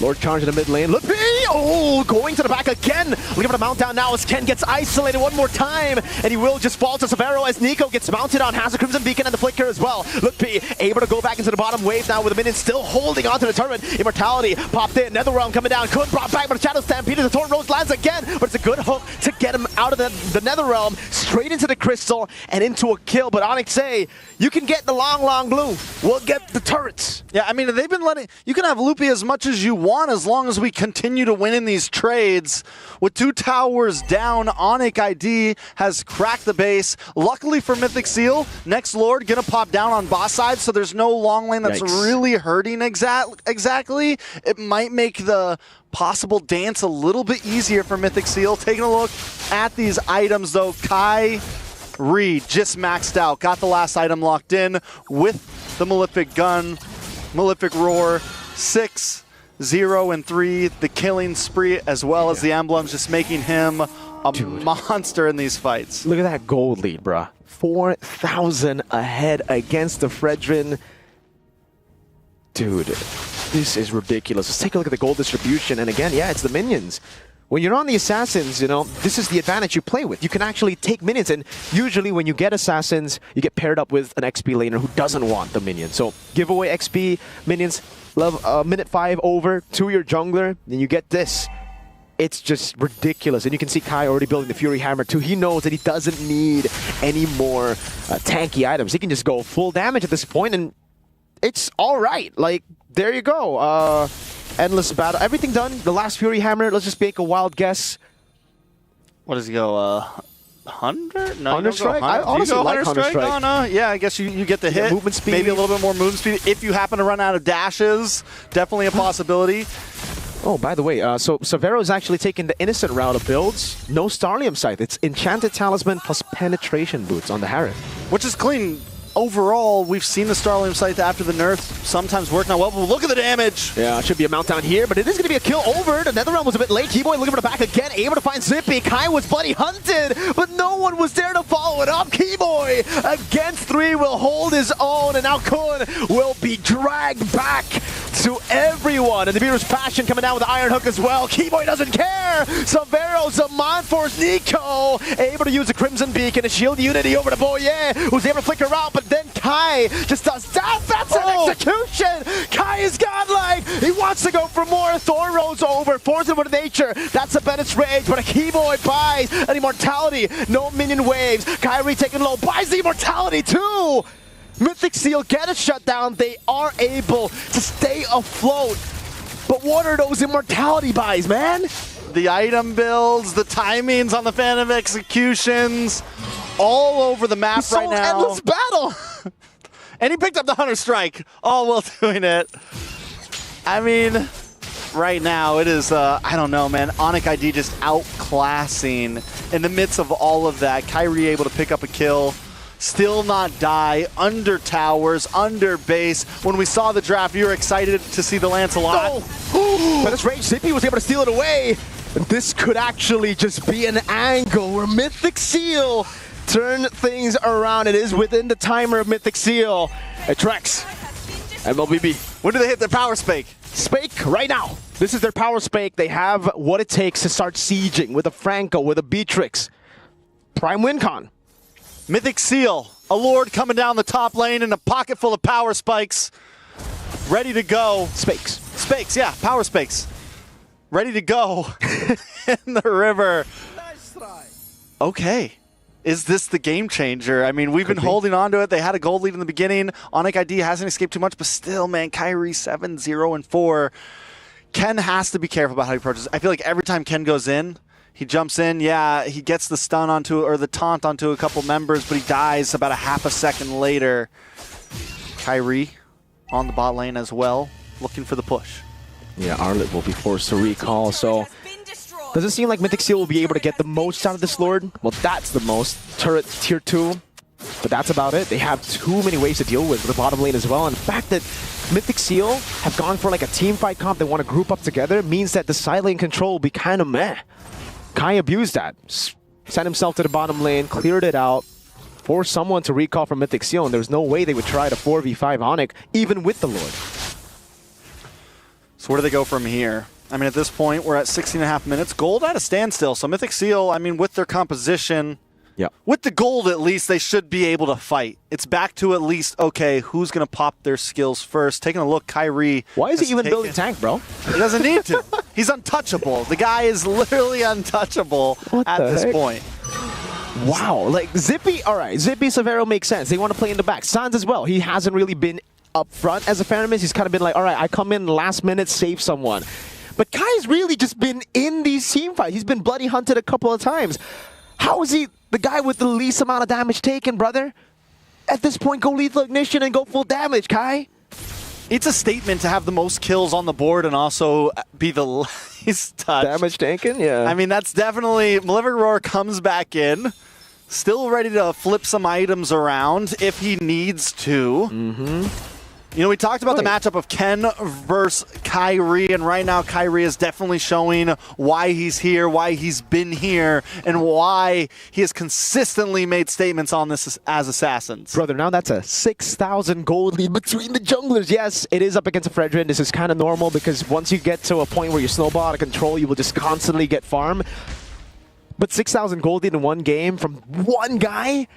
Lord charge in the mid lane. Lippy! Oh, going to the back again. Looking for the mount down now as Ken gets isolated one more time. And he will just fall to Severo as Nico gets mounted on, has a Crimson Beacon and the Flicker as well. Lippy able to go back into the bottom wave now with the minions still holding onto the turret. Immortality popped in. Netherrealm coming down. Kun brought back, but the Shadow Stampede. The Thorn Rose lands again. But it's a good hook to get him out of the Netherrealm, straight into the Crystal and into a kill. But Onyx say, you can get the long blue. We'll get the turrets. Yeah, I mean, they've been letting... You can have Loopy as much as you want as long as we continue to win in these trades. With 2 towers down, Onic ID has cracked the base. Luckily for Mythic Seal, next Lord gonna pop down on boss side, so there's no long lane that's really hurting exactly. It might make the possible dance a little bit easier for Mythic Seal. Taking a look at these items, though, Kai Reed just maxed out. Got the last item locked in with the Malefic Gun, Malefic Roar, 6, 0, and 3. The killing spree as well as the emblems, just making him a monster in these fights. Look at that gold lead, bruh. 4,000 ahead against the Fredrin. Dude, this is ridiculous. Let's take a look at the gold distribution. And again, yeah, it's the minions. When you're on the Assassins, you know, this is the advantage you play with. You can actually take minions, and usually when you get Assassins, you get paired up with an XP laner who doesn't want the minion. So give away XP, minions, love minute 5 over to your jungler, then you get this. It's just ridiculous. And you can see Kai already building the Fury Hammer too. He knows that he doesn't need any more tanky items. He can just go full damage at this point, and it's all right. Like, there you go. Endless battle. Everything done. The last Fury Hammer. Let's just make a wild guess. What does he go? 100? No, Hunter Strike? I honestly like Hunter Strike. Oh, no. Yeah, I guess you get the hit. Yeah, movement speed. Maybe a little bit more movement speed. If you happen to run out of dashes, definitely a possibility. Oh, by the way, so Severo is actually taking the innocent route of builds. No Starlium Scythe. It's Enchanted Talisman plus Penetration Boots on the Harith. Which is clean. Overall, we've seen the Starlium Scythe after the nerf sometimes work out well, but look at the damage. Yeah, it should be a mount down here, but it is going to be a kill over. The Netherrealm was a bit late. Keyboy looking for the back again, able to find Zippy. Kai was bloody hunted, but no one was there to follow it up. Keyboy against 3 will hold his own, and now Kun will be dragged back to everyone. And the Beater's Passion coming down with the Iron Hook as well. Keyboy doesn't care. Severo's a Monforce. Nico able to use a Crimson Beacon and shield Unity over to Boye, who's able to flicker out, but then Kai just does that. That's an execution. Kai is godlike. He wants to go for more. Thorn rolls over, force him with nature. That's a Bennett's Rage, but a Keyboy buys an Immortality. No minion waves. Kyrie taking low, buys the Immortality too. Mythic Seal get a shutdown. They are able to stay afloat. But what are those Immortality buys, man? The item builds, the timings on the Phantom Executions, all over the map right now. Endless battle. And he picked up the Hunter Strike, all while doing it. I mean, right now it is, I don't know, man. Onic ID just outclassing in the midst of all of that. Kyrie able to pick up a kill. Still not die, under towers, under base. When we saw the draft, you were excited to see the Lancelot. But this Rage Zippy was able to steal it away. And this could actually just be an angle where Mythic Seal turn things around. It is within the timer of Mythic Seal. Trex, MLBB. When do they hit their power spake? Spake right now. This is their power spake. They have what it takes to start sieging with a Franco, with a Beatrix. Prime WinCon. Mythic Seal, a Lord coming down the top lane in a pocket full of power spikes. Ready to go. Spakes. Spakes, yeah, power spakes. Ready to go in the river. Nice try. Okay. is this the game changer? I mean, we've been holding on to it. They had a gold lead in the beginning. Onic ID hasn't escaped too much, but still, man, Kyrie 7-0-4. Ken has to be careful about how he approaches. I feel like every time Ken goes in, he jumps in. Yeah, he gets the stun onto or the taunt onto a couple members, but he dies about a half a second later. Kyrie on the bot lane as well, looking for the push. Yeah, Arlet will be forced to recall, so does it seem like Mythic Seal will be able to get the most out of this Lord? Well, that's the most. Turret tier 2, but that's about it. They have too many ways to deal with the bottom lane as well, and the fact that Mythic Seal have gone for like a team fight comp, they want to group up together, means that the side lane control will be kind of meh. Kai abused that. Sent himself to the bottom lane, cleared it out, forced someone to recall from Mythic Seal, and there's no way they would try to 4v5 Onic, even with the Lord. So where do they go from here? I mean, at this point, we're at 16.5 minutes. Gold at a standstill. So Mythic Seal, I mean, with their composition, with the gold at least, they should be able to fight. It's back to at least, okay, who's going to pop their skills first? Taking a look, Kyrie. Why is he even building tank, bro? He doesn't need to. He's untouchable. The guy is literally untouchable at this point. Wow, like Zippy, all right, Zippy, Severo makes sense. They want to play in the back. Sans as well. He hasn't really been up front as a Phantomist. He's kind of been like, all right, I come in last minute, save someone. But Kai's really just been in these team fights. He's been bloody hunted a couple of times. How is he the guy with the least amount of damage taken, brother? At this point, go lethal ignition and go full damage, Kai. It's a statement to have the most kills on the board and also be the least touched. Damage taken, yeah. I mean, that's definitely... Malefic Roar comes back in, still ready to flip some items around if he needs to. Mm-hmm. You know, we talked about the matchup of Ken versus Kyrie, and right now Kyrie is definitely showing why he's here, why he's been here, and why he has consistently made statements on this as Assassins. Brother, now that's a 6,000 gold lead between the junglers. Yes, it is up against a Fredrin. This is kind of normal because once you get to a point where you snowball out of control, you will just constantly get farm. But 6,000 gold lead in one game from one guy?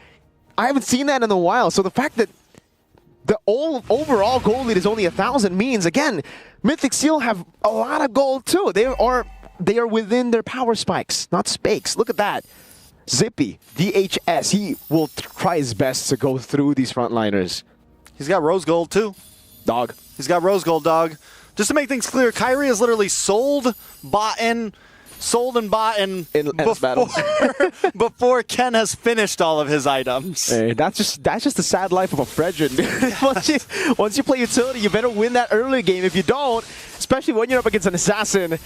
I haven't seen that in a while. So the fact that the overall gold lead is only 1,000 means, again, Mythic Seal have a lot of gold too. They are within their power spikes, not spakes. Look at that. Zippy, DHS, he will try his best to go through these frontliners. He's got rose gold too. Dog. He's got rose gold, dog. Just to make things clear, Kyrie has literally sold and bought before Ken has finished all of his items. Hey, that's just the sad life of a Fredrin. once you play utility, you better win that early game. If you don't, especially when you're up against an assassin,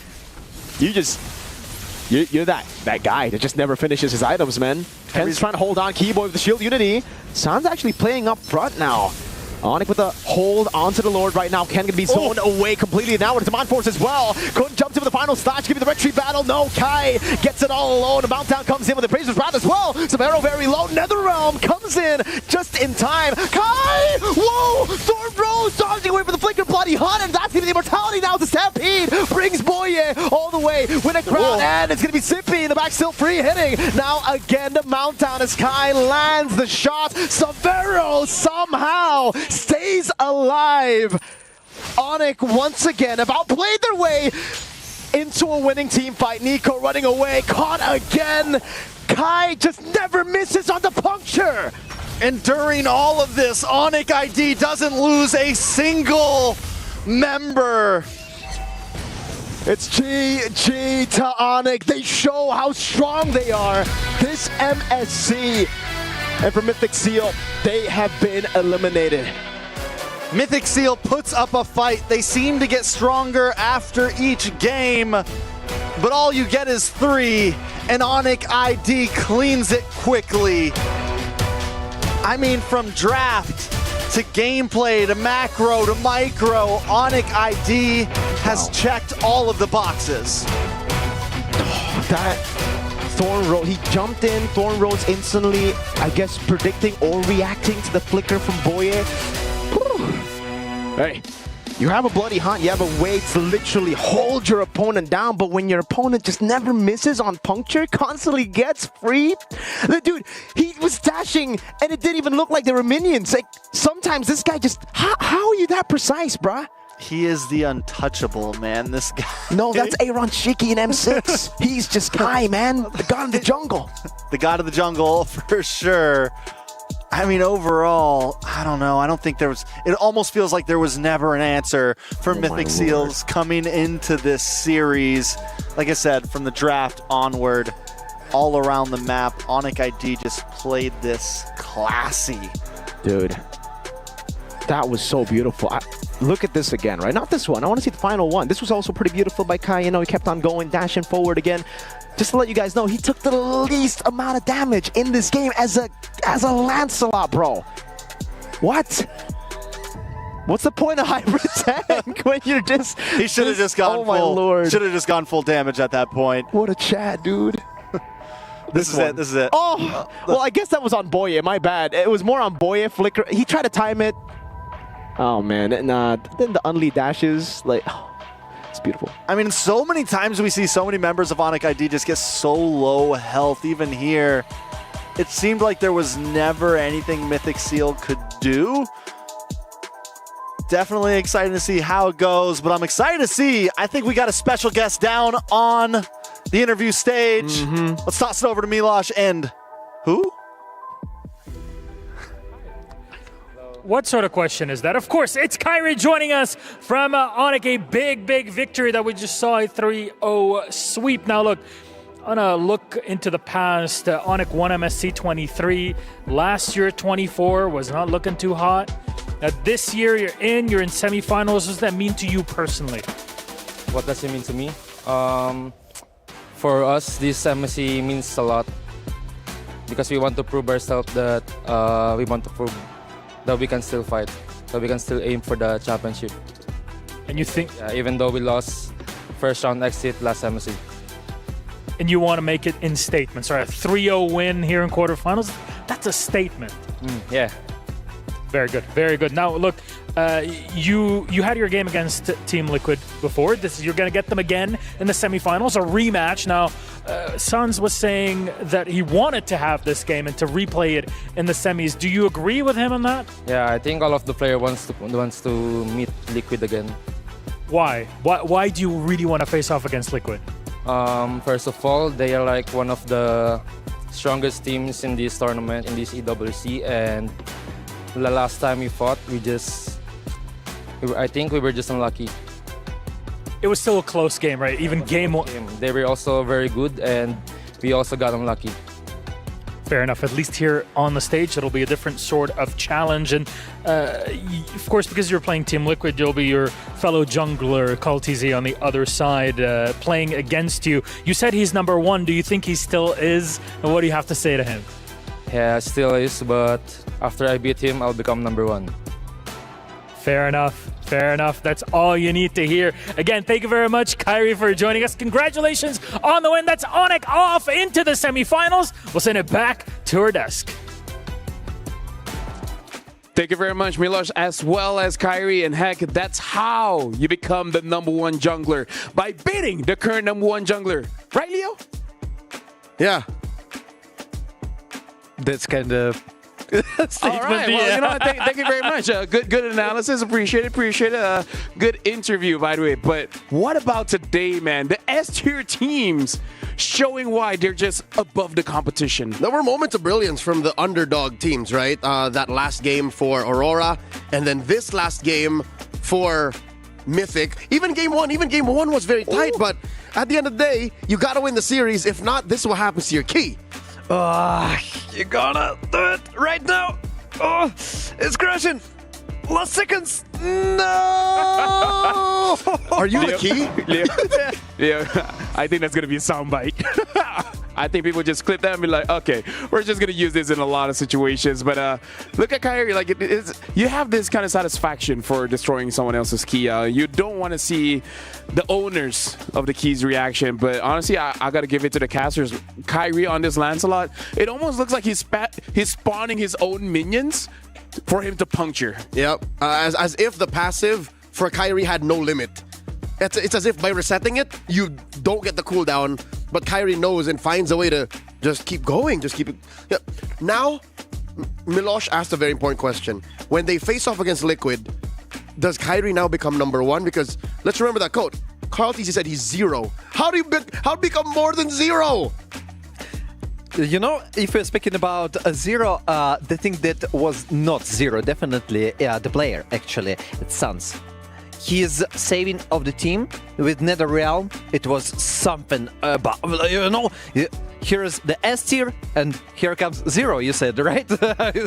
you're that guy that just never finishes his items, man. Ken's trying to hold on Keyboy with the shield unity. San's actually playing up front now. Onic with a hold onto the Lord right now. Ken can be zoned away completely now with Demand Force as well. Couldn't jump to the final stage. Give me the retreat battle. No, Kai gets it all alone. The Mountdown comes in with the Praiser's Wrath as well. Severo very low. Netherrealm comes in just in time. Kai! Whoa! Thorn Rose dodging away for the Flicker Bloody Hunt, and that's going to be the Immortality now. The Stampede brings Boye all the way with a crown, and it's going to be Sippy in the back, still free hitting. Now again, the Mountdown as Kai lands the shot. Severo somehow stays alive. Onic once again have outplayed their way into a winning team fight. Nico running away, caught again. Kai just never misses on the puncture. And during all of this, Onic ID doesn't lose a single member. It's GG to Onic. They show how strong they are. This MSC. And for Mythic Seal, they have been eliminated. Mythic Seal puts up a fight. They seem to get stronger after each game, but all you get is 3, and Onic ID cleans it quickly. I mean, from draft to gameplay to macro to micro, Onic ID has checked all of the boxes. That Thorn Rose, he jumped in, Thorn Rose instantly, I guess, predicting or reacting to the flicker from Boye. Hey, you have a Bloody Hunt, you have a way to literally hold your opponent down, but when your opponent just never misses on puncture, constantly gets free. Dude, he was dashing and it didn't even look like there were minions. Like, sometimes this guy just, how are you that precise, bruh? He is the untouchable, man. This guy. No, that's Aaron Shiki in M6. He's just Kai, man. The god of the jungle. The god of the jungle, for sure. I mean, overall, I don't know. I don't think there was... It almost feels like there was never an answer for Mythic Seals coming into this series. Like I said, from the draft onward, all around the map, Onic ID just played this classy. Dude, that was so beautiful. Look at this again, right? Not this one. I want to see the final one. This was also pretty beautiful by Kai. You know, he kept on going, dashing forward again. Just to let you guys know, he took the least amount of damage in this game as a Lancelot, bro. What? What's the point of hybrid tank when you're just... He should have just gone full... Oh, my Lord. Should have just gone full damage at that point. What a chat, dude. This is it. This is it. Oh, well, I guess that was on Boye. My bad. It was more on Boye. Flicker. He tried to time it. Oh, man. And then the unlead dashes, like... It's beautiful. I mean, so many times we see so many members of Onic ID just get so low health. Even here, it seemed like there was never anything Mythic Seal could do. Definitely excited to see how it goes, but I'm excited to see, I think we got a special guest down on the interview stage. Let's toss it over to Milosh and who? What sort of question is that? Of course, it's Kyrie joining us from Onic, a big victory that we just saw, a 3-0 sweep. Now look, on a look into the past, Onic won MSC 23. Last year, 24, was not looking too hot. Now this year, you're in semifinals. What does that mean to you personally? What does it mean to me? For us, this MSC means a lot because we want to prove ourselves that we want to prove that we can still fight, that we can still aim for the championship. And you think... Yeah, even though we lost first round exit last MSC. And you want to make it in statements, right? A 3-0 win here in quarterfinals, that's a statement. Yeah. Very good, very good. Now look, you had your game against Team Liquid before. You're going to get them again in the semifinals, a rematch. Now, Sans was saying that he wanted to have this game and to replay it in the semis. Do you agree with him on that? Yeah, I think all of the player wants to meet Liquid again. Why? Why do you really want to face off against Liquid? First of all, they are like one of the strongest teams in this tournament, in this EWC, and the last time we fought, I think we were just unlucky. It was still a close game, right? Even game one. They were also very good, and we also got unlucky. Fair enough. At least here on the stage, it'll be a different sort of challenge. And of course, because you're playing Team Liquid, you'll be your fellow jungler, KalTZ, on the other side, playing against you. You said he's number one. Do you think he still is? And what do you have to say to him? Yeah, still is, but after I beat him, I'll become number one. Fair enough. Fair enough. That's all you need to hear. Again, thank you very much, Kyrie, for joining us. Congratulations on the win. That's Onic off into the semifinals. We'll send it back to our desk. Thank you very much, Milosh, as well as Kyrie. And heck, that's how you become the number one jungler, by beating the current number one jungler. Right, Leo? Yeah. That's kind of... All right. Well, you know, thank you very much. Good analysis. Appreciate it. Good interview, by the way. But what about today, man? The S-tier teams showing why they're just above the competition. There were moments of brilliance from the underdog teams, right? That last game for Aurora, and then this last game for Mythic. Even game one was very tight, but at the end of the day, you got to win the series. If not, this is what happens to your key. You gotta do it right now. Oh, it's crashing. Last seconds. No. Are you the key? Leo, I think that's gonna be a soundbite. I think people just clip that and be like, okay, we're just gonna use this in a lot of situations. But look at Kyrie, like you have this kind of satisfaction for destroying someone else's key. You don't want to see the owners of the key's reaction, but honestly, I gotta give it to the casters. Kyrie on this Lancelot, it almost looks like he's spawning his own minions for him to puncture. Yep, as if the passive for Kyrie had no limit. It's as if by resetting it, you don't get the cooldown, but Kyrie knows and finds a way to just keep going, just keep it. Yeah. Now, Milosh asked a very important question. When they face off against Liquid, does Kyrie now become number 1? Because let's remember that quote. Carl TC said he's 0. How do you become more than 0? You know, if we're speaking about a 0, the thing that was not 0, definitely the player, actually, it's Suns. His saving of the team with NetherRealm, it was something about, you know, here's the S tier and here comes 0, you said, right?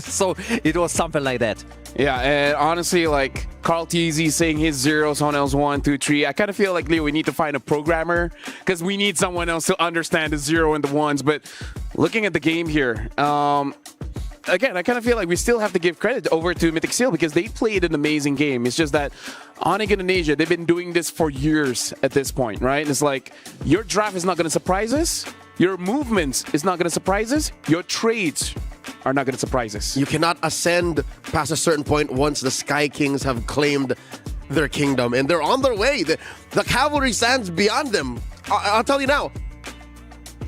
So it was something like that. Yeah, and honestly, like Carl TZ saying his zeros on L's 1, 2, 3, I kind of feel like, Leo, we need to find a programmer because we need someone else to understand the 0 and the 1s. But looking at the game here, again, I kind of feel like we still have to give credit over to Mythic Seal because they played an amazing game. It's just that Onyx Indonesia, they've been doing this for years at this point, right? It's like your draft is not going to surprise us. Your movements is not going to surprise us. Your trades are not going to surprise us. You cannot ascend past a certain point once the Sky Kings have claimed their kingdom. And they're on their way. The cavalry stands beyond them. I'll tell you now,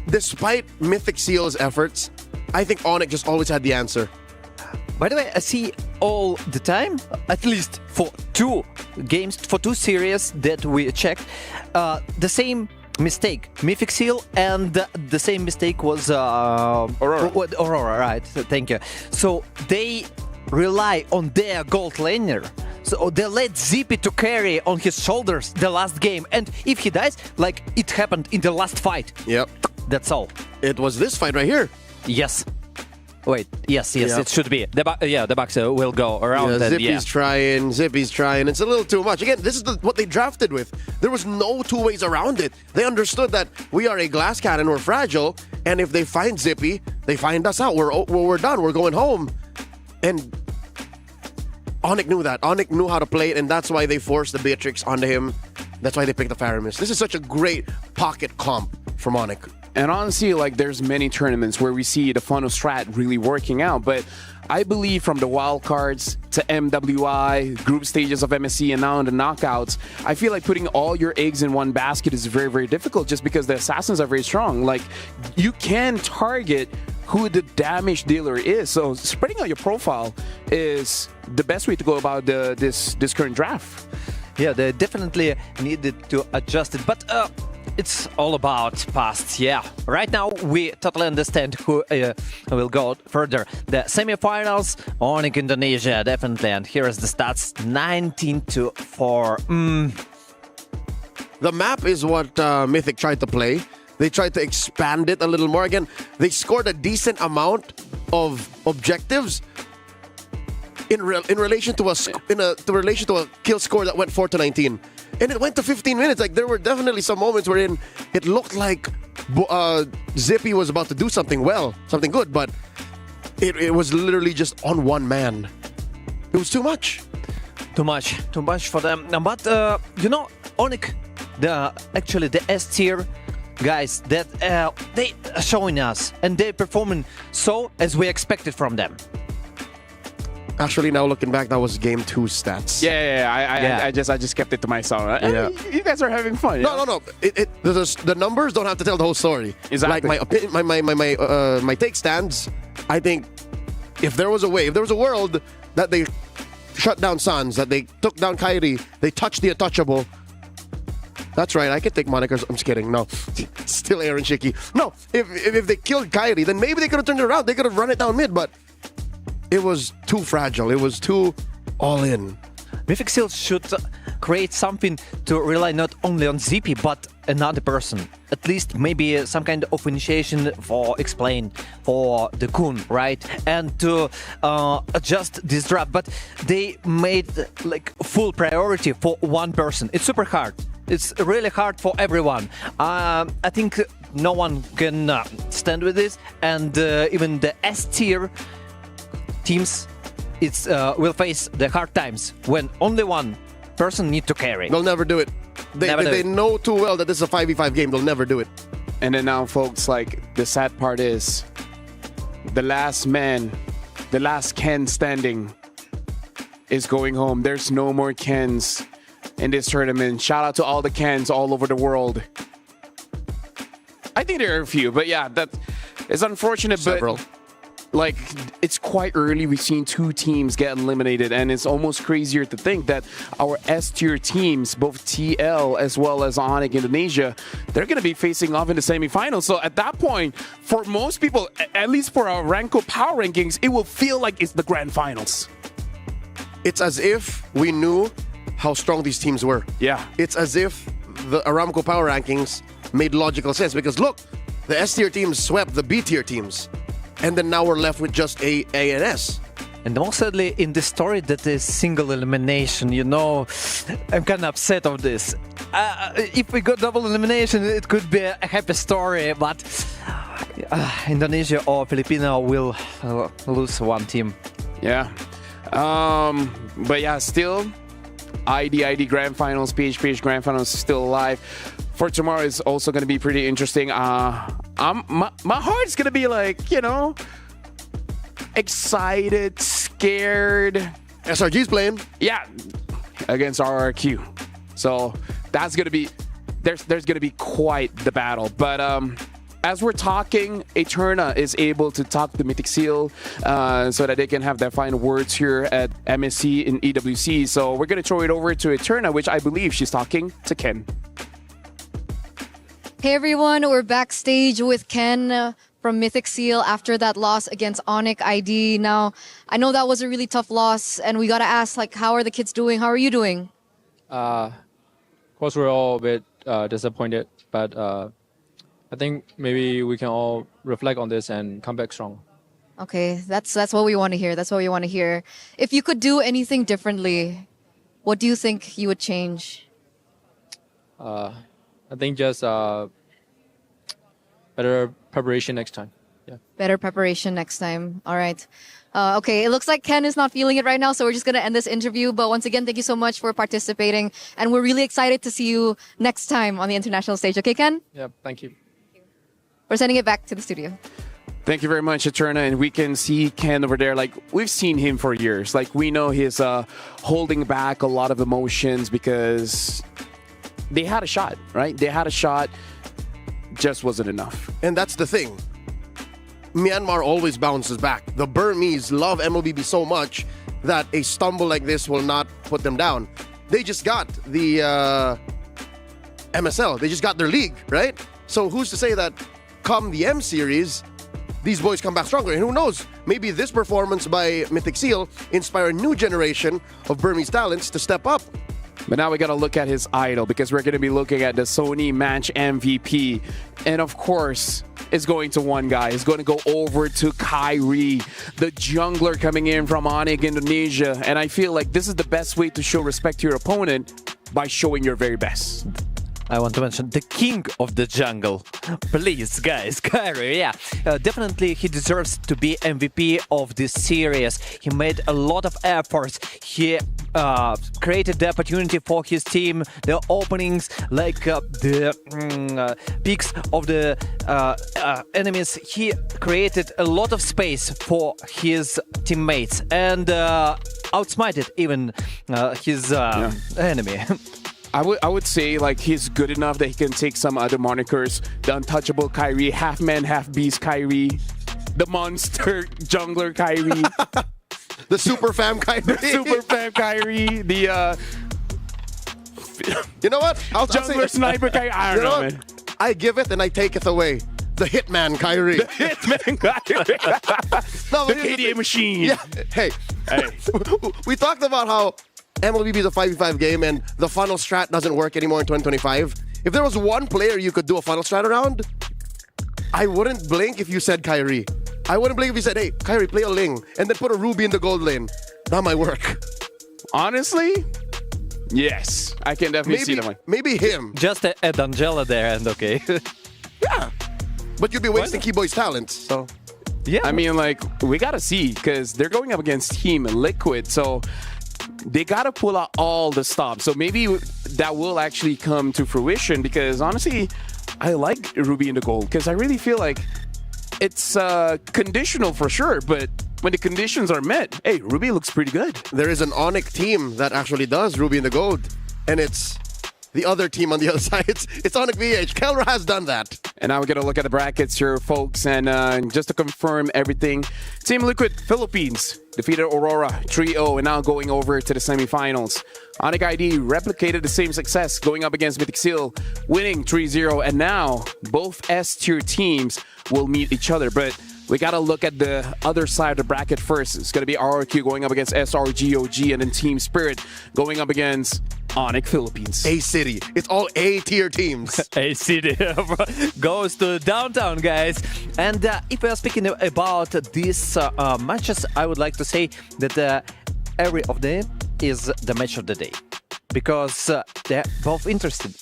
despite Mythic Seal's efforts, I think Onyx just always had the answer. By the way, I see all the time, at least for 2 games, for 2 series that we checked, the same mistake. Mythic Seal and the same mistake was Aurora. Aurora, right. Thank you. So they rely on their gold laner. So they let Zippy to carry on his shoulders the last game. And if he dies, like it happened in the last fight. Yep. That's all. It was this fight right here. Yes. Wait, yes, it should be. The Bucks will go around. Zippy's trying, It's a little too much. Again, this is what they drafted with. There was no 2 ways around it. They understood that we are a glass cannon, we're fragile, and if they find Zippy, they find us out. We're done. We're going home. And Onyx knew that. Onyx knew how to play it, and that's why they forced the Beatrix onto him. That's why they picked the Faramis. This is such a great pocket comp from Onyx. And honestly, like there's many tournaments where we see the funnel strat really working out, but I believe from the wild cards to MWI, group stages of MSC, and now in the knockouts, I feel like putting all your eggs in one basket is very, very difficult just because the assassins are very strong. Like you can target who the damage dealer is, so spreading out your profile is the best way to go about this current draft. Yeah, they definitely needed to adjust it, but it's all about past, yeah. Right now, we totally understand who will go further. The semifinals, Onyx Indonesia, definitely. And here is the stats, 19-4. The map is what Mythic tried to play. They tried to expand it a little more. Again, they scored a decent amount of objectives in relation to a kill score that went 4-19. And it went to 15 minutes. Like there were definitely some moments wherein it looked like Zippy was about to do something good, but it was literally just on one man. It was too much. Too much for them. But you know, Onyx, actually the S tier guys, that they are showing us and they're performing so as we expected from them. Actually, now looking back, that was game 2 stats. I just kept it to myself. Yeah. You guys are having fun. No. The numbers don't have to tell the whole story. Exactly. Like my take stands. I think if there was a world that they shut down Suns, that they took down Kyrie, they touched the untouchable. That's right, I can take monikers. I'm just kidding. No, still Aaron Shiki. No, if they killed Kyrie, then maybe they could have turned it around. They could have run it down mid, but it was too fragile. It was too all in. Mythic Seal should create something to rely not only on ZP, but another person. At least maybe some kind of initiation for explain for the Kun, right? And to adjust this draft. But they made like full priority for one person. It's super hard. It's really hard for everyone. I think no one can stand with this. And even the S tier teams will face the hard times when only one person need to carry. They'll never do it. They know too well that this is a 5v5 game. They'll never do it. And then now, folks, like the sad part is the last man, the last Ken standing is going home. There's no more Kens in this tournament. Shout out to all the Kens all over the world. I think there are a few, but yeah, that is unfortunate. Several. But like, it's quite early. We've seen 2 teams get eliminated, and it's almost crazier to think that our S-tier teams, both TL as well as Onyx Indonesia, they're going to be facing off in the semifinals. So at that point, for most people, at least for our Ranko Power Rankings, it will feel like it's the grand finals. It's as if we knew how strong these teams were. Yeah. It's as if the Aramco Power Rankings made logical sense, because look, the S-tier teams swept the B-tier teams. And then now we're left with just A and S. And mostly in the story that is single elimination, you know, I'm kind of upset of this. If we got double elimination, it could be a happy story, but Indonesia or Filipino will lose one team. Yeah. But yeah, still, ID Grand Finals, PH Grand Finals still alive. For tomorrow is also going to be pretty interesting. My heart's going to be like, you know, excited, scared. SRG's playing. Yeah, against RRQ. So that's going to be, there's going to be quite the battle. But as we're talking, Eterna is able to talk to Mythic Seal so that they can have their final words here at MSC in EWC. So we're going to throw it over to Eterna, which I believe she's talking to Ken. Hey everyone, we're backstage with Ken from Mythic Seal after that loss against Onyx ID. Now, I know that was a really tough loss, and we gotta ask, like, how are the kids doing? How are you doing? Of course, we're all a bit disappointed, but I think maybe we can all reflect on this and come back strong. Okay, that's what we want to hear. That's what we want to hear. If you could do anything differently, what do you think you would change? I think just better preparation next time. Yeah. Better preparation next time. All right. Okay, it looks like Ken is not feeling it right now, so we're just going to end this interview. But once again, thank you so much for participating. And we're really excited to see you next time on the international stage. Okay, Ken? Yeah, thank you. We're sending it back to the studio. Thank you very much, Eterna. And we can see Ken over there. Like, we've seen him for years. Like, we know he's holding back a lot of emotions because they had a shot, right? They had a shot, just wasn't enough. And that's the thing. Myanmar always bounces back. The Burmese love MLBB so much that a stumble like this will not put them down. They just got the MSL. They just got their league, right? So who's to say that come the M Series, these boys come back stronger? And who knows? Maybe this performance by Mythic Seal inspire a new generation of Burmese talents to step up. But now we got to look at his idol, because we're going to be looking at the Sony match MVP. And of course, it's going to one guy. It's going to go over to Kyrie, the jungler coming in from Onyx Indonesia. And I feel like this is the best way to show respect to your opponent, by showing your very best. I want to mention the king of the jungle. Please, guys, Kyrie, yeah. Definitely he deserves to be MVP of this series. He made a lot of efforts. He created the opportunity for his team, the openings, like the picks of the enemies. He created a lot of space for his teammates and outsmarted even his enemy. I would say, like, he's good enough that he can take some other monikers. The untouchable Kyrie, half man, half beast Kyrie, the monster jungler Kyrie, the super fam Kyrie, the you know what? Jungler sniper Kyrie. I don't know, man. I give it and I take it away. The Hitman Kyrie. The Hitman Kyrie. No, the KDA machine. Yeah. Hey. We talked about how MLBB is a 5v5 game and the funnel strat doesn't work anymore in 2025. If there was one player you could do a funnel strat around, I wouldn't blink if you said Kyrie. I wouldn't blink if you said, hey, Kyrie, play a Ling and then put a Ruby in the gold lane. That might work. Honestly, yes. I can definitely see that one. Maybe him. Just add Angela there and okay. Yeah. But you'd be wasting Keyboy's talents, so... Yeah. I mean, like, we gotta see, because they're going up against Team Liquid, so they gotta pull out all the stops. So maybe that will actually come to fruition, because honestly, I like Ruby in the gold, because I really feel like it's conditional for sure, but when the conditions are met, hey, Ruby looks pretty good. There is an Onyx team that actually does Ruby in the gold, and it's the other team on the other side. It's Onyx VH. Kelra has done that. And now we're going to look at the brackets here, folks. And just to confirm everything, Team Liquid Philippines defeated Aurora 3-0 and now going over to the semifinals. Onyx ID replicated the same success going up against Mythic Seal, winning 3-0. And now both S-tier teams will meet each other. But we got to look at the other side of the bracket first. It's going to be RRQ going up against SRGOG, and then Team Spirit going up against Onyx Philippines. A-City. It's all A-tier teams. A-City goes to downtown, guys. And if we are speaking about these matches, I would like to say that every of them is the match of the day. Because they're both interesting.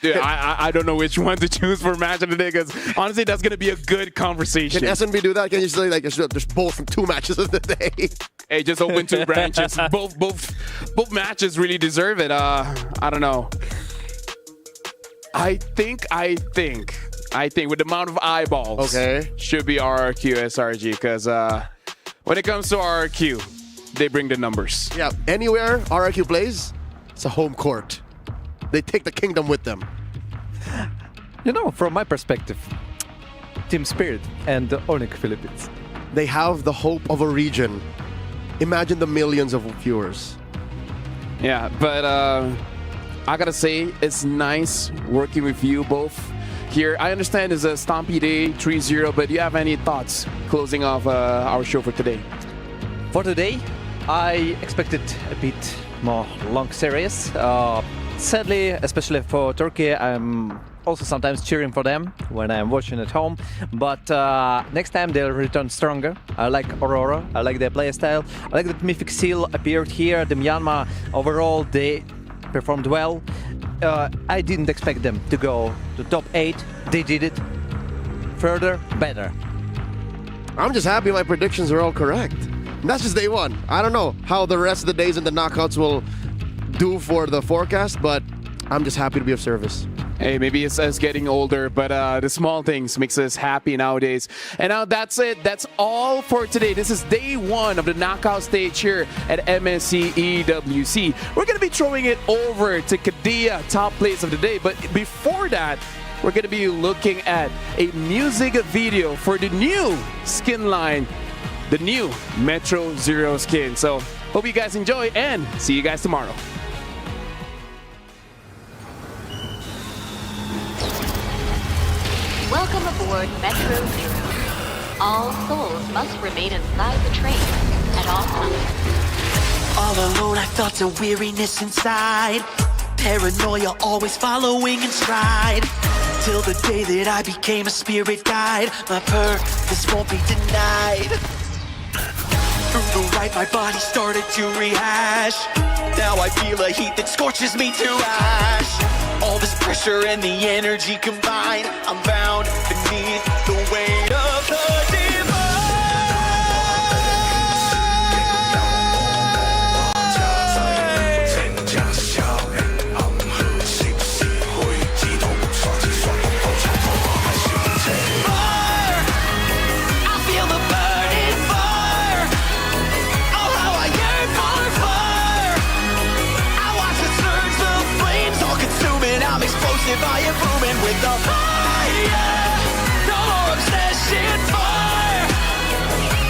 Yeah, I don't know which one to choose for match of the day, because honestly, that's going to be a good conversation. Can SNB do that? Can you say like there's both from 2 matches of the day? Hey, just open 2 branches. Both matches really deserve it. I don't know. I think with the amount of eyeballs, should be RRQ SRG, because when it comes to RRQ, they bring the numbers. Yeah, anywhere RRQ plays, it's a home court. They take the kingdom with them. You know, from my perspective, Team Spirit and Onyx Philippines, they have the hope of a region. Imagine the millions of viewers. Yeah, but I gotta say, it's nice working with you both here. I understand it's a Stompy Day 3-0, but do you have any thoughts closing off our show for today? For today, I expected a bit more long series. Sadly, especially for Turkey, I'm also sometimes cheering for them when I'm watching at home. But next time they'll return stronger. I like Aurora. I like their playstyle. I like that Mythic Seal appeared here. The Myanmar, overall, they performed well. I didn't expect them to go to top 8. They did it. Further, better. I'm just happy my predictions are all correct. And that's just day 1. I don't know how the rest of the days in the knockouts will do for the forecast, but I'm just happy to be of service. Hey, maybe it's us getting older, but the small things makes us happy nowadays. And now that's it. That's all for today. This is day 1 of the knockout stage here at MSC EWC. We're going to be throwing it over to Kadia, top place of the day. But before that, we're going to be looking at a music video for the new skin line, the new Metro Zero skin. So hope you guys enjoy and see you guys tomorrow. Welcome aboard Metro Zero. All souls must remain inside the train at all times. All alone, I felt a weariness inside. Paranoia always following in stride. Till the day that I became a spirit guide. My purpose won't be denied. Through the right, my body started to rehash. Now I feel a heat that scorches me to ash. All this pressure and the energy combined, I'm bound beneath the weight of the I am booming with the fire. No more obsession, fire.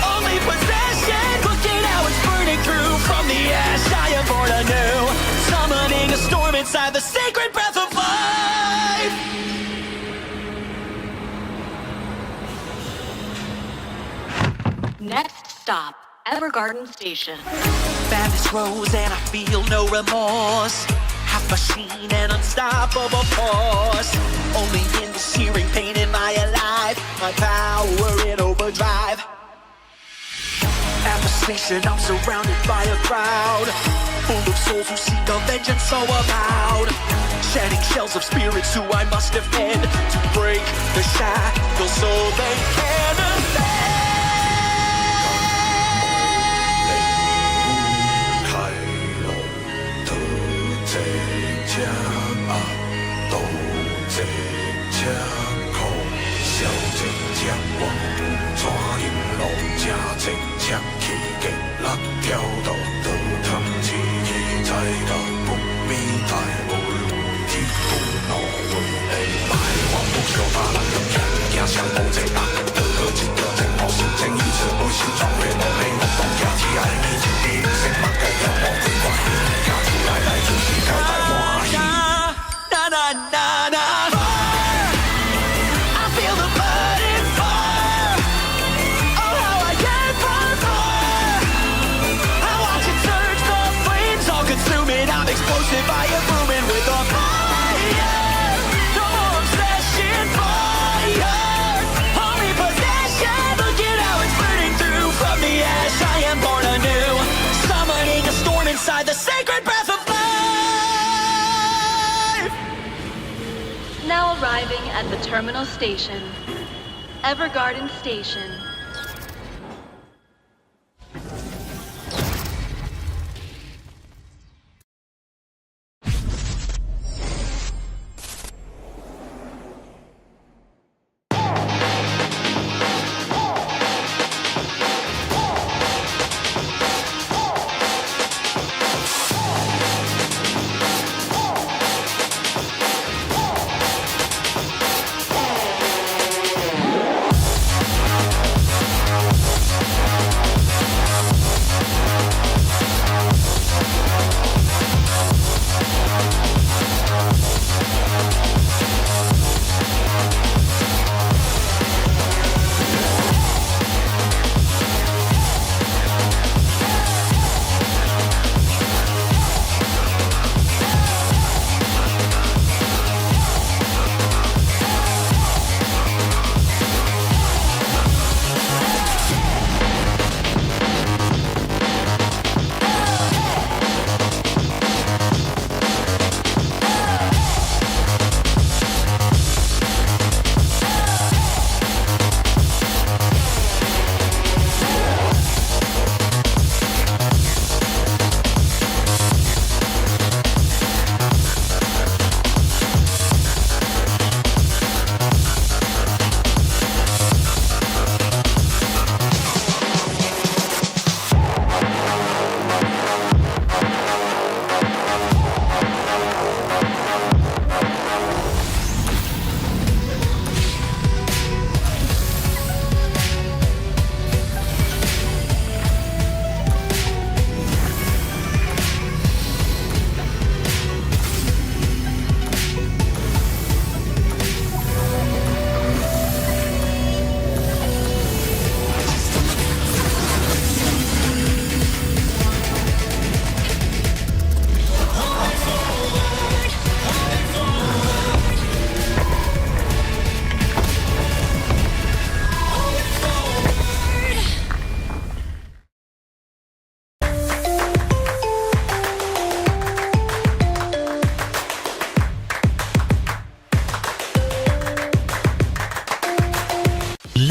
Only possession. Look at how it's burning through. From the ash I am born anew. Summoning a storm inside the sacred breath of life. Next stop, Evergarden Station. Madness grows and I feel no remorse. Half machine and unstoppable force. Only in the searing pain am I alive. My power in overdrive. At the station, I'm surrounded by a crowd full of souls who seek a vengeance so avowed. Shedding shells of spirits who I must defend to break the shackles so they can ascend. at the terminal station. Evergarden Station.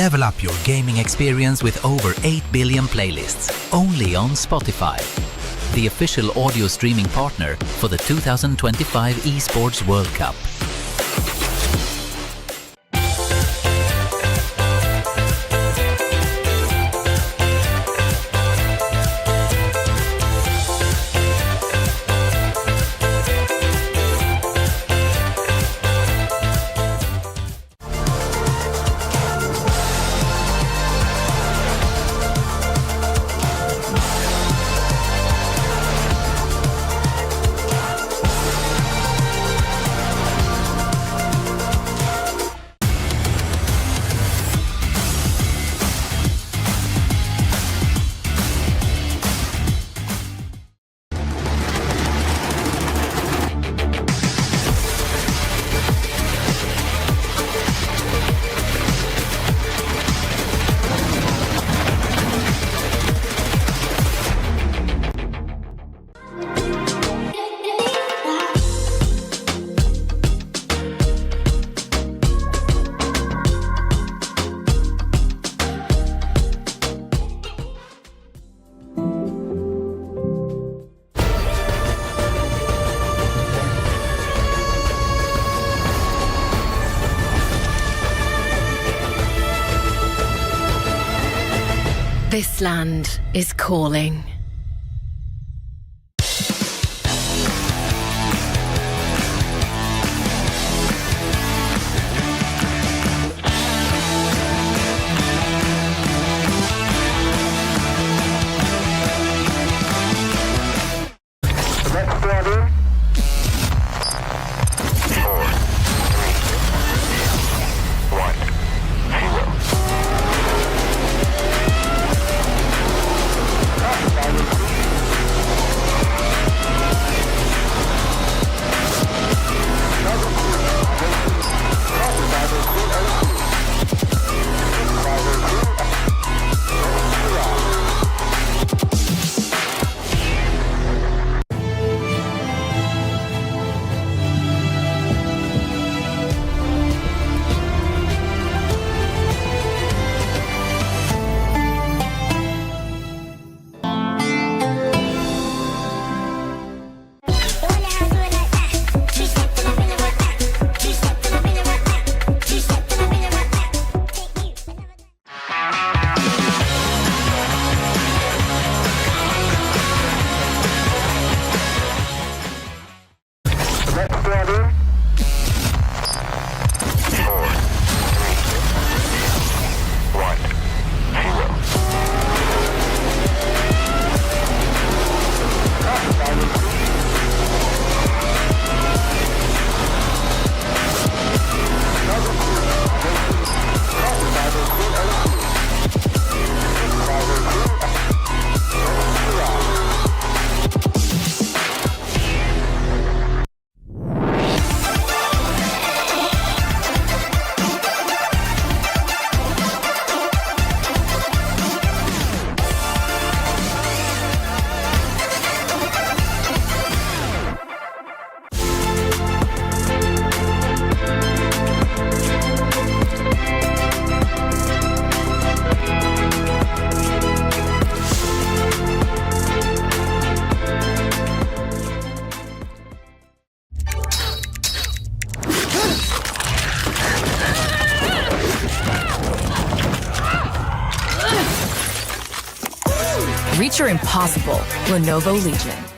Level up your gaming experience with over 8 billion playlists, only on Spotify, the official audio streaming partner for the 2025 Esports World Cup. This land is calling. Reach your impossible. Lenovo Legion.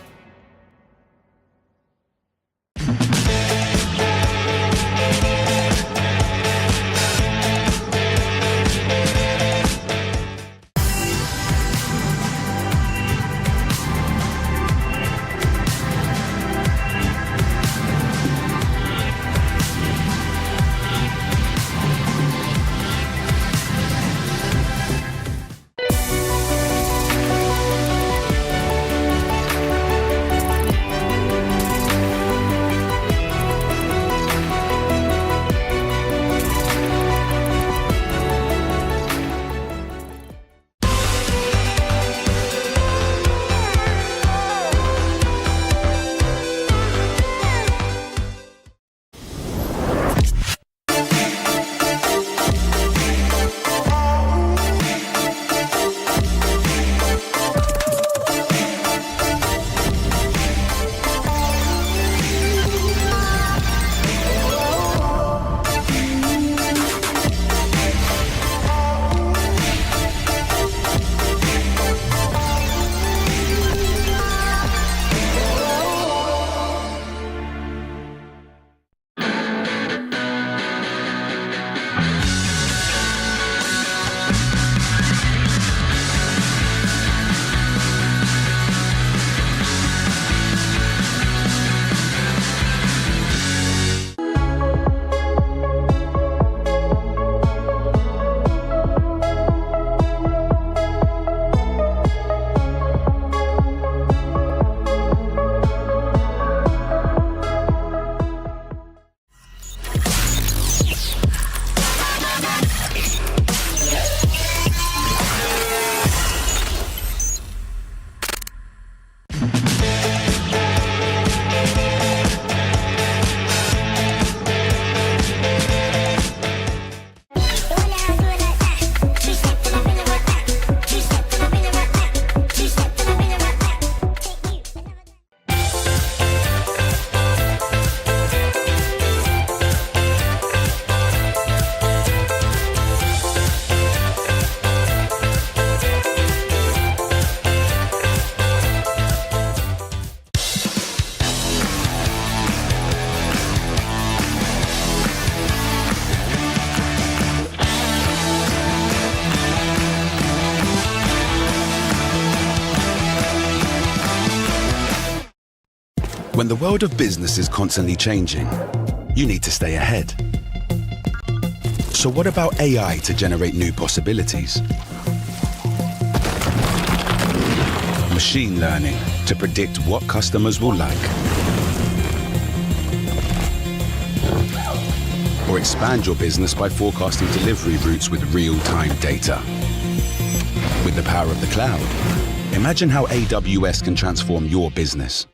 When the world of business is constantly changing, you need to stay ahead. So what about AI to generate new possibilities? Machine learning to predict what customers will like. Or expand your business by forecasting delivery routes with real-time data. With the power of the cloud, imagine how AWS can transform your business.